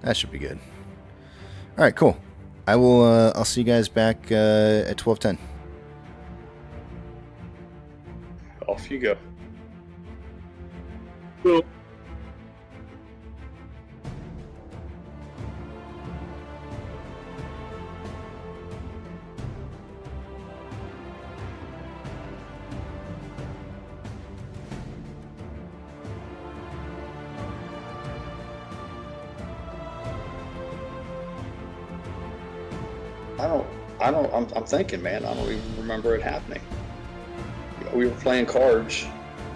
That should be good. All right, cool. I will. I'll see you guys back at 12:10. Off you go. Cool. I'm thinking, man, I don't even remember it happening. We were playing cards,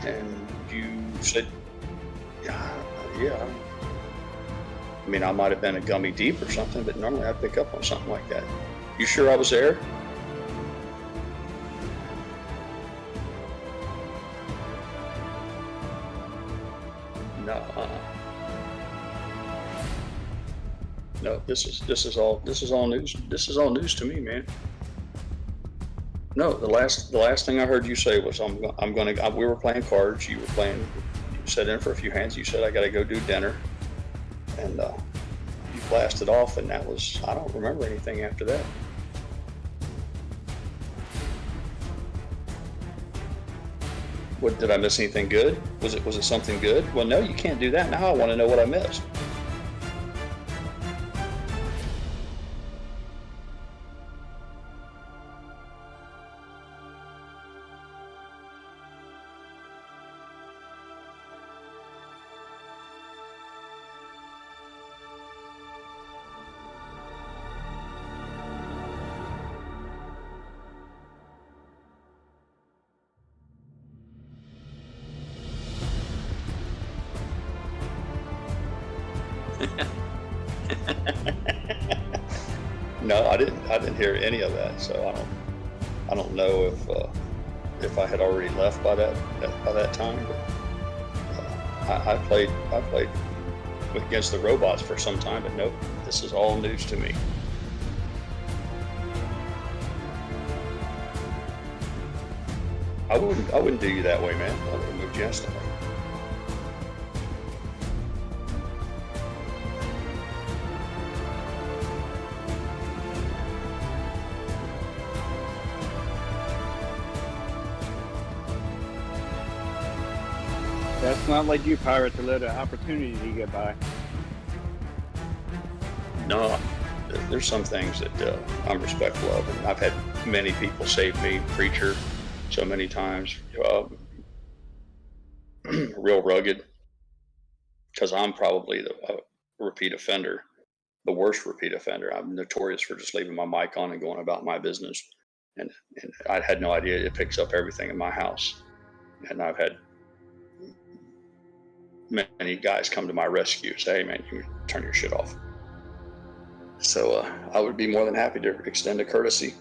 and you said, yeah. I mean, I might have been a gummy deep or something, but normally I'd pick up on something like that. You sure I was there? No. No, this is all news. This is all news to me, man. No, the last thing I heard you say was we were playing cards. You sat in for a few hands. You said I got to go do dinner, and you blasted off, and that was, I don't remember anything after that. What, did I miss anything good? Was it something good? Well, no, you can't do that. Now I want to know what I missed. No, I didn't hear any of that. So I don't know if I had already left by that time. But I played against the robots for some time. But nope, this is all news to me. I wouldn't do you that way, man. I would have moved you instantly. That's not like you, Pirate, to let an opportunity get by. No, there's some things that I'm respectful of, and I've had many people save me, preacher, so many times. Real rugged, because I'm probably the repeat offender, the worst repeat offender. I'm notorious for just leaving my mic on and going about my business, and I had no idea it picks up everything in my house, and I've had many guys come to my rescue, say, hey man, you turn your shit off. So I would be more than happy to extend a courtesy.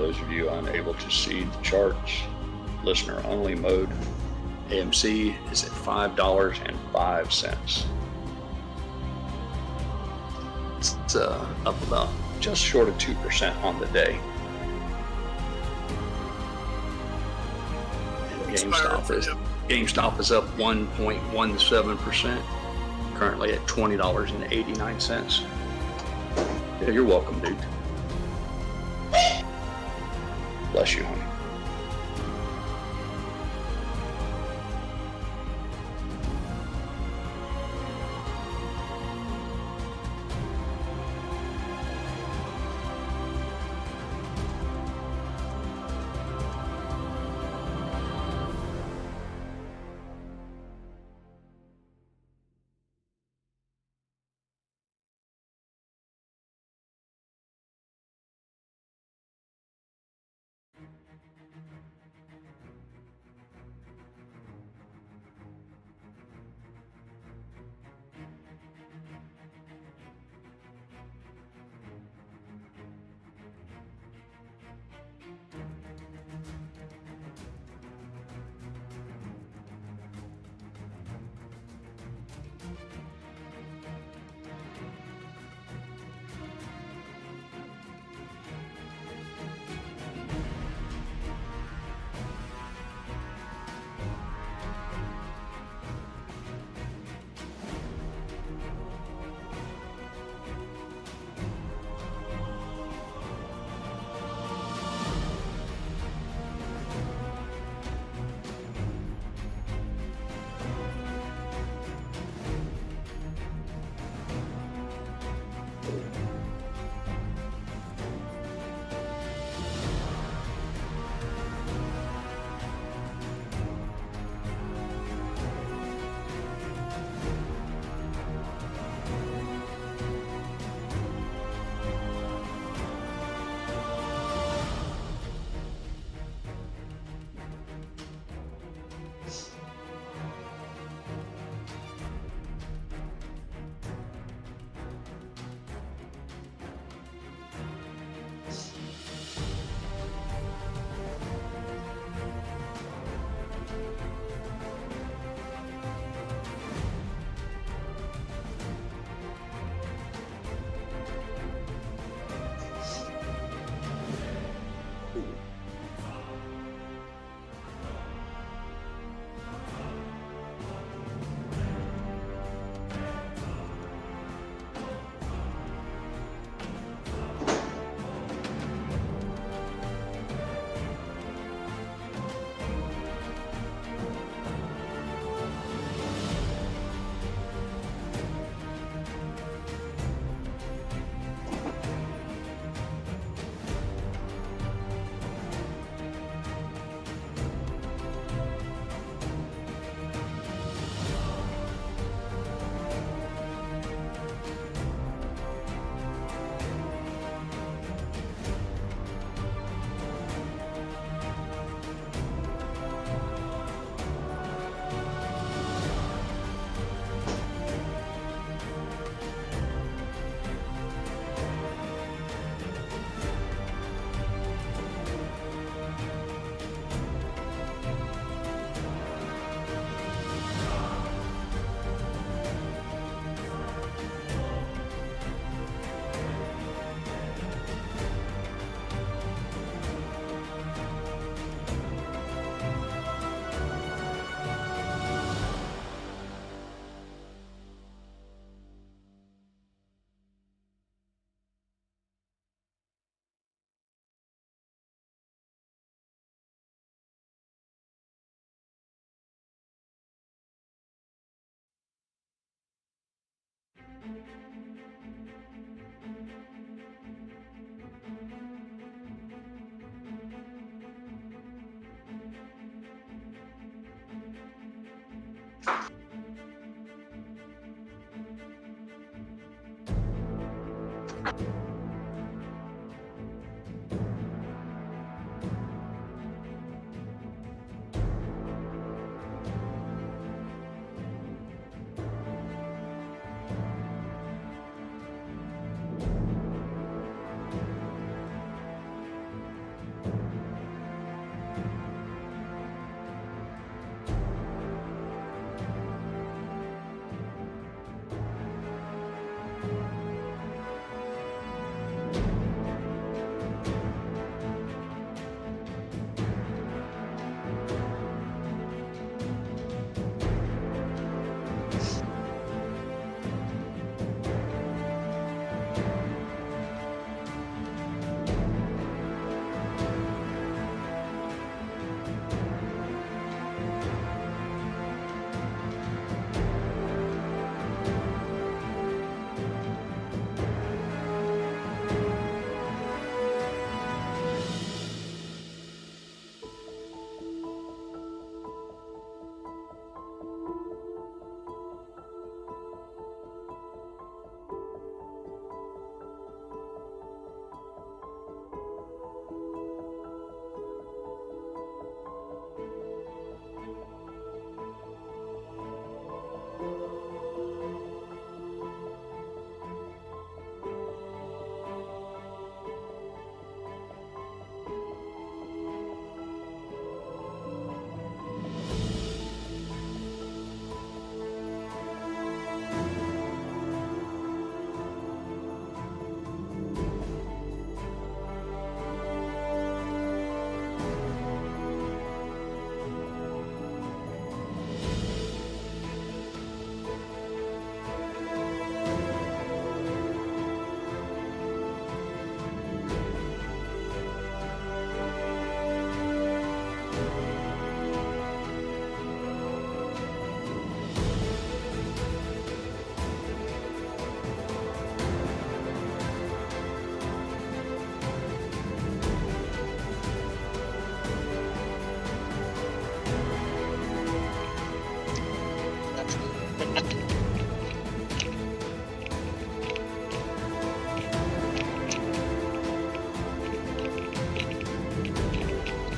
those of you unable to see the charts, listener only mode, AMC is at $5.05. It's up about just short of 2% on the day. And GameStop is up 1.17%, currently at $20.89. Yeah, you're welcome, dude. Bless you, honey.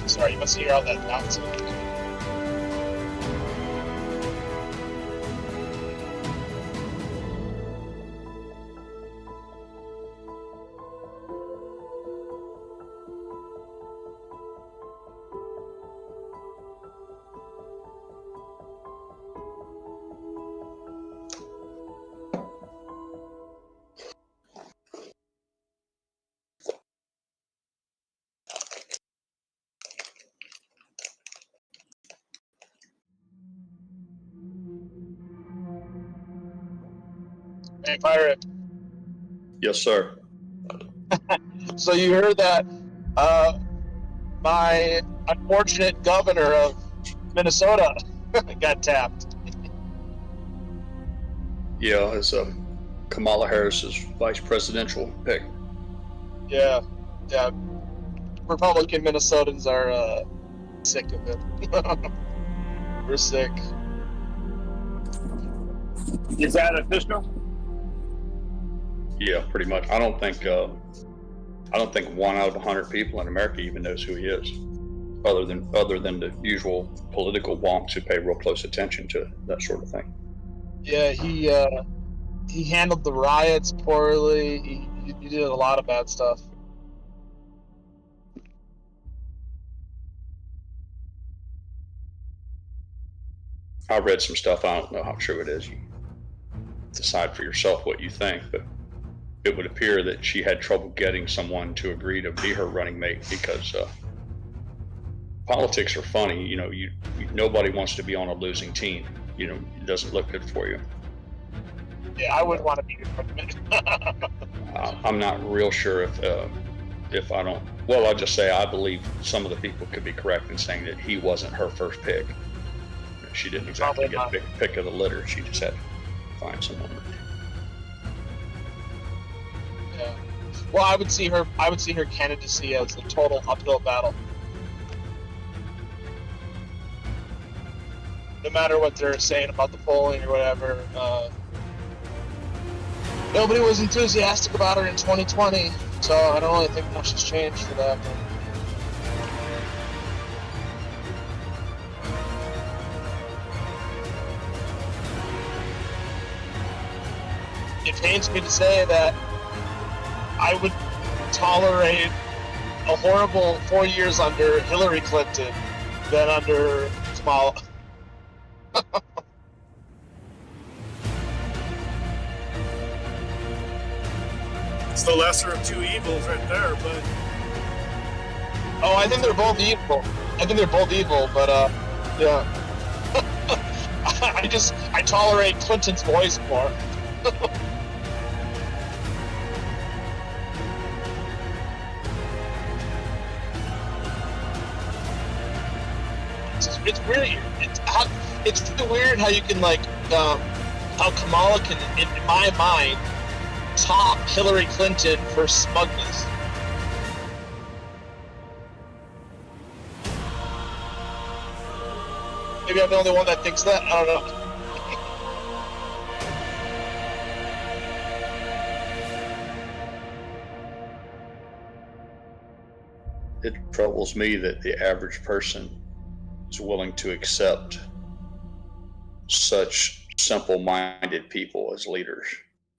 Sorry, you must hear all that bouncing. Hey, Pirate. Yes, sir. So you heard that my unfortunate governor of Minnesota got tapped. Yeah, it's Kamala Harris's vice presidential pick. Yeah, yeah. Republican Minnesotans are sick of it. We're sick. Is that official? Yeah, pretty much. I don't think 1 out of 100 people in America even knows who he is, other than the usual political wonks who pay real close attention to that sort of thing. Yeah, he handled the riots poorly. He did a lot of bad stuff. I read some stuff. I don't know how true it is. You decide for yourself what you think, but it would appear that she had trouble getting someone to agree to be her running mate because politics are funny. You know, nobody wants to be on a losing team. You know, it doesn't look good for you. Yeah, I wouldn't want to be I'm not real sure if I don't. Well, I'll just say I believe some of the people could be correct in saying that he wasn't her first pick. She didn't exactly get pick of the litter. She just had to find someone. Yeah. Well, I would see her candidacy as a total uphill battle. No matter what they're saying about the polling or whatever, nobody was enthusiastic about her in 2020, so I don't really think much has changed for that. It pains me to say that I would tolerate a horrible 4 years under Hillary Clinton than under Kamala. It's the lesser of two evils right there, but... Oh, I think they're both evil. But, yeah. I tolerate Clinton's voice more. It's really weird how you can how Kamala can, in my mind, top Hillary Clinton for smugness. Maybe I'm the only one that thinks that. I don't know. It troubles me that the average person is willing to accept such simple-minded people as leaders,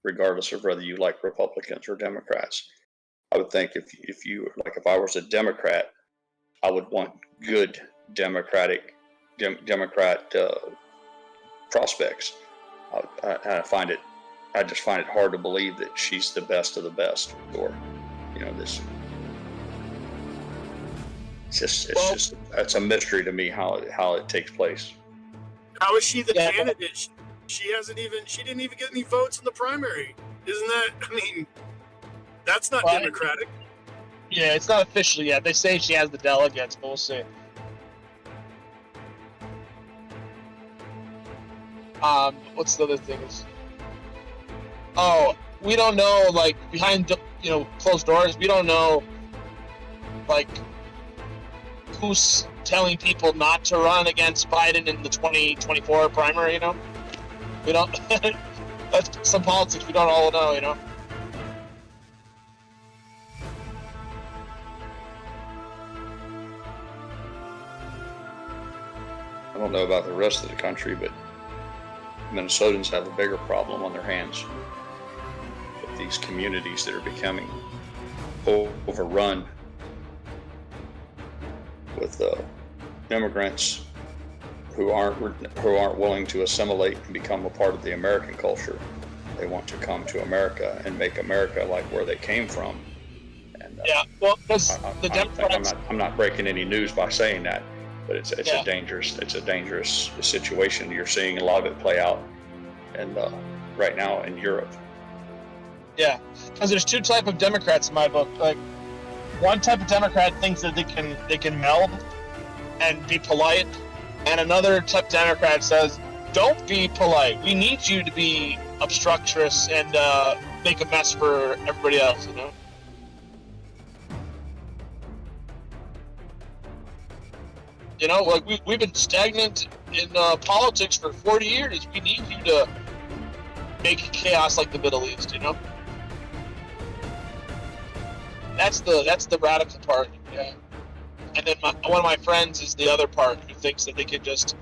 regardless of whether you like Republicans or Democrats. I would think if I was a Democrat, I would want good Democrat prospects. I just find it hard to believe that she's the best of the best, or this. It's a mystery to me how it takes place. How is she the candidate? She didn't even get any votes in the primary. Isn't that? I mean, that's not democratic. Yeah, it's not official yet. They say she has the delegates, but we'll see. What's the other thing? We don't know. Behind closed doors, we don't know. Who's telling people not to run against Biden in the 2024 primary, We don't... That's some politics we don't all know, I don't know about the rest of the country, but Minnesotans have a bigger problem on their hands with these communities that are becoming overrun with immigrants who aren't willing to assimilate and become a part of the American culture. They want to come to America and make America like where they came from. And yeah, well, because the Democrats. I'm not breaking any news by saying that, but it's a dangerous situation. You're seeing a lot of it play out, and right now in Europe. Yeah, because there's two types of Democrats in my book. Like, one type of Democrat thinks that they can meld and be polite, and another type of Democrat says, "Don't be polite. We need you to be obstreperous and make a mess for everybody else." You know. You know, like we've been stagnant in politics for 40 years. We need you to make chaos like the Middle East. You know. That's the radical part, yeah. And then one of my friends is the other part who thinks that they could just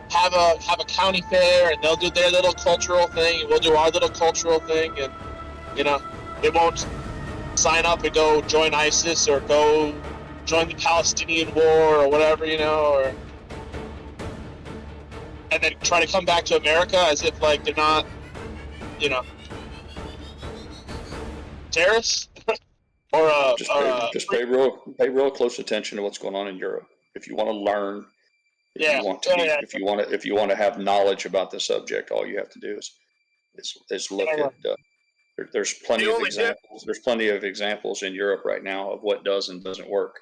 have a county fair and they'll do their little cultural thing and we'll do our little cultural thing, and you know, they won't sign up and go join ISIS or go join the Palestinian war or whatever, you know, or and then try to come back to America as if like they're not, you know, terrorists. Or just pay real close attention to what's going on in Europe. If you want to learn, if you want to have knowledge about the subject, all you have to do is look at. There's plenty of examples. There's plenty of examples in Europe right now of what does and doesn't work,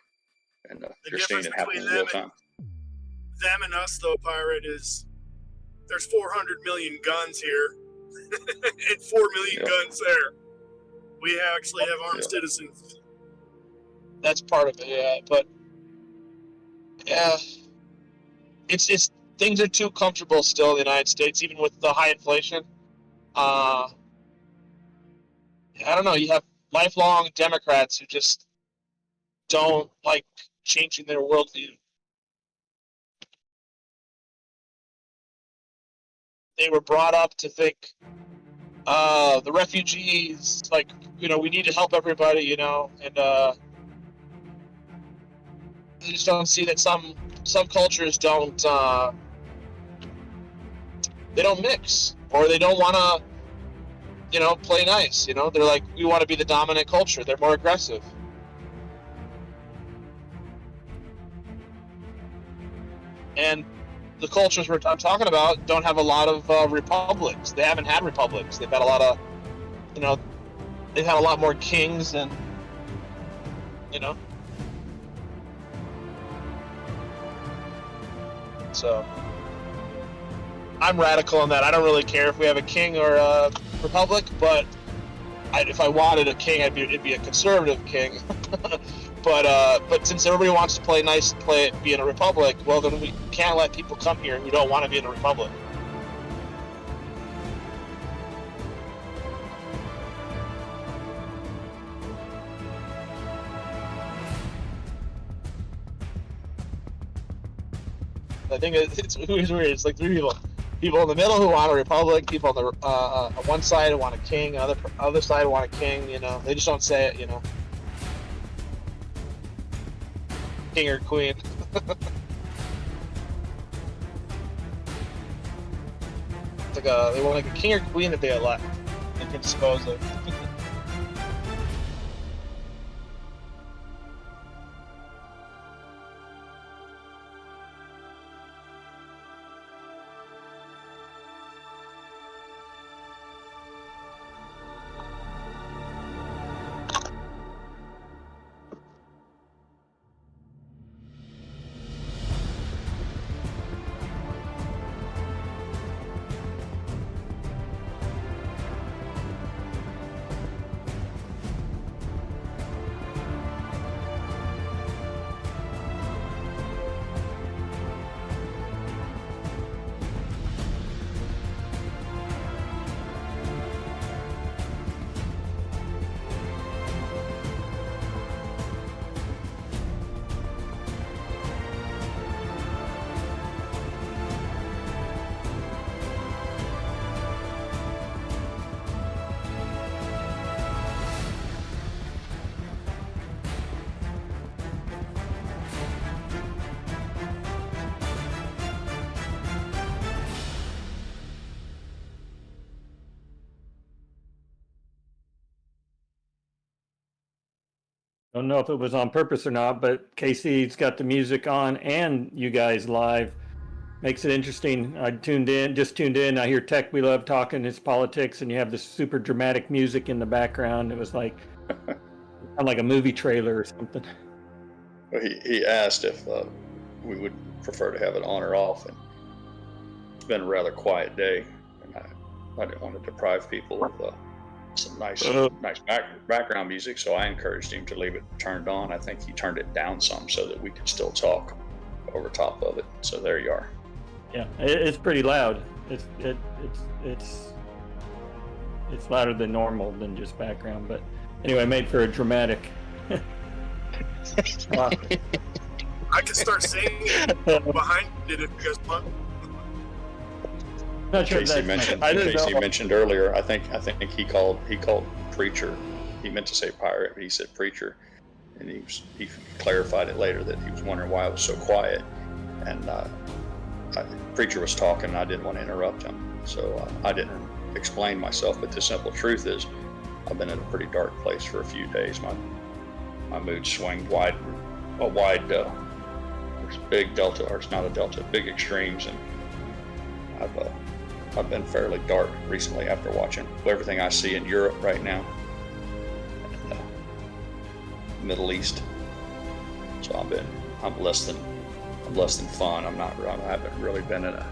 and you're seeing it happen in real time. Them and us, though, Pirate, is there's 400 million guns here and 4 million guns there. We actually have armed citizens. That's part of it, yeah. But yeah, it's things are too comfortable still in the United States, even with the high inflation. I don't know. You have lifelong Democrats who just don't like changing their worldview. They were brought up to think the refugees, like, you know, we need to help everybody, you know, and they just don't see that some cultures don't they don't mix, or they don't want to, you know, play nice. You know, they're like, we want to be the dominant culture. They're more aggressive. And the cultures I'm talking about don't have a lot of republics. They haven't had republics. They've had a lot of, you know, they've had a lot more kings and, you know. So I'm radical in that. I don't really care if we have a king or a republic, but if I wanted a king, it'd be a conservative king. But since everybody wants to play nice and be in a republic, well, then we can't let people come here who don't want to be in a republic. I think it's weird. It's like three people. People in the middle who want a republic, people on the one side who want a king, other side want a king, you know. They just don't say it, you know. King or queen. It's like they want like a king or queen that they elect and can dispose of. don't know if it was on purpose or not, but Casey's got the music on and you guys live. Makes it interesting. I just tuned in. I hear Tech We Love talking his politics, and you have this super dramatic music in the background. It was like a movie trailer or something. He asked if we would prefer to have it on or off, and it's been a rather quiet day, and I didn't want to deprive people of some nice background music, so I encouraged him to leave it turned on. I think he turned it down some so that we could still talk over top of it. So there you are. Yeah, it's pretty loud. It's louder than normal than just background, but anyway, made for a dramatic. I can start singing behind it if you guys want. Casey mentioned earlier. I think he called preacher. He meant to say pirate, but he said preacher, and he clarified it later that he was wondering why it was so quiet. And preacher was talking, and I didn't want to interrupt him, so I didn't explain myself. But the simple truth is, I've been in a pretty dark place for a few days. My mood swung wide. There's big delta, or it's not a delta, big extremes, and I've been fairly dark recently after watching everything I see in Europe right now, and Middle East. So I'm less than fun. I haven't really been in a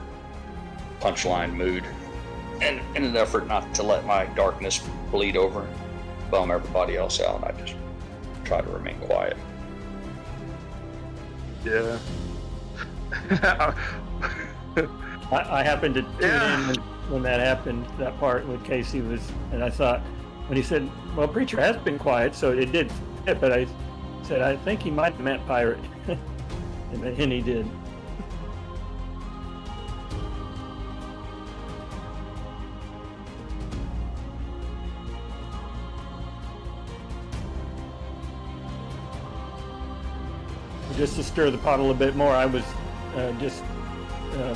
punchline mood, and in an effort not to let my darkness bleed over, bum everybody else out, I just try to remain quiet. Yeah. I happened to tune in when that happened, that part with Casey was, and I thought, when he said, well, preacher has been quiet, so it did fit, but I said, I think he might have meant pirate. And he did. Just to stir the pot a little bit more, I was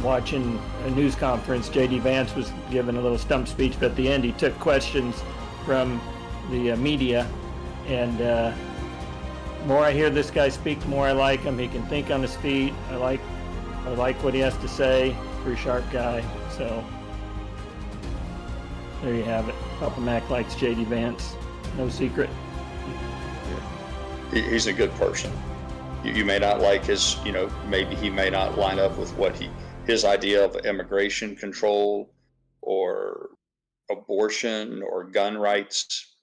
watching a news conference. J.D. Vance was giving a little stump speech, but at the end he took questions from the media, and the more I hear this guy speak, the more I like him. He can think on his feet. I like what he has to say. Pretty sharp guy. So there you have it. Papa Mac likes J.D. Vance. No secret. He's a good person. You may not like his, maybe he may not line up with his idea of immigration control or abortion or gun rights.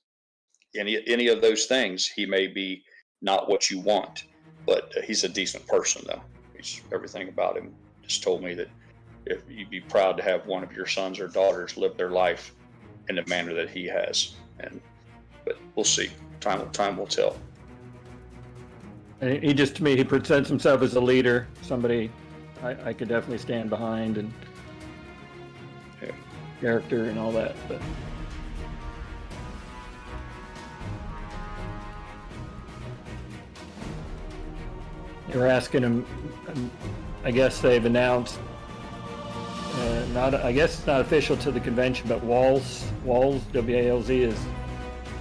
Any of those things, he may be not what you want, but he's a decent person, though. Everything about him just told me that if you'd be proud to have one of your sons or daughters live their life in the manner that he has. But we'll see. Time will tell. And to me, he presents himself as a leader, somebody I could definitely stand behind, and character and all that. But they were asking him. I guess they've announced. I guess it's not official to the convention, but Walz, W-A-L-Z, is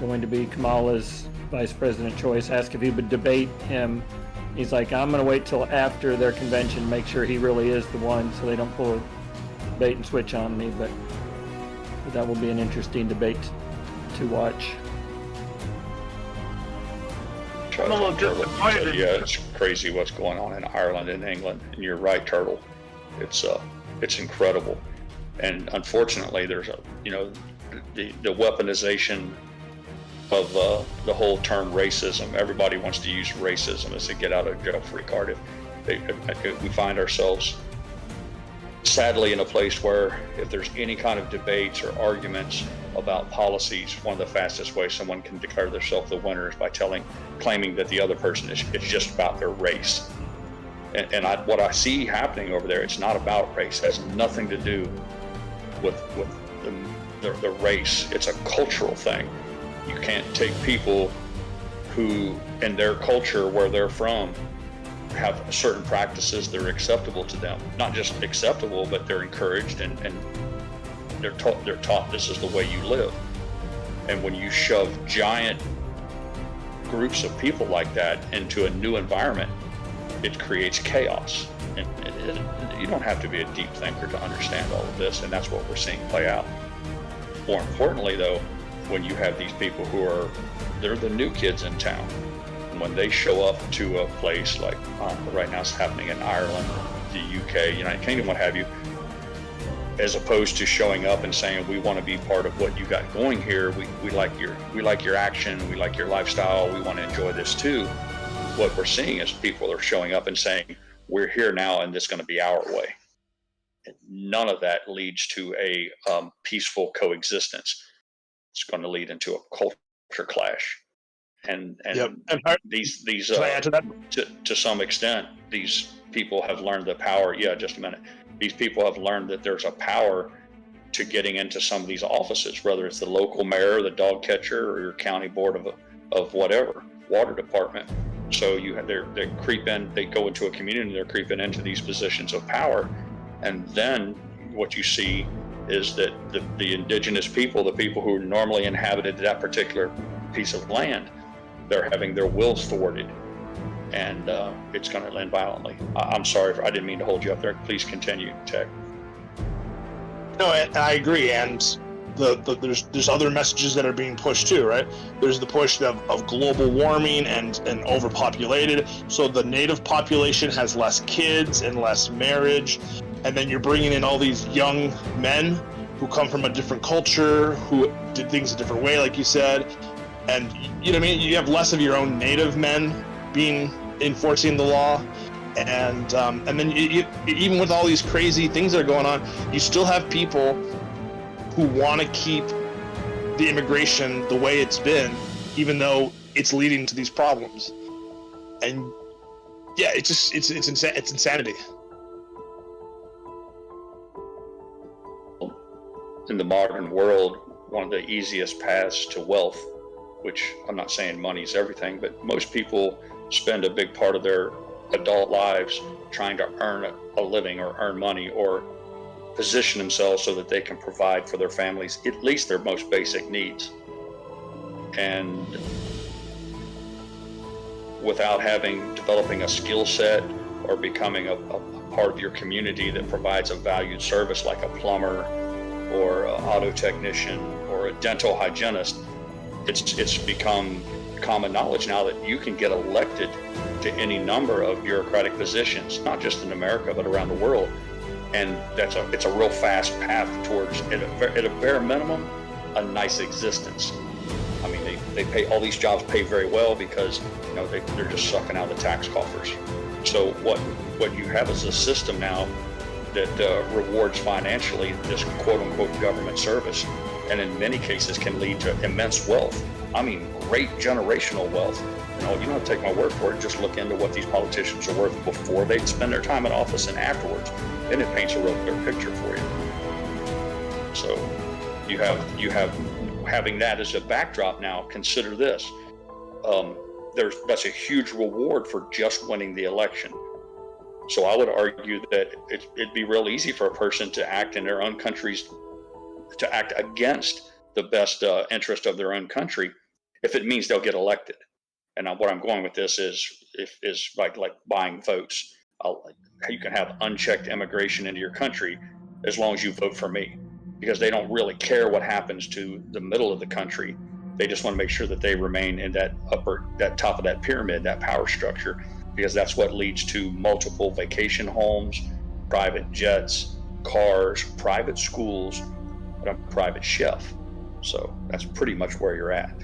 going to be Kamala's vice president choice. Asked if he would debate him. He's like, I'm going to wait till after their convention, make sure he really is the one, so they don't pull a bait and switch on me. But that will be an interesting debate to watch. I'm a little disappointed. Yeah, it's crazy what's going on in Ireland and England. And you're right, Turtle. It's incredible. And unfortunately, there's the weaponization of the whole term racism. Everybody wants to use racism as a get out of jail free card. We find ourselves sadly in a place where if there's any kind of debates or arguments about policies, one of the fastest ways someone can declare themselves the winner is by claiming that the other person is just about their race. And what I see happening over there, it's not about race. It has nothing to do with the race. It's a cultural thing. You can't take people who, in their culture, where they're from, have certain practices that are acceptable to them. Not just acceptable, but they're encouraged and they're taught this is the way you live. And when you shove giant groups of people like that into a new environment, it creates chaos. And you don't have to be a deep thinker to understand all of this, and that's what we're seeing play out. More importantly, though, when you have these people they're the new kids in town, and when they show up to a place like right now it's happening in Ireland, the UK, United Kingdom, what have you, as opposed to showing up and saying, we want to be part of what you got going here, we like your action, we like your lifestyle, we want to enjoy this too. What we're seeing is people are showing up and saying, we're here now and it's going to be our way. And none of that leads to a peaceful coexistence. It's going to lead into a culture clash. And these to some extent, these people have learned the power. Yeah, just a minute. These people have learned that there's a power to getting into some of these offices, whether it's the local mayor, the dog catcher, or your county board of whatever, water department. So they creep in, they go into a community, they're creeping into these positions of power, and then what you see is that the indigenous people, the people who normally inhabited that particular piece of land, they're having their wills thwarted, and it's going to end violently. I'm sorry, I didn't mean to hold you up there. Please continue, Tech. No, I agree, and there's other messages that are being pushed too, right? There's the push of global warming and overpopulated, so the native population has less kids and less marriage, and then you're bringing in all these young men who come from a different culture, who did things a different way, like you said, and you know what I mean? You have less of your own native men enforcing the law, and then even with all these crazy things that are going on, you still have people who want to keep the immigration the way it's been, even though it's leading to these problems. And yeah, it's insanity. In the modern world, one of the easiest paths to wealth, which I'm not saying money's everything, but most people spend a big part of their adult lives trying to earn a living or earn money or position themselves so that they can provide for their families at least their most basic needs. And without developing a skill set or becoming a part of your community that provides a valued service like a plumber or an auto technician or a dental hygienist, it's become common knowledge now that you can get elected to any number of bureaucratic positions, not just in America, but around the world. And it's a real fast path towards, at a bare minimum, a nice existence. I mean, they pay, all these jobs pay very well because they're just sucking out of the tax coffers. So what you have is a system now that rewards financially this quote unquote government service, and in many cases can lead to immense wealth. I mean, great generational wealth. You don't take my word for it. Just look into what these politicians are worth before they spend their time in office and afterwards, and it paints a real clear picture for you. So you have having that as a backdrop now. Consider this: that's a huge reward for just winning the election. So I would argue that it'd be real easy for a person to act in their own country's, to act against the best interest of their own country, if it means they'll get elected. And what I'm going with this is like buying votes. You can have unchecked immigration into your country as long as you vote for me, because they don't really care what happens to the middle of the country. They just want to make sure that they remain in that top of that pyramid, that power structure, because that's what leads to multiple vacation homes, private jets, cars, private schools, and a private chef. So that's pretty much where you're at.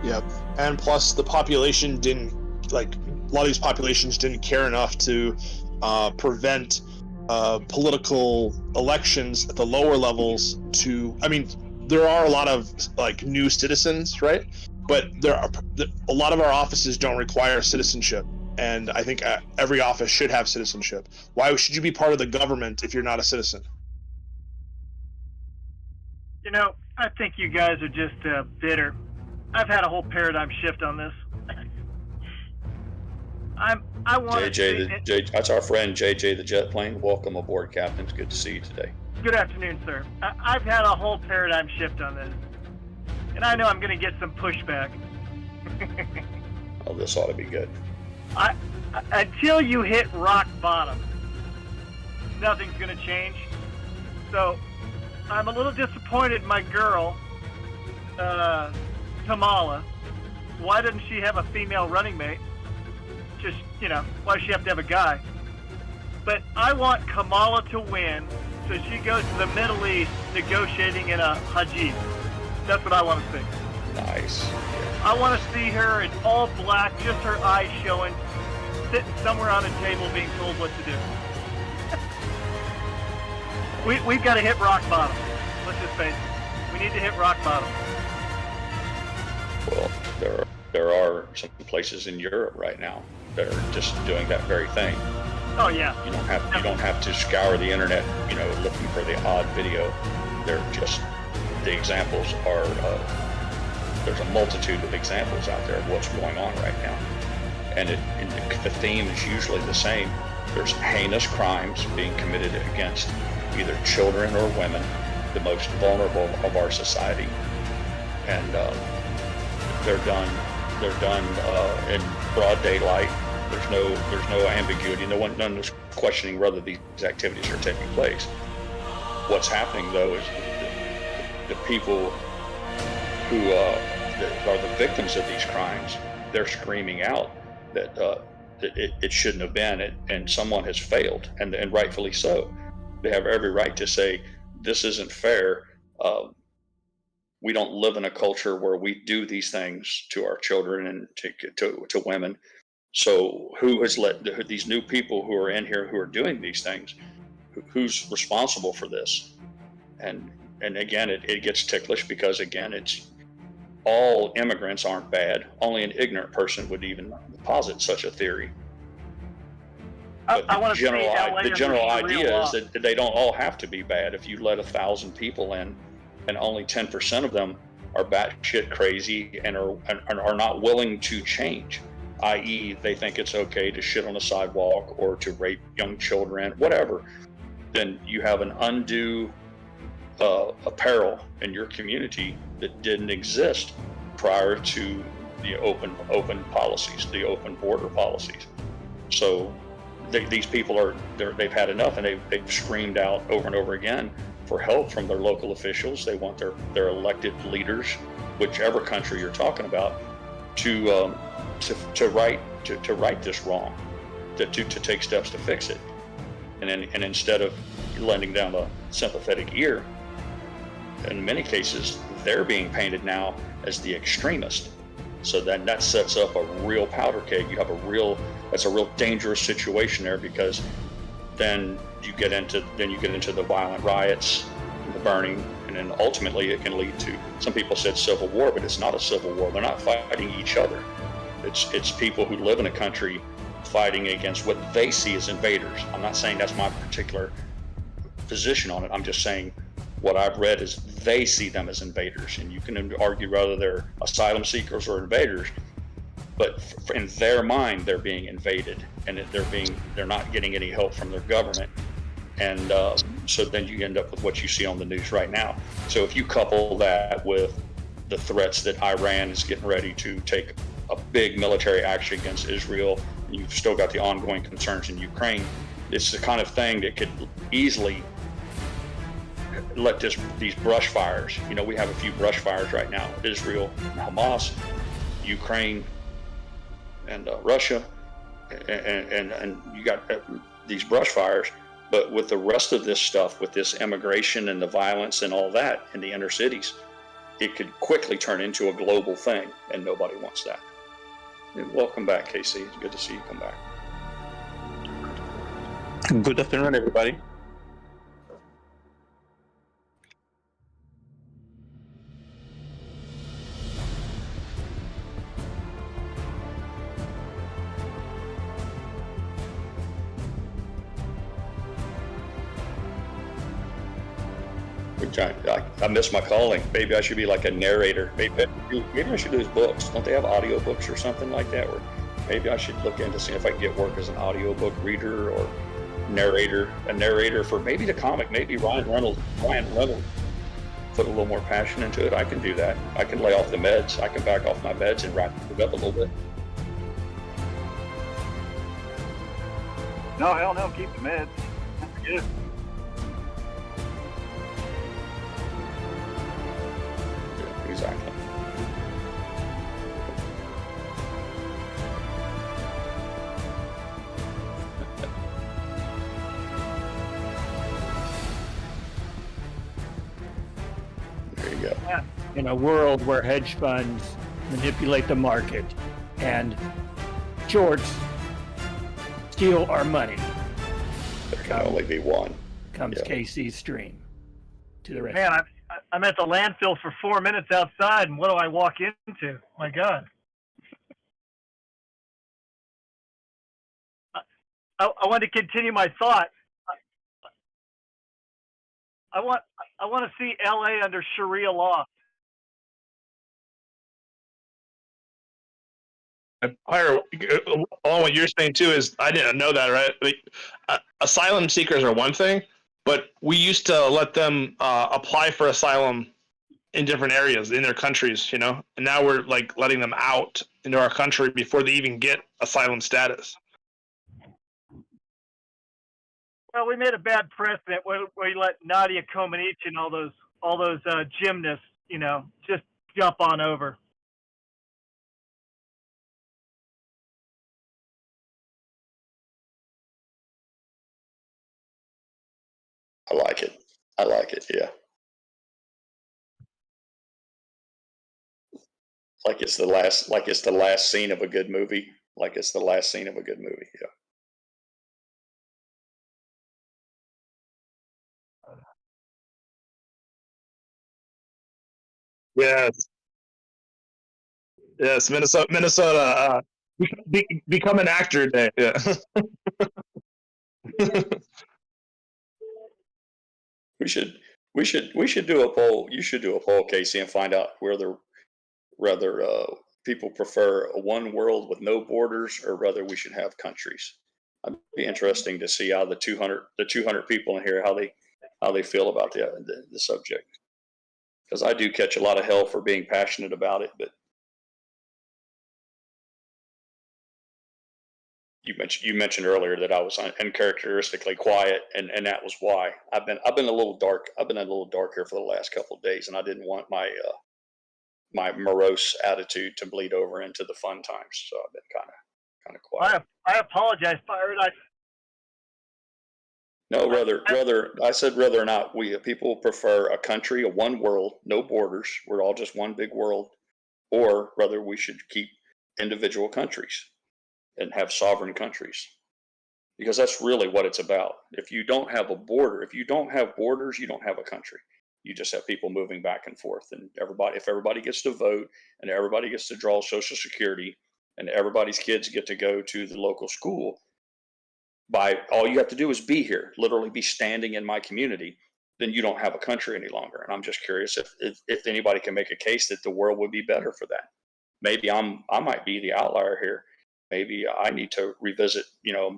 Yep. And plus the population a lot of these populations didn't care enough to prevent political elections at the lower levels there are a lot of new citizens, right? But a lot of our offices don't require citizenship. And I think every office should have citizenship. Why should you be part of the government if you're not a citizen? I think you guys are just bitter. I've had a whole paradigm shift on this. I want JJ, that's our friend JJ the jet plane. Welcome aboard, Captain. It's good to see you today. Good afternoon, sir. I've had a whole paradigm shift on this. and I know I'm going to get some pushback. Oh, this ought to be good. Until you hit rock bottom, nothing's going to change. So I'm a little disappointed in my girl, Kamala. Why doesn't she have a female running mate? Just, why does she have to have a guy? But I want Kamala to win, so she goes to the Middle East negotiating in a hijab. That's what I want to see. Nice. I want to see her in all black, just her eyes showing, sitting somewhere on a table being told what to do. We've got to hit rock bottom. Let's just face it. We need to hit rock bottom. Well, there are some places in Europe right now that are just doing that very thing. Oh yeah. You don't have to scour the internet, looking for the odd video. They're just the examples are. There's a multitude of examples out there of what's going on right now, and the theme is usually the same. There's heinous crimes being committed against either children or women, the most vulnerable of our society, and they're done in broad daylight. There's no ambiguity. None is questioning whether these activities are taking place. What's happening though is the people who are the victims of these crimes, they're screaming out that it shouldn't have been, and someone has failed, and rightfully so. They have every right to say this isn't fair. We don't live in a culture where we do these things to our children and to women. So who has let these new people who are in here who are doing these things? Who's responsible for this? And again, it gets ticklish because again, it's all immigrants aren't bad. Only an ignorant person would even posit such a theory. But the general idea is that they don't all have to be bad. If you let 1,000 people in, and only 10% of them are batshit crazy and are not willing to change, i.e., they think it's okay to shit on a sidewalk or to rape young children, whatever, then you have an undue apparel in your community that didn't exist prior to the open policies, the open border policies. So these people they've had enough, and they've screamed out over and over again for help from their local officials. They want their elected leaders, whichever country you're talking about, to right this wrong, to take steps to fix it, and instead of lending down a sympathetic ear, in many cases they're being painted now as the extremist. So then that sets up a real powder keg. That's a real dangerous situation there, because then you get into the violent riots, the burning, and then ultimately it can lead to, some people said civil war, but it's not a civil war. They're not fighting each other. It's people who live in a country fighting against what they see as invaders. I'm not saying that's my particular position on it. I'm just saying what I've read is they see them as invaders, and you can argue whether they're asylum seekers or invaders, but in their mind they're being invaded, and they're not getting any help from their government, and so then you end up with what you see on the news right now. So if you couple that with the threats that Iran is getting ready to take a big military action against Israel, and you've still got the ongoing concerns in Ukraine, it's the kind of thing that could easily let these brush fires. We have a few brush fires right now: Israel, Hamas, Ukraine, and Russia, and you got these brush fires. But with the rest of this stuff, with this immigration and the violence and all that in the inner cities, it could quickly turn into a global thing, and nobody wants that. Welcome back, Casey. It's good to see you come back. Good afternoon, everybody. I miss my calling. Maybe I should be like a narrator. Maybe I should do his books. Don't they have audio books or something like that? Or maybe I should look into see if I can get work as an audiobook reader or narrator. A narrator for maybe the comic. Maybe Ryan Reynolds. put a little more passion into it, I can do that. I can lay off the meds. I can back off my meds and wrap it up a little bit. No, hell no, keep the meds. Good. Yeah, exactly. There you go. In a world where hedge funds manipulate the market and shorts steal our money, There can only be one. comes Yeah. KC's stream to the rest. Man, I'm at the landfill for 4 minutes outside, and what do I walk into? My God. I want to continue my thought. I want to see LA under Sharia law. Pyro, on what you're saying too is I didn't know that, right? Asylum seekers are one thing, but we used to let them apply for asylum in different areas in their countries, you know, and now we're like letting them out into our country before they even get asylum status. Well, we made a bad precedent where we let Nadia Comaneci and all those gymnasts, you know, just jump on over. I like it. I like it. Yeah. Like it's the last scene of a good movie. Like it's the last scene of a good movie. Yeah. Yes. Yes. Minnesota, become an actor day. Yeah. We should do a poll. You should do a poll, Casey, and find out whether people prefer a one world with no borders or whether we should have countries. It'd be interesting to see how the 200 people in here how they feel about the subject. Because I do catch a lot of hell for being passionate about it, but you mentioned earlier that I was uncharacteristically quiet, and that was why I've been a little dark. I've been a little dark here for the last couple of days, and I didn't want my morose attitude to bleed over into the fun times. So I've been kind of quiet. I apologize, Pirate. I said whether or not people prefer a country, a one world, no borders. We're all just one big world, or whether we should keep individual countries and have sovereign countries, because that's really what it's about. If you don't have a border, if you don't have borders, you don't have a country. You just have people moving back and forth, and if everybody gets to vote and everybody gets to draw Social Security and everybody's kids get to go to the local school, all you have to do is be here, literally be standing in my community, then you don't have a country any longer. And I'm just curious if anybody can make a case that the world would be better for that. Maybe I might be the outlier here. Maybe I need to revisit,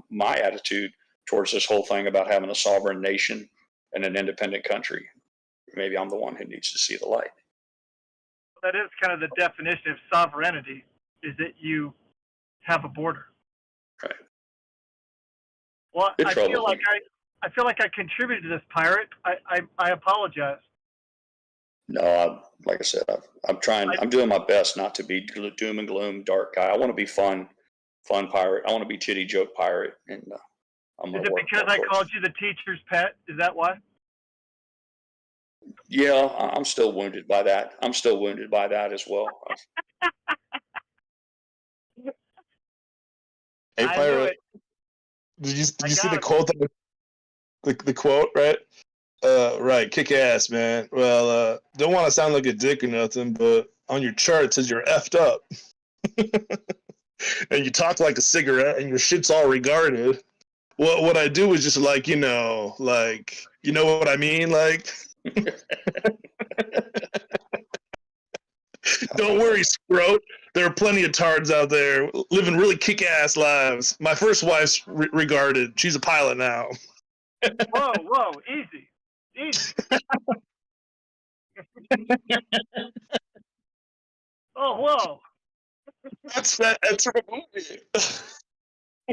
my attitude towards this whole thing about having a sovereign nation and an independent country. Maybe I'm the one who needs to see the light. That is kind of the definition of sovereignty, is that you have a border. Right. Well, I feel like I contributed to this, Pirate. I apologize. No, like I said, I'm trying. I'm doing my best not to be doom and gloom, dark guy. I want to be fun pirate. I want to be titty joke pirate, and I'm gonna work. Is it because I called you the teacher's pet? Is that why? Yeah, I'm still wounded by that. I'm still wounded by that as well. Hey, Pirate, did you see the quote? The quote, right? Right, kick ass, man. Well, don't want to sound like a dick or nothing, but on your chart it says you're effed up. And you talk like a cigarette and your shit's all regarded. What I do is just like, you know what I mean? Like, don't worry, Scroat. There are plenty of tards out there living really kick-ass lives. My first wife's regarded. She's a pilot now. Whoa, easy. Oh, whoa. That's a movie.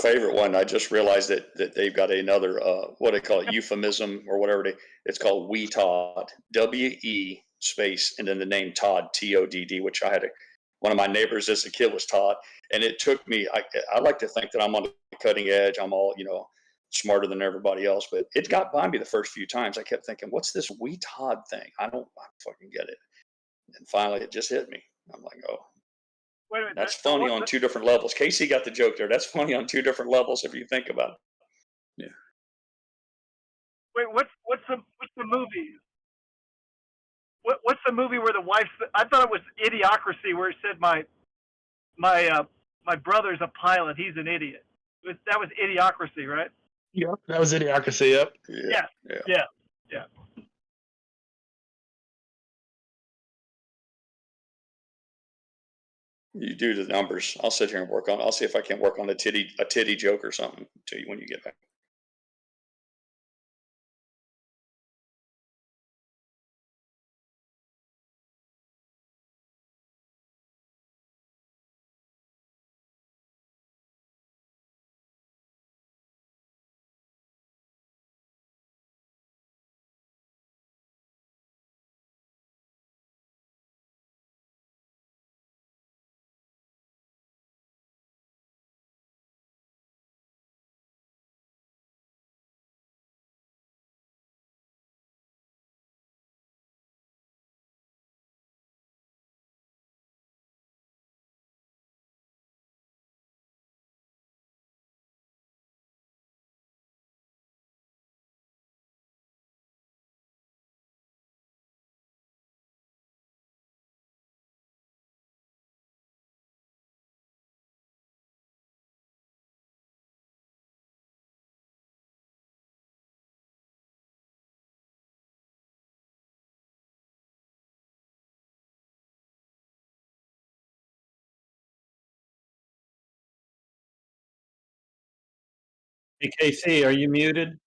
Favorite one. I just realized that they've got another what they call it, euphemism or whatever it's called. We Todd, WE space and then the name Todd, TODD, which I had one of my neighbors as a kid was Todd, and it took me. I like to think that I'm on the cutting edge. I'm all smarter than everybody else, but it got by me the first few times. I kept thinking, "What's this We Todd thing? I don't fucking get it." And finally, it just hit me. I'm like, "Oh." Wait a minute. That's funny on two different levels. Casey got the joke there. That's funny on two different levels if you think about it. Yeah. Wait, what's the movie? What's the movie where the wife? I thought it was Idiocracy, where it said my brother's a pilot. He's an idiot. That was Idiocracy, right? Yep, that was Idiocracy. Yep. Yeah. You do the numbers. I'll sit here and work on it. I'll see if I can work on a titty joke or something to you when you get back. Hey, KC, are you muted?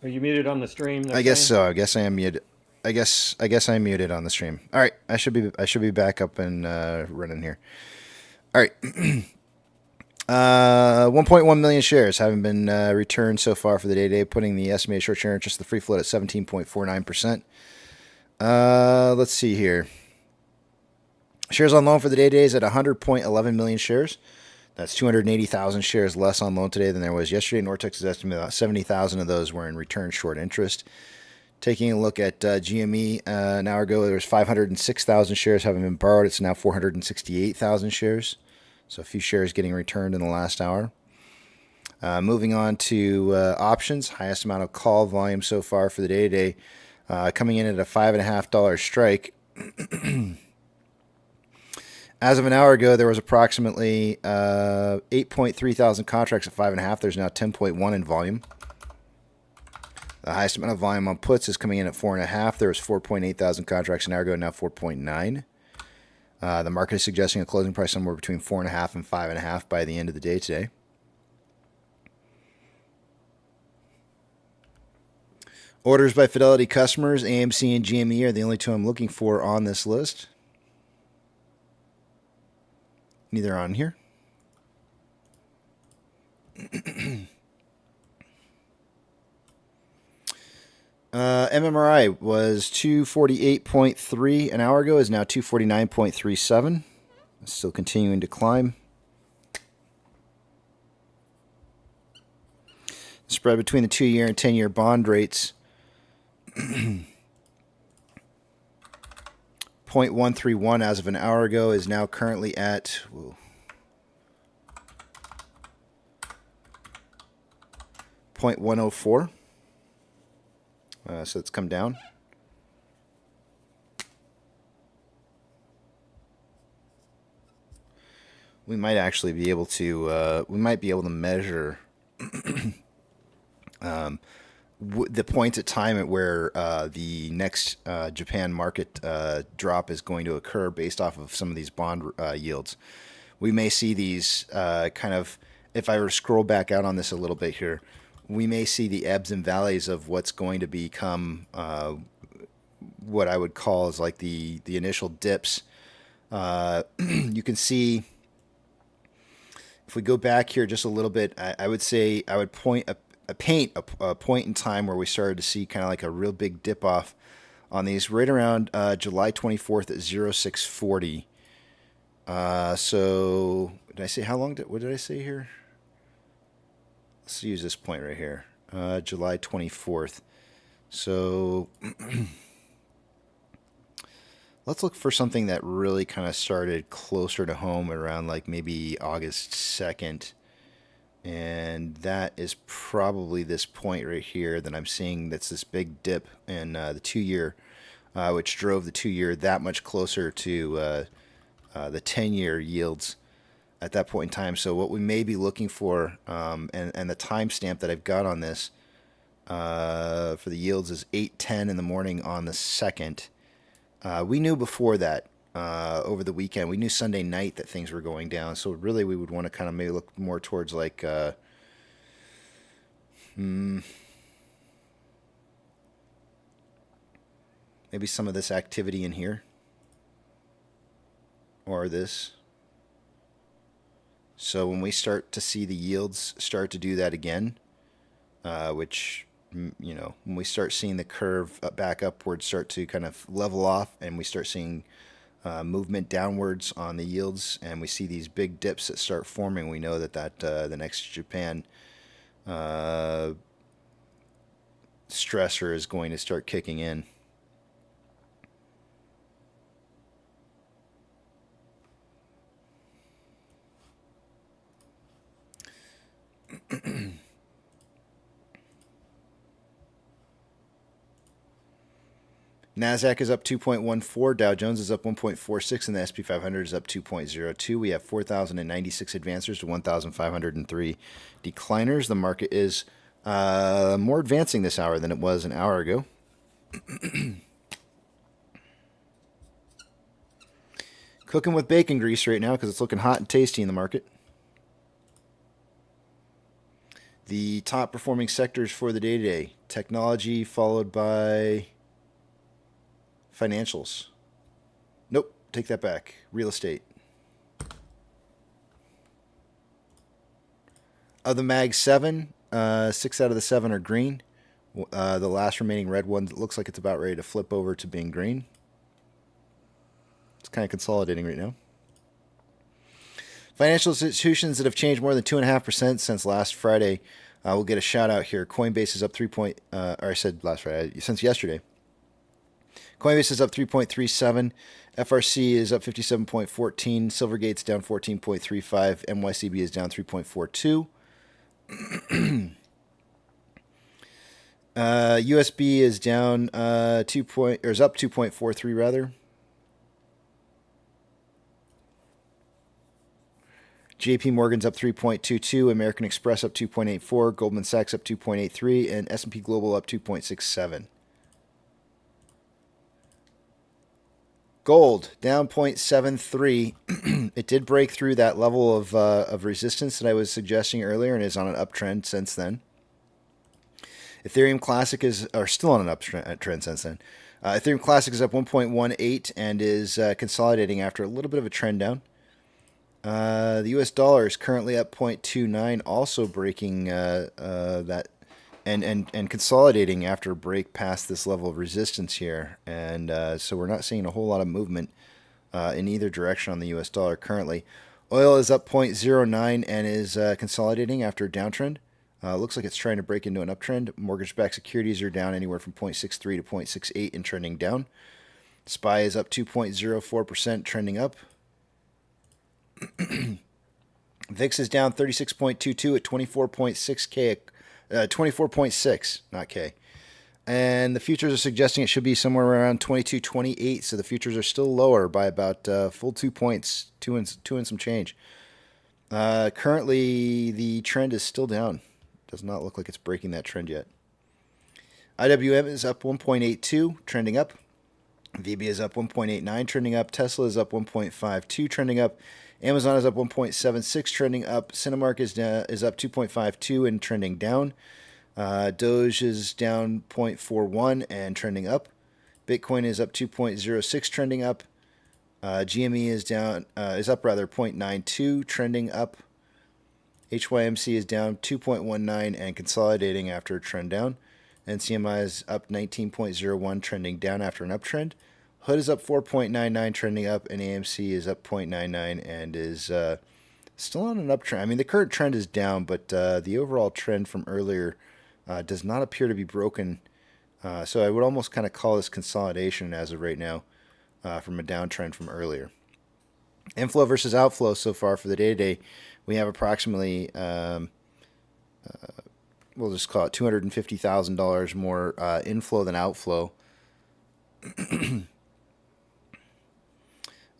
Are you muted on the stream? I guess so. I guess I am muted. I guess I'm muted on the stream. All right, I should be back up and running here. All right. 1.1 million shares haven't been returned so far for the day, putting the estimated short share interest, the free float, at 17.49%. Let's see here. Shares on loan for the day is at 100.11 million shares. That's 280,000 shares less on loan today than there was yesterday. Nortex's estimate about 70,000 of those were in return short interest. Taking a look at GME, an hour ago there was 506,000 shares having been borrowed. It's now 468,000 shares. So a few shares getting returned in the last hour. Moving on to options, highest amount of call volume so far for the day today, coming in at a $5.50 strike. As of an hour ago, there was approximately 8.3 thousand contracts at 5.5. There's now 10.1 in volume. The highest amount of volume on puts is coming in at 4.5. There was 4.8 thousand contracts an hour ago, now 4.9. The market is suggesting a closing price somewhere between 4.5 and 5.5 by the end of the day today. Orders by Fidelity customers, AMC and GME are the only two I'm looking for on this list. Neither on here. MMRI was 248.3 an hour ago, is now 249.37. Still continuing to climb. The spread between the 2-year and 10-year bond rates 0.131 as of an hour ago is now currently at 0.104. So it's come down. We might actually be able to measure the points at time at where the next Japan market drop is going to occur based off of some of these bond yields. We may see these kind of, if I were to scroll back out on this a little bit here, we may see the ebbs and valleys of what's going to become what I would call is like the initial dips. You can see if we go back here just a little bit, I would say I would paint a point in time where we started to see kind of like a real big dip off on these right around July 24th at 0640. So did I say how long? What did I say here? Let's use this point right here, July 24th. So let's look for something that really kind of started closer to home around like maybe August 2nd. And that is probably this point right here that I'm seeing. That's this big dip in the 2-year, which drove the 2-year that much closer to the 10-year yields at that point in time. So what we may be looking for, and the timestamp that I've got on this for the yields is 8:10 in the morning on the 2nd. We knew before that over the weekend. We knew Sunday night that things were going down. So really we would want to kind of maybe look more towards like maybe some of this activity in here. Or this. So when we start to see the yields start to do that again, which, you know, when we start seeing the curve back upwards start to kind of level off, and we start seeing movement downwards on the yields, and we see these big dips that start forming, we know that the next Japan stressor is going to start kicking in. NASDAQ is up 2.14, Dow Jones is up 1.46, and the SP 500 is up 2.02. We have 4,096 advancers to 1,503 decliners. The market is more advancing this hour than it was an hour ago. Cooking with bacon grease right now because it's looking hot and tasty in the market. The top performing sectors for the day today: technology, followed by financials. Nope, take that back. Real estate. Of the Mag 7, 6 out of the 7 are green. The last remaining red one looks like it's about ready to flip over to being green. It's kind of consolidating right now. Financial institutions that have changed more than 2.5% since last Friday. We'll get a shout out here. Coinbase is up I said last Friday, since yesterday. Coinbase is up 3.37. FRC is up 57.14. Silvergate's down 14.35. NYCB is down 3.42. USB is down is up 2.43 rather. JP Morgan's up 3.22, American Express up 2.84, Goldman Sachs up 2.83, and S&P Global up 2.67. Gold down 0.73. It did break through that level of resistance that I was suggesting earlier and is on an uptrend since then. Ethereum Classic are still on an uptrend since then. Ethereum Classic is up 1.18 and is consolidating after a little bit of a trend down. The US dollar is currently up 0.29, also breaking that and consolidating after a break past this level of resistance here. And so we're not seeing a whole lot of movement in either direction on the US dollar currently. Oil is up 0.09 and is consolidating after a downtrend. Looks like it's trying to break into an uptrend. Mortgage-backed securities are down anywhere from 0.63 to 0.68 and trending down. SPY is up 2.04%, trending up. VIX is down 36.22 at 24.6, not K. And the futures are suggesting it should be somewhere around 22.28, so the futures are still lower by about full 2 points, two and some change. Currently, the trend is still down. Does not look like it's breaking that trend yet. IWM is up 1.82, trending up. VB is up 1.89, trending up. Tesla is up 1.52, trending up. Amazon is up 1.76, trending up. Cinemark is up 2.52 and trending down. Doge is down 0.41 and trending up. Bitcoin is up 2.06, trending up. GME is down, is up rather 0.92, trending up. HYMC is down 2.19 and consolidating after a trend down. NCMI is up 19.01, trending down after an uptrend. Hood is up 4.99, trending up, and AMC is up 0.99 and is still on an uptrend. I mean, the current trend is down, but the overall trend from earlier does not appear to be broken. So I would almost kind of call this consolidation as of right now from a downtrend from earlier. Inflow versus outflow so far for the day-to-day, we have approximately, we'll just call it $250,000 more inflow than outflow.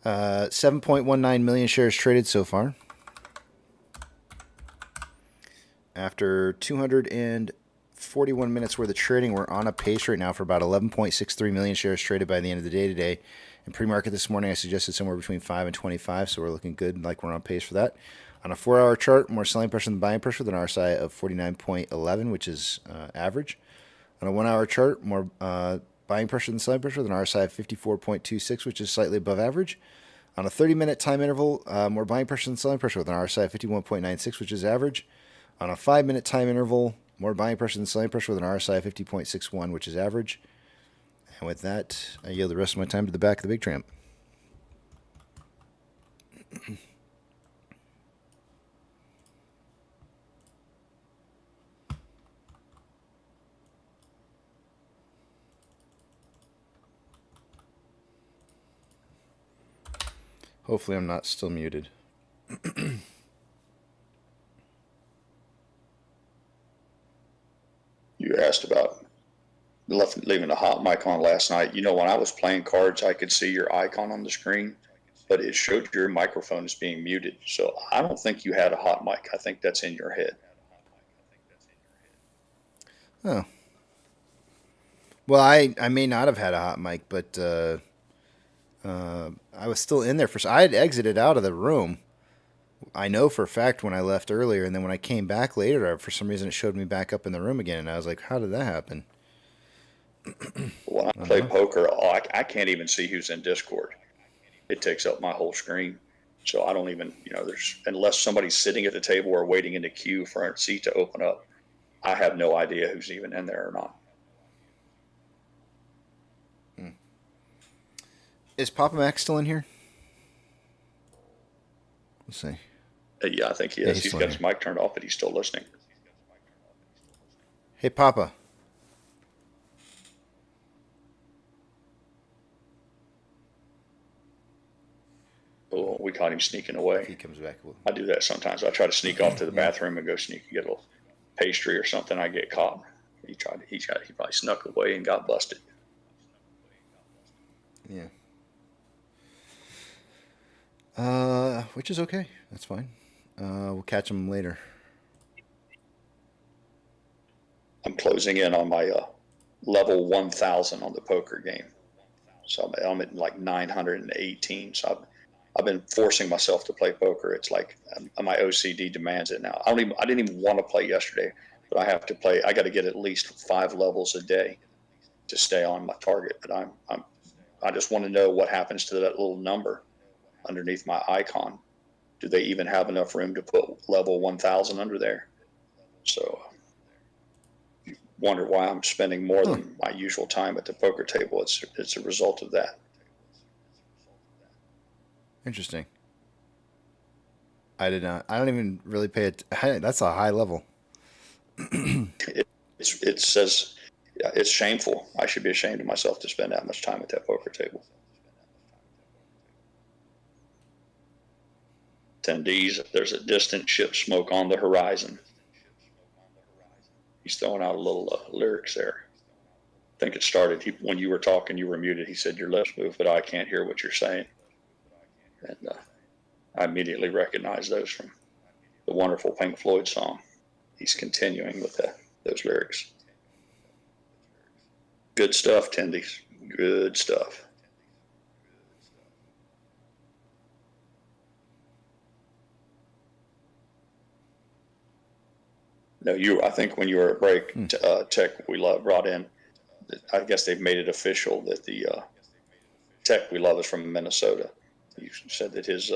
7.19 million shares traded so far. After 241 minutes worth of trading, we're on a pace right now for about 11.63 million shares traded by the end of the day today. In pre-market this morning, I suggested somewhere between 5 and 25, so we're looking good, like we're on pace for that. On a 4-hour chart, more selling pressure than buying pressure, with an RSI of 49.11, which is average. On a 1-hour chart, more buying pressure than selling pressure, with an RSI of 54.26, which is slightly above average. On a 30-minute time interval, more buying pressure than selling pressure, with an RSI of 51.96, which is average. On a 5-minute time interval, more buying pressure than selling pressure, with an RSI of 50.61, which is average. And with that, I yield the rest of my time to the back of the big tramp. Hopefully I'm not still muted. You asked about leaving the hot mic on last night. You know, when I was playing cards, I could see your icon on the screen, but it showed your microphone as being muted. So I don't think you had a hot mic. I think that's in your head. Oh. Well, I may not have had a hot mic, but I was still in there I had exited out of the room. I know for a fact when I left earlier, and then when I came back later, for some reason it showed me back up in the room again, and I was like, how did that happen? When I play poker, I can't even see who's in Discord. It takes up my whole screen. So I don't even, unless somebody's sitting at the table or waiting in the queue for a seat to open up, I have no idea who's even in there or not. Is Papa Mac still in here? Let's see. Yeah, I think he is. He's got his mic turned off, but he's still listening. Hey, Papa. Oh, we caught him sneaking away. If he comes back. I do that sometimes. I try to sneak off to the bathroom and go get a little pastry or something. I get caught. He probably snuck away and got busted. Yeah. Which is okay. That's fine. We'll catch him later. I'm closing in on my level 1,000 on the poker game. So I'm at like 918. So I've been forcing myself to play poker. It's like my OCD demands it now. I didn't even want to play yesterday, but I have to play. I got to get at least 5 levels a day to stay on my target. But I just want to know what happens to that little number underneath my icon. Do they even have enough room to put level 1,000 under there? So wonder why I'm spending more than my usual time at the poker table. It's a result of that. Interesting. I don't even really pay it. That's a high level. It says it's shameful. I should be ashamed of myself to spend that much time at that poker table. Attendees, there's a distant ship smoke on the horizon. He's throwing out a little lyrics there. I think it started when you were talking, you were muted. He said, your lips move, but I can't hear what you're saying. And I immediately recognized those from the wonderful Pink Floyd song. He's continuing with those lyrics. Good stuff, attendees. Good stuff. No, I think when you were at break, Tech, we brought in I guess they've made it official that the tech we love is from Minnesota. He said that his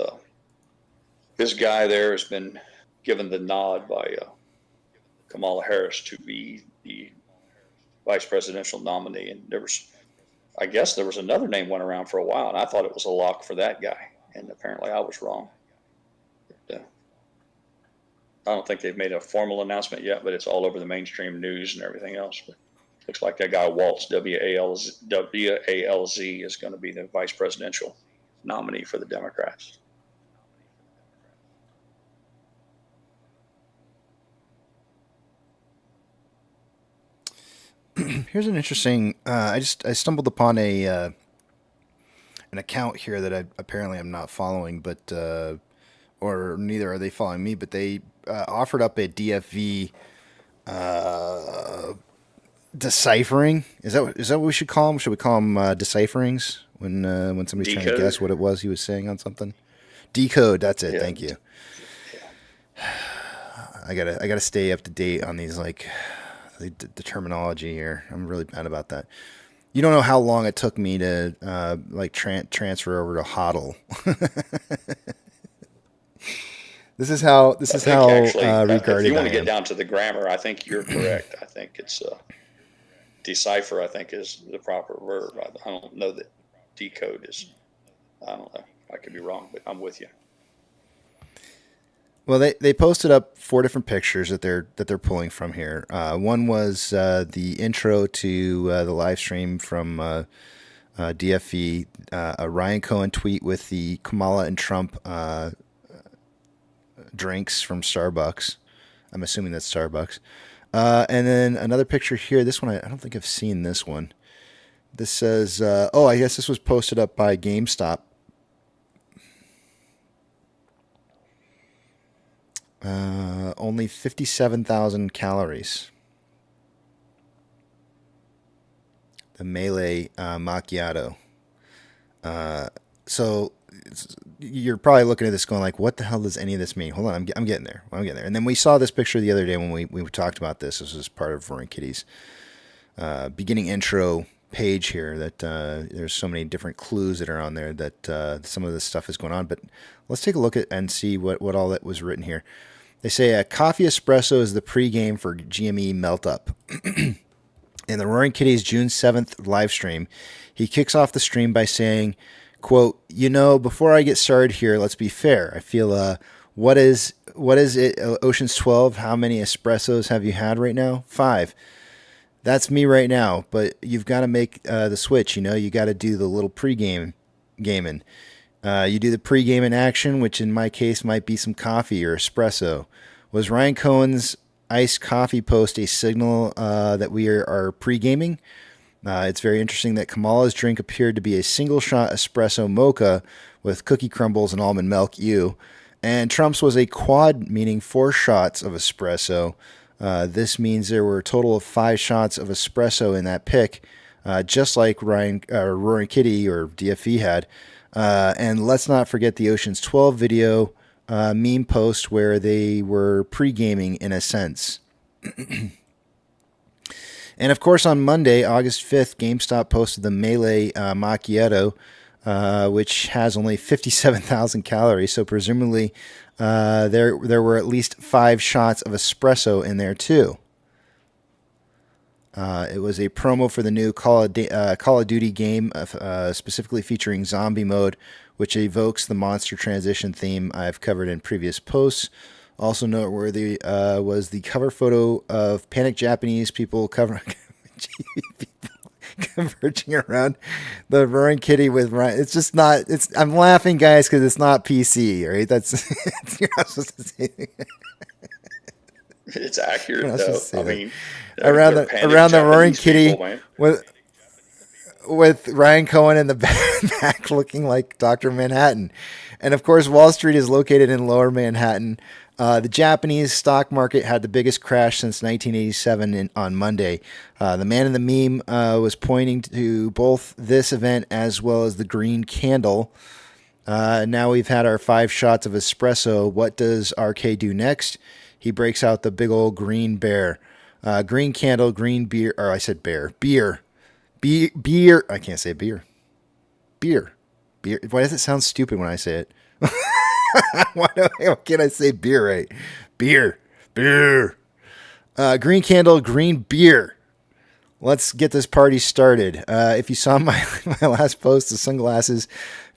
guy there has been given the nod by Kamala Harris to be the vice presidential nominee. And I guess there was another name went around for a while, and I thought it was a lock for that guy. And apparently I was wrong. But, I don't think they've made a formal announcement yet, but it's all over the mainstream news and everything else. But looks like that guy Waltz, W-A-L-Z, is going to be the vice presidential nominee for the Democrats. Here's an interesting. I stumbled upon an account here that I apparently I'm not following, but or neither are they following me. But they offered up a DFV deciphering. Is that what we should call them? Should we call them decipherings when somebody's trying to guess what it was he was saying on something? Decode. That's it. Yeah. Thank you. I gotta stay up to date on these the terminology here. I'm really bad about that. You don't know how long it took me to transfer over to HODL. This is how regarded. If you want to get down to the grammar, I think you're correct. I think it's decipher. I think is the proper verb. I don't know that decode is. I don't know. I could be wrong, but I'm with you. Well, they posted up 4 different pictures that they're pulling from here. One was the intro to the live stream from DFE, a Ryan Cohen tweet with the Kamala and Trump drinks from Starbucks. I'm assuming that's Starbucks. And then another picture here. This one, I don't think I've seen this one. This says, I guess this was posted up by GameStop. Only 57,000 calories. The Melee macchiato. So you're probably looking at this going like, what the hell does any of this mean? Hold on, I'm getting there. And then we saw this picture the other day when we talked about this. This was part of Roaring Kitty's beginning intro page here that there's so many different clues that are on there that some of this stuff is going on. But let's take a look at and see what all that was written here. They say a coffee espresso is the pregame for GME Melt Up. In the Roaring Kitty's June 7th live stream, he kicks off the stream by saying, quote, before I get started here, let's be fair. I feel, what is it, Ocean's 12? How many espressos have you had right now? 5. That's me right now, but you've got to make the switch, you got to do the little pregame gaming. You do the pregame in action, which in my case might be some coffee or espresso. Was Ryan Cohen's iced coffee post a signal that we are pre-gaming? It's very interesting that Kamala's drink appeared to be a single-shot espresso mocha with cookie crumbles and almond milk, and Trump's was a quad, meaning 4 shots of espresso. This means there were a total of 5 shots of espresso in that pick, just like Roaring Kitty or DFE had. And let's not forget the Ocean's 12 video meme post where they were pre-gaming in a sense. And of course, on Monday, August 5th, GameStop posted the Melee Macchiato, which has only 57,000 calories. So presumably, there were at least 5 shots of espresso in there too. It was a promo for the new Call of Duty game, specifically featuring zombie mode, which evokes the monster transition theme I've covered in previous posts. Also noteworthy was the cover photo of panicked Japanese people converging around the Roaring Kitty with Ryan. It's just not. I'm laughing, guys, because it's not PC, right? That's you're not supposed to say. It's accurate though. I mean, around the Roaring Kitty with Ryan Cohen in the back looking like Dr. Manhattan. And of course, Wall Street is located in Lower Manhattan. The Japanese stock market had the biggest crash since 1987 on Monday. The man in the meme was pointing to both this event as well as the green candle. Now we've had our 5 shots of espresso. What does RK do next? He breaks out the big old green bear. Green candle, green beer, or I said beer. Beer. I can't say beer. Beer. Why does it sound stupid when I say it? Why can't I say beer right? Beer. Green candle, green beer. Let's get this party started. If you saw my last post, the sunglasses,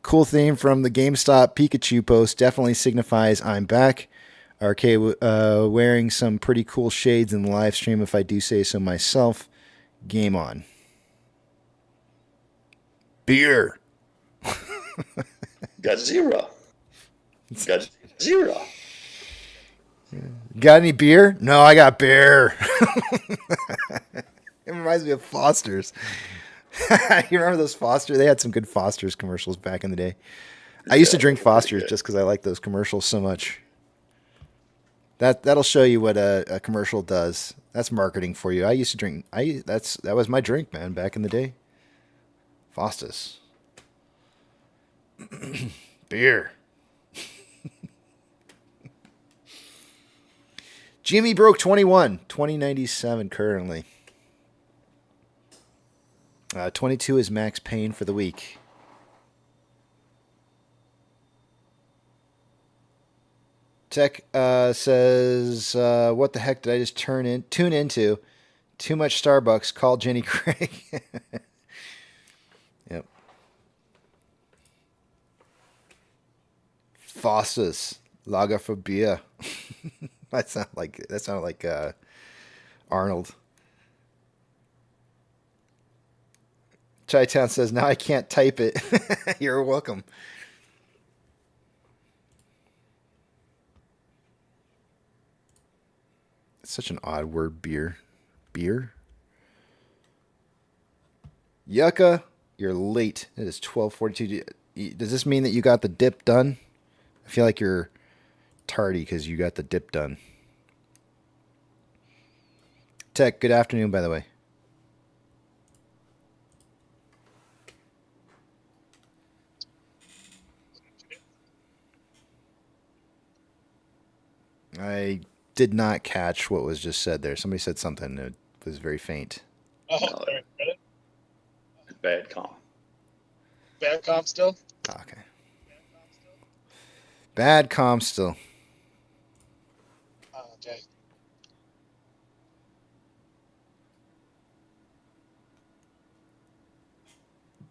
cool theme from the GameStop Pikachu post, definitely signifies I'm back. RK wearing some pretty cool shades in the live stream, if I do say so myself. Game on. Beer. Got zero. Got any beer? No, I got beer. It reminds me of Foster's. You remember those Foster? They had some good Foster's commercials back in the day. I used to drink Foster's just because I like those commercials so much. That'll show you what a commercial does. That's marketing for you. I used to drink. That was my drink, man, back in the day. Foster's. Beer. Jimmy broke 21. 2097 currently. 22 is max pain for the week. Tech says, what the heck did I just tune into? Too much Starbucks. Call Jenny Craig. Yep. Foster's. Lager for beer. That sounded like Arnold. Chi-Town says, now I can't type it. You're welcome. It's such an odd word, beer. Beer? Yucca, you're late. It is 12:42. Does this mean that you got the dip done? I feel like you're tardy because you got the dip done. Tech, good afternoon, by the way. I did not catch what was just said there. Somebody said something that was very faint. Oh, sorry. Bad comp. Bad comp still? Okay. Bad comp still. Oh, okay.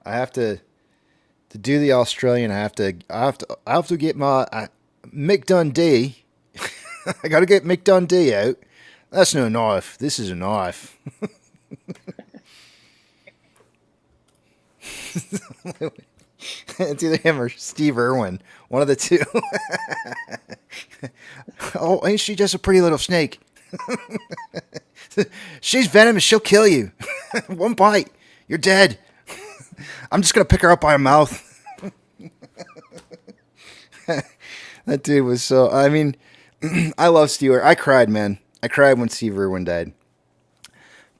I have to do the Australian. I have to get my Mick Dundee. I got to get Mick Dundee out. That's no knife. This is a knife. It's either him or Steve Irwin. One of the two. Oh, ain't she just a pretty little snake? She's venomous. She'll kill you. One bite. You're dead. I'm just going to pick her up by her mouth. That dude was so... I mean... I love Steve. I cried, man. I cried when Steve Irwin died.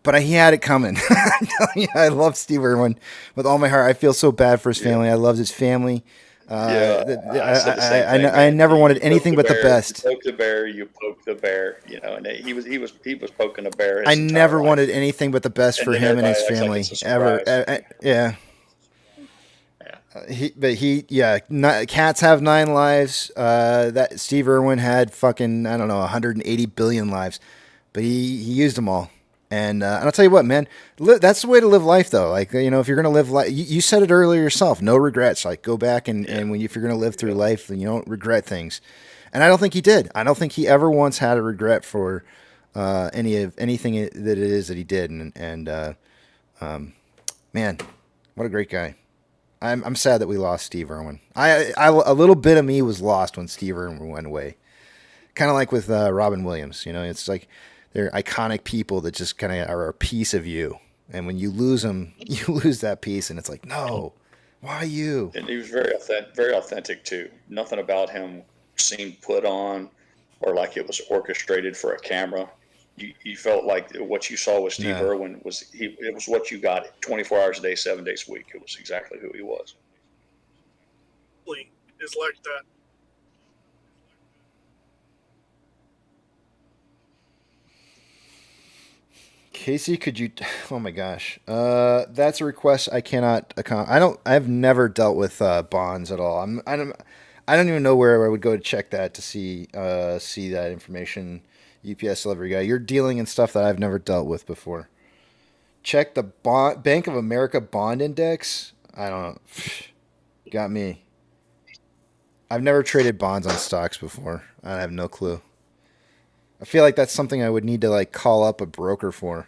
But he had it coming. I'm telling you, I love Steve Irwin with all my heart. I feel so bad for his family. I loved his family. I never wanted anything but the best. You poke the bear, you poke the bear. You know, and he was poking a bear. I never wanted anything but the best for him and his family ever. Yeah. Cats have 9 lives. That Steve Irwin had fucking, I don't know, 180 billion lives, but he used them all. And I'll tell you what, man, that's the way to live life, though. Like, you know, if you're gonna live life, you said it earlier yourself. No regrets. Like, go back and if you're gonna live through life, then you don't regret things. And I don't think he did. I don't think he ever once had a regret for anything that it is that he did. And man, what a great guy. I'm sad that we lost Steve Irwin. A little bit of me was lost when Steve Irwin went away. Kind of like with Robin Williams. You know, it's like they're iconic people that just kind of are a piece of you. And when you lose them, you lose that piece, and it's like, no, why you? And he was very authentic too. Nothing about him seemed put on or like it was orchestrated for a camera. You felt like what you saw with Steve Irwin it was what you got 24 hours a day, 7 days a week. It was exactly who he was. Is like that. Casey, could you? Oh my gosh, that's a request I cannot account. I've never dealt with bonds at all. I don't even know where I would go to check that to see that information. UPS delivery guy, you're dealing in stuff that I've never dealt with before. Check the Bank of America bond index. I don't know. Got me. I've never traded bonds on stocks before. I have no clue. I feel like that's something I would need to like call up a broker for.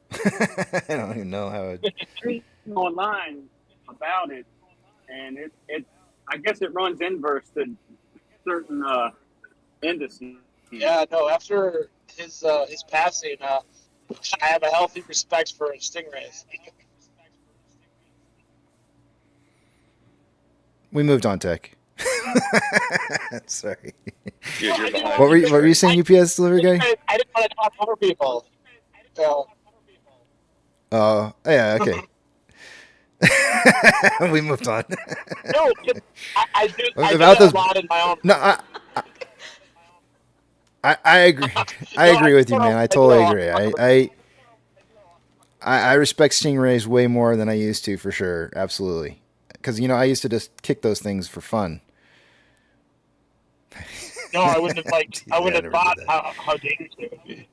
I don't even know how it. There's online about it, and it I guess it runs inverse to certain indices. Yeah, no. After his passing, I have a healthy respect for stingrays. We moved on, Tech. Sorry. You're behind. What were you saying, UPS delivery guy? I didn't want to talk over people. So. Oh, yeah, okay. We moved on. No, I do About that those, a lot in my own. No, I agree. I agree with you, man. I totally agree. I respect stingrays way more than I used to, for sure. Absolutely. Because, I used to just kick those things for fun. No, I wouldn't have I wouldn't have thought how dangerous it would be.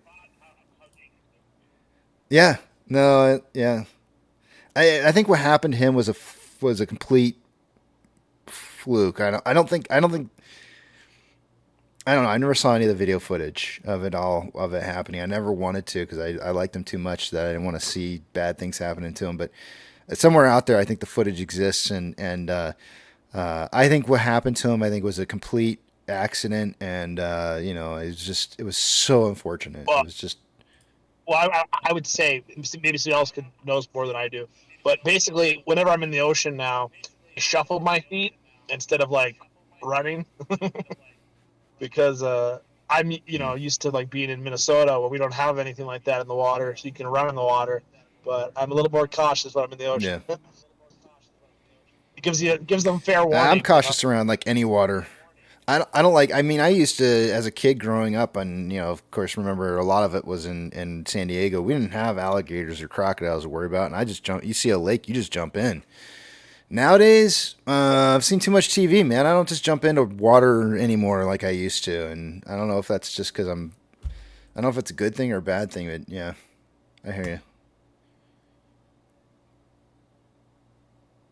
Yeah. No. Yeah. I think what happened to him was a complete fluke. I don't know. I never saw any of the video footage of it happening. I never wanted to because I liked him too much that I didn't want to see bad things happening to him. But somewhere out there, I think the footage exists, and I think what happened to him, I think, was a complete accident, and it was so unfortunate. Well, it was just. Well, I would say maybe somebody else knows more than I do, but basically, whenever I'm in the ocean now, I shuffle my feet instead of like running, because I'm used to like being in Minnesota where we don't have anything like that in the water, so you can run in the water. But I'm a little more cautious when I'm in the ocean. Yeah. It gives them fair warning. I'm cautious around like any water. I don't like. I mean, I used to, as a kid growing up, and of course, remember a lot of it was in San Diego. We didn't have alligators or crocodiles to worry about, and I just jump. You see a lake, you just jump in. Nowadays, I've seen too much TV, man. I don't just jump into water anymore like I used to, and I don't know if that's just because I don't know if it's a good thing or a bad thing, but yeah, I hear you.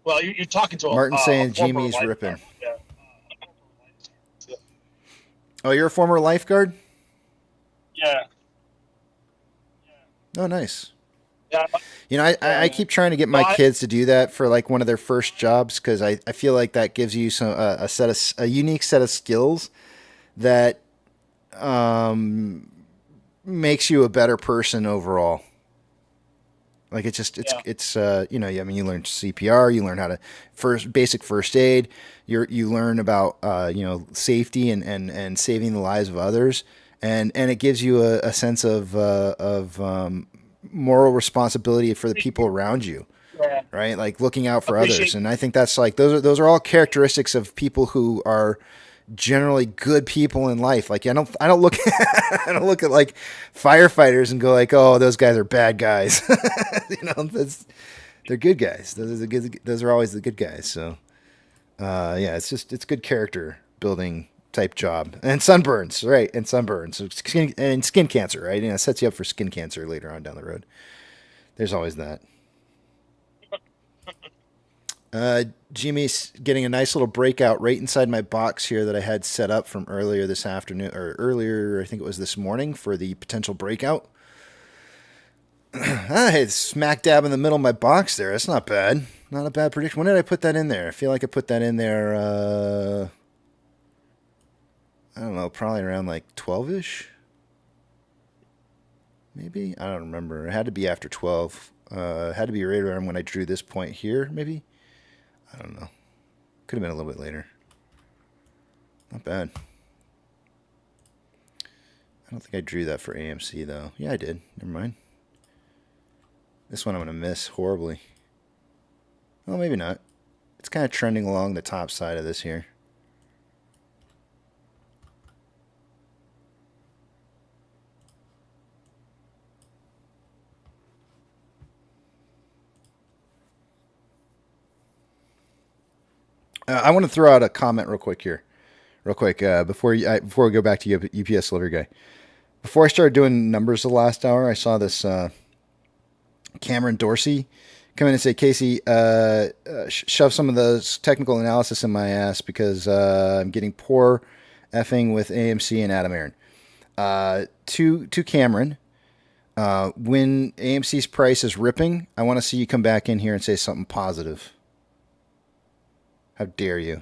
Well, you're talking to Martin saying Jimmy's ripping. Yeah. Oh, you're a former lifeguard? Yeah. Oh, nice. Yeah. I keep trying to get my kids to do that for like one of their first jobs because I feel like that gives you a unique set of skills that makes you a better person overall. Like you learn CPR, you learn how to basic first aid, you learn about safety and saving the lives of others, and it gives you a sense of moral responsibility for the people around you, right? Like looking out for others, and I think that's like those are all characteristics of people who are generally good people in life. Like I don't look I don't look at like firefighters and go like, oh, those guys are bad guys. They're good guys. Those are always the good guys. So it's good character building type job. And sunburns, right? And sunburns, so skin cancer, right? It sets you up for skin cancer later on down the road. There's always that. Jimmy's getting a nice little breakout right inside my box here that I had set up from earlier this afternoon, or earlier, I think it was this morning, for the potential breakout. It's smack dab in the middle of my box there. That's not bad. Not a bad prediction. When did I put that in there? I feel like I put that in there, I don't know, probably around like 12-ish? Maybe? I don't remember. It had to be after 12. It had to be right around when I drew this point here, maybe? I don't know. Could have been a little bit later. Not bad. I don't think I drew that for AMC, though. Yeah, I did. Never mind. This one I'm going to miss horribly. Well, maybe not. It's kind of trending along the top side of this here. I want to throw out a comment real quick here, before we go back to UPS delivery guy. Before I started doing numbers the last hour, I saw this Cameron Dorsey come in and say, Casey, shove some of the technical analysis in my ass because I'm getting poor effing with AMC and Adam Aaron. To Cameron, when AMC's price is ripping, I want to see you come back in here and say something positive. How dare you?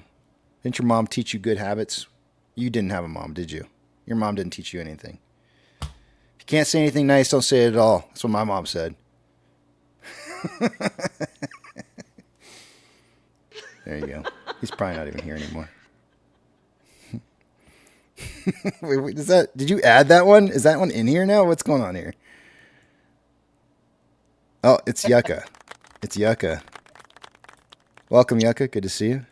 Didn't your mom teach you good habits? You didn't have a mom, did you? Your mom didn't teach you anything. If you can't say anything nice, don't say it at all. That's what my mom said. There you go. He's probably not even here anymore. wait, did you add that one? Is that one in here now? What's going on here? Oh, it's Yucca. It's Yucca. Welcome, Yucca. Good to see you.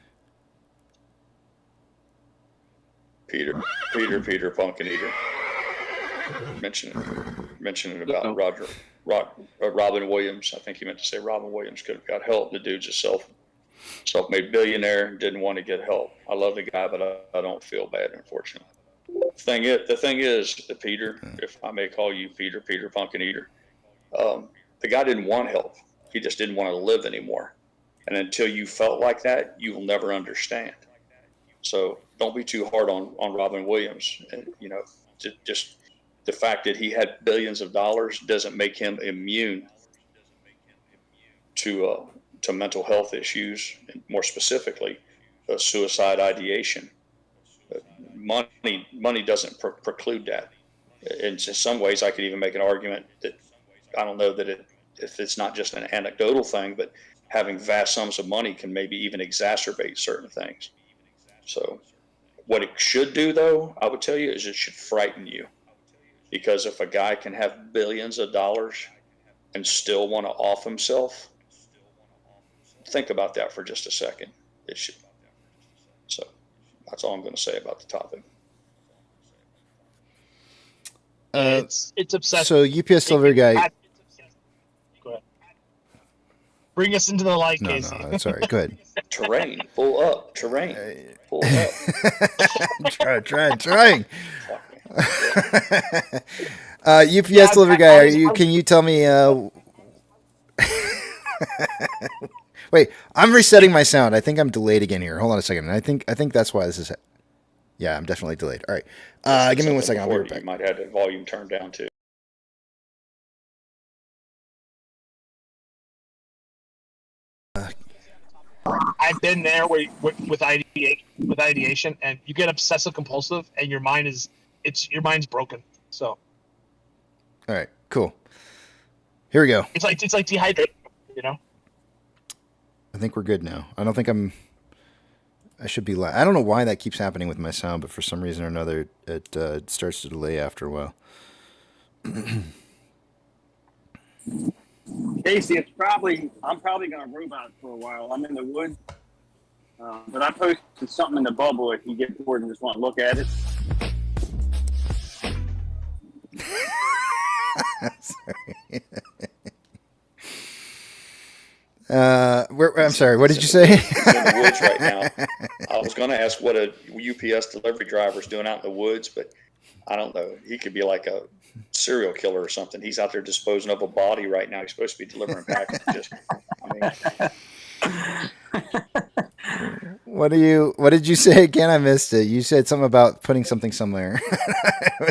Peter Pumpkin Eater. Mentioning about Robin Williams. I think he meant to say Robin Williams could have got help. The dude's a self-made billionaire, didn't want to get help. I love the guy, but I don't feel bad, unfortunately. The thing is, Peter, if I may call you Peter Pumpkin Eater, the guy didn't want help. He just didn't want to live anymore. And until you felt like that, you will never understand. So don't be too hard on Robin Williams. And, just the fact that he had billions of dollars doesn't make him immune to mental health issues, and more specifically, suicide ideation. Money doesn't preclude that. In some ways, I could even make an argument that I don't know that if it's not just an anecdotal thing, but having vast sums of money can maybe even exacerbate certain things. So what it should do, though, I would tell you, is it should frighten you. Because if a guy can have billions of dollars and still want to off himself, think about that for just a second. It should. So that's all I'm going to say about the topic. It's obsessive. So UPS delivery guy. Go ahead. Bring us into the light, Casey. No, that's all right. Go ahead. Terrain, pull up. Terrain, pull up. Trying. UPS delivery guy, can you tell me? Wait, I'm resetting my sound. I think I'm delayed again here. Hold on a second. I think that's why this is. Yeah, I'm definitely delayed. All right, give me 1 second. I'll be right back. You might have the volume turned down too. I've been there with ideation, and you get obsessive compulsive, and your mind's broken. So. All right. Cool. Here we go. It's like dehydrated, I think we're good now. I don't think I should be. I don't know why that keeps happening with my sound, but for some reason or another, it starts to delay after a while. Casey, I'm probably gonna robot for a while. I'm in the woods, but I posted something in the bubble if you get bored and just want to look at it. Sorry. I'm sorry. What did you say? He's in the woods right now. I was going to ask what a UPS delivery driver is doing out in the woods, but I don't know. He could be like a serial killer or something. He's out there disposing of a body right now. He's supposed to be delivering packages. What did you say again? I missed it. You said something about putting something somewhere.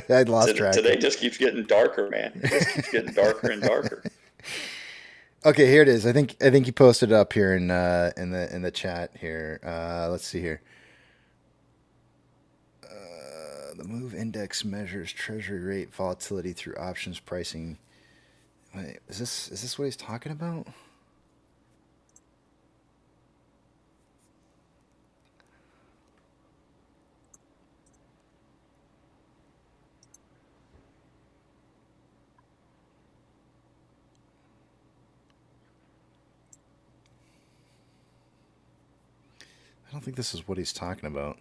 I lost track. Today just keeps getting darker, man. It just keeps getting darker and darker. Okay, here it is. I think you posted it up here in the chat here. Let's see here. The move index measures treasury rate volatility through options pricing. Wait, is this what he's talking about? I don't think this is what he's talking about.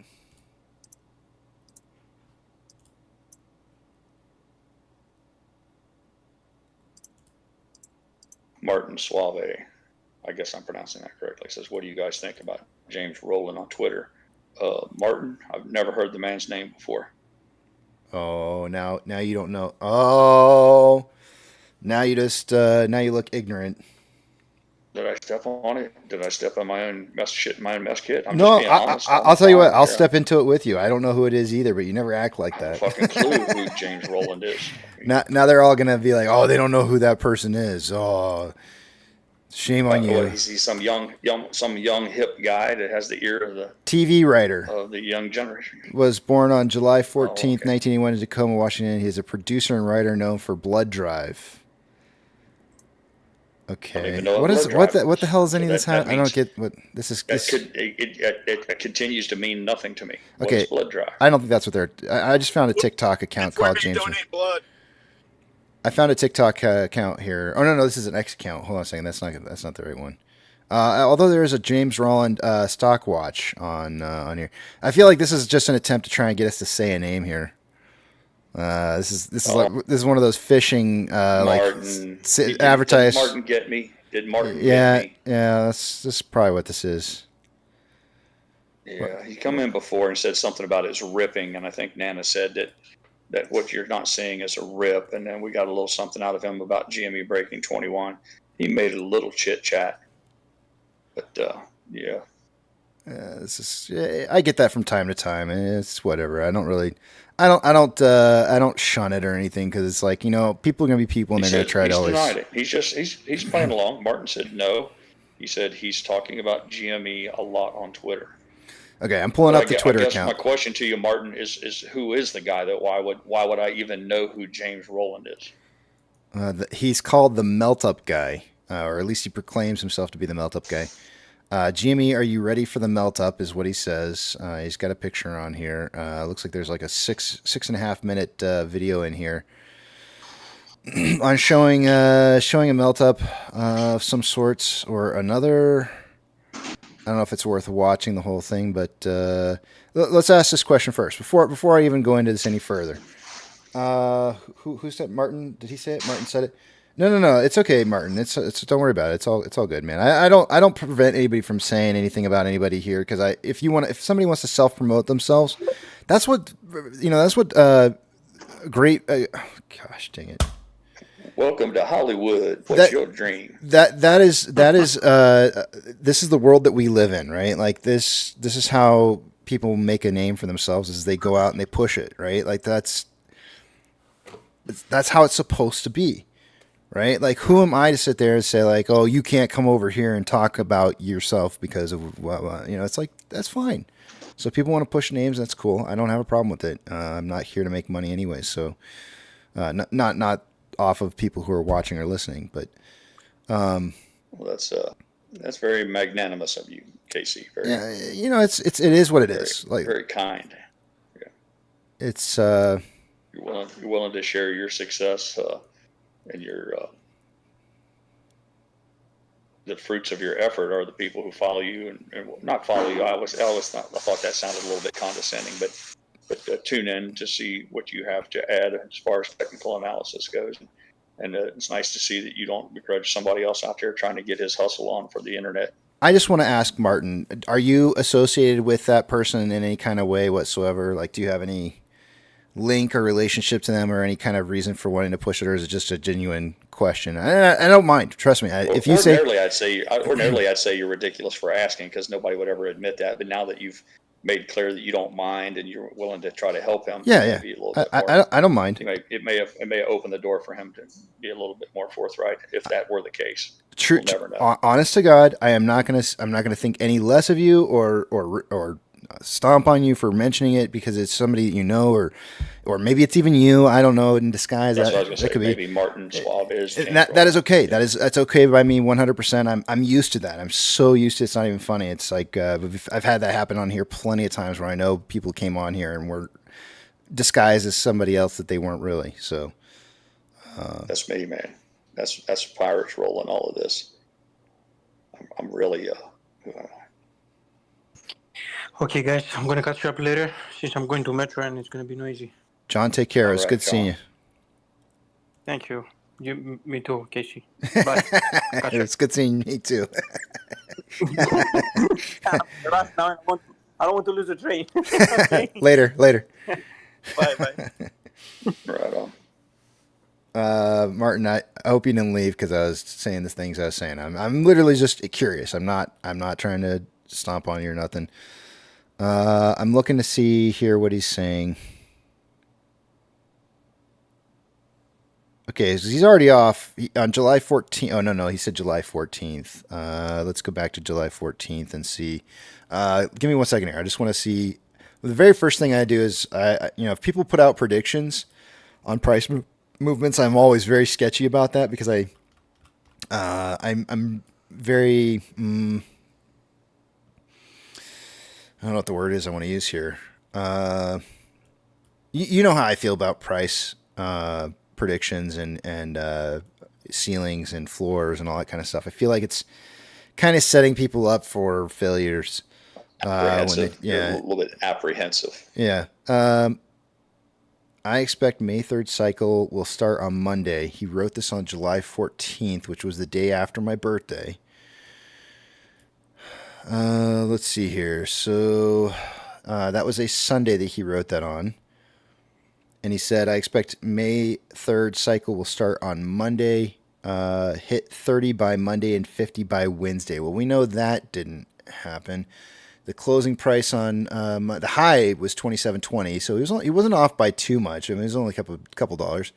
Martin Suave, I guess I'm pronouncing that correctly, says, what do you guys think about James Rowland on Twitter. Martin, I've never heard the man's name before. Oh, now you don't know. Oh, now you just now you look ignorant. Did I step on it? Did I step on my own mess shit, my own mess kit? I'm No, just being honest. I'll tell you what. I'll step into it with you. I don't know who it is either, but you never act like that. Fucking clue who James Rowland is. Now they're all gonna be like, oh, they don't know who that person is. Oh, shame on you. What, he's some young hip guy that has the ear of the TV writer of the young generation. Was born on July 14th, 1981 in Tacoma, Washington. He is a producer and writer known for Blood Drive. Okay. What the hell is any of this? I don't get what this is. It continues to mean nothing to me. Okay. What's Blood Drive? I don't think that's what they're. I just found a TikTok account called James. Donate blood. I found a TikTok account here. Oh no, this is an X account. Hold on a second. That's not the right one. Although there is a James Rowland stock watch on here. I feel like this is just an attempt to try and get us to say a name here. This is one of those phishing Martin, advertise. Did Martin get me? Did Martin Yeah, get me? yeah. This is probably what this is. Yeah, he come in before and said something about his ripping, and I think Nana said that what you're not seeing is a rip, and then we got a little something out of him about GME breaking 21. He made a little chit chat, but yeah. This is. I get that from time to time, and it's whatever. I don't shun it or anything because it's like, people are gonna be people and they're gonna try to always. Denied it. He's playing along. Martin said no. He said he's talking about GME a lot on Twitter. Okay, I'm pulling up the Twitter account. My question to you, Martin, is who is the guy that why would I even know who James Rowland is? He's called the Melt Up Guy, or at least he proclaims himself to be the Melt Up Guy. GME, are you ready for the melt up? Is what he says. He's got a picture on here. Looks like there's like a 6.5 minute video in here on showing a melt up of some sorts or another. I don't know if it's worth watching the whole thing, but let's ask this question first before I even go into this any further. Who said Martin? Did he say it? Martin said it. No. It's okay, Martin. It's don't worry about it. It's all good, man. I don't prevent anybody from saying anything about anybody here because if somebody wants to self promote themselves, that's what great. Gosh dang it. Welcome to Hollywood. What's your dream? That is this is the world that we live in, right? Like this is how people make a name for themselves is they go out and they push it, right? Like that's how it's supposed to be. Right? Like, who am I to sit there and say, like, oh, you can't come over here and talk about yourself because of, it's like, that's fine. So if people want to push names, that's cool. I don't have a problem with it. I'm not here to make money anyway. So, not off of people who are watching or listening, but. Well, that's very magnanimous of you, Casey. Very, it is what it is. Like, very kind. Yeah. It's, you're willing to share your success, and the fruits of your effort are the people who follow you and not follow you. I thought that sounded a little bit condescending, but tune in to see what you have to add as far as technical analysis goes. And it's nice to see that you don't begrudge somebody else out there trying to get his hustle on for the internet. I just want to ask Martin, are you associated with that person in any kind of way whatsoever? Like, do you have any link or relationship to them or any kind of reason for wanting to push it, or is it just a genuine question? I don't mind. Trust me. If you say ordinarily, I'd say you're ridiculous for asking because nobody would ever admit that. But now that you've made clear that you don't mind and you're willing to try to help him, yeah. I don't mind. It may have opened the door for him to be a little bit more forthright if that were the case. True. We'll never know. Honest to God, I'm not gonna think any less of you or stomp on you for mentioning it because it's somebody you know, or maybe it's even you. I don't know, in disguise. That's what I was going to say. Maybe Martin Schwab is. That is okay. That's okay by me 100%. I'm used to that. I'm so used to it. It's not even funny. It's like I've had that happen on here plenty of times where I know people came on here and were disguised as somebody else that they weren't really. So that's me, man. That's Pirate's role in all of this. I'm really. Okay, guys, I'm going to catch you up later since I'm going to Metro and it's going to be noisy. John, take care. It's good seeing you. Thank you. Me too, Casey. Bye. It's good seeing me too. Harass now. I don't want to lose a train. Later. Bye. Right on. Martin, I hope you didn't leave because I was saying the things I was saying. I'm literally just curious. I'm not trying to stomp on you or nothing. I'm looking to see here what he's saying. Okay, so he's already off on July 14th. Oh, no, he said July 14th. Let's go back to July 14th and see. Give me 1 second here. I just want to see. The very first thing I do is, if people put out predictions on price movements, I'm always very sketchy about that because I'm very. I don't know what the word is I want to use here. You know how I feel about price predictions and ceilings and floors and all that kind of stuff. I feel like it's kind of setting people up for failures. Apprehensive. A little bit apprehensive. Yeah. I expect May 3rd cycle will start on Monday. He wrote this on July 14th, which was the day after my birthday. Let's see here. So that was a Sunday that he wrote that on. And he said, I expect May 3rd cycle will start on Monday, hit 30 by Monday and 50 by Wednesday. Well, we know that didn't happen. The closing price on the high was $27.20, so he wasn't off by too much. I mean, it was only a couple dollars.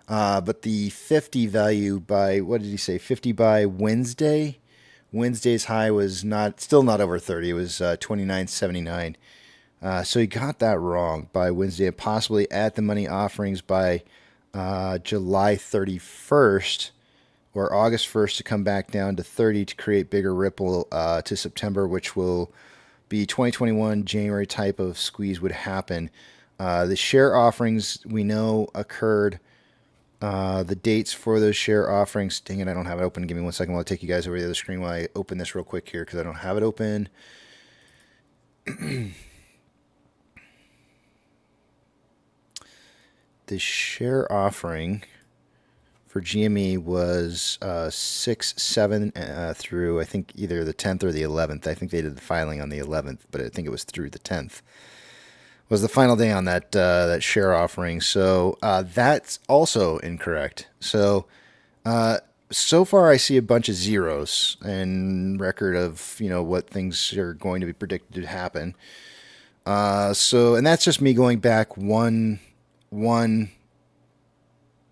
But the 50 value by, what did he say, 50 by Wednesday? Wednesday's high was still not over 30. It was $29.79. So he got that wrong by Wednesday, and possibly at the money offerings by July 31st or August 1st to come back down to 30 to create bigger ripple to September, which will be 2021 January type of squeeze would happen. The share offerings we know occurred. The dates for those share offerings, dang it, I don't have it open. Give me 1 second while I take you guys over the other screen while I open this real quick here because I don't have it open. The share offering for GME was 6/7 through, I think, either the 10th or the 11th. I think they did the filing on the 11th, but I think it was through the 10th. Was the final day on that share offering. So that's also incorrect. So so far I see a bunch of zeros and record of what things are going to be predicted to happen. And that's just me going back one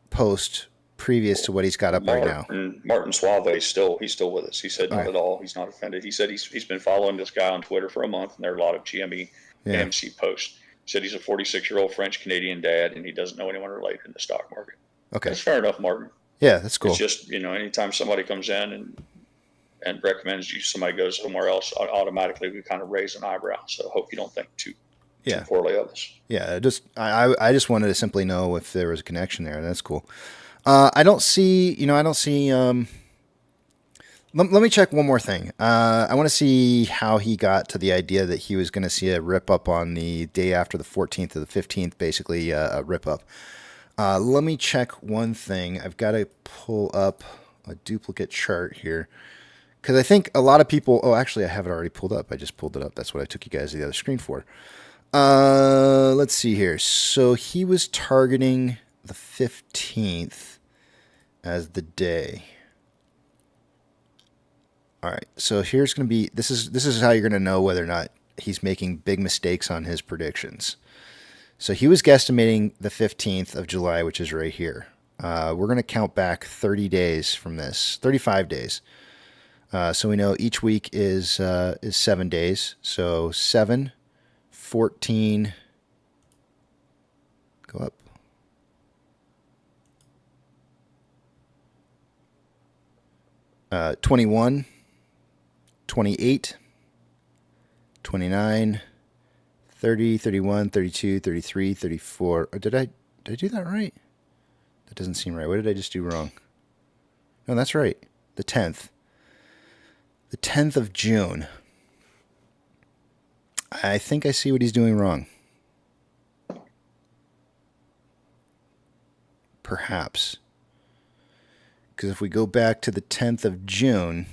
post previous to what he's got up right now. Martin Suave, he's still with us. He said not at all. He's not offended. He said he's been following this guy on Twitter for a month, and there are a lot of GME AMC posts. He said he's a 46-year-old French-Canadian dad, and he doesn't know anyone related in the stock market. Okay. That's fair enough, Martin. Yeah, that's cool. It's just, anytime somebody comes in and recommends you, somebody goes somewhere else, automatically we kind of raise an eyebrow. So I hope you don't think too poorly of us. Yeah, I just wanted to simply know if there was a connection there. That's cool. I don't see. Let me check one more thing. I want to see how he got to the idea that he was going to see a rip up on the day after the 14th or the 15th, basically a rip up. Let me check one thing. I've got to pull up a duplicate chart here because I think a lot of people. Oh, actually, I have it already pulled up. I just pulled it up. That's what I took you guys to the other screen for. Let's see here. So he was targeting the 15th as the day. All right. So here's going to be, this is how you're going to know whether or not he's making big mistakes on his predictions. So he was guesstimating the 15th of July, which is right here. We're going to count back 30 days from this, 35 days. So we know each week is 7 days. So 7, 14, go up. 21, 28, 29, 30, 31, 32, 33, 34. Or did I do that right? That doesn't seem right. What did I just do wrong? No, that's right. The 10th. The 10th of June. I think I see what he's doing wrong. Perhaps. Because if we go back to the 10th of June,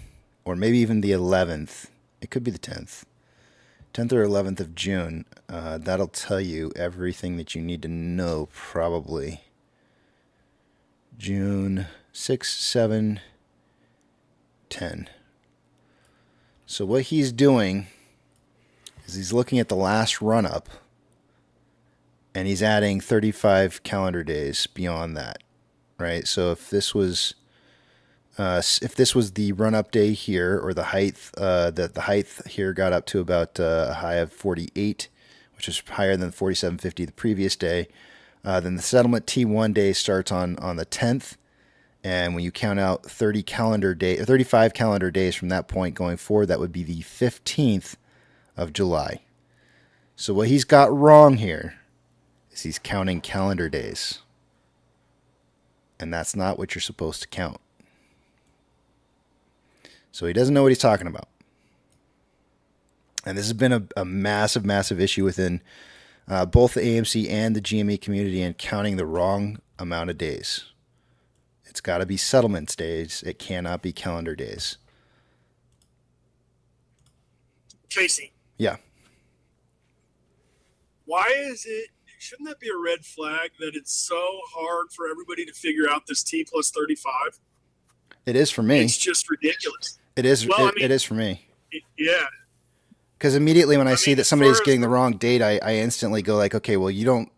or maybe even the 11th. It could be the 10th. 10th or 11th of June. That'll tell you everything that you need to know, probably. June 6, 7, 10. So what he's doing is he's looking at the last run-up, and he's adding 35 calendar days beyond that, right? So if this was the run-up day here, or the height, the height here got up to about a high of 48, which is higher than 47.50 the previous day. Then the settlement T1 day starts on the 10th, and when you count out 35 calendar days from that point going forward, that would be the 15th of July. So what he's got wrong here is he's counting calendar days, and that's not what you're supposed to count. So he doesn't know what he's talking about. And this has been a massive, massive issue within both the AMC and the GME community, and counting the wrong amount of days. It's got to be settlements days. It cannot be calendar days. Casey. Yeah. Why shouldn't that be a red flag that it's so hard for everybody to figure out this T plus 35? It is for me. It's just ridiculous. It is. Well, it is for me. Yeah. Because immediately when I see that somebody's getting the wrong date, I instantly go like, okay, well,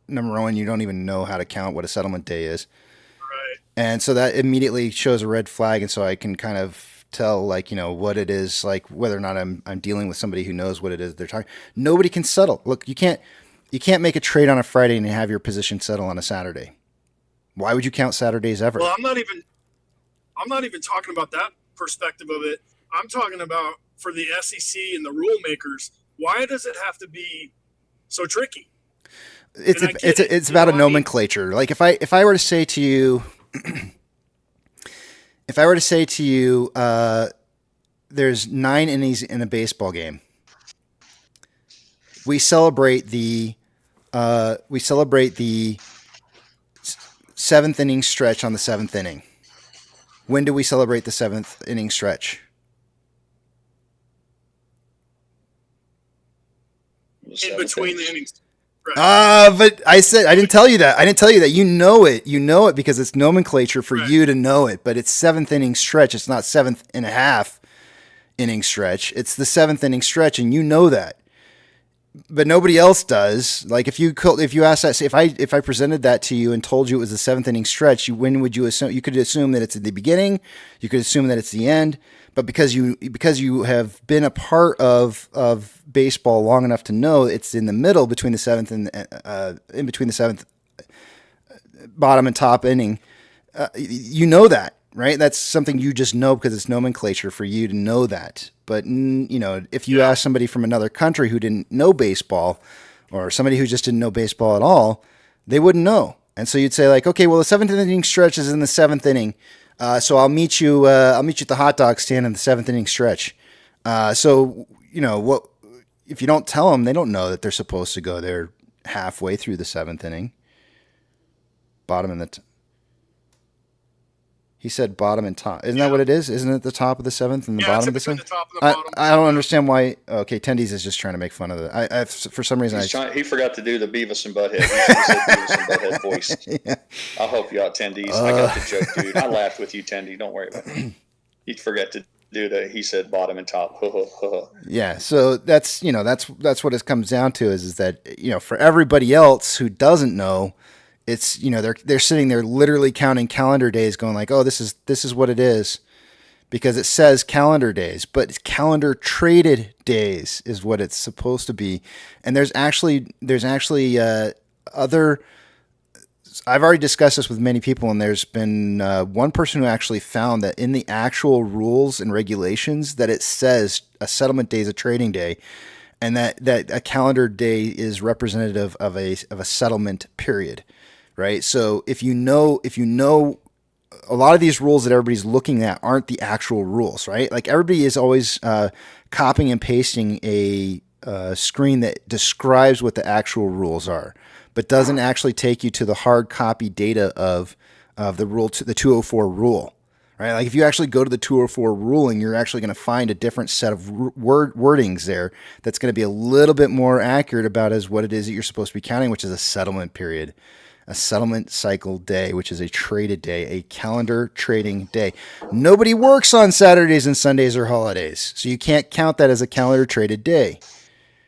number one, you don't even know how to count what a settlement day is. Right. And so that immediately shows a red flag. And so I can kind of tell, like, what it is, like whether or not I'm dealing with somebody who knows what it is they're talking. Nobody can settle. Look, you can't make a trade on a Friday and have your position settle on a Saturday. Why would you count Saturdays ever? Well, I'm not even talking about that perspective of it. I'm talking about for the SEC and the rule makers. Why does it have to be so tricky? It's about a nomenclature. Like if I were to say to you, there's 9 innings in a baseball game. We celebrate the 7th inning stretch on the 7th inning. When do we celebrate the 7th inning stretch? In between the innings. Right. But I didn't tell you that. I didn't tell you that. You know it. You know it because it's nomenclature for you to know it. But it's 7th inning stretch. It's not 7th and a half inning stretch. It's the 7th inning stretch, and you know that. But nobody else does. Like if you asked that, if I presented that to you and told you it was the 7th inning stretch, when would you assume? You could assume that it's at the beginning. You could assume that it's the end. But because you have been a part of baseball long enough to know it's in the middle between the 7th and in between the 7th bottom and top inning, you know that, right? That's something you just know because it's nomenclature for you to know that. But if you ask somebody from another country who didn't know baseball, or somebody who just didn't know baseball at all, they wouldn't know. And so you'd say like, okay, well the 7th inning stretch is in the 7th inning. So I'll meet you at the hot dog stand in the 7th inning stretch. So what if you don't tell them? They don't know that they're supposed to go there halfway through the 7th inning. Bottom and he said bottom and top. Isn't that what it is? Isn't it the top of the 7th and the bottom of the 7th? I don't understand why. Okay, Tendies is just trying to make fun of it. For some reason, he forgot to do the Beavis and Butthead. He should have said Beavis and Butthead voice. Yeah. I hope you out, Tendies. I got the joke, dude. I laughed with you, Tendy. Don't worry about it. He forgot to do the. He said bottom and top. Yeah. So that's what it comes down to is that for everybody else who doesn't know. It's they're sitting there literally counting calendar days, going like, oh, this is what it is, because it says calendar days, but it's calendar traded days is what it's supposed to be. And there's actually other. I've already discussed this with many people, and there's been one person who actually found that in the actual rules and regulations that it says a settlement day is a trading day, and that a calendar day is representative of a settlement period. Right. So if you know, a lot of these rules that everybody's looking at aren't the actual rules, right? Like everybody is always copying and pasting a screen that describes what the actual rules are, but doesn't actually take you to the hard copy data of the rule, to the 204 rule, right? Like if you actually go to the 204 ruling, you're actually going to find a different set of wordings there that's going to be a little bit more accurate about as what it is that you're supposed to be counting, which is a settlement period, a settlement cycle day, which is a traded day, a calendar trading day. Nobody works on Saturdays and Sundays or holidays, so you can't count that as a calendar traded day,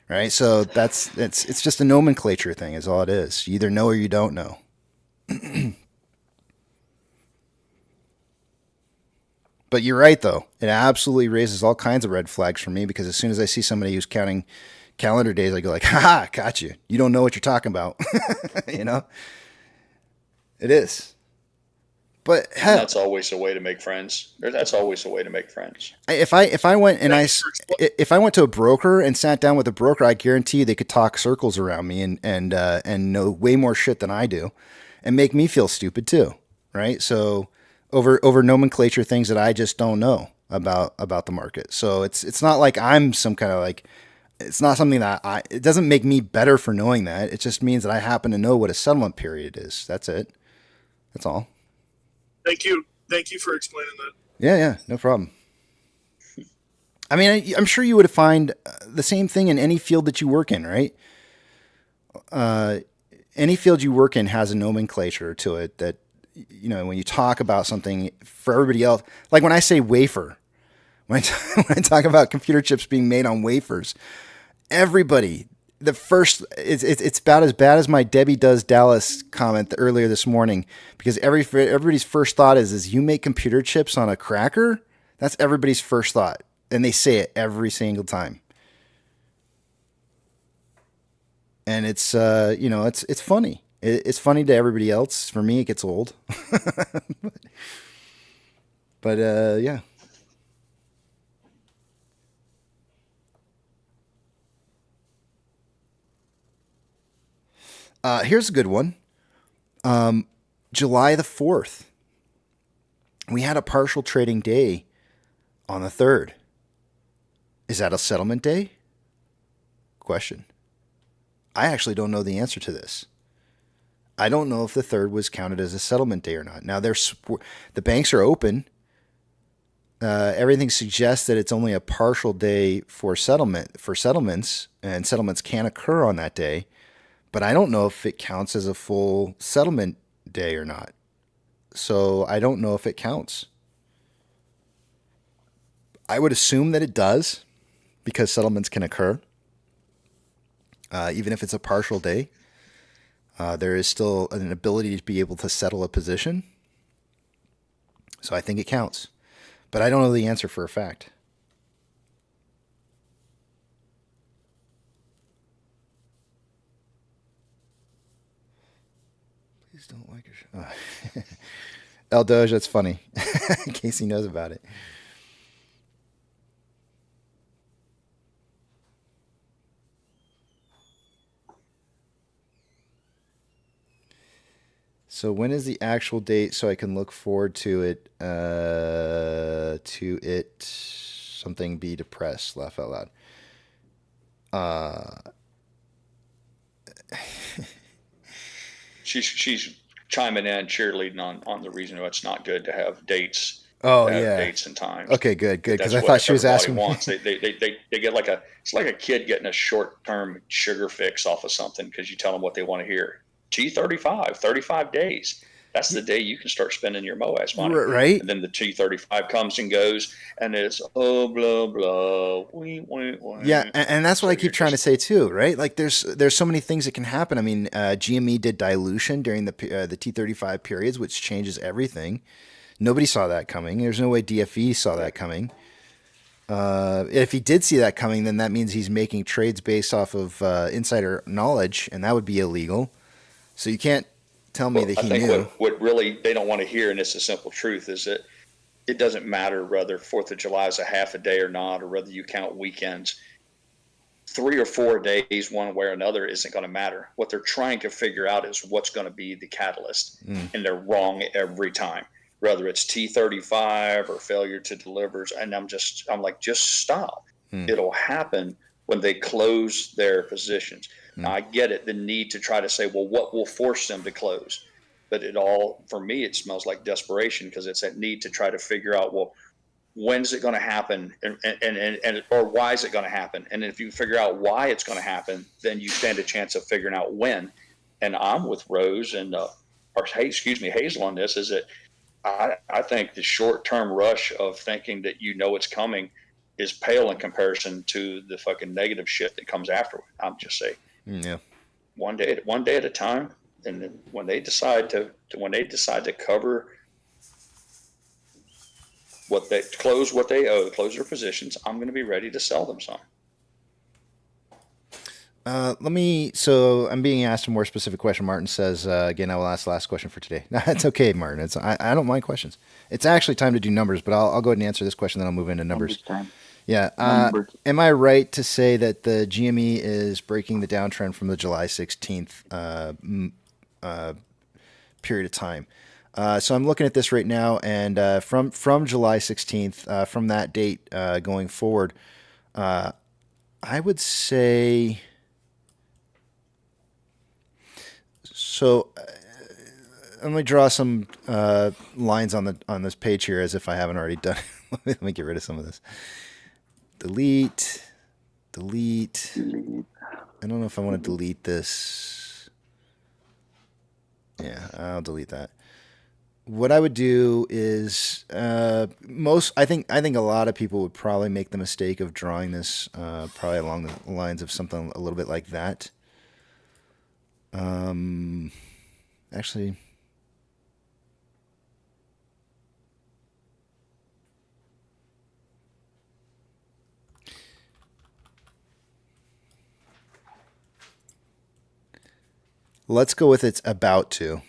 right? So it's just a nomenclature thing is all it is. You either know or you don't know. But you're right, though. It absolutely raises all kinds of red flags for me because as soon as I see somebody who's counting calendar days, I go like, "Ha, got you. You don't know what you're talking about." You know? It is. But and that's always a way to make friends. That's always a way to make friends. If I went and if I went to a broker and sat down with a broker, I guarantee you they could talk circles around me and know way more shit than I do, and make me feel stupid too, right? So over nomenclature things that I just don't know about the market. So it's not like I'm some kind of like, it's not something that it doesn't make me better for knowing that. It just means that I happen to know what a settlement period is. That's it. That's all. Thank you for explaining that. Yeah, no problem. I mean, I'm sure you would find the same thing in any field that you work in, right? Any field you work in has a nomenclature to it that, you know, when you talk about something for everybody else, like when I say wafer, when I talk about computer chips being made on wafers, everybody, it's about as bad as my Debbie Does Dallas comment earlier this morning, because everybody's first thought is you make computer chips on a cracker? That's everybody's first thought. And they say it every single time. And it's, it's funny. It's funny to everybody else. For me, it gets old. but yeah. Here's a good one. July the 4th. We had a partial trading day on the 3rd. Is that a settlement day? Question. I actually don't know the answer to this. I don't know if the 3rd was counted as a settlement day or not. Now, the banks are open. Everything suggests that it's only a partial day for settlements, and settlements can occur on that day. But I don't know if it counts as a full settlement day or not. So I don't know if it counts. I would assume that it does, because settlements can occur. Even if it's a partial day, there is still an ability to be able to settle a position. So I think it counts. But I don't know the answer for a fact. Please don't like your show. El Doge, that's funny. Casey knows about it. So when is the actual date so I can look forward to it? Something be depressed. Laugh out loud. She's chiming in, cheerleading on the reason why it's not good to have dates. Oh yeah, dates and times. Okay, good. Because I thought she was asking. Wants. They get like it's like a kid getting a short-term sugar fix off of something because you tell them what they want to hear. T35, 35 days. That's the day you can start spending your MOAS money. Right. And then the T35 comes and goes, and it's blah blah. Yeah, and that's what I keep trying to say too, right? Like there's so many things that can happen. I mean, GME did dilution during the T35 periods, which changes everything. Nobody saw that coming. There's no way DFE saw that coming. If he did see that coming, then that means he's making trades based off of insider knowledge, and that would be illegal. So you can't tell me that he knew. I think what really they don't want to hear, and it's a simple truth, is that it doesn't matter whether 4th of July is a half a day or not, or whether you count weekends. 3 or 4 days, one way or another, isn't going to matter. What they're trying to figure out is what's going to be the catalyst, and they're wrong every time. Whether it's T35 or failure to deliver, and I'm like, just stop. It'll happen when they close their positions. Now, I get it, the need to try to say, well, what will force them to close? but it all, for me, it smells like desperation because it's that need to try to figure out, well, when's it going to happen, and or why is it going to happen? And if you figure out why it's going to happen, then you stand a chance of figuring out when. And I'm with Rose and Hazel on this. Is that I think the short-term rush of thinking that it's coming is pale in comparison to the fucking negative shit that comes afterward. I'm just saying, Yeah. one day at a time. And then when they decide to cover close what they owe, close their positions, I'm going to be ready to sell them some. So I'm being asked a more specific question. Martin says, again, I will ask the last question for today. That's okay, Martin. I don't mind questions. It's actually time to do numbers, but I'll go ahead and answer this question, then I'll move into numbers. Time. Yeah. Am I right to say that the GME is breaking the downtrend from the July 16th period of time? So I'm looking at this right now, and from July 16th, from that date going forward, I would say. So let me draw some lines on this page here, as if I haven't already done it. Let me get rid of some of this. Delete. I don't know if I want to delete this. Yeah, I'll delete that. What I would do is I think a lot of people would probably make the mistake of drawing this probably along the lines of something a little bit like that. Actually, let's go with it's about to.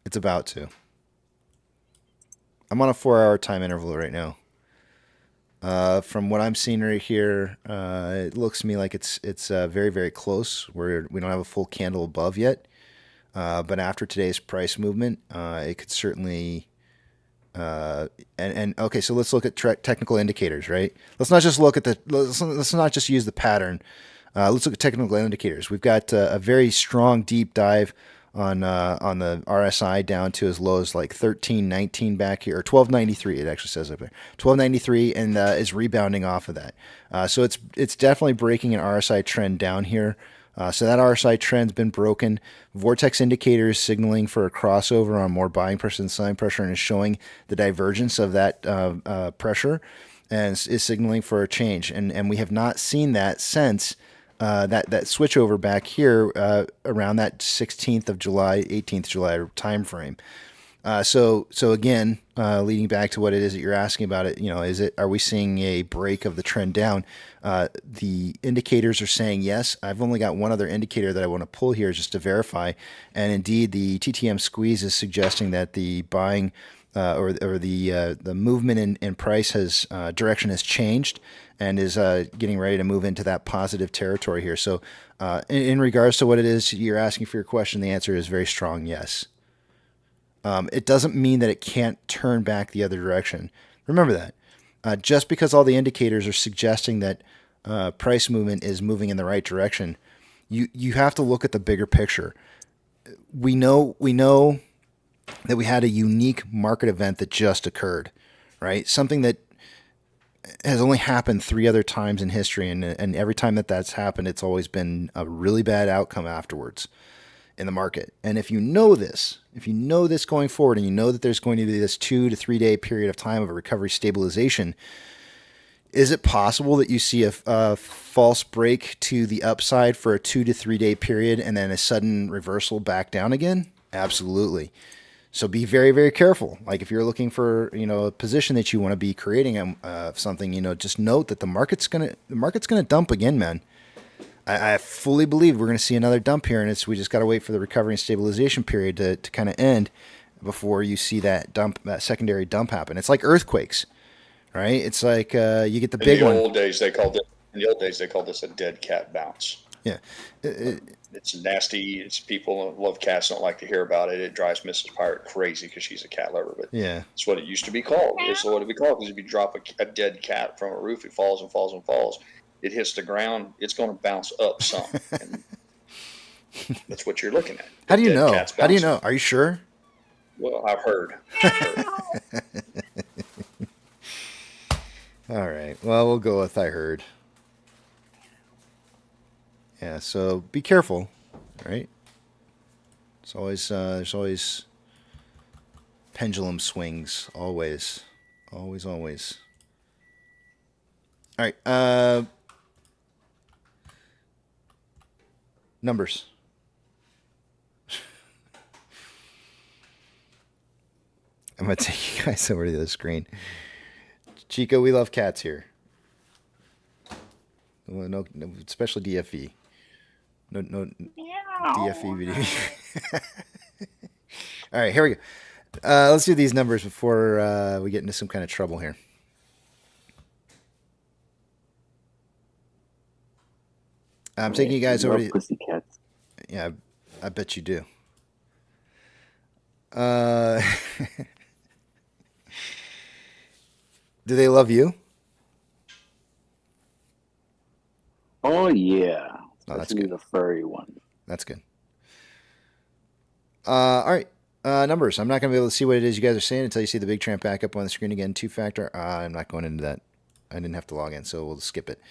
It's about to. I'm on a 4-hour time interval right now. From what I'm seeing right here, it looks to me like it's very, very close. We don't have a full candle above yet. But after today's price movement, it could certainly. Okay, so let's look at technical indicators, right? Let's not just look at let's not just use the pattern. Let's look at technical indicators. We've got a very strong deep dive on the RSI down to as low as like 1319 back here, or 1293. It actually says up there 1293, and is rebounding off of that. So it's definitely breaking an RSI trend down here. So that RSI trend's been broken. Vortex indicators signaling for a crossover on more buying pressure than selling pressure, and is showing the divergence of that pressure, and is signaling for a change. And we have not seen that since that switch over back here around that 16th of July, 18th July time frame. So again, leading back to what it is that you're asking about it, are we seeing a break of the trend down? The indicators are saying yes. I've only got one other indicator that I want to pull here just to verify. And indeed, the TTM squeeze is suggesting that the buying or the movement in price direction has changed, and is getting ready to move into that positive territory here. So in regards to what it is you're asking for your question, the answer is very strong yes. It doesn't mean that it can't turn back the other direction. Remember that. Just because all the indicators are suggesting that price movement is moving in the right direction, you have to look at the bigger picture. We know that we had a unique market event that just occurred, right? Something that has only happened 3 other times in history, and every time that's happened, it's always been a really bad outcome afterwards in the market. And if you know this going forward, and you know that there's going to be this 2 to 3 day period of time of a recovery stabilization, is it possible that you see a false break to the upside for a 2 to 3 day period and then a sudden reversal back down again? Absolutely. So be very, very careful. Like if you're looking for, a position that you want to be creating something, just note that the market's gonna dump again, man. I fully believe we're going to see another dump here, and we just got to wait for the recovery and stabilization period to kind of end before you see that secondary dump happen. It's like earthquakes, right? It's like you get the big one. In the old days, they called this a dead cat bounce. Yeah. It's nasty. It's people who love cats don't like to hear about it. It drives Mrs. Pirate crazy because she's a cat lover. But yeah, it's what it used to be called. It's what it'd be called, because if you drop a dead cat from a roof, it falls and falls and falls. It hits the ground, it's going to bounce up some. That's what you're looking at. How do you Dead know? cats How do you bouncing. know? Are you sure? Well, I've heard. All right. Well, we'll go with I heard. Yeah. So be careful. All right. It's always there's always pendulum swings. Always. Always. Always. All right. Numbers. I'm going to take you guys over to the other screen. Chico, we love cats here. No, especially DFE. No DFE video. All right, here we go. Let's do these numbers before we get into some kind of trouble here. I'm taking you guys over to pussycats. Yeah, I bet you do. Do they love you? Oh yeah, that's especially good. the furry one. That's good. All right. Numbers. I'm not going to be able to see what it is you guys are saying until you see the big tramp back up on the screen again. Two-factor. I'm not going into that. I didn't have to log in, so we'll skip it.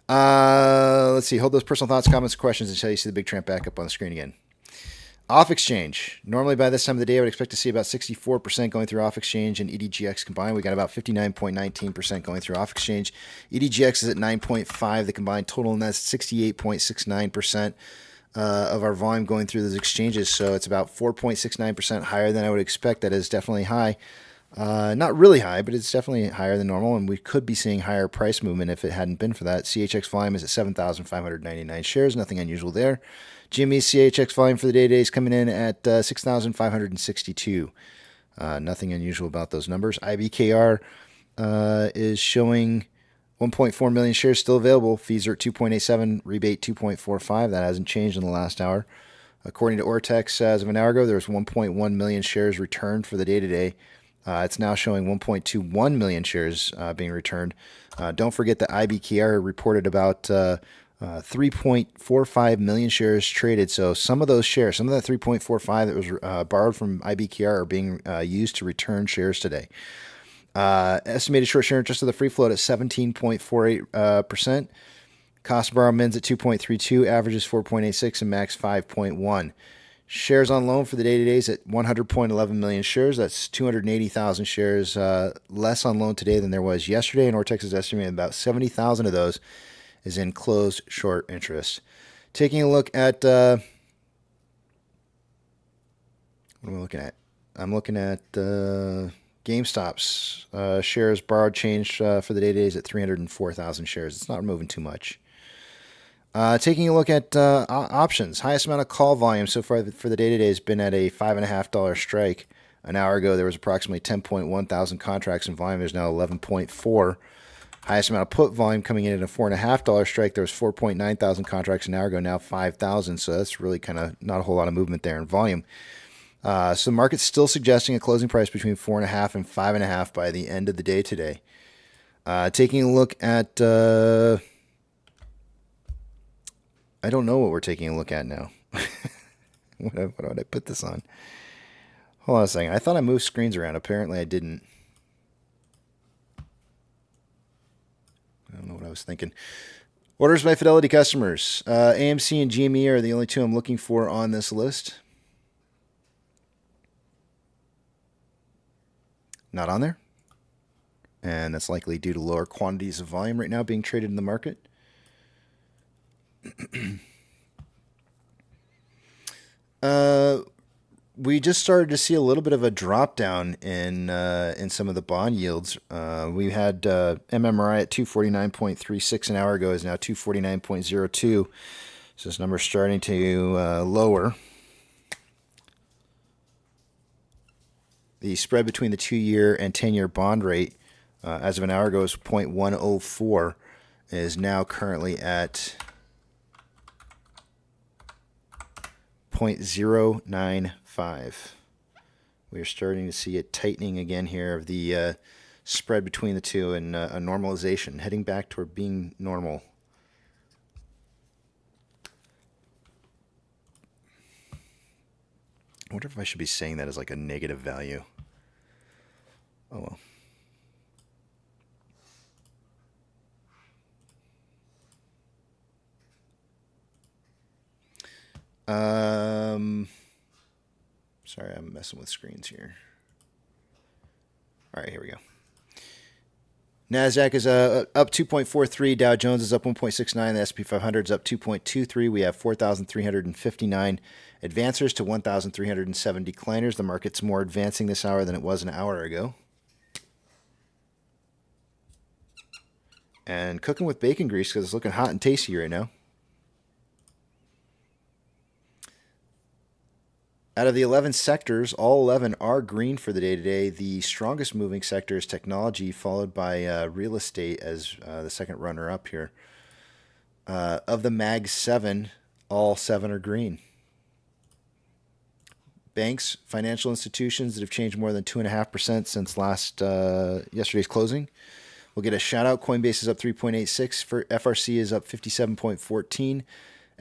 Let's see. Hold those personal thoughts, comments, questions until you see the big tramp back up on the screen again. Off exchange. Normally by this time of the day, I would expect to see about 64% going through off exchange and EDGX combined. We got about 59.19% going through off exchange. EDGX is at 9.5. The combined total, and that's 68.69% of our volume going through those exchanges. So it's about 4.69% higher than I would expect. That is definitely high. Not really high, but it's definitely higher than normal, and we could be seeing higher price movement if it hadn't been for that. CHX volume is at 7,599 shares. Nothing unusual there. GME CHX volume for the day today is coming in at 6,562. Nothing unusual about those numbers. IBKR is showing 1.4 million shares still available. Fees are at 2.87, rebate 2.45. That hasn't changed in the last hour. According to Ortex, as of an hour ago, there was 1.1 million shares returned for the day today. It's now showing 1.21 million shares being returned. Don't forget that IBKR reported about 3.45 million shares traded. So some of those shares, some of that 3.45 that was borrowed from IBKR are being used to return shares today. Estimated short share interest of the free float at 17.48%. Cost to borrow mins at 2.32, averages 4.86, and max 5.1. Shares on loan for the day today is at 100.11 million shares. That's 280,000 shares less on loan today than there was yesterday. And Ortex is estimating about 70,000 of those is in closed short interest. Taking a look at what am I looking at? I'm looking at GameStop's shares borrowed change for the day today is at 304,000 shares. It's not moving too much. Taking a look at options, highest amount of call volume so far for the day today has been at a $5.50 strike. An hour ago, there was approximately 10.1 thousand contracts in volume. There's now 11.4. Highest amount of put volume coming in at a $4.50 strike. There was 4.9 thousand contracts an hour ago, now 5,000. So that's really kind of not a whole lot of movement there in volume. So the market's still suggesting a closing price between 4.5 and 5.5 by the end of the day today. Taking a look at, I don't know what we're taking a look at now. What would I put this on? Hold on a second. I thought I moved screens around. Apparently I didn't. I don't know what I was thinking. Orders by Fidelity customers. AMC and GME are the only two I'm looking for on this list. Not on there. And that's likely due to lower quantities of volume right now being traded in the market. We just started to see a little bit of a drop down in some of the bond yields. We had MMRI at 249.36 an hour ago, is now 249.02. So this number's starting to lower. The spread between the 2-year and 10-year bond rate, as of an hour ago, is 0.104, is now currently at 0.095. We are starting to see it tightening again here of the spread between the two and a normalization, heading back toward being normal. I wonder if I should be saying that as like a negative value. Oh well. Sorry, I'm messing with screens here. All right, here we go. NASDAQ is up 2.43. Dow Jones is up 1.69. The S&P 500 is up 2.23. We have 4,359 advancers to 1,307 decliners. The market's more advancing this hour than it was an hour ago. And cooking with bacon grease because it's looking hot and tasty right now. Out of the 11 sectors, all 11 are green for the day today. The strongest moving sector is technology, followed by real estate as the second runner-up here. Of the Mag 7, all 7 are green. Banks, financial institutions that have changed more than 2.5% since yesterday's closing. We'll get a shout-out. Coinbase is up 3.86. FRC is up 57.14.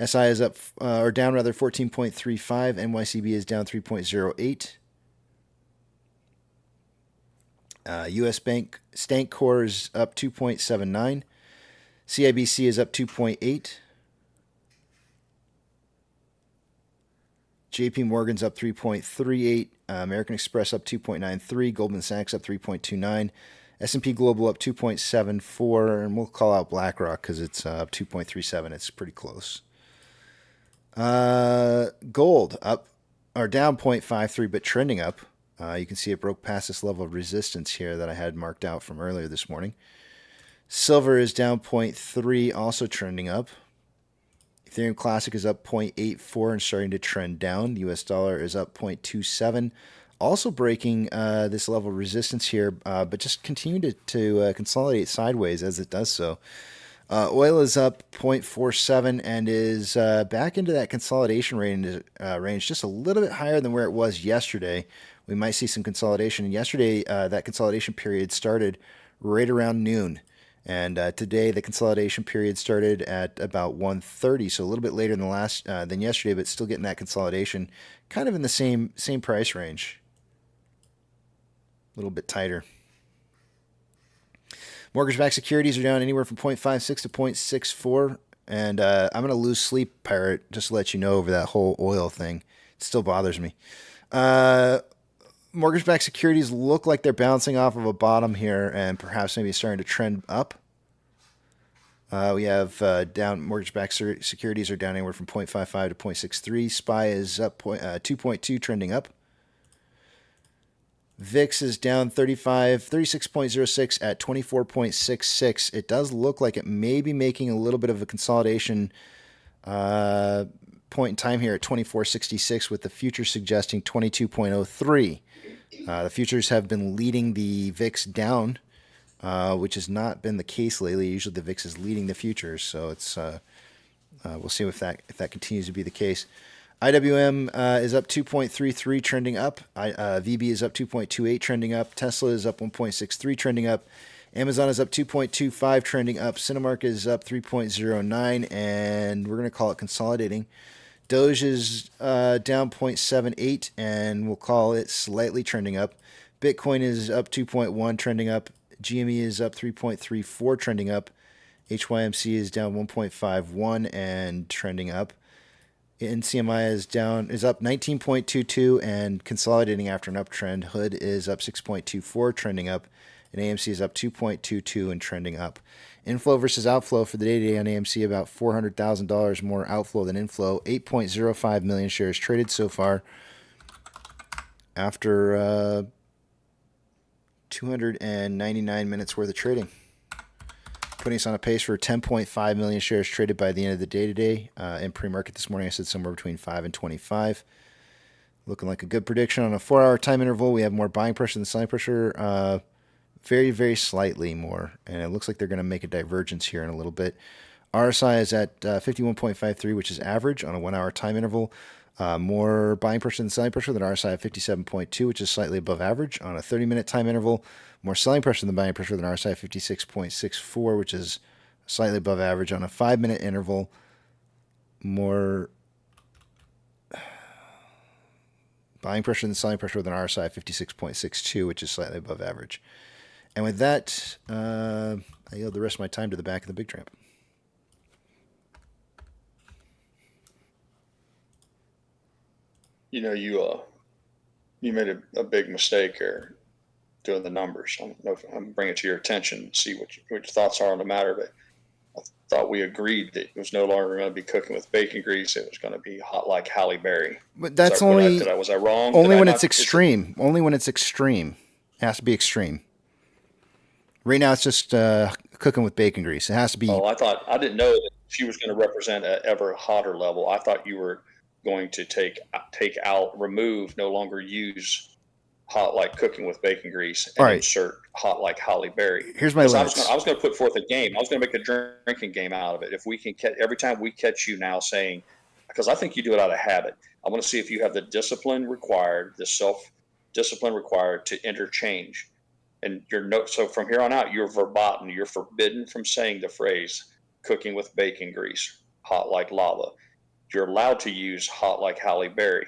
SI is up, or down rather, 14.35. NYCB is down 3.08. U.S. Bank Stank Core is up 2.79. CIBC is up 2.8. JP Morgan's up 3.38. American Express up 2.93. Goldman Sachs up 3.29. S&P Global up 2.74. And we'll call out BlackRock because it's up 2.37. It's pretty close. Gold up or down 0.53, but trending up. You can see it broke past this level of resistance here that I had marked out from earlier this morning. Silver is down 0.3, also trending up. Ethereum Classic is up 0.84 and starting to trend down. The US dollar is up 0.27, also breaking this level of resistance here, but just continue to consolidate sideways as it does so. Oil is up 0.47 and is back into that consolidation range, just a little bit higher than where it was yesterday. We might see some consolidation. And yesterday, that consolidation period started right around noon. And today, the consolidation period started at about 1:30, so a little bit later than yesterday, but still getting that consolidation, kind of in the same price range. A little bit tighter. Mortgage-backed securities are down anywhere from 0.56 to 0.64. And I'm going to lose sleep, Pirate, just to let you know over that whole oil thing. It still bothers me. Mortgage-backed securities look like they're bouncing off of a bottom here and perhaps maybe starting to trend up. We have down mortgage-backed securities are down anywhere from 0.55 to 0.63. SPY is up 2.2, trending up. VIX is down 36.06 at 24.66. It does look like it may be making a little bit of a consolidation point in time here at 24.66, with the futures suggesting 22.03. The futures have been leading the VIX down, which has not been the case lately. Usually the VIX is leading the futures, so it's we'll see if that continues to be the case. IWM is up 2.33, trending up. VB is up 2.28, trending up. Tesla is up 1.63, trending up. Amazon is up 2.25, trending up. Cinemark is up 3.09, and we're going to call it consolidating. Doge is down 0.78, and we'll call it slightly trending up. Bitcoin is up 2.1, trending up. GME is up 3.34, trending up. HYMC is down 1.51 and trending up. NCMI is up 19.22 and consolidating after an uptrend. Hood is up 6.24, trending up. And AMC is up 2.22 and trending up. Inflow versus outflow for the day today on AMC, about $400,000 more outflow than inflow. 8.05 million shares traded so far after 299 minutes worth of trading. Putting us on a pace for 10.5 million shares traded by the end of the day today. In pre-market this morning, I said somewhere between 5 and 25. Looking like a good prediction on a 4-hour time interval. We have more buying pressure than selling pressure. Very, very slightly more. And it looks like they're going to make a divergence here in a little bit. RSI is at 51.53, which is average on a 1-hour time interval. More buying pressure than selling pressure than RSI at 57.2, which is slightly above average on a 30-minute time interval. More selling pressure than buying pressure than RSI at 56.64, which is slightly above average on a 5-minute interval. More Buying pressure and selling pressure with an RSI of 56.62, which is slightly above average. And with that, I yield the rest of my time to the back of the big tramp. You know, you made a big mistake here doing the numbers. I'm bringing it to your attention, see what your thoughts are on the matter. But I thought we agreed that it was no longer going to be cooking with bacon grease. It was going to be hot like Halle Berry. But that's was I wrong? Only when it's extreme. Only when it's extreme. It has to be extreme. Right now, it's just cooking with bacon grease. It has to be. Oh, I didn't know that she was going to represent an ever hotter level. I thought you were going to take out, remove, no longer use hot like cooking with bacon grease and insert hot like Halle Berry. Here's my list. I was going to put forth a game. I was going to make a drinking game out of it. If we can every time we catch you now saying, because I think you do it out of habit. I want to see if you have the discipline required, the self-discipline required to interchange. And so from here on out, you're verboten. You're forbidden from saying the phrase cooking with bacon grease, hot like lava. You're allowed to use hot like Halle Berry.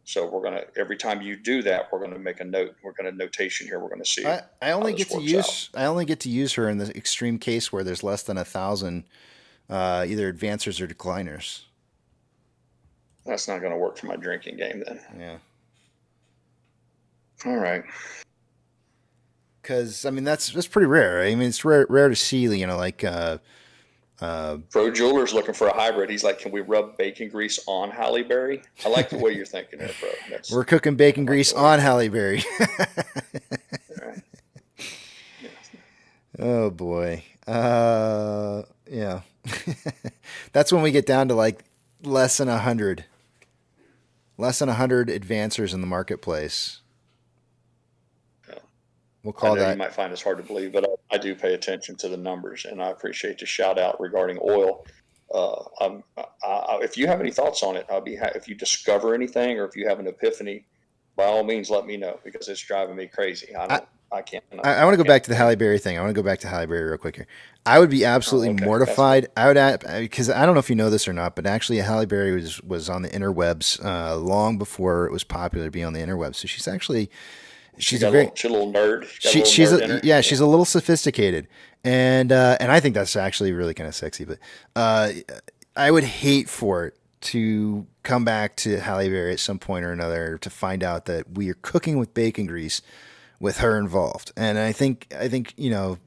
So every time you do that, we're gonna make a note. We're gonna notation here. We're gonna see. I only get to use her in the extreme case where there's less than 1,000 either advancers or decliners. That's not gonna work for my drinking game then. Yeah. All right. Because I mean that's pretty rare. I mean it's rare to see, you know, like Pro Jeweler's looking for a hybrid. He's like, can we rub bacon grease on Halle Berry? I like the way you're thinking there, Pro. We're cooking bacon grease on Halle Berry. Right. Oh boy. Yeah. That's when we get down to like less than 100 advancers in the marketplace. We'll call that. You might find this hard to believe, but I do pay attention to the numbers, and I appreciate the shout out regarding oil. If you have any thoughts on it, I'll be if you discover anything or if you have an epiphany, by all means, let me know because it's driving me crazy. I can't. I want to go back to the Halle Berry thing. I want to go back to Halle Berry real quick here. I would be absolutely mortified. I would, because I don't know if you know this or not, but actually Halle Berry was on the interwebs long before it was popular to be on the interwebs. So she's actually. She's a little nerd. She's a little sophisticated, and I think that's actually really kind of sexy. But I would hate for it to come back to Halle Berry at some point or another to find out that we are cooking with bacon grease with her involved. And I think you know.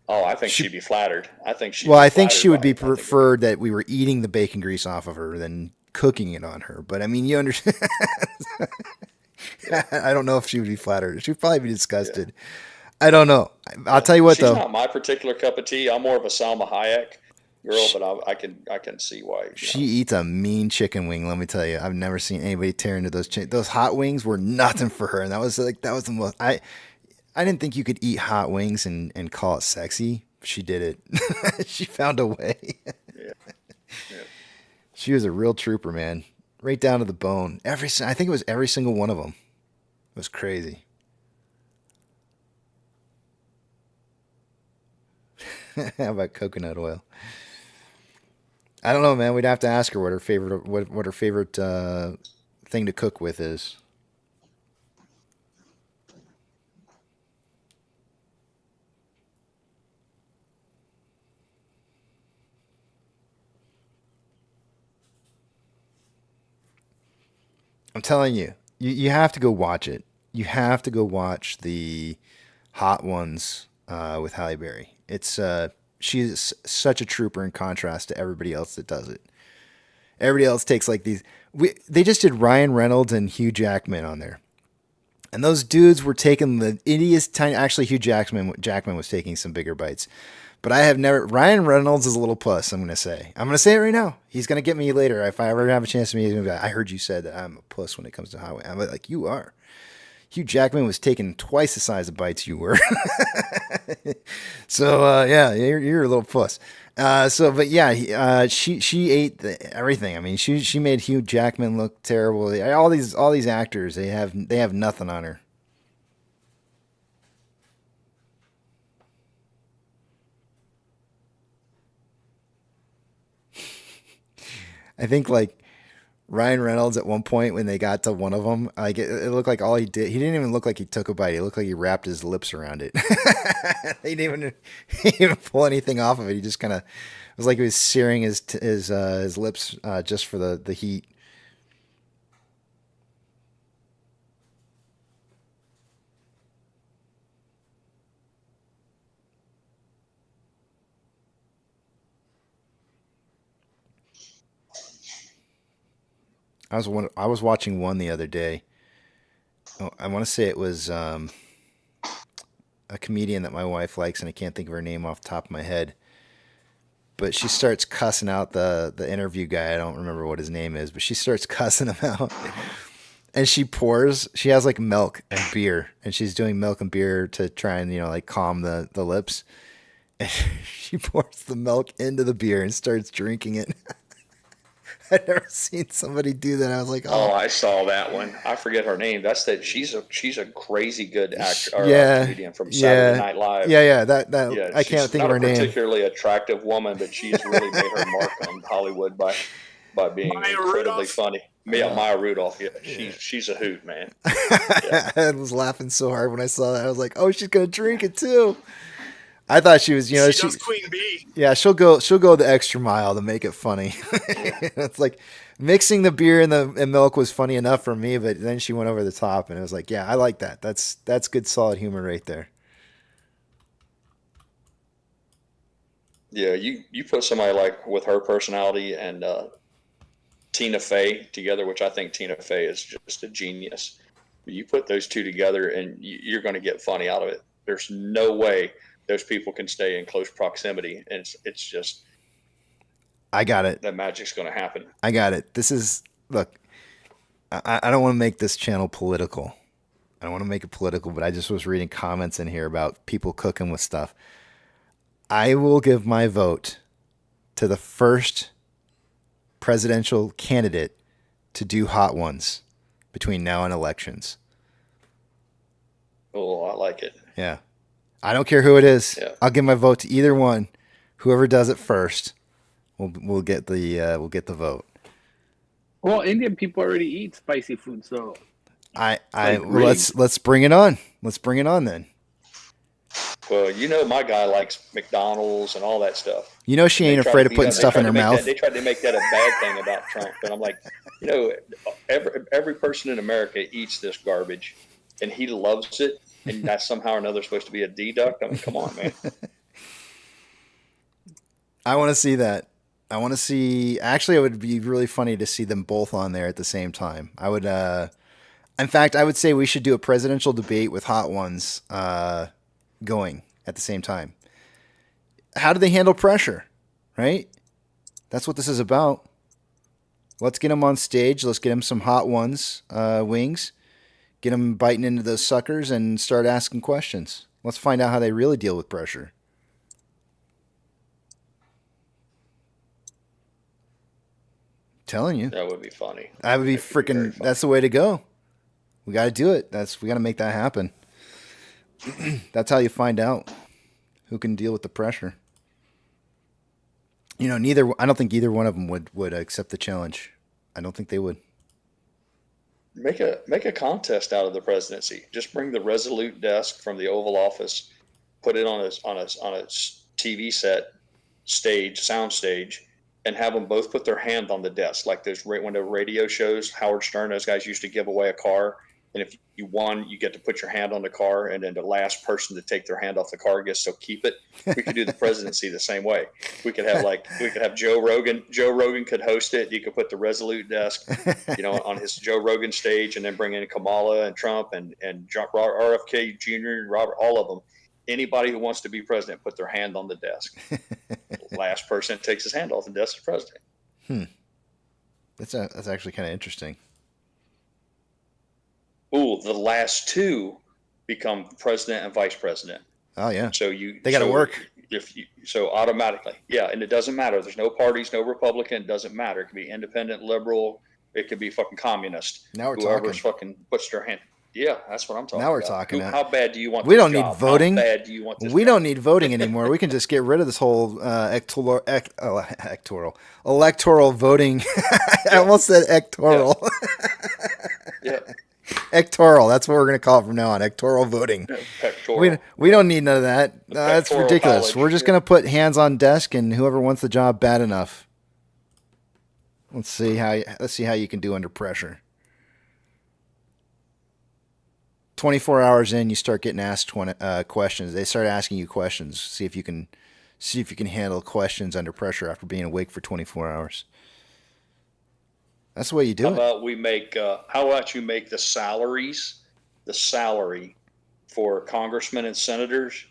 Oh, I think she'd be flattered. I think she. Well, I think she would be preferred that we were eating the bacon grease off of her than cooking it on her. But I mean, you understand. I don't know if she would be flattered. She'd probably be disgusted. Yeah. I don't know. I'll tell you what, though. She's not my particular cup of tea. I'm more of a Salma Hayek girl, but I can see why. She eats a mean chicken wing. Let me tell you, I've never seen anybody tear into those hot wings. Were nothing for her, and that was the most. I didn't think you could eat hot wings and call it sexy. She did it. She found a way. Yeah. She was a real trooper, man. Right down to the bone. I think it was every single one of them. It was crazy. How about coconut oil? I don't know, man. We'd have to ask her what her favorite thing to cook with is. I'm telling you, you have to go watch it. You have to go watch the hot ones with Halle Berry. It's she's such a trooper in contrast to everybody else that does it. Everybody else takes like these. They just did Ryan Reynolds and Hugh Jackman on there, and those dudes were taking the ittiest tiny. Actually, Hugh Jackman was taking some bigger bites. But I have never. Ryan Reynolds is a little puss. I'm gonna say it right now. He's gonna get me later if I ever have a chance to meet him. I heard you said that I'm a puss when it comes to highway. I'm like, you are. Hugh Jackman was taking twice the size of bites you were. So yeah, you're a little puss. But yeah, she ate everything. I mean, she made Hugh Jackman look terrible. All these actors, they have nothing on her. I think like Ryan Reynolds at one point when they got to one of them, like it looked like all he did. He didn't even look like he took a bite. It looked like he wrapped his lips around it. He didn't even pull anything off of it. He just kind of it was like he was searing his lips just for the heat. I was watching one the other day. Oh, I want to say it was a comedian that my wife likes, and I can't think of her name off the top of my head. But she starts cussing out the interview guy. I don't remember what his name is, but she starts cussing him out. And she has like milk and beer, and she's doing milk and beer to try and, like calm the lips. And she pours the milk into the beer and starts drinking it. I've never seen somebody do that. I was like, oh, I saw that one. I forget her name. That's that. She's a crazy good actor or comedian from Saturday Night Live. Yeah. That I can't think of her name. She's not a particularly attractive woman, but she's really made her mark on Hollywood by being incredibly funny. Maya Rudolph. Yeah, she's a hoot, man. Yeah. I was laughing so hard when I saw that. I was like, oh, she's gonna drink it too. I thought she was, she does Queen Bee. Yeah, she'll go the extra mile to make it funny. It's like mixing the beer and milk was funny enough for me, but then she went over the top, and it was like, yeah, I like that. That's good, solid humor right there. Yeah, you put somebody like with her personality and Tina Fey together, which I think Tina Fey is just a genius. You put those two together, and you're going to get funny out of it. There's no way those people can stay in close proximity, and it's just. I got it. That magic's going to happen. I got it. Look, I don't want to make this channel political. I don't want to make it political, but I just was reading comments in here about people cooking with stuff. I will give my vote to the first presidential candidate to do hot ones between now and elections. Oh, I like it. Yeah. I don't care who it is. Yeah. I'll give my vote to either one. Whoever does it first, we'll get the vote. Well, Indian people already eat spicy food, so let's bring it on. Let's bring it on then. Well, my guy likes McDonald's and all that stuff. She ain't afraid of putting stuff in her mouth. They tried to make that a bad thing about Trump, but I'm like, every person in America eats this garbage, and he loves it. And that's somehow or another supposed to be a deduct. I mean, come on, man. I want to see that. I want to see. Actually, it would be really funny to see them both on there at the same time. I would. In fact, I would say we should do a presidential debate with hot ones going at the same time. How do they handle pressure? Right. That's what this is about. Let's get them on stage. Let's get them some hot ones wings. Get them biting into those suckers and start asking questions. Let's find out how they really deal with pressure. I'm telling you. That would be funny. That would be freaking, that's the way to go. We got to do it. We got to make that happen. That's how you find out who can deal with the pressure. I don't think either one of them would accept the challenge. I don't think they would. Make a contest out of the presidency. Just bring the Resolute desk from the Oval Office, put it on a TV set, sound stage, and have them both put their hand on the desk. Like those when the radio shows, Howard Stern, those guys used to give away a car, and if you won, you get to put your hand on the car, and then the last person to take their hand off the car gets to keep it. We could do the presidency the same way. We could have Joe Rogan. Joe Rogan could host it. You could put the Resolute desk, on his Joe Rogan stage, and then bring in Kamala and Trump and RFK Jr. Robert, all of them. Anybody who wants to be president, put their hand on the desk. Last person takes his hand off the desk is president. That's actually kind of interesting. Ooh, the last two become president and vice president. Oh yeah. So they got to work. So automatically, yeah, and it doesn't matter. There's no parties, no Republican. It doesn't matter. It could be independent, liberal. It could be fucking communist. Now we're Whoever's talking. fucking puts their hand. Yeah, that's what I'm talking Now we're about. talking about. How bad do you want We this don't need job? voting. How bad do you want this We job? don't need voting anymore. We can just get rid of this whole electoral voting. I almost said electoral. Yeah. Electoral. That's what we're going to call it from now on. Electoral voting. Pectoral. We don't need none of that. That's pectoral ridiculous. college, We're just yeah. going to put hands on desk and whoever wants the job bad enough. Let's see how you can do under pressure. 24 hours in, you start getting asked questions. They start asking you questions. See if you can handle questions under pressure after being awake for 24 hours. That's the way you do How it. about we make? How about you make the salary for congressmen and senators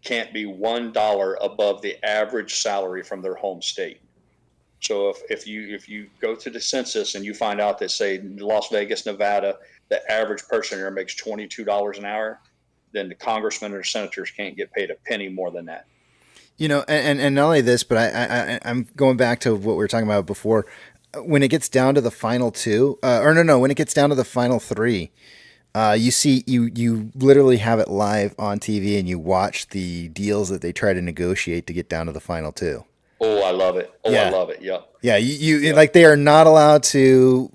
can't be $1 above the average salary from their home state. So if you go to the census and you find out that, say, Las Vegas, Nevada, the average person there makes $22 an hour, then the congressmen or senators can't get paid a penny more than that. You know, and not only this, but I'm going back to what we were talking about before. When it gets down to the final two, when it gets down to the final three, you literally have it live on TV and you watch the deals that they try to negotiate to get down to the final two. Oh, I love it. Oh, Yeah. I love it. Yep. Yeah, like they are not allowed to,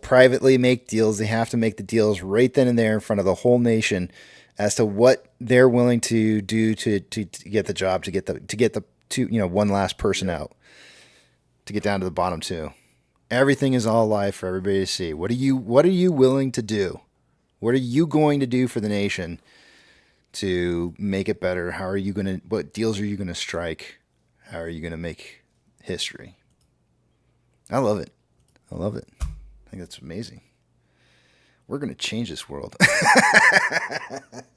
privately make deals. They have to make the deals right then and there in front of the whole nation as to what they're willing to do to get the job, to get the two, one last person out, to get down to the bottom two. Everything is all live for everybody to see. What are you willing to do? What are you going to do for the nation to make it better? What deals are you going to strike? How are you going to make history? I love it. I think that's amazing. We're going to change this world.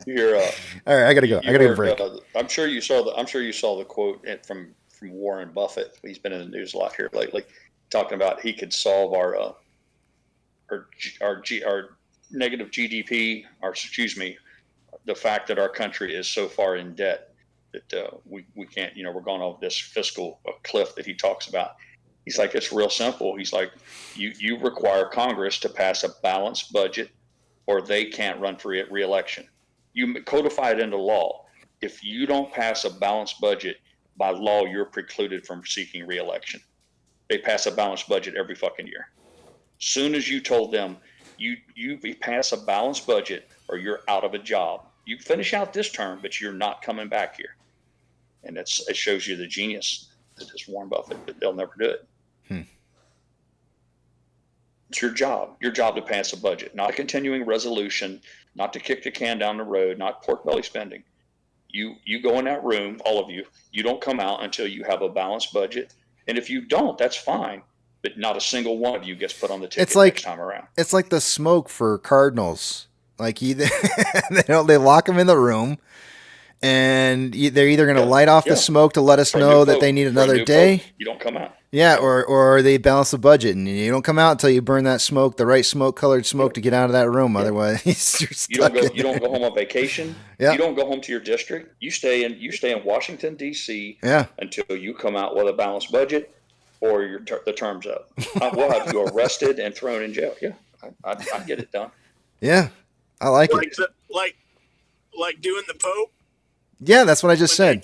You're, all right, I got to go. I got to get a break. I'm sure you saw the quote from Warren Buffett. He's been in the news a lot here lately, talking about he could solve our negative GDP, the fact that our country is so far in debt that we can't, we're going off this fiscal cliff that he talks about. He's like, it's real simple. He's like, you require Congress to pass a balanced budget or they can't run for re-election. You codify it into law. If you don't pass a balanced budget, by law, you're precluded from seeking re-election. They pass a balanced budget every fucking year. Soon as you told them you pass a balanced budget or you're out of a job, you finish out this term, but you're not coming back here. And it shows you the genius that is Warren Buffett, but they'll never do it. It's your job to pass a budget, not a continuing resolution, not to kick the can down the road, not pork belly spending. You go in that room, all of you, you don't come out until you have a balanced budget. And if you don't, that's fine. But not a single one of you gets put on the ticket next time around. It's like the smoke for Cardinals. Like they lock them in the room, and they're either going to light off the smoke to let us know that they need another day. You don't come out. Yeah, or they balance the budget, and you don't come out until you burn that smoke, the right colored smoke to get out of that room. Otherwise, you're stuck. You don't go home on vacation. Yeah. You don't go home to your district. You stay in Washington D.C. Yeah. Until you come out with a balanced budget, or the term's up. We'll have you arrested and thrown in jail. Yeah, I get it done. Yeah, I like it. Like doing the Pope. Yeah, that's what I just said.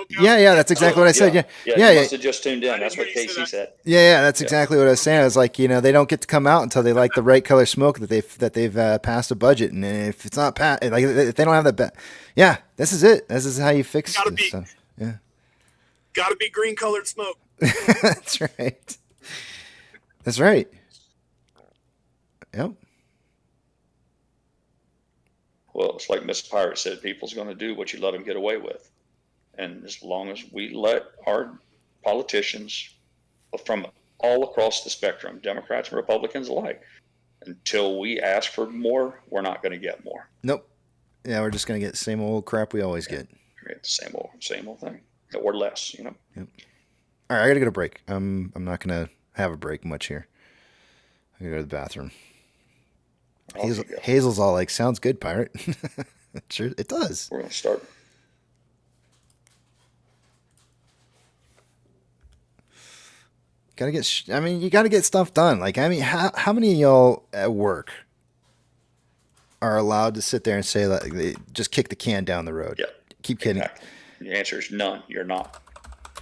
Yeah, that's exactly what I said. Yeah. You must have just tuned in. That's what Casey said. Yeah, that's exactly what I was saying. I was like, they don't get to come out until they like the right color smoke that they've passed a budget, and if it's not passed, like if they don't have that, yeah, this is it. This is how you fix this stuff. Yeah, gotta be green colored smoke. That's right. That's right. Yep. Well, it's like Miss Pirate said, people's going to do what you let them get away with. And as long as we let our politicians from all across the spectrum, Democrats and Republicans alike, until we ask for more, we're not going to get more. Nope. Yeah, we're just going to get the same old crap we always get. We get the same old thing, or less, Yep. All right, I got to get a break. I'm not going to have a break much here. I got to go to the bathroom. Hazel's all like, sounds good, Pirate. Sure, it does. We're going to start. You got to get stuff done. Like, how many of y'all at work are allowed to sit there and say that they just kick the can down the road. Yeah. Keep kidding. Exactly. The answer is none. You're not.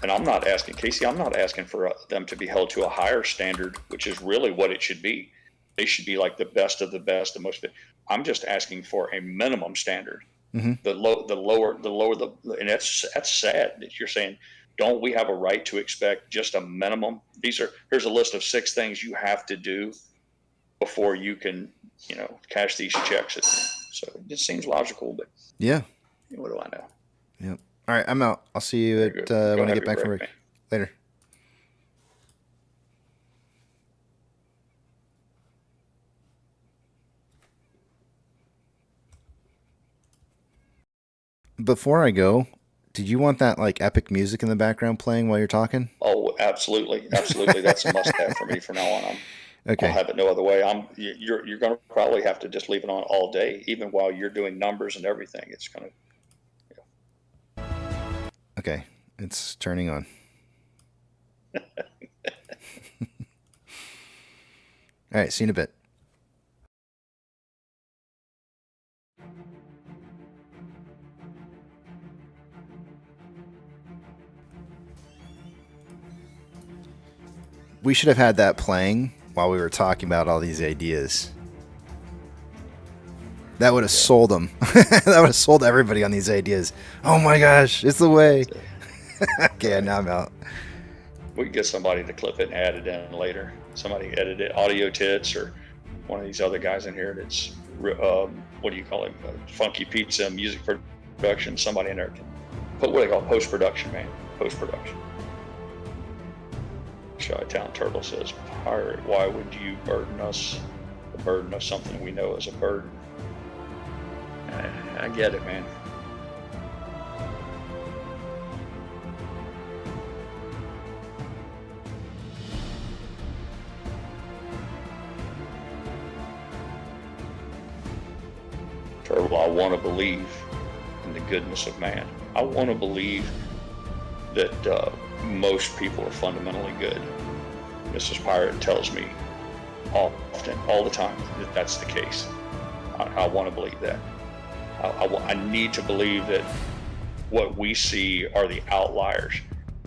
And I'm not asking, Casey, I'm not asking for them to be held to a higher standard, which is really what it should be. They should be like the best of the best, the most. I'm just asking for a minimum standard. Mm-hmm. The lower, and that's sad that you're saying, don't we have a right to expect just a minimum? Here's a list of 6 things you have to do before you can, cash these checks. So it just seems logical, but yeah, what do I know? Yep. All right, I'm out. I'll see you at when I get back from work. Later. Before I go, did you want that like epic music in the background playing while you're talking? Oh, absolutely, absolutely. That's a must-have for me from now on. Okay. I'll have it no other way. You're going to probably have to just leave it on all day, even while you're doing numbers and everything. It's going to. Okay, it's turning on. All right, see you in a bit. We should have had that playing while we were talking about all these ideas. That would have sold them. That would have sold everybody on these ideas. Oh my gosh, it's the way. Okay, now I'm out. We can get somebody to clip it and add it in later. Somebody edit it, Audio Tits, or one of these other guys in here that's, what do you call him? Funky Pizza, music production. Somebody in there can put what they call post-production, man. Post-production. Chi-Town Turtle says, Pirate, why would you burden us the burden of something we know is a burden? I get it, man. Turtle, I want to believe in the goodness of man. I want to believe that most people are fundamentally good. Mrs. Pirate tells me often, all the time, that that's the case. I want to believe that. I need to believe that what we see are the outliers,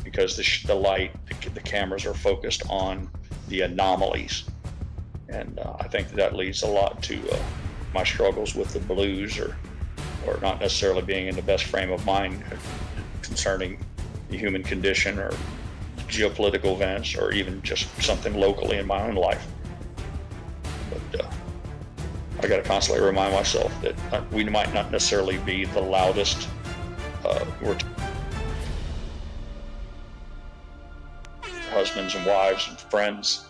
because the light, the cameras are focused on the anomalies. And I think that leads a lot to my struggles with the blues, or not necessarily being in the best frame of mind concerning the human condition, or geopolitical events, or even just something locally in my own life. But I got to constantly remind myself that we might not necessarily be the loudest. We're husbands and wives and friends.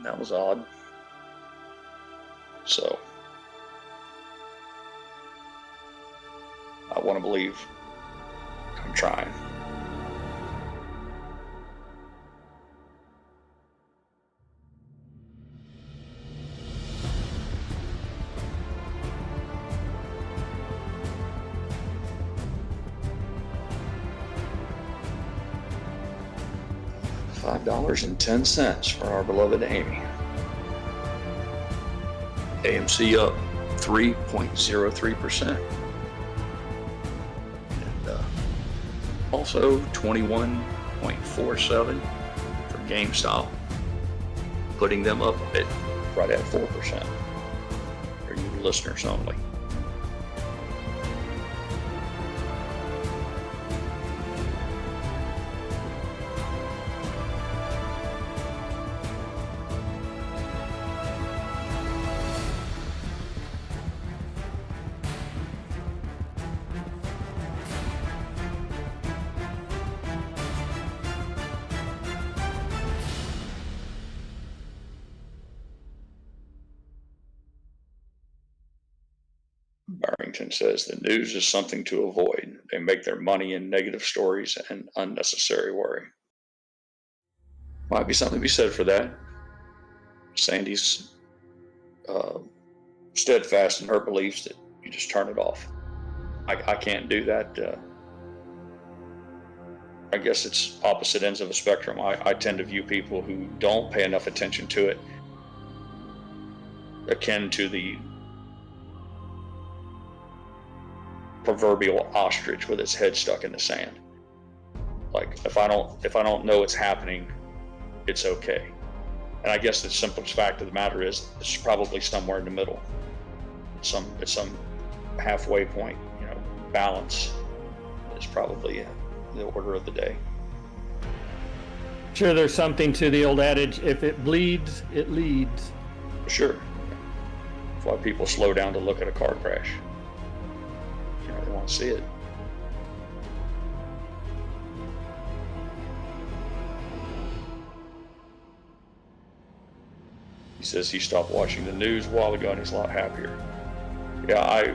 That was odd. So I want to believe. I'm trying. $5.10 for our beloved Amy. AMC up 3.03%. And also 21.47 for GameStop, putting them up a bit, right at 4% for you listeners only. Barrington says the news is something to avoid. They make their money in negative stories and unnecessary worry. Might be something to be said for that. Sandy's steadfast in her beliefs that you just turn it off. I can't do that. I guess it's opposite ends of a spectrum. I tend to view people who don't pay enough attention to it akin to the proverbial ostrich with its head stuck in the sand. Like if I don't know it's happening, it's okay. And I guess the simplest fact of the matter is it's probably somewhere in the middle. It's some halfway point, you know, balance is probably the order of the day. Sure, there's something to the old adage, if it bleeds, it leads. Sure. That's why people slow down to look at a car crash. You know, they want to see it. He says he stopped watching the news a while ago and he's a lot happier. Yeah,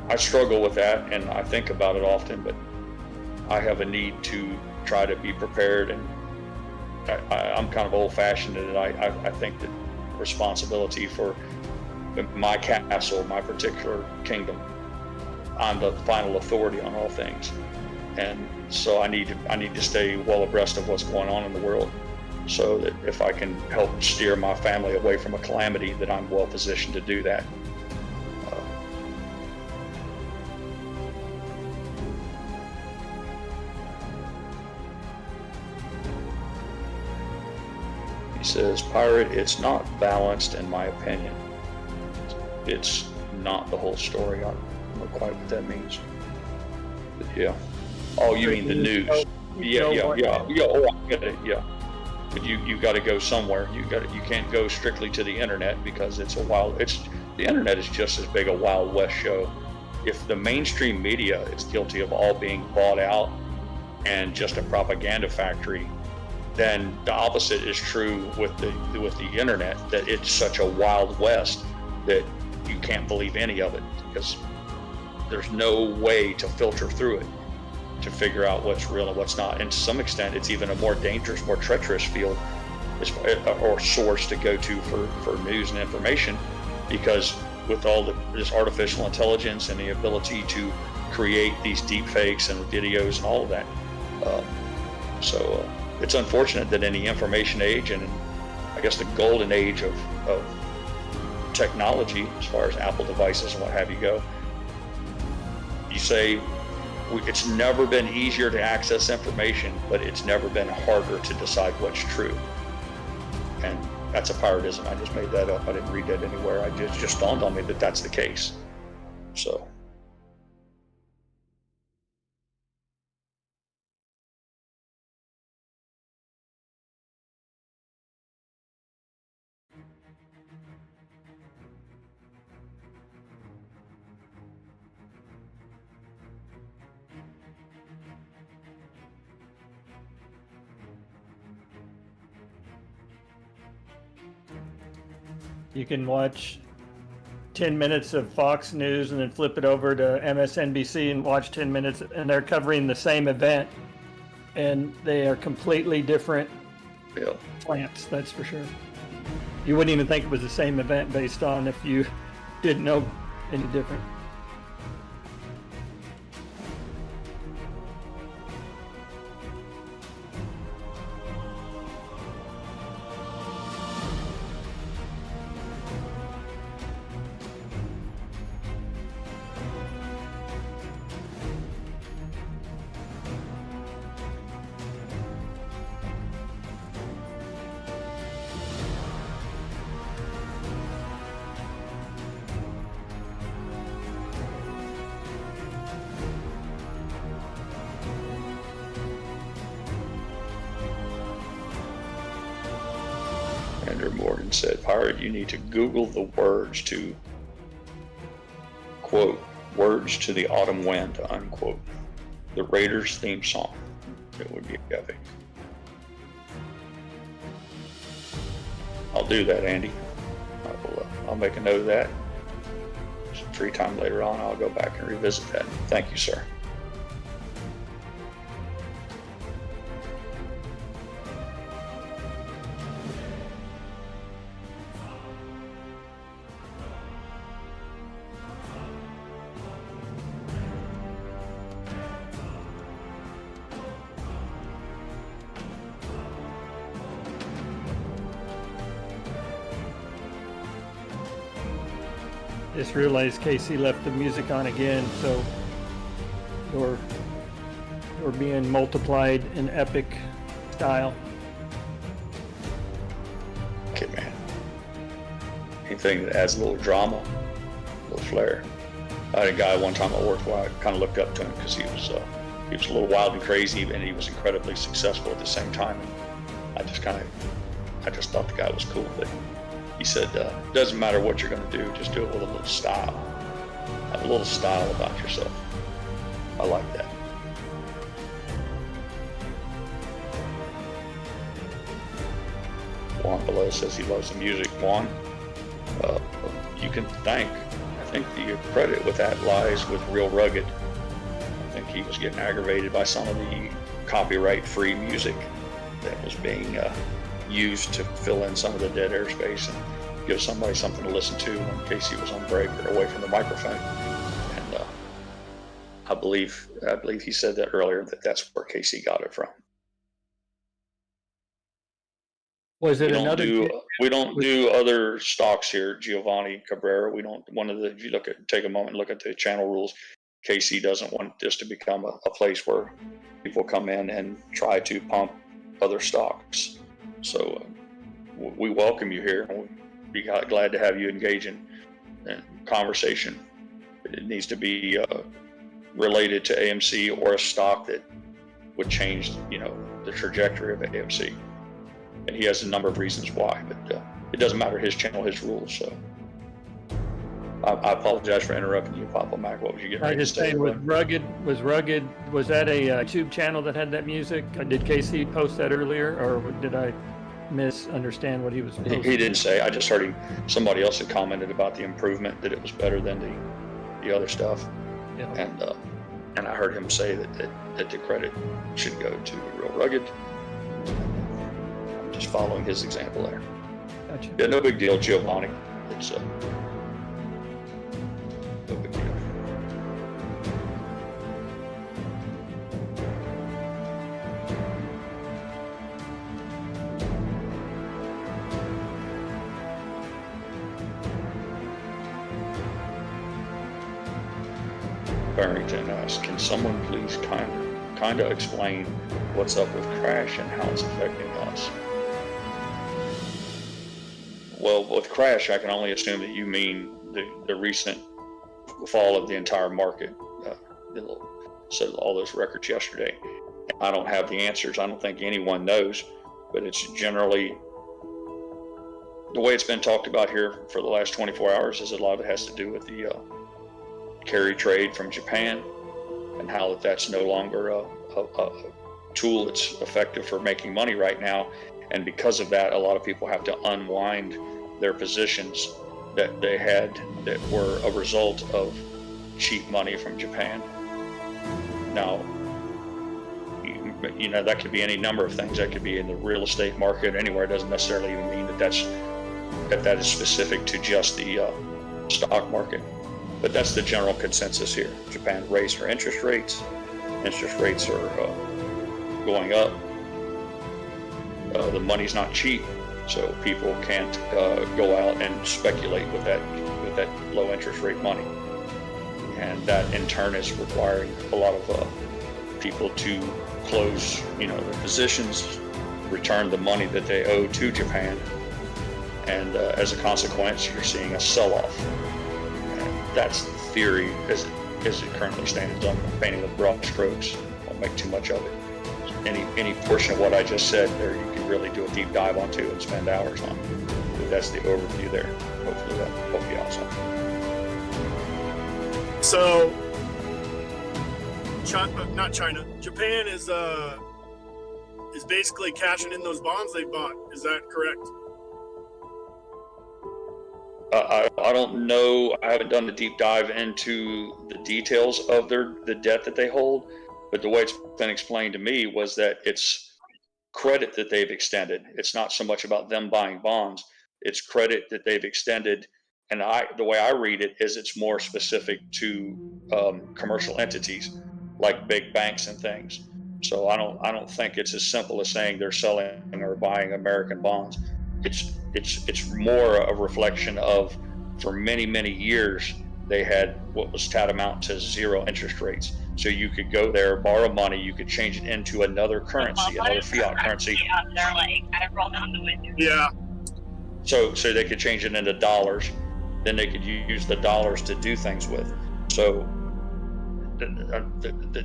I struggle with that and I think about it often, but I have a need to try to be prepared, and I'm kind of old-fashioned in that I think that responsibility for my castle, my particular kingdom, I'm the final authority on all things, and so I need to stay well abreast of what's going on in the world, so that if I can help steer my family away from a calamity, that I'm well positioned to do that. He says, Pirate, it's not balanced in my opinion. It's not the whole story. I don't know quite what that means. But yeah. Oh, you mean the news? Yeah. Oh, I get it. Yeah. But you got to go somewhere. You can't go strictly to the internet because the internet is just as big a Wild West show. If the mainstream media is guilty of all being bought out and just a propaganda factory, then the opposite is true with the internet, that it's such a Wild West that you can't believe any of it because there's no way to filter through it to figure out what's real and what's not. And to some extent, it's even a more dangerous, more treacherous field or source to go to for news and information, because with all this artificial intelligence and the ability to create these deep fakes and videos and all of that. So it's unfortunate that in the information age and I guess the golden age of technology, as far as Apple devices and what have you go, you say it's never been easier to access information, but it's never been harder to decide what's true. And that's a piratism. I just made that up. I didn't read that anywhere. It just dawned on me that that's the case. So. You can watch 10 minutes of Fox News and then flip it over to MSNBC and watch 10 minutes, and they're covering the same event, and they are completely different slants, that's for sure. You wouldn't even think it was the same event based on if you didn't know any different. Andrew Morgan said, Pirate, you need to Google the words to, quote, words to the autumn wind, unquote, the Raiders theme song. It would be epic. I'll do that, Andy. I'll make a note of that. Some free time later on, I'll go back and revisit that. Thank you, sir. Just realized Casey left the music on again, so you're being multiplied in epic style. Okay, man. Anything that adds a little drama, a little flair. I had a guy one time at work where I kind of looked up to him because he was a little wild and crazy, and he was incredibly successful at the same time. And I just thought the guy was cool. But he said, "Doesn't matter what you're going to do, just do it with a little style. Have a little style about yourself." I like that. Juan below says he loves the music. Juan, you can thank. I think the credit with that lies with Real Rugged. I think he was getting aggravated by some of the copyright-free music that was being used to fill in some of the dead airspace and give somebody something to listen to when Casey was on break or away from the microphone. And I believe he said that earlier, that's where Casey got it from. Was it We don't do other stocks here, Giovanni Cabrera. We don't. If you take a moment and look at the channel rules, Casey doesn't want this to become a place where people come in and try to pump other stocks. So we welcome you here. We'll be glad to have you engage in conversation. It needs to be related to AMC or a stock that would change, the trajectory of AMC. And he has a number of reasons why, but it doesn't matter his channel, his rules. So I apologize for interrupting you, Papa Mac. What was you getting ready to say? Was that a YouTube channel that had that music? Did Casey post that earlier, or did I misunderstand what he was posting? He didn't say. I just heard somebody else had commented about the improvement, that it was better than the other stuff. Yeah. And I heard him say that the credit should go to Real Rugged. Just following his example there. Gotcha. Yeah, no big deal, Giovanni. It's no big deal. Barrington asks, can someone please kind of explain what's up with Crash and how it's affecting us? Well, with Crash, I can only assume that you mean the recent fall of the entire market. Said all those records yesterday. I don't have the answers. I don't think anyone knows, but it's generally the way it's been talked about here for the last 24 hours is a lot of it has to do with the carry trade from Japan and how that's no longer a tool that's effective for making money right now. And because of that, a lot of people have to unwind their positions that they had that were a result of cheap money from Japan. Now, that could be any number of things. That could be in the real estate market, anywhere. It doesn't necessarily even mean that is specific to just the stock market. But that's the general consensus here. Japan raised their interest rates. Interest rates are going up. The money's not cheap, so people can't go out and speculate with that low interest rate money, and that in turn is requiring a lot of people to close, their positions, return the money that they owe to Japan, and as a consequence, you're seeing a sell-off. And that's the theory as it currently stands. I'm painting with broad strokes. Won't make too much of it. Any portion of what I just said there, you can really do a deep dive onto and spend hours on. But that's the overview there. Hopefully that will help you out some. So, Japan is basically cashing in those bonds they bought. Is that correct? I don't know. I haven't done the deep dive into the details of the debt that they hold. But the way it's been explained to me was that it's credit that they've extended. It's not so much about them buying bonds. It's credit that they've extended. And the way I read it is it's more specific to commercial entities like big banks and things. So I don't think it's as simple as saying they're selling or buying American bonds. It's more a reflection of for many, many years, they had what was tantamount to zero interest rates. So you could go there, borrow money, you could change it into another currency, another fiat currency. They're like, I roll down the window. Yeah. So they could change it into dollars. Then they could use the dollars to do things with. So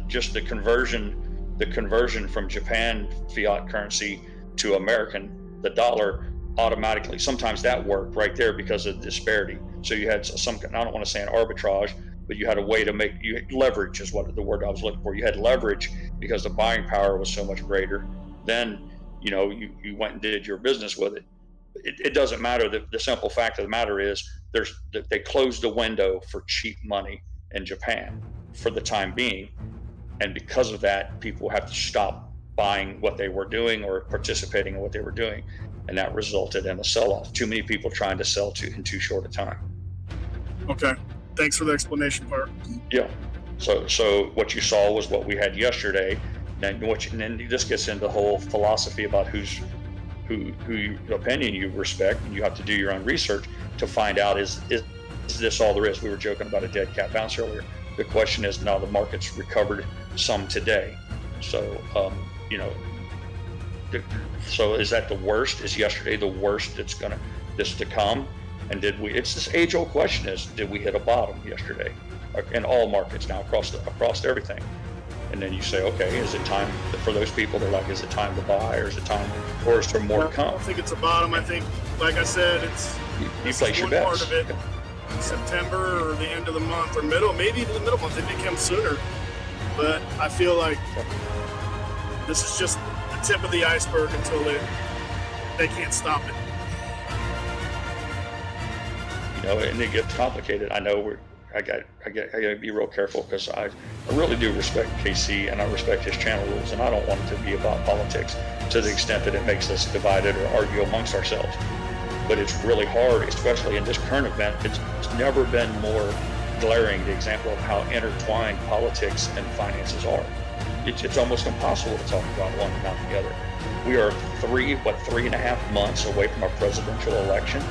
just the conversion from Japan fiat currency to American, the dollar automatically, sometimes that worked right there because of the disparity. So you had some, I don't want to say an arbitrage, but you had a way to make, leverage is what the word I was looking for. You had leverage because the buying power was so much greater. Then, you went and did your business with it. It doesn't matter. The simple fact of the matter is they closed the window for cheap money in Japan for the time being. And because of that, people have to stop buying what they were doing or participating in what they were doing. And that resulted in a sell-off. Too many people trying to sell in too short a time. Okay. Thanks for the explanation part. Yeah. So what you saw was what we had yesterday. And then this gets into the whole philosophy about who opinion you respect, and you have to do your own research to find out is this all there is. We were joking about a dead cat bounce earlier. The question is now the market's recovered some today. So so is that the worst? Is yesterday the worst this to come? And it's this age-old question is, did we hit a bottom yesterday in all markets now across everything? And then you say, okay, is it time for those people? They're like, is it time to buy, or is there more to come? I don't think it's a bottom. I think, like I said, you place your bets. Part of it, September or the end of the month or maybe even the middle month. It may come sooner, but I feel like this is just the tip of the iceberg until they can't stop it. And it gets complicated. I know I got to be real careful because I really do respect KC and I respect his channel rules, and I don't want it to be about politics to the extent that it makes us divided or argue amongst ourselves. But it's really hard, especially in this current event. It's never been more glaring the example of how intertwined politics and finances are. It's almost impossible to talk about one and not the other. We are 3.5 months away from our presidential election.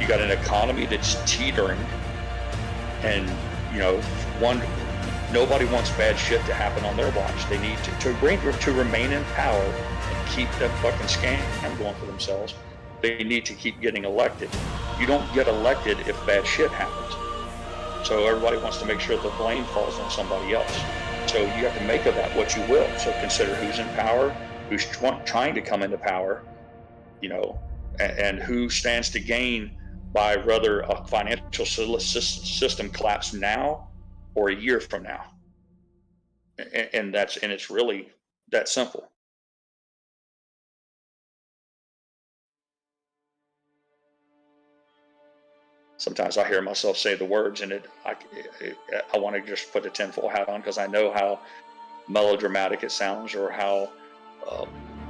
You got an economy that's teetering, and nobody wants bad shit to happen on their watch. They need to remain in power and keep that fucking scam going for themselves. They need to keep getting elected. You don't get elected if bad shit happens. So everybody wants to make sure the blame falls on somebody else. So you have to make of that what you will. So consider who's in power, who's trying to come into power, and who stands to gain by rather a financial system collapse now or a year from now. And it's really that simple. Sometimes I hear myself say the words, and I want to just put a tinfoil hat on because I know how melodramatic it sounds, or how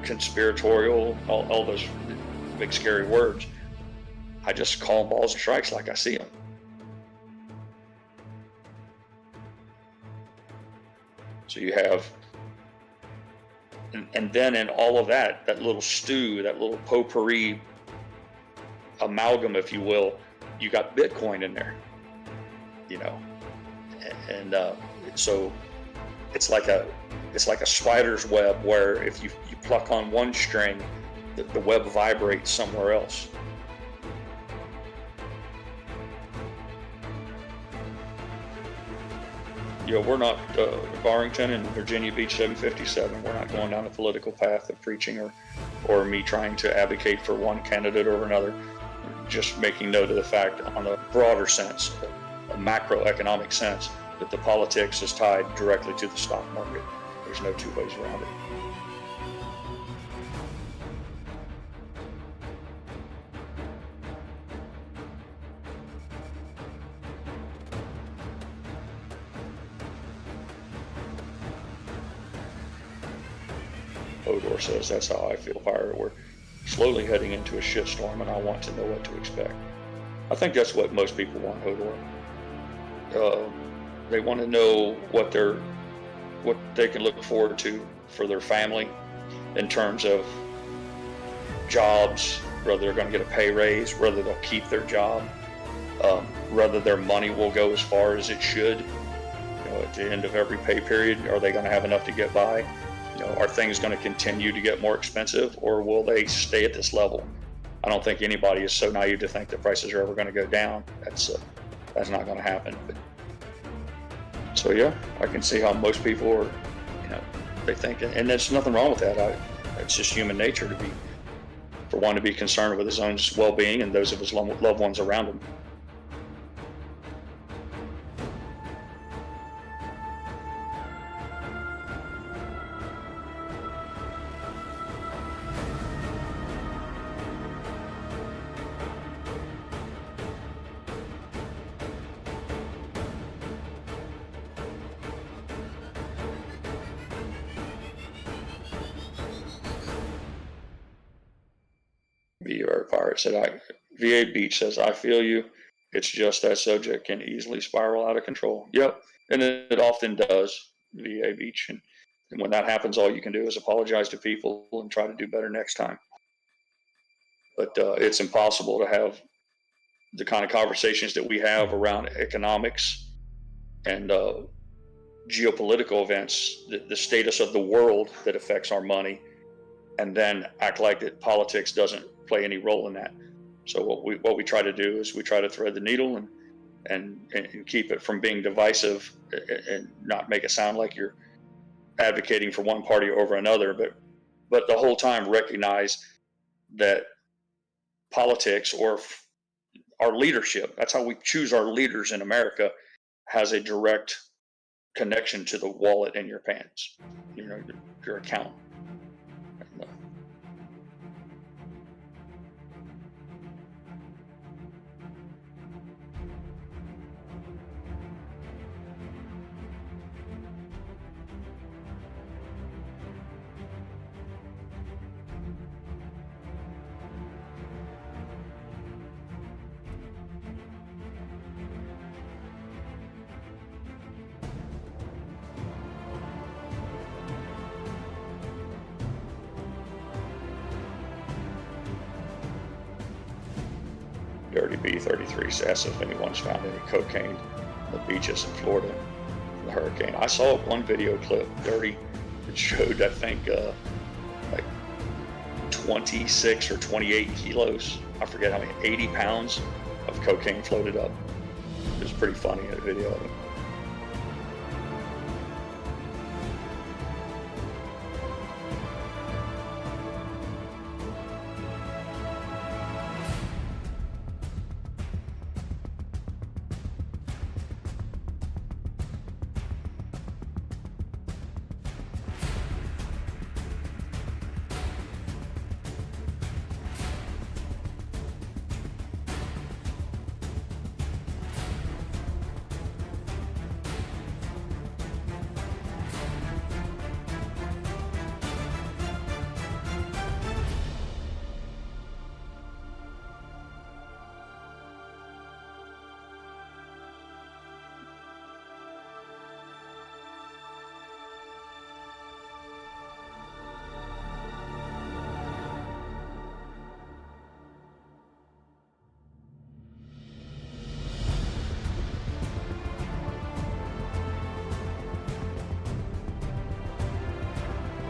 conspiratorial, all those big scary words. I just call balls and strikes like I see them. So you have, and then in all of that little stew, that little potpourri amalgam, if you will, you got Bitcoin in there, and so it's like a spider's web where if you pluck on one string, the web vibrates somewhere else. We're not Barrington and Virginia Beach 757. We're not going down the political path of preaching or me trying to advocate for one candidate over another. Just making note of the fact, on a broader sense, a macroeconomic sense, that the politics is tied directly to the stock market. There's no two ways around it. Hodor says, that's how I feel, Pirate. We're slowly heading into a shitstorm, and I want to know what to expect. I think that's what most people want, Hodor. They want to know what they can look forward to for their family in terms of jobs, whether they're going to get a pay raise, whether they'll keep their job, whether their money will go as far as it should. You know, at the end of every pay period, are they going to have enough to get by? You know, are things going to continue to get more expensive, or will they stay at this level? I don't think anybody is so naive to think that prices are ever going to go down. That's not going to happen. But, so yeah, I can see how most people are, you know, they think, and there's nothing wrong with that. It's just human nature for one to be concerned with his own well-being and those of his loved ones around him. Pirate said, VA Beach says, I feel you. It's just that subject can easily spiral out of control. Yep, and it often does, VA Beach. And when that happens, all you can do is apologize to people and try to do better next time. But it's impossible to have the kind of conversations that we have around economics and geopolitical events, the status of the world that affects our money, and then act like that politics doesn't play any role in that. So what we try to do is we try to thread the needle and keep it from being divisive and not make it sound like you're advocating for one party over another, but the whole time recognize that politics or our leadership, that's how we choose our leaders in America, has a direct connection to the wallet in your pants, you know, your account. Dirty B33 asks if anyone's found any cocaine on the beaches in Florida from the hurricane. I saw one video clip, Dirty, that showed, I think, like 26 or 28 kilos, I forget how many, 80 pounds of cocaine floated up. It was pretty funny in a video of it.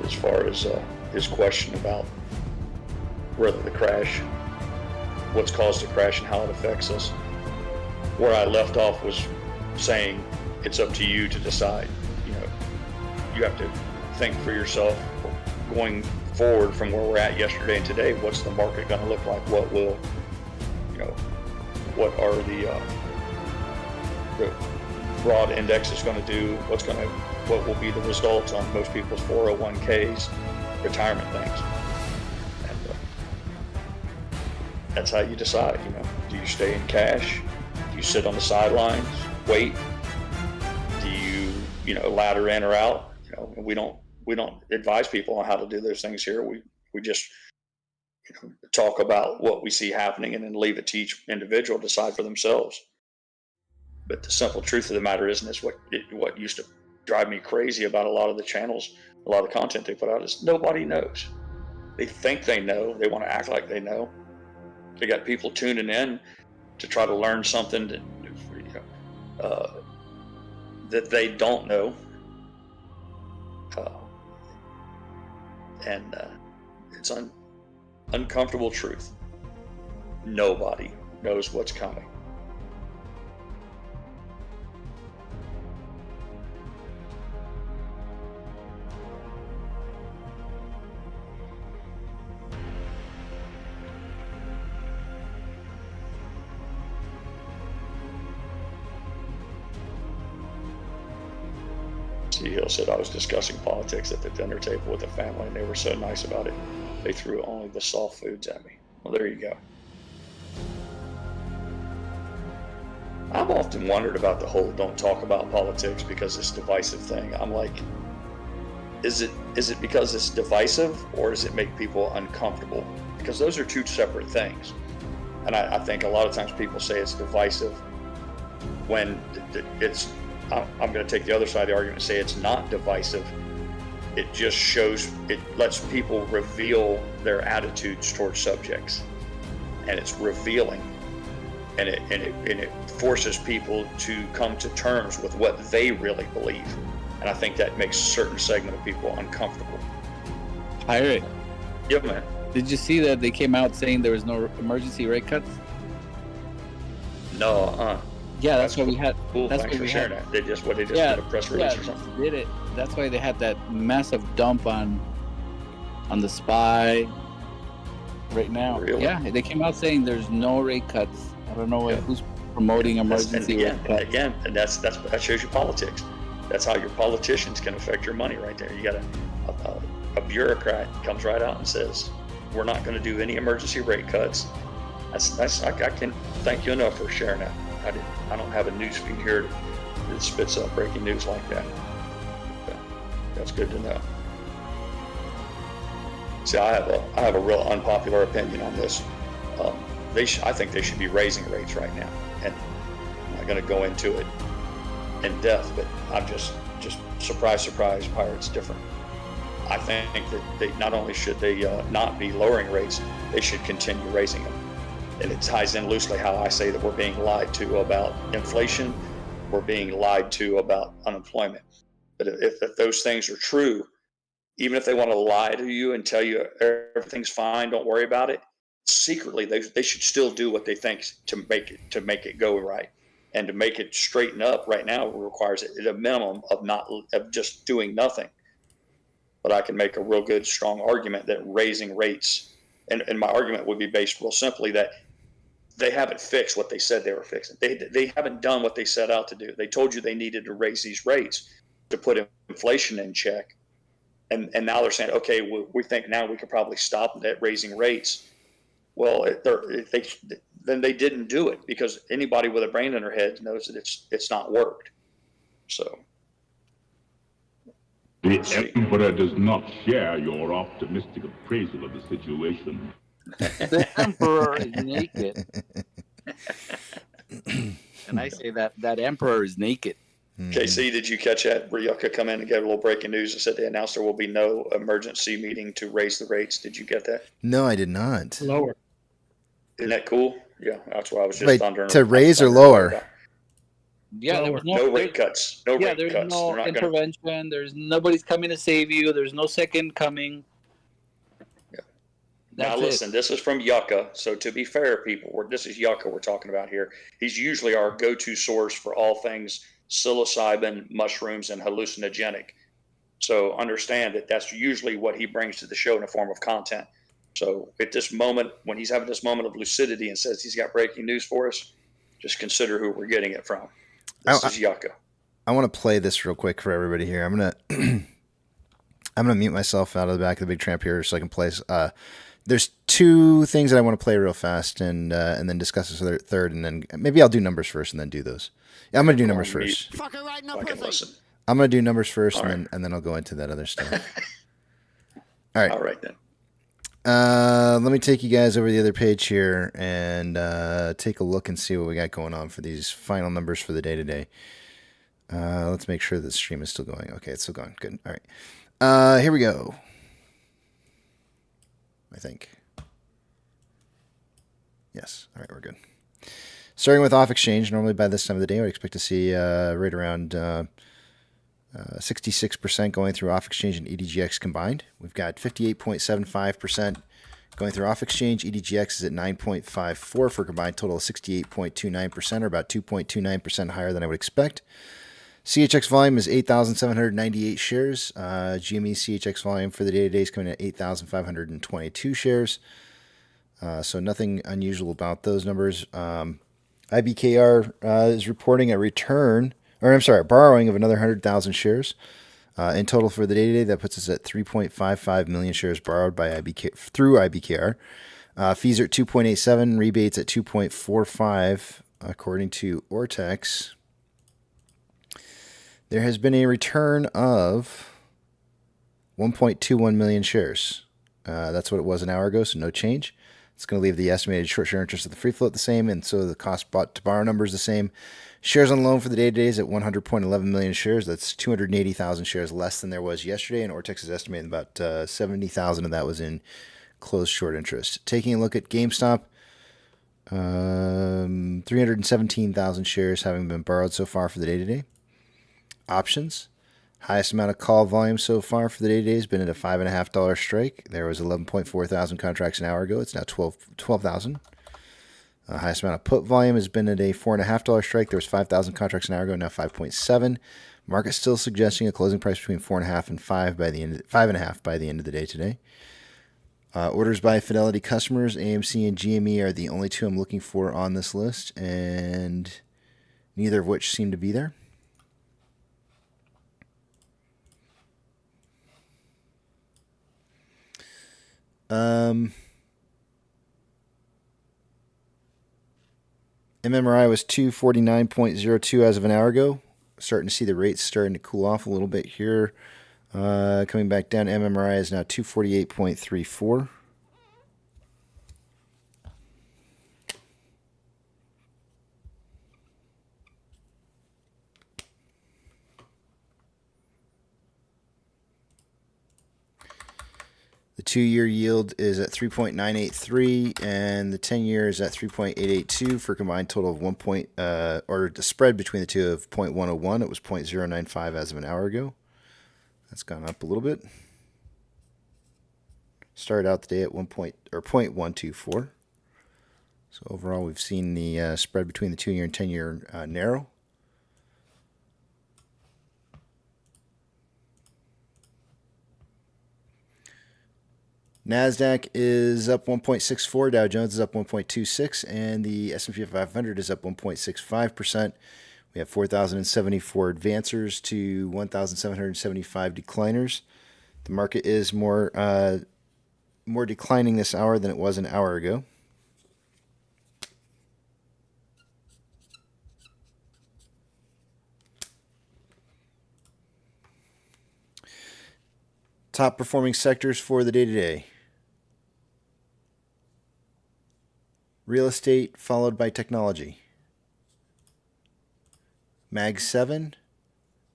As far as his question about whether the crash, what's caused the crash and how it affects us, where I left off was saying it's up to you to decide. You know, you have to think for yourself going forward from where we're at yesterday and today. What's the market going to look like? What will, you know, what are the broad index is going to do? What will be the results on most people's 401ks, retirement things? And that's how you decide. You know, do you stay in cash? Do you sit on the sidelines, wait? Do you know, ladder in or out? You know, we don't advise people on how to do those things here. We just, you know, talk about what we see happening and then leave it to each individual to decide for themselves. But the simple truth of the matter is, and it's what used to drive me crazy about a lot of the channels, a lot of the content they put out, is nobody knows. They think they know. They want to act like they know. They got people tuning in to try to learn something that they don't know. And it's uncomfortable truth. Nobody knows what's coming. Hill said, I was discussing politics at the dinner table with the family, and they were so nice about it. They threw only the soft foods at me. Well, there you go. I've often wondered about the whole don't talk about politics because it's a divisive thing. I'm like, is it because it's divisive, or does it make people uncomfortable? Because those are two separate things. And I think a lot of times people say it's divisive when it's, I'm going to take the other side of the argument and say it's not divisive. It just shows, it lets people reveal their attitudes towards subjects, and it's revealing, and it forces people to come to terms with what they really believe. And I think that makes a certain segment of people uncomfortable. Pirate. Yeah, man. Did you see that they came out saying there was no emergency rate cuts? No, Yeah, that's what we had. Cool, That's thanks what for we sharing had. that. They just did a press release or something. Did it? That's why they had that massive dump on the SPY right now. Really? Yeah, they came out saying there's no rate cuts. I don't know who's promoting emergency rate cuts. Again, and that shows you politics. That's how your politicians can affect your money right there. You got a bureaucrat comes right out and says, we're not going to do any emergency rate cuts. I can thank you enough for sharing that. I don't have a news feed here that spits up breaking news like that. But that's good to know. See, I have a real unpopular opinion on this. I think they should be raising rates right now, and I'm not going to go into it in depth, but I'm just surprise, Pirate's different. I think that they not only should they not be lowering rates, they should continue raising them. And it ties in loosely how I say that we're being lied to about inflation, we're being lied to about unemployment. But if those things are true, even if they want to lie to you and tell you everything's fine, don't worry about it, secretly they should still do what they think to make it go right. And to make it straighten up right now requires a minimum of just doing nothing. But I can make a real good, strong argument that raising rates, and my argument would be based real simply that they haven't fixed what they said they were fixing. They haven't done what they set out to do. They told you they needed to raise these rates to put inflation in check. And now they're saying, okay, we think now we could probably stop at raising rates. Well, then they didn't do it, because anybody with a brain in their head knows that it's not worked. So. The Emperor does not share your optimistic appraisal of the situation. The Emperor is naked. And I say that Emperor is naked. KC, did you catch that? Where Yucca come in and gave a little breaking news and said they announced there will be no emergency meeting to raise the rates. Did you get that? No, I did not. Lower. Isn't that cool? Yeah, that's what I was just Wait, thundering. to raise or lower? Yeah, there was no rate cuts. No rate there's cuts. no intervention. There's nobody's coming to save you. There's no second coming. Now listen, this is from Yucca. So to be fair, people, this is Yucca we're talking about here. He's usually our go-to source for all things psilocybin, mushrooms, and hallucinogenic. So understand that that's usually what he brings to the show in the form of content. So at this moment, when he's having this moment of lucidity and says he's got breaking news for us, just consider who we're getting it from. This is Yucca. I want to play this real quick for everybody here. I'm gonna mute myself out of the back of the big tramp here so I can play. There's two things that I want to play real fast and then discuss this third, and then maybe I'll do numbers first and then do those. Yeah, I'm gonna do numbers first. I'm gonna do numbers first, and then I'll go into that other stuff. All right. All right then. Let me take you guys over the other page here and take a look and see what we got going on for these final numbers for the day today. Let's make sure the stream is still going. Okay, it's still going. Good. All right. Here we go. I think. Yes. All right, we're good. Starting with off exchange, normally by this time of the day, I would expect to see right around 66% going through off exchange and EDGX combined. We've got 58.75% going through off exchange. EDGX is at 9.54 for a combined total of 68.29%, or about 2.29% higher than I would expect. CHX volume is 8,798 shares. GME CHX volume for the day today is coming at 8,522 shares. So nothing unusual about those numbers. IBKR is reporting a borrowing of another 100,000 shares. In total for the day today, that puts us at 3.55 million shares borrowed by through IBKR. Fees are at 2.87, rebates at 2.45, according to Ortex. There has been a return of 1.21 million shares. That's what it was an hour ago, so no change. It's going to leave the estimated short share interest of the free float the same, and so the cost bought to borrow number is the same. Shares on loan for the day today is at 100.11 million shares. That's 280,000 shares less than there was yesterday, and Ortex is estimating about 70,000 of that was in closed short interest. Taking a look at GameStop, 317,000 shares having been borrowed so far for the day today. Options, highest amount of call volume so far for the day today has been at a $5.50 strike. There was 11.4 thousand contracts an hour ago. It's now 12,000. Highest amount of put volume has been at a $4.50 strike. There was 5,000 contracts an hour ago, now 5.7. Market still suggesting a closing price between 4.5 and 5 by the end, 5.5 by the end of the day today. Orders by Fidelity customers, AMC and GME are the only two I'm looking for on this list, and neither of which seem to be there. MMRI was 249.02 as of an hour ago. Starting to see the rates starting to cool off a little bit here. Coming back down, MMRI is now 248.34. The 2-year yield is at 3.983, and the 10-year is at 3.882 for a combined total of or the spread between the two of 0.101. It was 0.095 as of an hour ago. That's gone up a little bit. Started out the day at 0.124. So overall, we've seen the spread between the 2-year and 10-year narrow. NASDAQ is up 1.64, Dow Jones is up 1.26, and the S&P 500 is up 1.65%. We have 4,074 advancers to 1,775 decliners. The market is more declining this hour than it was an hour ago. Top performing sectors for the day today. Real estate followed by technology. Mag 7,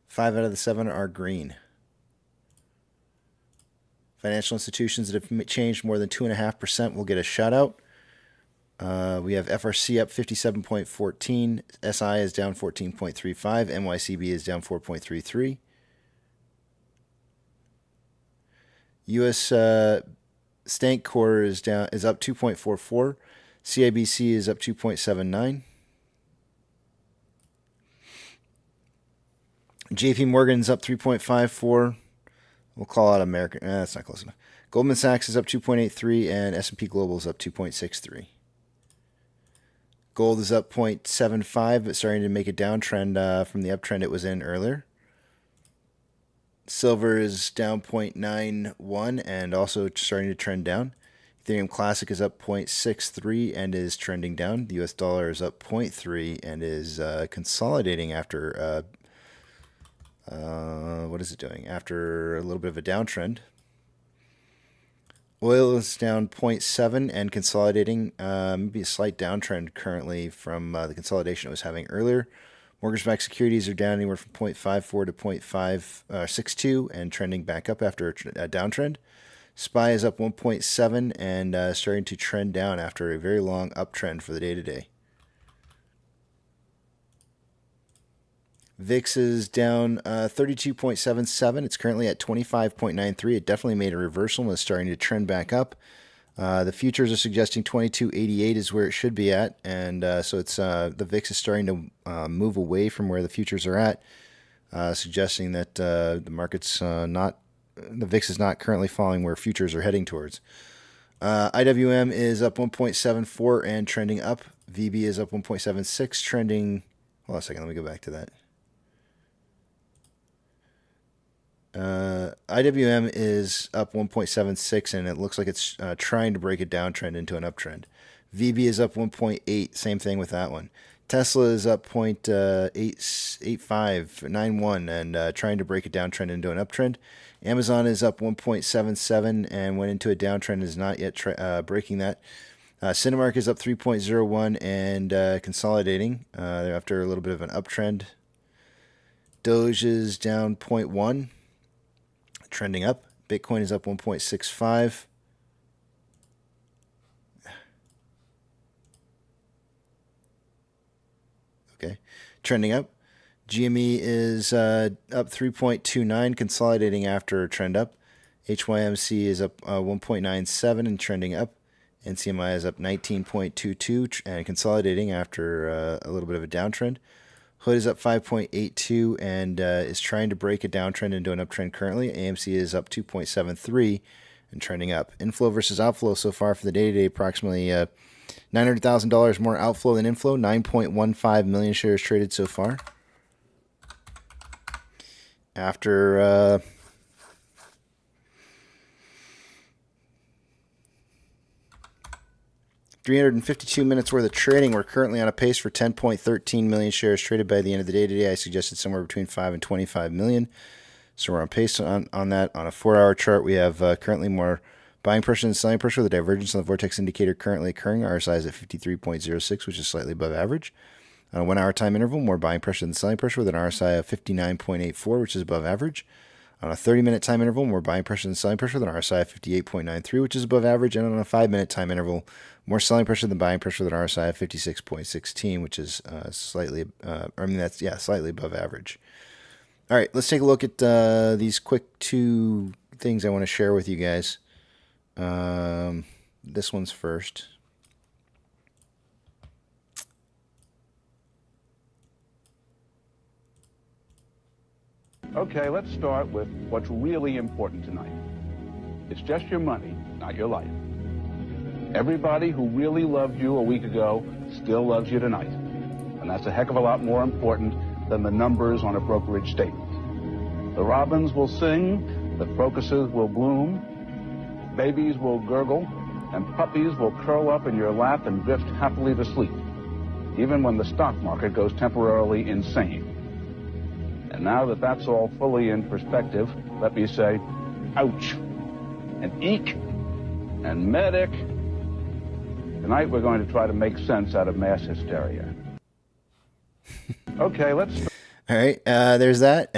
5 out of the 7 are green. Financial institutions that have changed more than 2.5% will get a shout out. We have FRC up 57.14, SI is down 14.35, NYCB is down 4.33. U.S. Stank Core is up 2.44. CIBC is up 2.79. JP Morgan's up 3.54. We'll call out American. That's not close enough. Goldman Sachs is up 2.83, and S&P Global is up 2.63. Gold is up 0.75, but starting to make a downtrend from the uptrend it was in earlier. Silver is down 0.91 and also starting to trend down. Ethereum Classic is up 0.63 and is trending down. The US dollar is up 0.3 and is consolidating after, what is it doing? After a little bit of a downtrend. Oil is down 0.7 and consolidating. Maybe a slight downtrend currently from the consolidation it was having earlier. Mortgage-backed securities are down anywhere from 0.54 to 0.562 and trending back up after a downtrend. SPY is up 1.7 and starting to trend down after a very long uptrend for the day today. VIX is down 32.77. It's currently at 25.93. It definitely made a reversal and is starting to trend back up. The futures are suggesting 22.88 is where it should be at, and so it's the VIX is starting to move away from where the futures are at, suggesting that the market's the VIX is not currently following where futures are heading towards. IWM is up 1.74 and trending up. VB is up 1.76, trending. Hold on a second, let me go back to that. IWM is up 1.76, and it looks like it's trying to break a downtrend into an uptrend. VB is up 1.8, same thing with that one. Tesla is up 0.8591 and trying to break a downtrend into an uptrend. Amazon is up 1.77 and went into a downtrend, is not yet breaking that. Cinemark is up 3.01 and consolidating after a little bit of an uptrend. Doge is down 0.1. Trending up. Bitcoin is up 1.65. Okay. Trending up. GME is up 3.29, consolidating after a trend up. HYMC is up 1.97 and trending up. NCMI is up 19.22 and consolidating after a little bit of a downtrend. Hood is up 5.82 and is trying to break a downtrend into an uptrend currently. AMC is up 2.73 and trending up. Inflow versus outflow so far for the day-to-day, approximately $900,000 more outflow than inflow. 9.15 million shares traded so far. After 352 minutes worth of trading, we're currently on a pace for 10.13 million shares traded by the end of the day today. I suggested somewhere between 5 and 25 million. So we're on pace on that. On a 4-hour chart, we have currently more buying pressure than selling pressure. The divergence on the vortex indicator currently occurring. RSI is at 53.06, which is slightly above average. On a 1-hour time interval, more buying pressure than selling pressure with an RSI of 59.84, which is above average. On a 30-minute time interval, more buying pressure than selling pressure with an RSI of 58.93, which is above average. And on a 5-minute time interval, more selling pressure than buying pressure with an RSI of 56.16, which is slightly above average. All right, let's take a look at these quick 2 things I want to share with you guys. This one's first. Okay, let's start with what's really important tonight. It's just your money, not your life. Everybody who really loved you a week ago still loves you tonight. And that's a heck of a lot more important than the numbers on a brokerage statement. The robins will sing, the crocuses will bloom, babies will gurgle, and puppies will curl up in your lap and drift happily to sleep, even when the stock market goes temporarily insane. And now that that's all fully in perspective, let me say, ouch, and eek, and medic. Tonight we're going to try to make sense out of mass hysteria. Okay, let's... All right, there's that.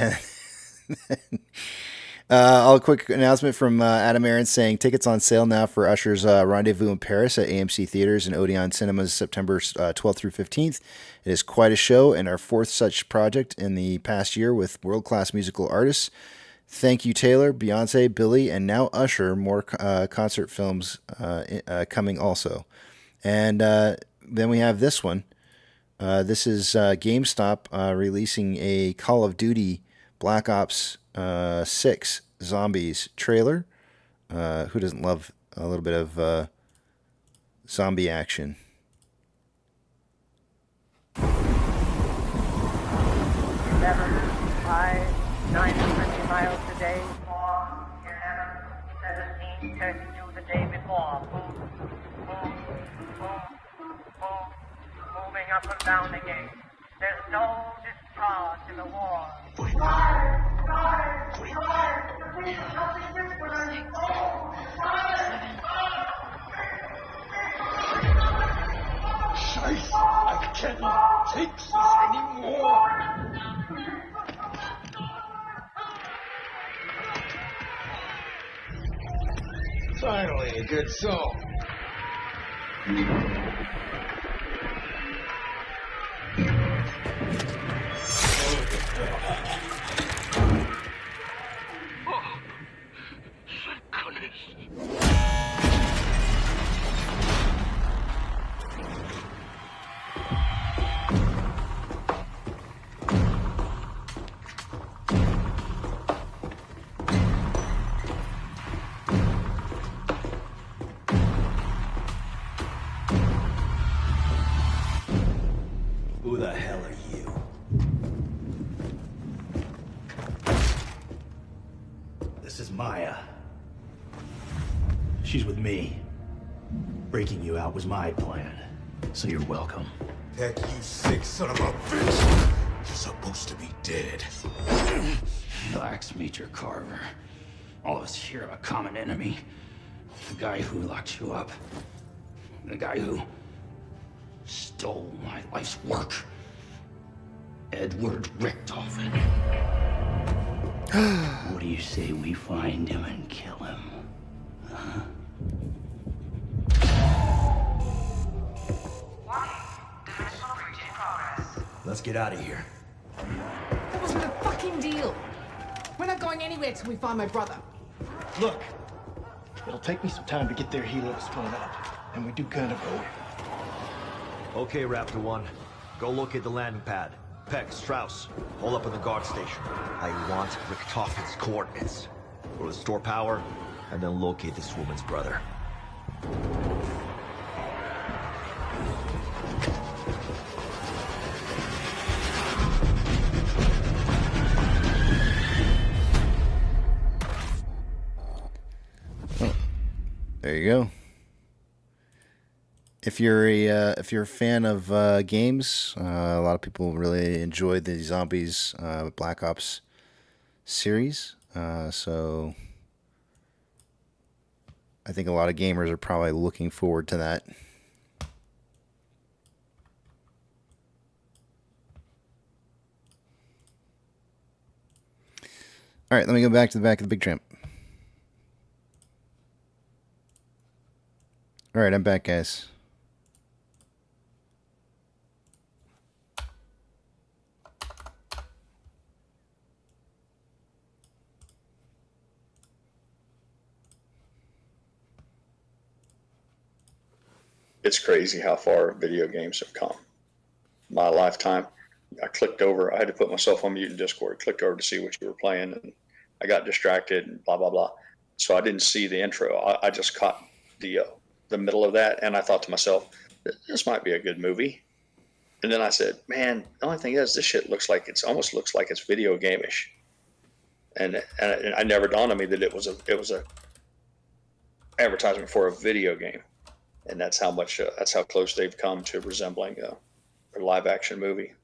A quick announcement from Adam Aaron saying tickets on sale now for Usher's Rendezvous in Paris at AMC Theaters and Odeon Cinemas September 12th through 15th. It is quite a show and our 4th such project in the past year with world-class musical artists. Thank you, Taylor, Beyonce, Billy, and now Usher. More concert films coming also. And then we have this one. This is GameStop releasing a Call of Duty Black Ops 6 Zombies trailer. Who doesn't love a little bit of zombie action? Seven, 5, 920 miles a day. 4, 11, 17, 32 the day before. Moving up and down again. There's no discharge in the war. Scheiße, I cannot take this anymore. Finally, a good song. Who the hell are you? This is Maya. She's with me. Breaking you out was my plan, so you're welcome. Heck, you sick son of a bitch! You're supposed to be dead. Relax, Major Carver. All of us here have a common enemy. The guy who locked you up. The guy who stole my life's work. Edward Richtofen. What do you say we find him and kill him? Huh? Let's get out of here. That wasn't a fucking deal. We're not going anywhere till we find my brother. Look, it'll take me some time to get their helos spun up, and we do kind of owe. Okay, Raptor 1. Go locate the landing pad. Peck, Strauss, hold up in the guard station. I want Richtofen's coordinates. Go to store power, and then locate this woman's brother. There you go. If you're a fan of games, a lot of people really enjoy the Zombies Black Ops series. So I think a lot of gamers are probably looking forward to that. All right, let me go back to the back of the Big Tramp. All right, I'm back, guys. It's crazy how far video games have come. My lifetime, I clicked over. I had to put myself on mute in Discord. Clicked over to see what you were playing, and I got distracted and blah blah blah. So I didn't see the intro. I just caught the middle of that, and I thought to myself, this might be a good movie. And then I said, man, the only thing is, this shit almost looks like it's video game-ish. And I never dawned on me that it was a advertisement for a video game, and that's how close they've come to resembling a live-action movie.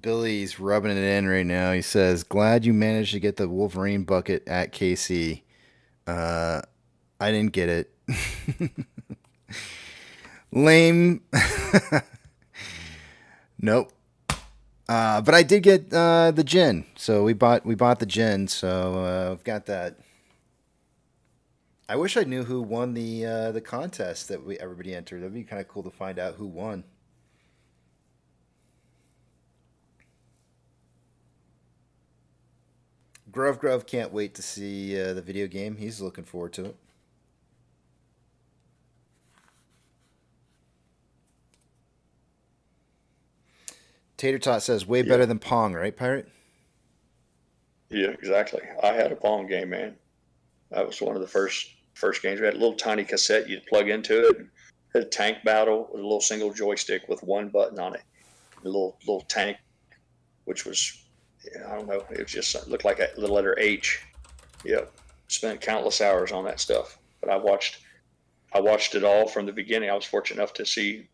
Billy's rubbing it in right now. He says, glad you managed to get the Wolverine bucket at KC. I didn't get it. Lame. Nope. But I did get the gin. So we bought the gin, so I've got that. I wish I knew who won the contest that everybody entered. That'd be kind of cool to find out who won. Grove can't wait to see the video game. He's looking forward to it. Tater Tot says, way better than Pong, right, Pirate? Yeah, exactly. I had a Pong game, man. That was one of the first games. We had a little tiny cassette you'd plug into it. Had a tank battle with a little single joystick with one button on it. A little tank, which was, I don't know, it just looked like the letter H. Yeah, spent countless hours on that stuff. But I watched it all from the beginning. I was fortunate enough to see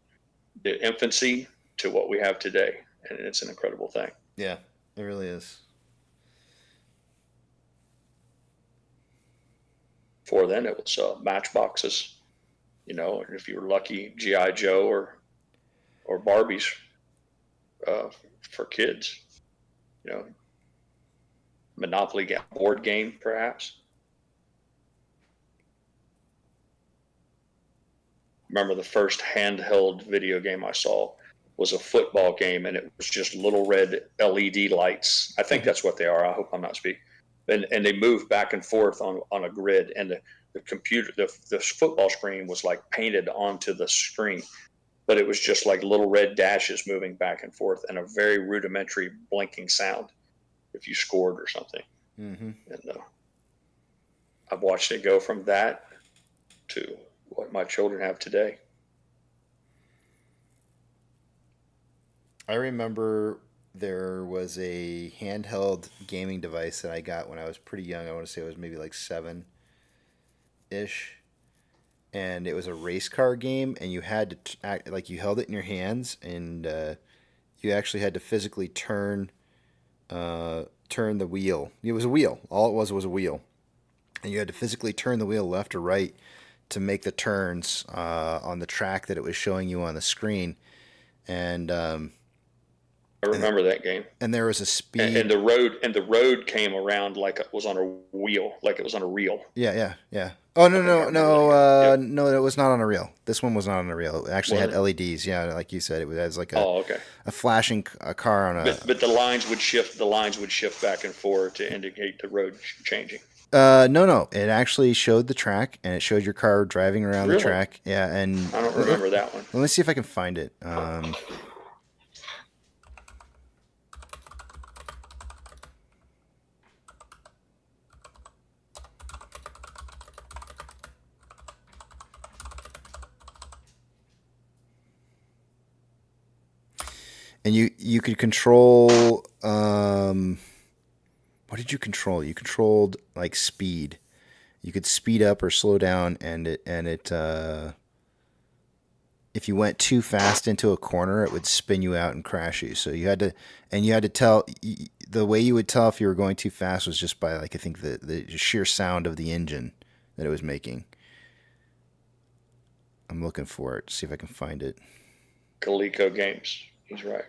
the infancy to what we have today, and it's an incredible thing. Yeah, it really is. Before then, it was matchboxes, and if you were lucky, G.I. Joe or Barbies for kids. Monopoly board game, perhaps. Remember the first handheld video game I saw was a football game, and it was just little red LED lights. I think that's what they are. I hope I'm not speaking. And they move back and forth on a grid, and the computer, the football screen was like painted onto the screen, but it was just like little red dashes moving back and forth, and a very rudimentary blinking sound if you scored or something. Mm-hmm. And I've watched it go from that to my children have today. I remember there was a handheld gaming device that I got when I was pretty young. I want to say it was maybe like 7-ish. And it was a race car game, and you had to act like you held it in your hands, and you actually had to physically turn the wheel. It was a wheel. All it was a wheel, and you had to physically turn the wheel left or right to make the turns on the track that it was showing you on the screen. And I remember that game. And there was a speed, and the road came around like it was on a wheel, like it was on a reel. Yeah. Oh no, it was not on a reel. This one was not on a reel. It actually had LEDs. Yeah, like you said, it has like a flashing car on a. But the lines would shift. The lines would shift back and forth to indicate the road changing. No. It actually showed the track, and it showed your car driving around the track. Yeah, and I don't remember that one. Let me see if I can find it. And you could control. What did you control? You controlled like speed. You could speed up or slow down, and it if you went too fast into a corner, it would spin you out and crash you. So you had to tell. The way you would tell if you were going too fast was just by, like, I think the sheer sound of the engine that it was making. I'm looking for it to see if I can find it. Coleco Games. He's right.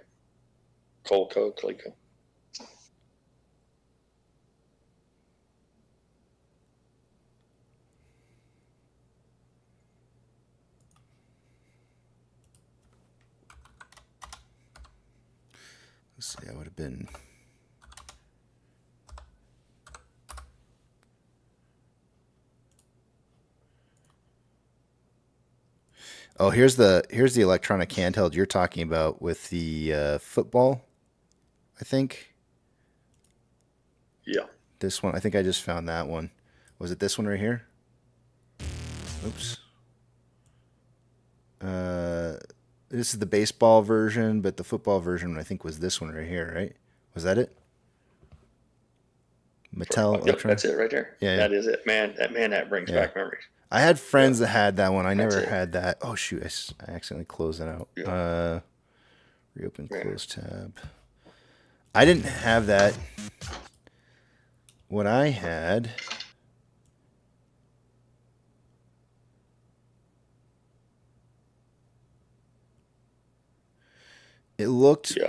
Coleco. Let's see, I would have been. Oh, here's the electronic handheld you're talking about with the football, I think. Yeah. This one, I think I just found that one. Was it this one right here? Oops. This is the baseball version, but the football version I think was this one right here, right? Was that it? Mattel. Yep, that's it right there. Yeah, that is it, man. That brings back memories. I had friends that had that one. I never had that. Oh shoot! I accidentally closed it out. Yeah. Reopen, close tab. I didn't have that. What I had. It looked. Yeah,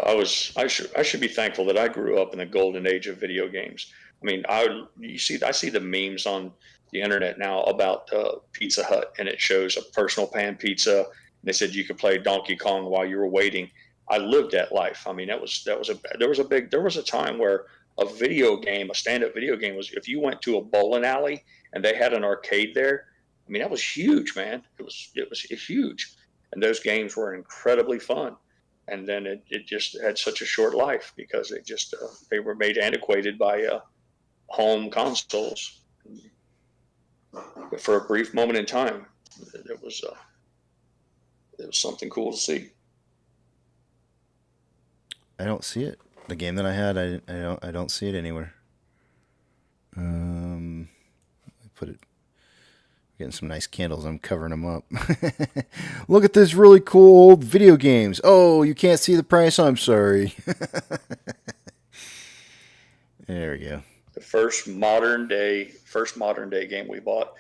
I should be thankful that I grew up in the golden age of video games. I mean, I see the memes on the internet now about Pizza Hut, and it shows a personal pan pizza. And they said you could play Donkey Kong while you were waiting. I lived that life. I mean, there was a time where a stand-up video game was, if you went to a bowling alley and they had an arcade there. I mean, that was huge, man. It was huge, and those games were incredibly fun. And then it just had such a short life because they were made antiquated by home consoles. But for a brief moment in time, it was something cool to see. I don't see it. The game that I had, I don't see it anywhere. Put it. Getting some nice candles. I'm covering them up. Look at this really cool old video games. Oh, you can't see the price? I'm sorry. There we go. The first modern day game we bought,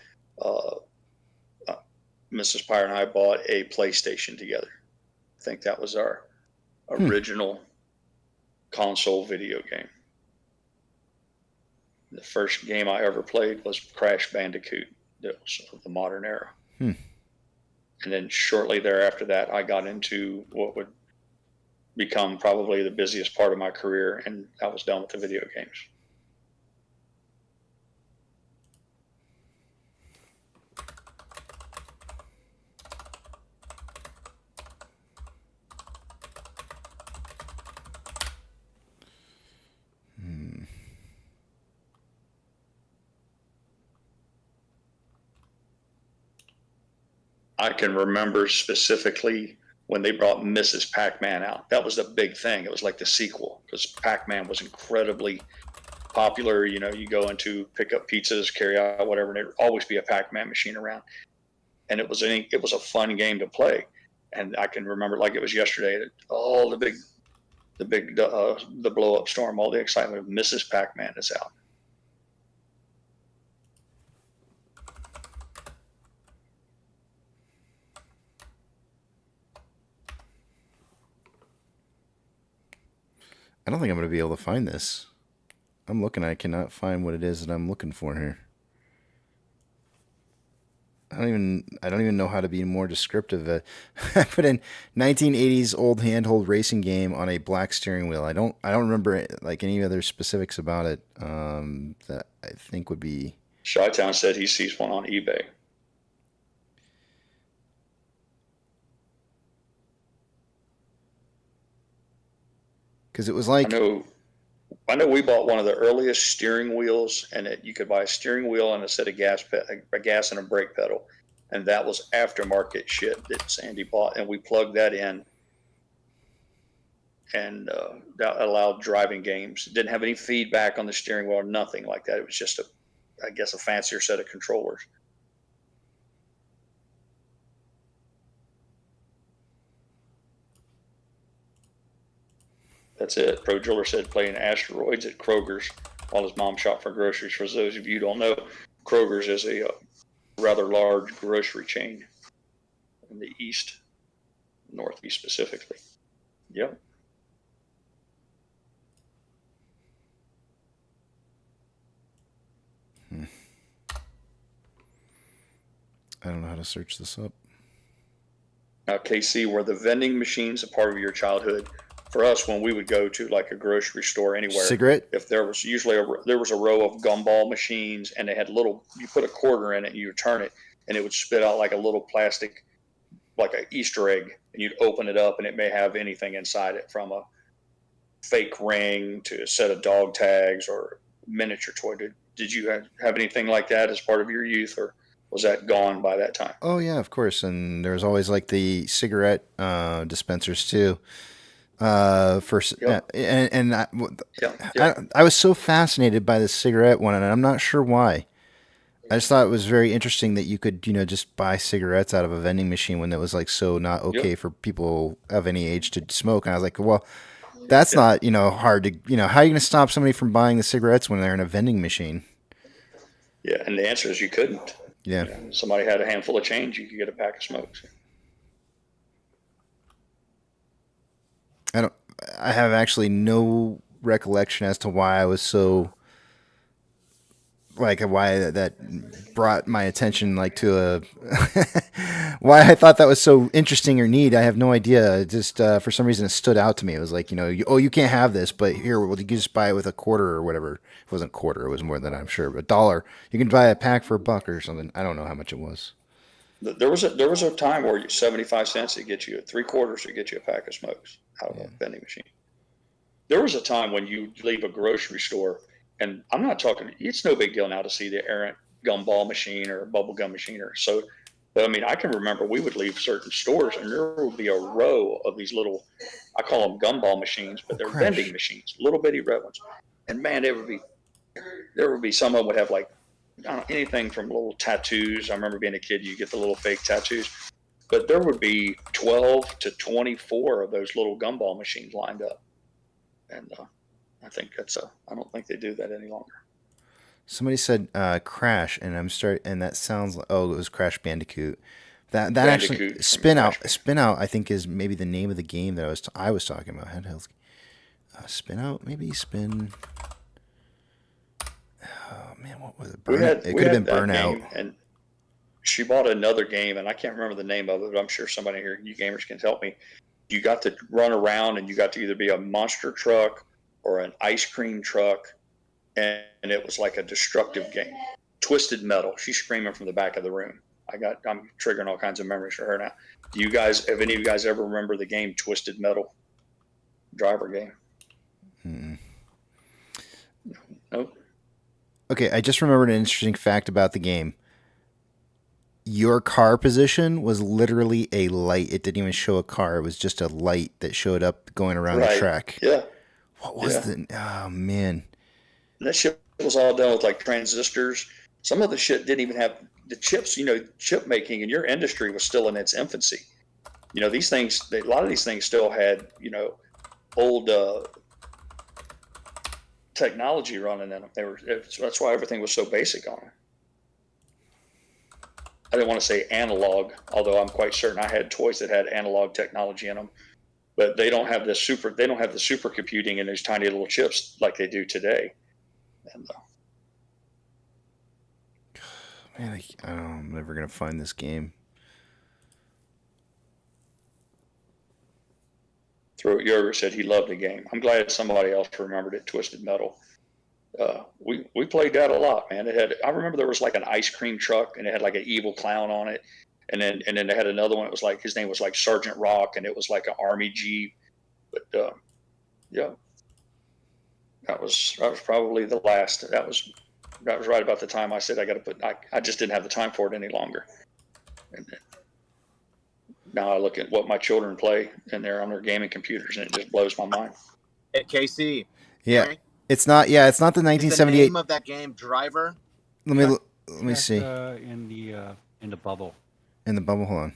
Mrs. Pyre and I bought a PlayStation together. I think that was our original console video game. The first game I ever played was Crash Bandicoot. That was of the modern era. And then shortly thereafter that, I got into what would become probably the busiest part of my career, and I was done with the video games. I can remember specifically when they brought Mrs. Pac-Man out. That was the big thing. It was like the sequel because Pac-Man was incredibly popular. You know, you go into pick up pizzas, carry out whatever, and there'd always be a Pac-Man machine around. And it was a fun game to play. And I can remember like it was yesterday. All the blow up storm, all the excitement of Mrs. Pac-Man is out. I don't think I'm going to be able to find this. I'm looking. I cannot find what it is that I'm looking for here. I don't even know how to be more descriptive. I put in 1980s old handheld racing game on a black steering wheel. I don't remember like any other specifics about it that I think would be. Chi-Town said he sees one on eBay. Because it was like I know we bought one of the earliest steering wheels, and you could buy a steering wheel and a set of gas and a brake pedal, and that was aftermarket shit that Sandy bought, and we plugged that in, and that allowed driving games. It didn't have any feedback on the steering wheel or nothing like that. It was just a fancier set of controllers. That's it. Pro Driller said playing asteroids at Kroger's while his mom shopped for groceries. For those of you who don't know, Kroger's is a rather large grocery chain in the east, northeast specifically. Yep. I don't know how to search this up. Now, KC, were the vending machines a part of your childhood? For us, when we would go to like a grocery store anywhere, cigarette. If there was usually there was a row of gumball machines, and they had you put a quarter in it, and you turn it, and it would spit out like a little plastic, like an Easter egg, and you'd open it up, and it may have anything inside it, from a fake ring to a set of dog tags or miniature toy. Did you have anything like that as part of your youth, or was that gone by that time? Oh yeah, of course. And there was always like the cigarette dispensers too. I was so fascinated by the cigarette one, and I'm not sure why. I just thought it was very interesting that you could, just buy cigarettes out of a vending machine when it was like so not okay for people of any age to smoke. And I was like, well, that's not, hard to, how are you going to stop somebody from buying the cigarettes when they're in a vending machine? Yeah, and the answer is you couldn't. Yeah. Somebody had a handful of change, you could get a pack of smokes. I have actually no recollection as to why I was so, like, why that brought my attention, like, to a, why I thought that was so interesting or neat. I have no idea. It just, for some reason, it stood out to me. It was like, you can't have this, but here, well, you can just buy it with a quarter or whatever. It wasn't a quarter. It was more than I'm sure, but $1. You can buy a pack for $1 or something. I don't know how much it was. There was a time where 75 cents to get you 3/4 to get you a pack of smokes out of a vending machine. There was a time when you leave a grocery store, and I'm not talking, it's no big deal now to see the errant gumball machine or a bubble gum machine or so. But I mean, I can remember we would leave certain stores, and there would be a row of these little, I call them gumball machines, but they're vending machines, little bitty red ones. And man, there would be some of them would have like, I don't know, anything from little tattoos. I remember being a kid, you get the little fake tattoos, but there would be 12 to 24 of those little gumball machines lined up. And I think I don't think they do that any longer. Somebody said Crash, and and that sounds like, it was Crash Bandicoot. That Bandicoot, actually Spin Out, I think, is maybe the name of the game that I was talking about. Handheld Spin Out, maybe Spin. Oh man, what was it? It could have been Burnout. And she bought another game, and I can't remember the name of it, but I'm sure somebody here, you gamers, can help me. You got to run around, and you got to either be a monster truck or an ice cream truck, and it was like a destructive game. Twisted Metal. She's screaming from the back of the room. I'm triggering all kinds of memories for her now. Have any of you guys ever remember the game Twisted Metal? Driver game. Nope. Okay, I just remembered an interesting fact about the game. your car position was literally a light. It didn't even show a car. It was just a light that showed up going around the track. Yeah. What was the? Oh man. And that shit was all done with like transistors. Some of the shit didn't even have the chips. You know, chip making in your industry was still in its infancy. You know, these things. A lot of these things still had, you know, old technology running in them. That's why everything was so basic on it. I didn't want to say analog, although I'm quite certain I had toys that had analog technology in them, but they don't have the supercomputing in these tiny little chips like they do today. And, man, I'm never gonna find this game. Throat Yoga said he loved the game. I'm glad somebody else remembered it. Twisted Metal. We played that a lot, man. I remember there was like an ice cream truck and it had like an evil clown on it. And then they had another one. It was like, his name was like Sergeant Rock and it was like an army Jeep. But, yeah, that was probably the last. That was right about the time I said I just didn't have the time for it any longer. And now I look at what my children play and they're on their gaming computers and it just blows my mind. Hey, KC. Yeah. It's not the 1978. Is the name of that game Driver? Let me see. In the bubble. In the bubble, hold on.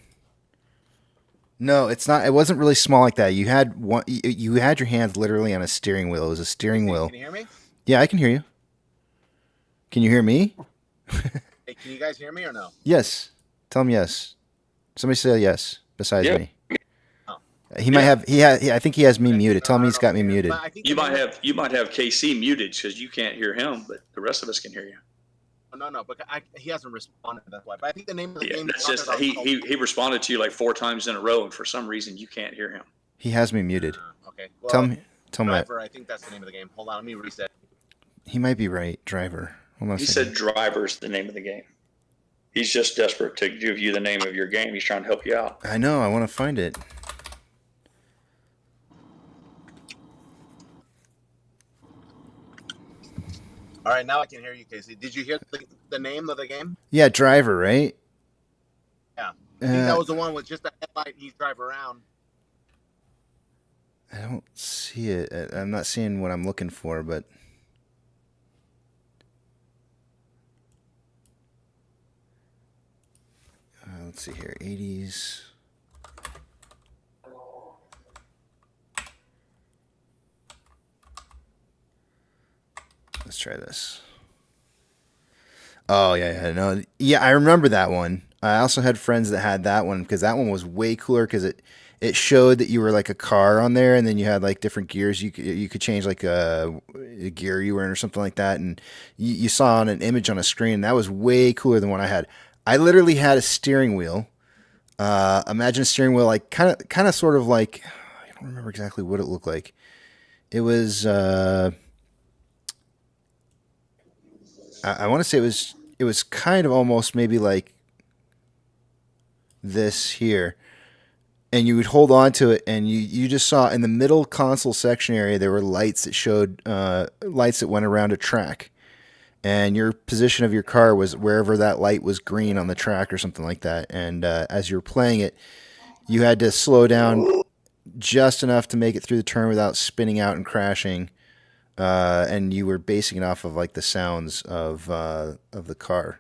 No, it's not. It wasn't really small like that. You had one. You had your hands literally on a steering wheel. It was a steering wheel. Can you hear me? Yeah, I can hear you. Can you hear me? Hey, can you guys hear me or no? Yes. Tell him yes. Somebody say yes. Besides me. Oh. He might have. I think he has me muted. Tell me he's got me muted. You might have KC muted because you can't hear him, but the rest of us can hear you. No, but he hasn't responded. That's why. But I think the name of the game. That's just he responded to you like 4 times in a row, and for some reason you can't hear him. He has me muted. Okay. Well, tell me. Driver, I think that's the name of the game. Hold on, let me reset. He might be right. Driver. Hold on. He said Driver's the name of the game. He's just desperate to give you the name of your game. He's trying to help you out. I know. I want to find it. All right, now I can hear you, Casey. Did you hear the name of the game? Yeah, Driver, right? Yeah. I think that was the one with just a headlight and you drive around. I don't see it. I'm not seeing what I'm looking for, but... let's see here. 80s. Let's try this. Oh, yeah. No, yeah, I remember that one. I also had friends that had that one because that one was way cooler because it showed that you were like a car on there, and then you had like different gears. You could change like a gear you were in or something like that, and you saw on an image on a screen. That was way cooler than what I had. I literally had a steering wheel. Imagine a steering wheel like kind of sort of like, I don't remember exactly what it looked like. It was I want to say it was kind of almost maybe like this here, and you would hold on to it, and you just saw in the middle console section area there were lights that showed lights that went around a track, and your position of your car was wherever that light was green on the track or something like that. And as you were playing it, you had to slow down just enough to make it through the turn without spinning out and crashing. And you were basing it off of like the sounds of the car,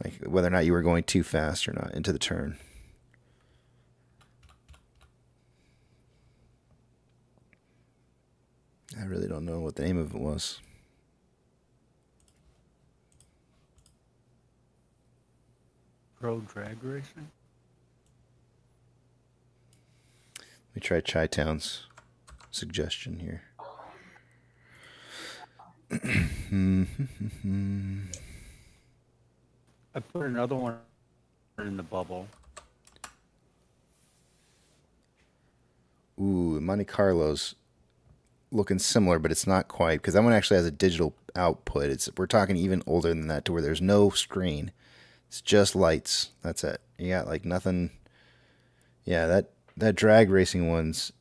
like whether or not you were going too fast or not into the turn. I really don't know what the name of it was. Pro drag racing. We try Chi-Town's suggestion here. I put another one in the bubble. Ooh, Monte Carlo's looking similar, but it's not quite, because that one actually has a digital output. We're talking even older than that, to where there's no screen. It's just lights. That's it. You got like nothing. Yeah, that drag racing one's,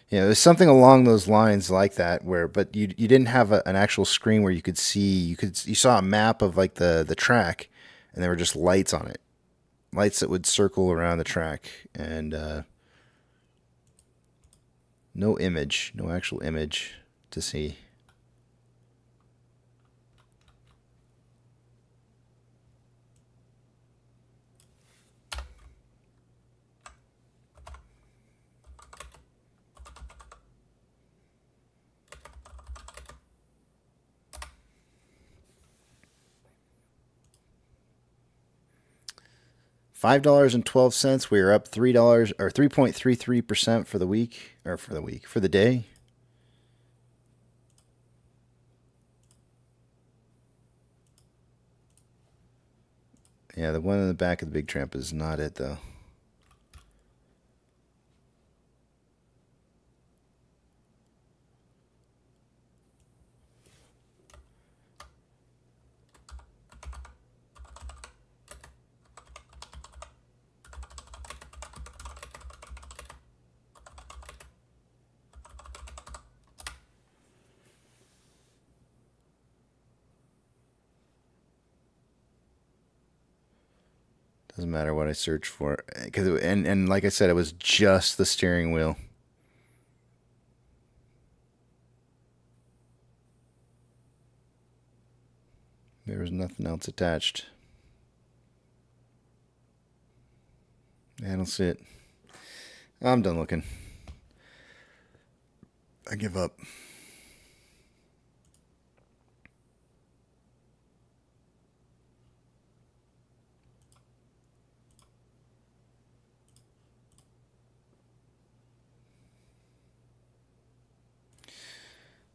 it was something along those lines like that, but you didn't have an actual screen where you could see. You saw a map of like the track, and there were just lights on it, lights that would circle around the track, and no image, no actual image to see. $5.12. We are up $3 or 3.33% for the week, or for the day. Yeah, the one in the back of the big tramp is not it though. Doesn't matter what I search for, and like I said, it was just the steering wheel. There was nothing else attached. I don't see it. I'm done looking. I give up.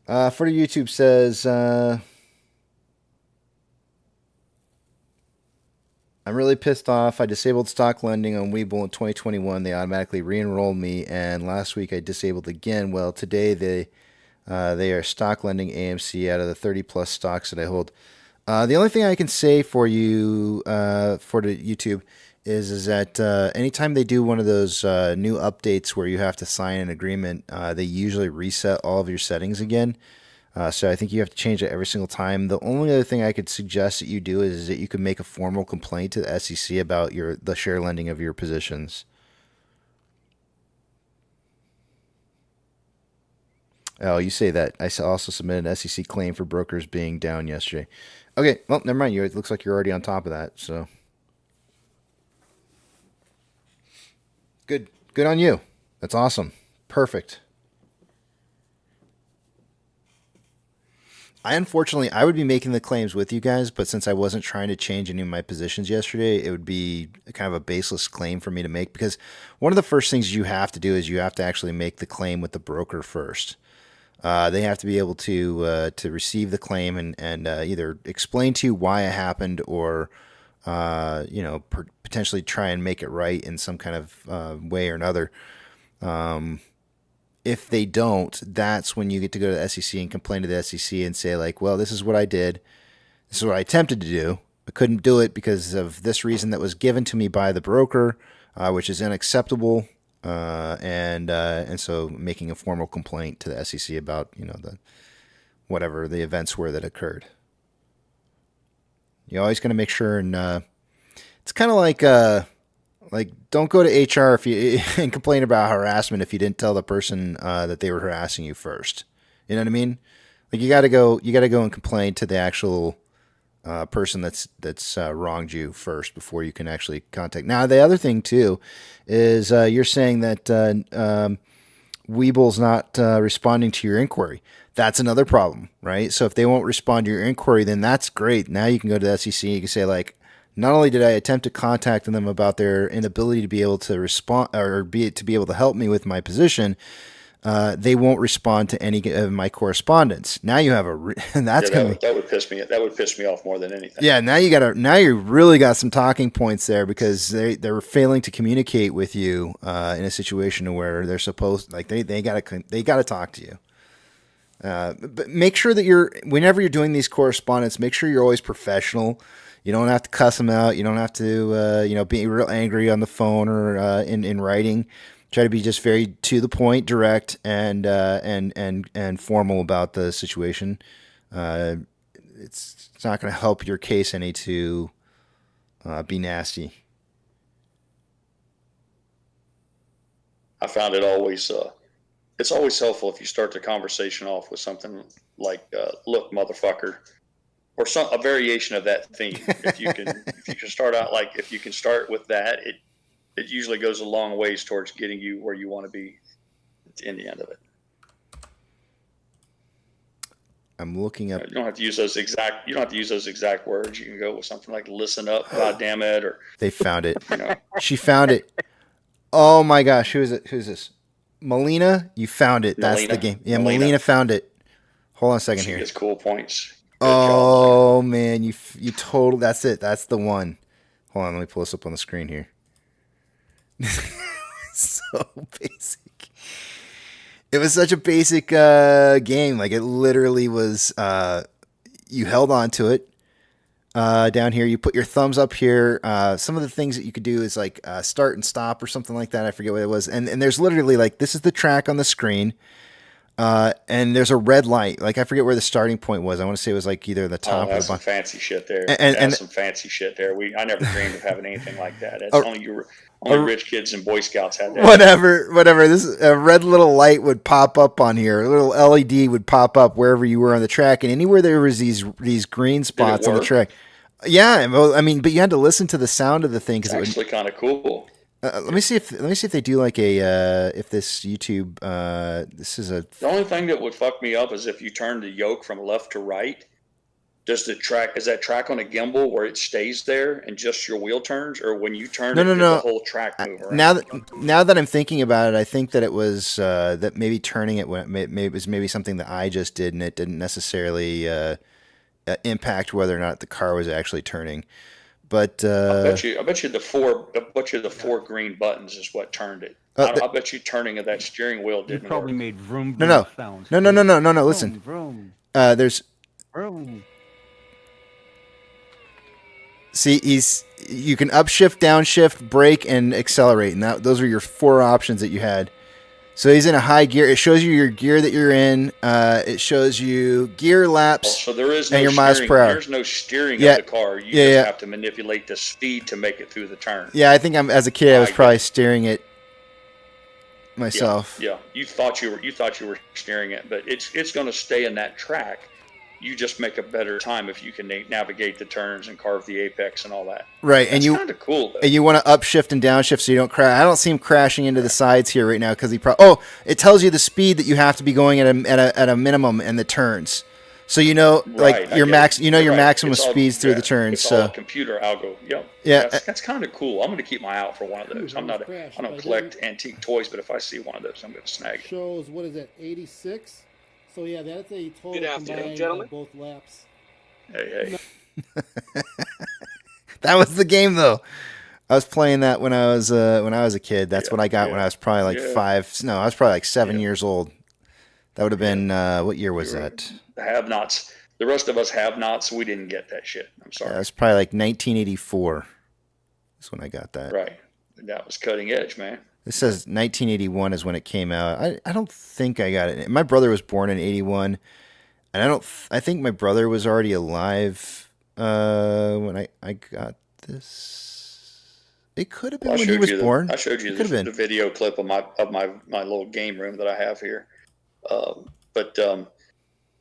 For the YouTube says, I'm really pissed off. I disabled stock lending on Webull in 2021. They automatically re-enrolled me, and last week I disabled again. Well, today they are stock lending AMC out of the 30 plus stocks that I hold. The only thing I can say for you for the YouTube is that anytime they do one of those new updates where you have to sign an agreement, they usually reset all of your settings again. So I think you have to change it every single time. The only other thing I could suggest that you do is that you could make a formal complaint to the SEC about the share lending of your positions. Oh, you say that. I also submitted an SEC claim for brokers being down yesterday. Okay, well, never mind. It looks like you're already on top of that, so. Good on you. That's awesome. Perfect. Unfortunately, I would be making the claims with you guys, but since I wasn't trying to change any of my positions yesterday, it would be kind of a baseless claim for me to make, because one of the first things you have to do is you have to actually make the claim with the broker first. They have to be able to receive the claim and either explain to you why it happened or potentially try and make it right in some kind of way or another. If they don't, that's when you get to go to the SEC and complain to the SEC and say, like, well, this is what I did. This is what I attempted to do. I couldn't do it because of this reason that was given to me by the broker, which is unacceptable. And so making a formal complaint to the SEC about, whatever the events were that occurred. You're always going to make sure, and it's kind of like don't go to HR if you and complain about harassment if you didn't tell the person that they were harassing you first. You know what I mean? Like you got to go and complain to the actual person that's wronged you first before you can actually contact. Now the other thing too is you're saying that Webull's not responding to your inquiry. That's another problem, right? So if they won't respond to your inquiry, then that's great. Now you can go to the SEC and you can say, like, not only did I attempt to contact them about their inability to be able to respond or to be able to help me with my position, they won't respond to any of my correspondence. Now you have that would piss me. That would piss me off more than anything. Yeah, now you really got some talking points there, because they're failing to communicate with you in a situation where they're supposed, like they gotta talk to you. But make sure that whenever you're doing these correspondence, make sure you're always professional. You don't have to cuss them out. You don't have to, be real angry on the phone or in writing. Try to be just very to the point, direct, and formal about the situation. It's not going to help your case any to Be nasty. I found it always, it's always helpful if you start the conversation off with something like, look, motherfucker, or a variation of that theme. If you can start out if you can start with that, it usually goes a long ways towards getting you where you want to be in the end of it. I'm looking up. You don't have to use those exact words. You can go with something like "listen up, goddamn it," or They found it. You know. She found it. Oh my gosh, who is it? Who's this? Melina, you found it. That's Melina. the game. Yeah, Melina found it. Hold on a second She here. gets cool points. Oh man, you total. That's it. That's the one. Hold on, let me pull this up on the screen here. So basic. It was such a basic game. Like it literally was. You held on to it. Down here, you put your thumbs up here. Some of the things that you could do is like start and stop or something like that. I forget what it was. And there's literally like this is the track on the screen. And there's a red light. Like I forget where the starting point was. I want to say it was like either the top or the That's some bottom. fancy shit there. And That's some fancy shit there. I never dreamed of having anything like that. It's only rich kids and Boy Scouts had that. Whatever. This a red little light would pop up on here. A little LED would pop up wherever you were on the track, and anywhere there was these green spots on the track. Yeah, well, I mean, but you had to listen to the sound of the thing because it's actually kind of cool. Let me see if they do like a if this YouTube this is a. The only thing that would fuck me up is if you turn the yoke from left to right. Is that track on a gimbal where it stays there and just your wheel turns, or when you turn the whole track move around? Now that I'm thinking about it, I think that it was that maybe turning it was maybe something that I just did, and it didn't necessarily impact whether or not the car was actually turning. But I bet you the four green buttons is what turned it. I bet you turning of that steering wheel didn't You probably work. made vroom No. sounds. No. Listen. Vroom. There's. Vroom. See, you can upshift, downshift, brake, and accelerate, and those are your 4 options that you had. So he's in a high gear. It shows you your gear that you're in. It shows you gear laps. So there is no and your steering. miles per hour. There's no steering of the car. You just have to manipulate the speed to make it through the turn. Yeah, I think as a kid I was probably steering it myself. Yeah. You thought you were steering it, but it's going to stay in that track. You just make a better time if you can navigate the turns and carve the apex and all that. Right, That's kind of cool. Though. And you want to upshift and downshift so you don't crash. I don't see him crashing into the sides here right now because it tells you the speed that you have to be going at a minimum in the turns. So you know, like your maximum speeds through the turns. It's so all computer algo. Yep. Yeah, that's kind of cool. I'm going to keep my eye out for one of those. I don't collect antique toys, but if I see one of those, I'm going to snag it. Shows what is it, 86? So yeah, that's a total combined of both laps. Hey. That was the game though. I was playing that when I was a kid. That's what I got when I was probably like 5. No, I was probably like 7 years old. That would have been what year was that? The have-nots. The rest of us have-nots. We didn't get that shit. I'm sorry. That was probably like 1984. That's when I got that. Right. That was cutting edge, man. It says 1981 is when it came out. I don't think I got it. My brother was born in 81, and I think my brother was already alive when I got this. It could have been when he was born. I showed you the video clip of my little game room that I have here. But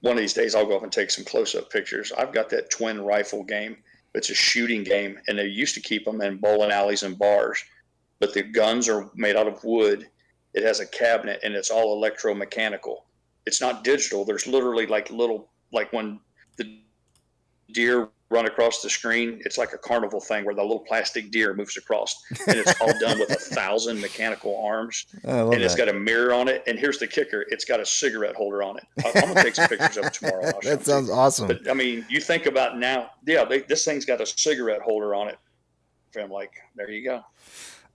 one of these days I'll go up and take some close-up pictures. I've got that twin rifle game. It's a shooting game, and they used to keep them in bowling alleys and bars. But the guns are made out of wood. It has a cabinet, and it's all electromechanical. It's not digital. There's literally like when the deer run across the screen, it's like a carnival thing where the little plastic deer moves across, and it's all done with 1,000 mechanical arms. And it's got a mirror on it. And here's the kicker: it's got a cigarette holder on it. I'm gonna take some pictures of it tomorrow. That sounds awesome. But I mean, you think about now, this thing's got a cigarette holder on it. I'm like, there you go.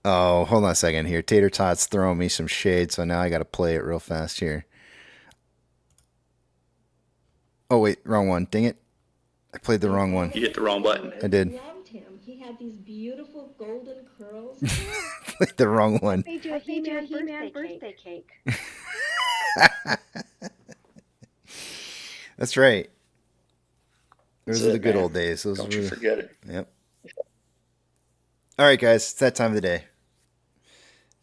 Oh, hold on a second here. Tater Tot's throwing me some shade, so now I got to play it real fast here. Oh, wait, wrong one. Dang it. I played the wrong one. You hit the wrong button. I did. Loved him. He had these beautiful golden curls. Played the wrong one. Made you a He-Man birthday cake. That's right. Those are the good man. old days. Don't you forget it. Yep. All right, guys, it's that time of the day.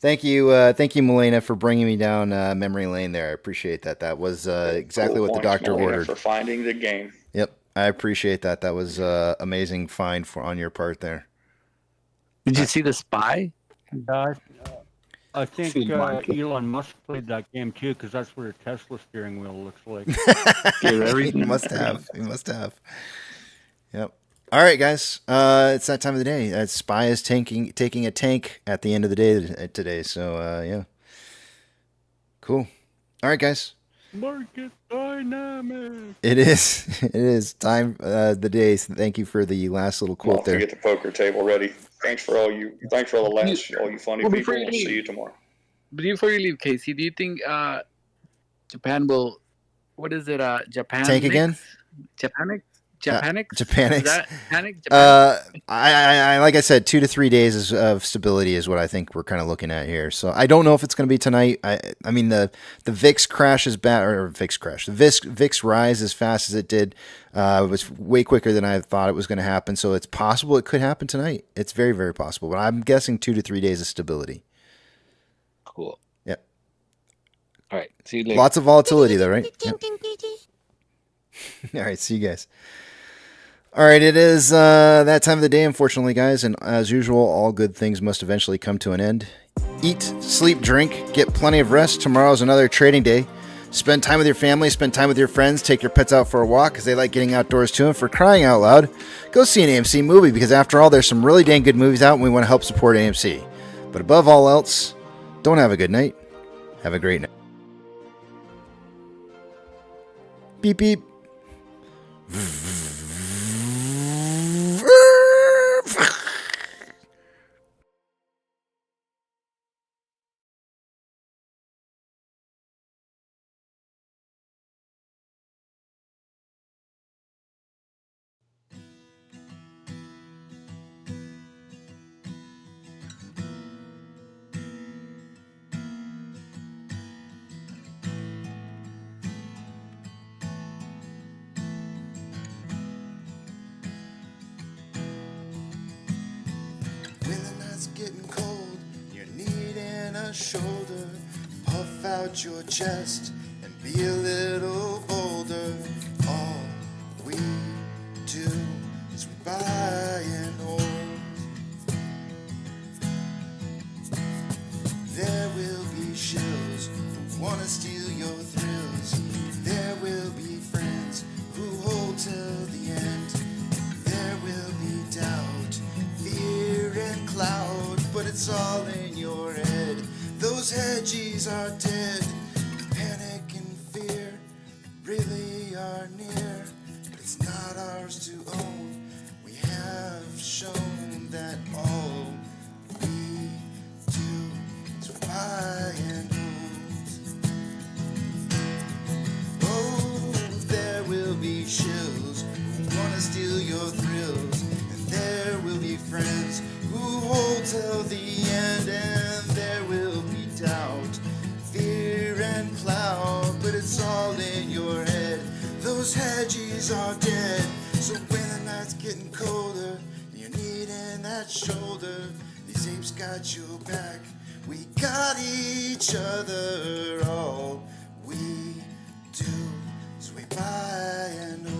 Thank you, Milena, for bringing me down memory lane there. I appreciate that. That was exactly Cool what the points, doctor Molina, ordered. for finding the game. Yep, I appreciate that. That was amazing find on your part there. Did you see The Spy? I think See, Mark. Elon Musk played that game too, because that's what a Tesla steering wheel looks like. He must have. He must have. Yep. All right, guys. It's that time of the day. Spy is taking a tank at the end of the day today. So yeah. Cool. All right, guys. Market dynamic. It is. It is time the day. So thank you for the last little quote To there. get the poker table ready. Thanks for all you funny Well, people. before you We'll leave- see you tomorrow. Before you leave, Casey, do you think Japan will? What is it? Japan Tank again? Japanic? Japanics. Is that panic? Japan? I like I said, 2 to 3 days of stability is what I think we're kind of looking at here. So I don't know if it's going to be tonight. I mean the VIX crash is bad, or VIX crash. The VIX rise as fast as it did was way quicker than I thought it was going to happen. So it's possible it could happen tonight. It's very, very possible. But I'm guessing 2 to 3 days of stability. Cool. Yep. All right. See you later. Lots of volatility though, right? Yep. All right. See you guys. All right, it is that time of the day, unfortunately, guys, and as usual, all good things must eventually come to an end. Eat, sleep, drink, get plenty of rest. Tomorrow's another trading day. Spend time with your family, spend time with your friends, take your pets out for a walk because they like getting outdoors too, and for crying out loud, go see an AMC movie because after all, there's some really dang good movies out and we want to help support AMC. But above all else, don't have a good night. Have a great night. Beep, beep. When the night's getting cold, you're needing a shoulder. Puff out your chest and be a little bolder. All we do is we buy and hold. There will be shills who wanna steal your thrills. There will be friends who hold till the end. There will be doubt, fear and cloud, but it's all in your head. Those hedges are dead. Panic and fear really are near, but it's not ours to own. We have shown that all we do is buy and hold. Oh, there will be shills who wanna steal your thrills, and there will be friends who hold till the end, and there will be doubt, fear and cloud, but it's all in your head. Those hedges are dead. So when the night's getting colder, you're needing that shoulder. These apes got your back. We got each other. All we do is we buy and hold.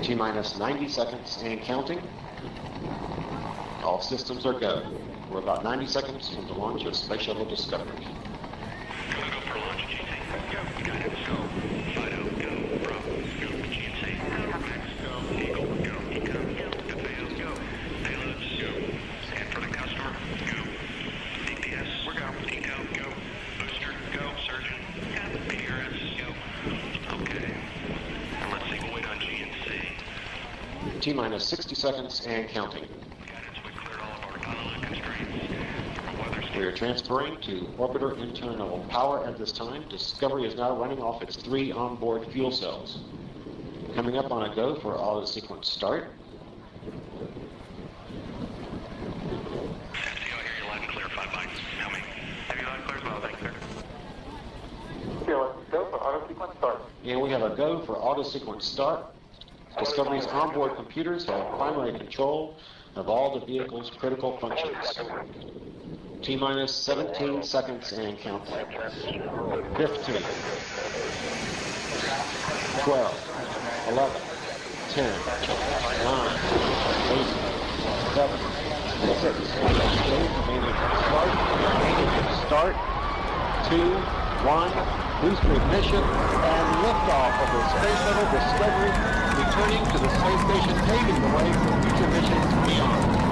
T-minus 90 seconds and counting. All systems are go. We're about 90 seconds from the launch of Space Shuttle Discovery. T-minus 60 seconds and counting. We are transferring to orbiter internal power at this time. Discovery is now running off its 3 onboard fuel cells. Coming up on a go for auto sequence start. And we have a go for auto sequence start. Discovery's onboard computers have primary control of all the vehicle's critical functions. T-minus 17 seconds and counting. 15, 12, 11, 10, 9, 8, 7, 6, start, 2, 1, boost ignition, and liftoff of the Space Shuttle Discovery, returning to the space station, paving the way for future missions beyond.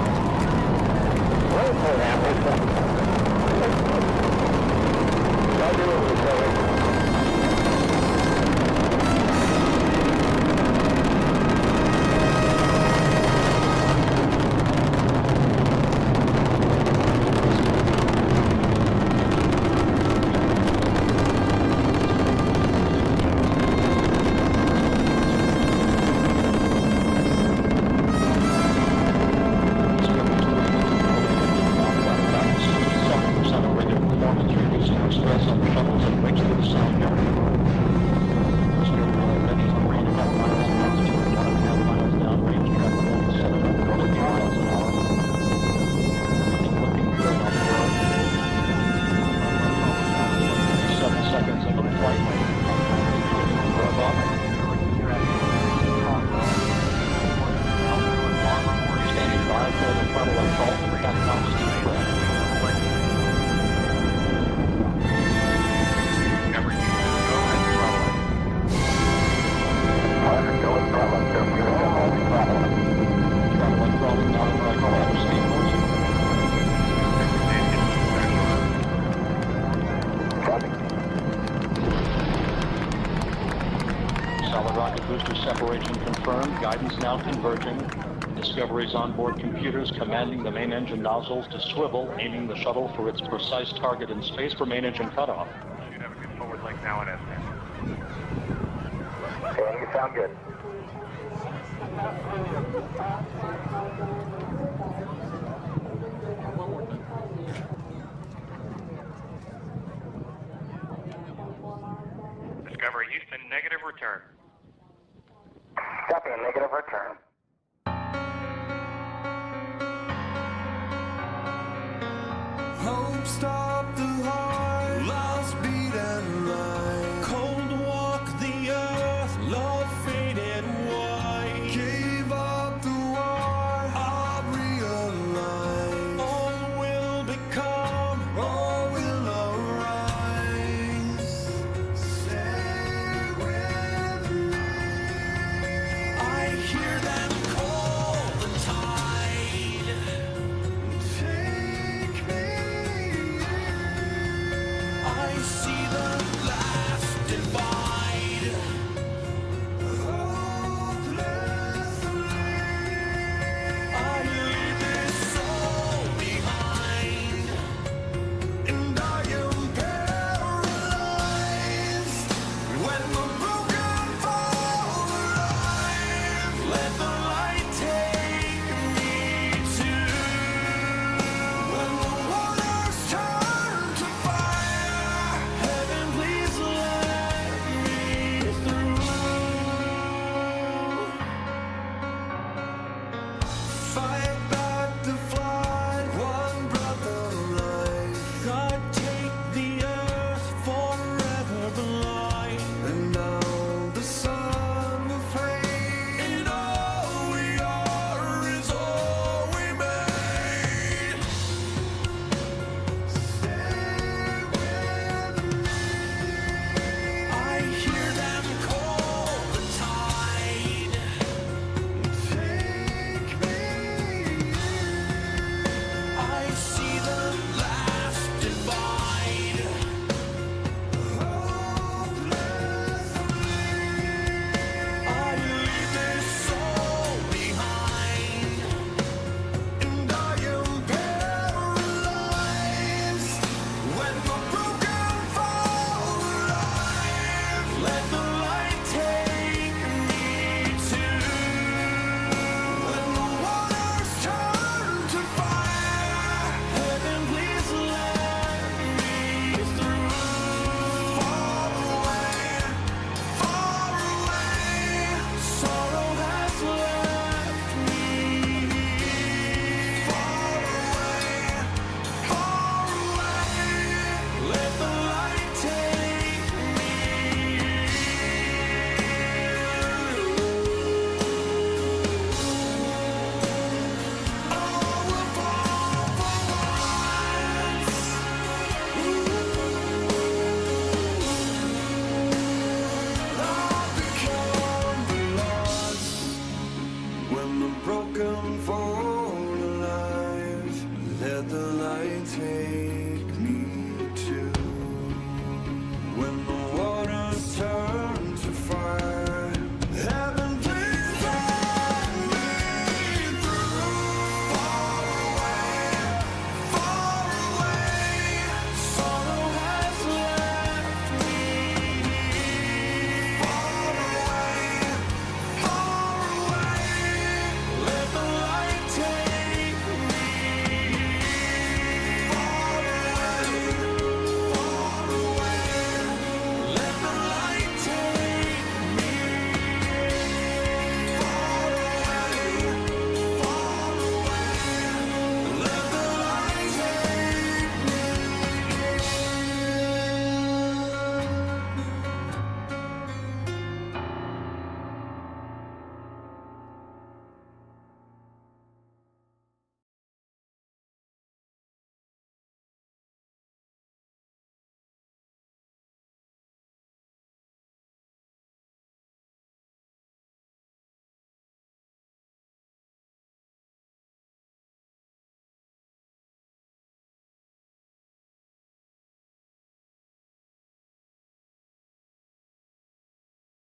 Solid rocket booster separation confirmed. Guidance now converging. Discovery's onboard computers commanding the main engine nozzles to swivel, aiming the shuttle for its precise target in space for main engine cutoff. You have a good forward leg now in S10. Okay, you sound good. Discovery Houston, negative return. Copy, a negative return. Hope stopped the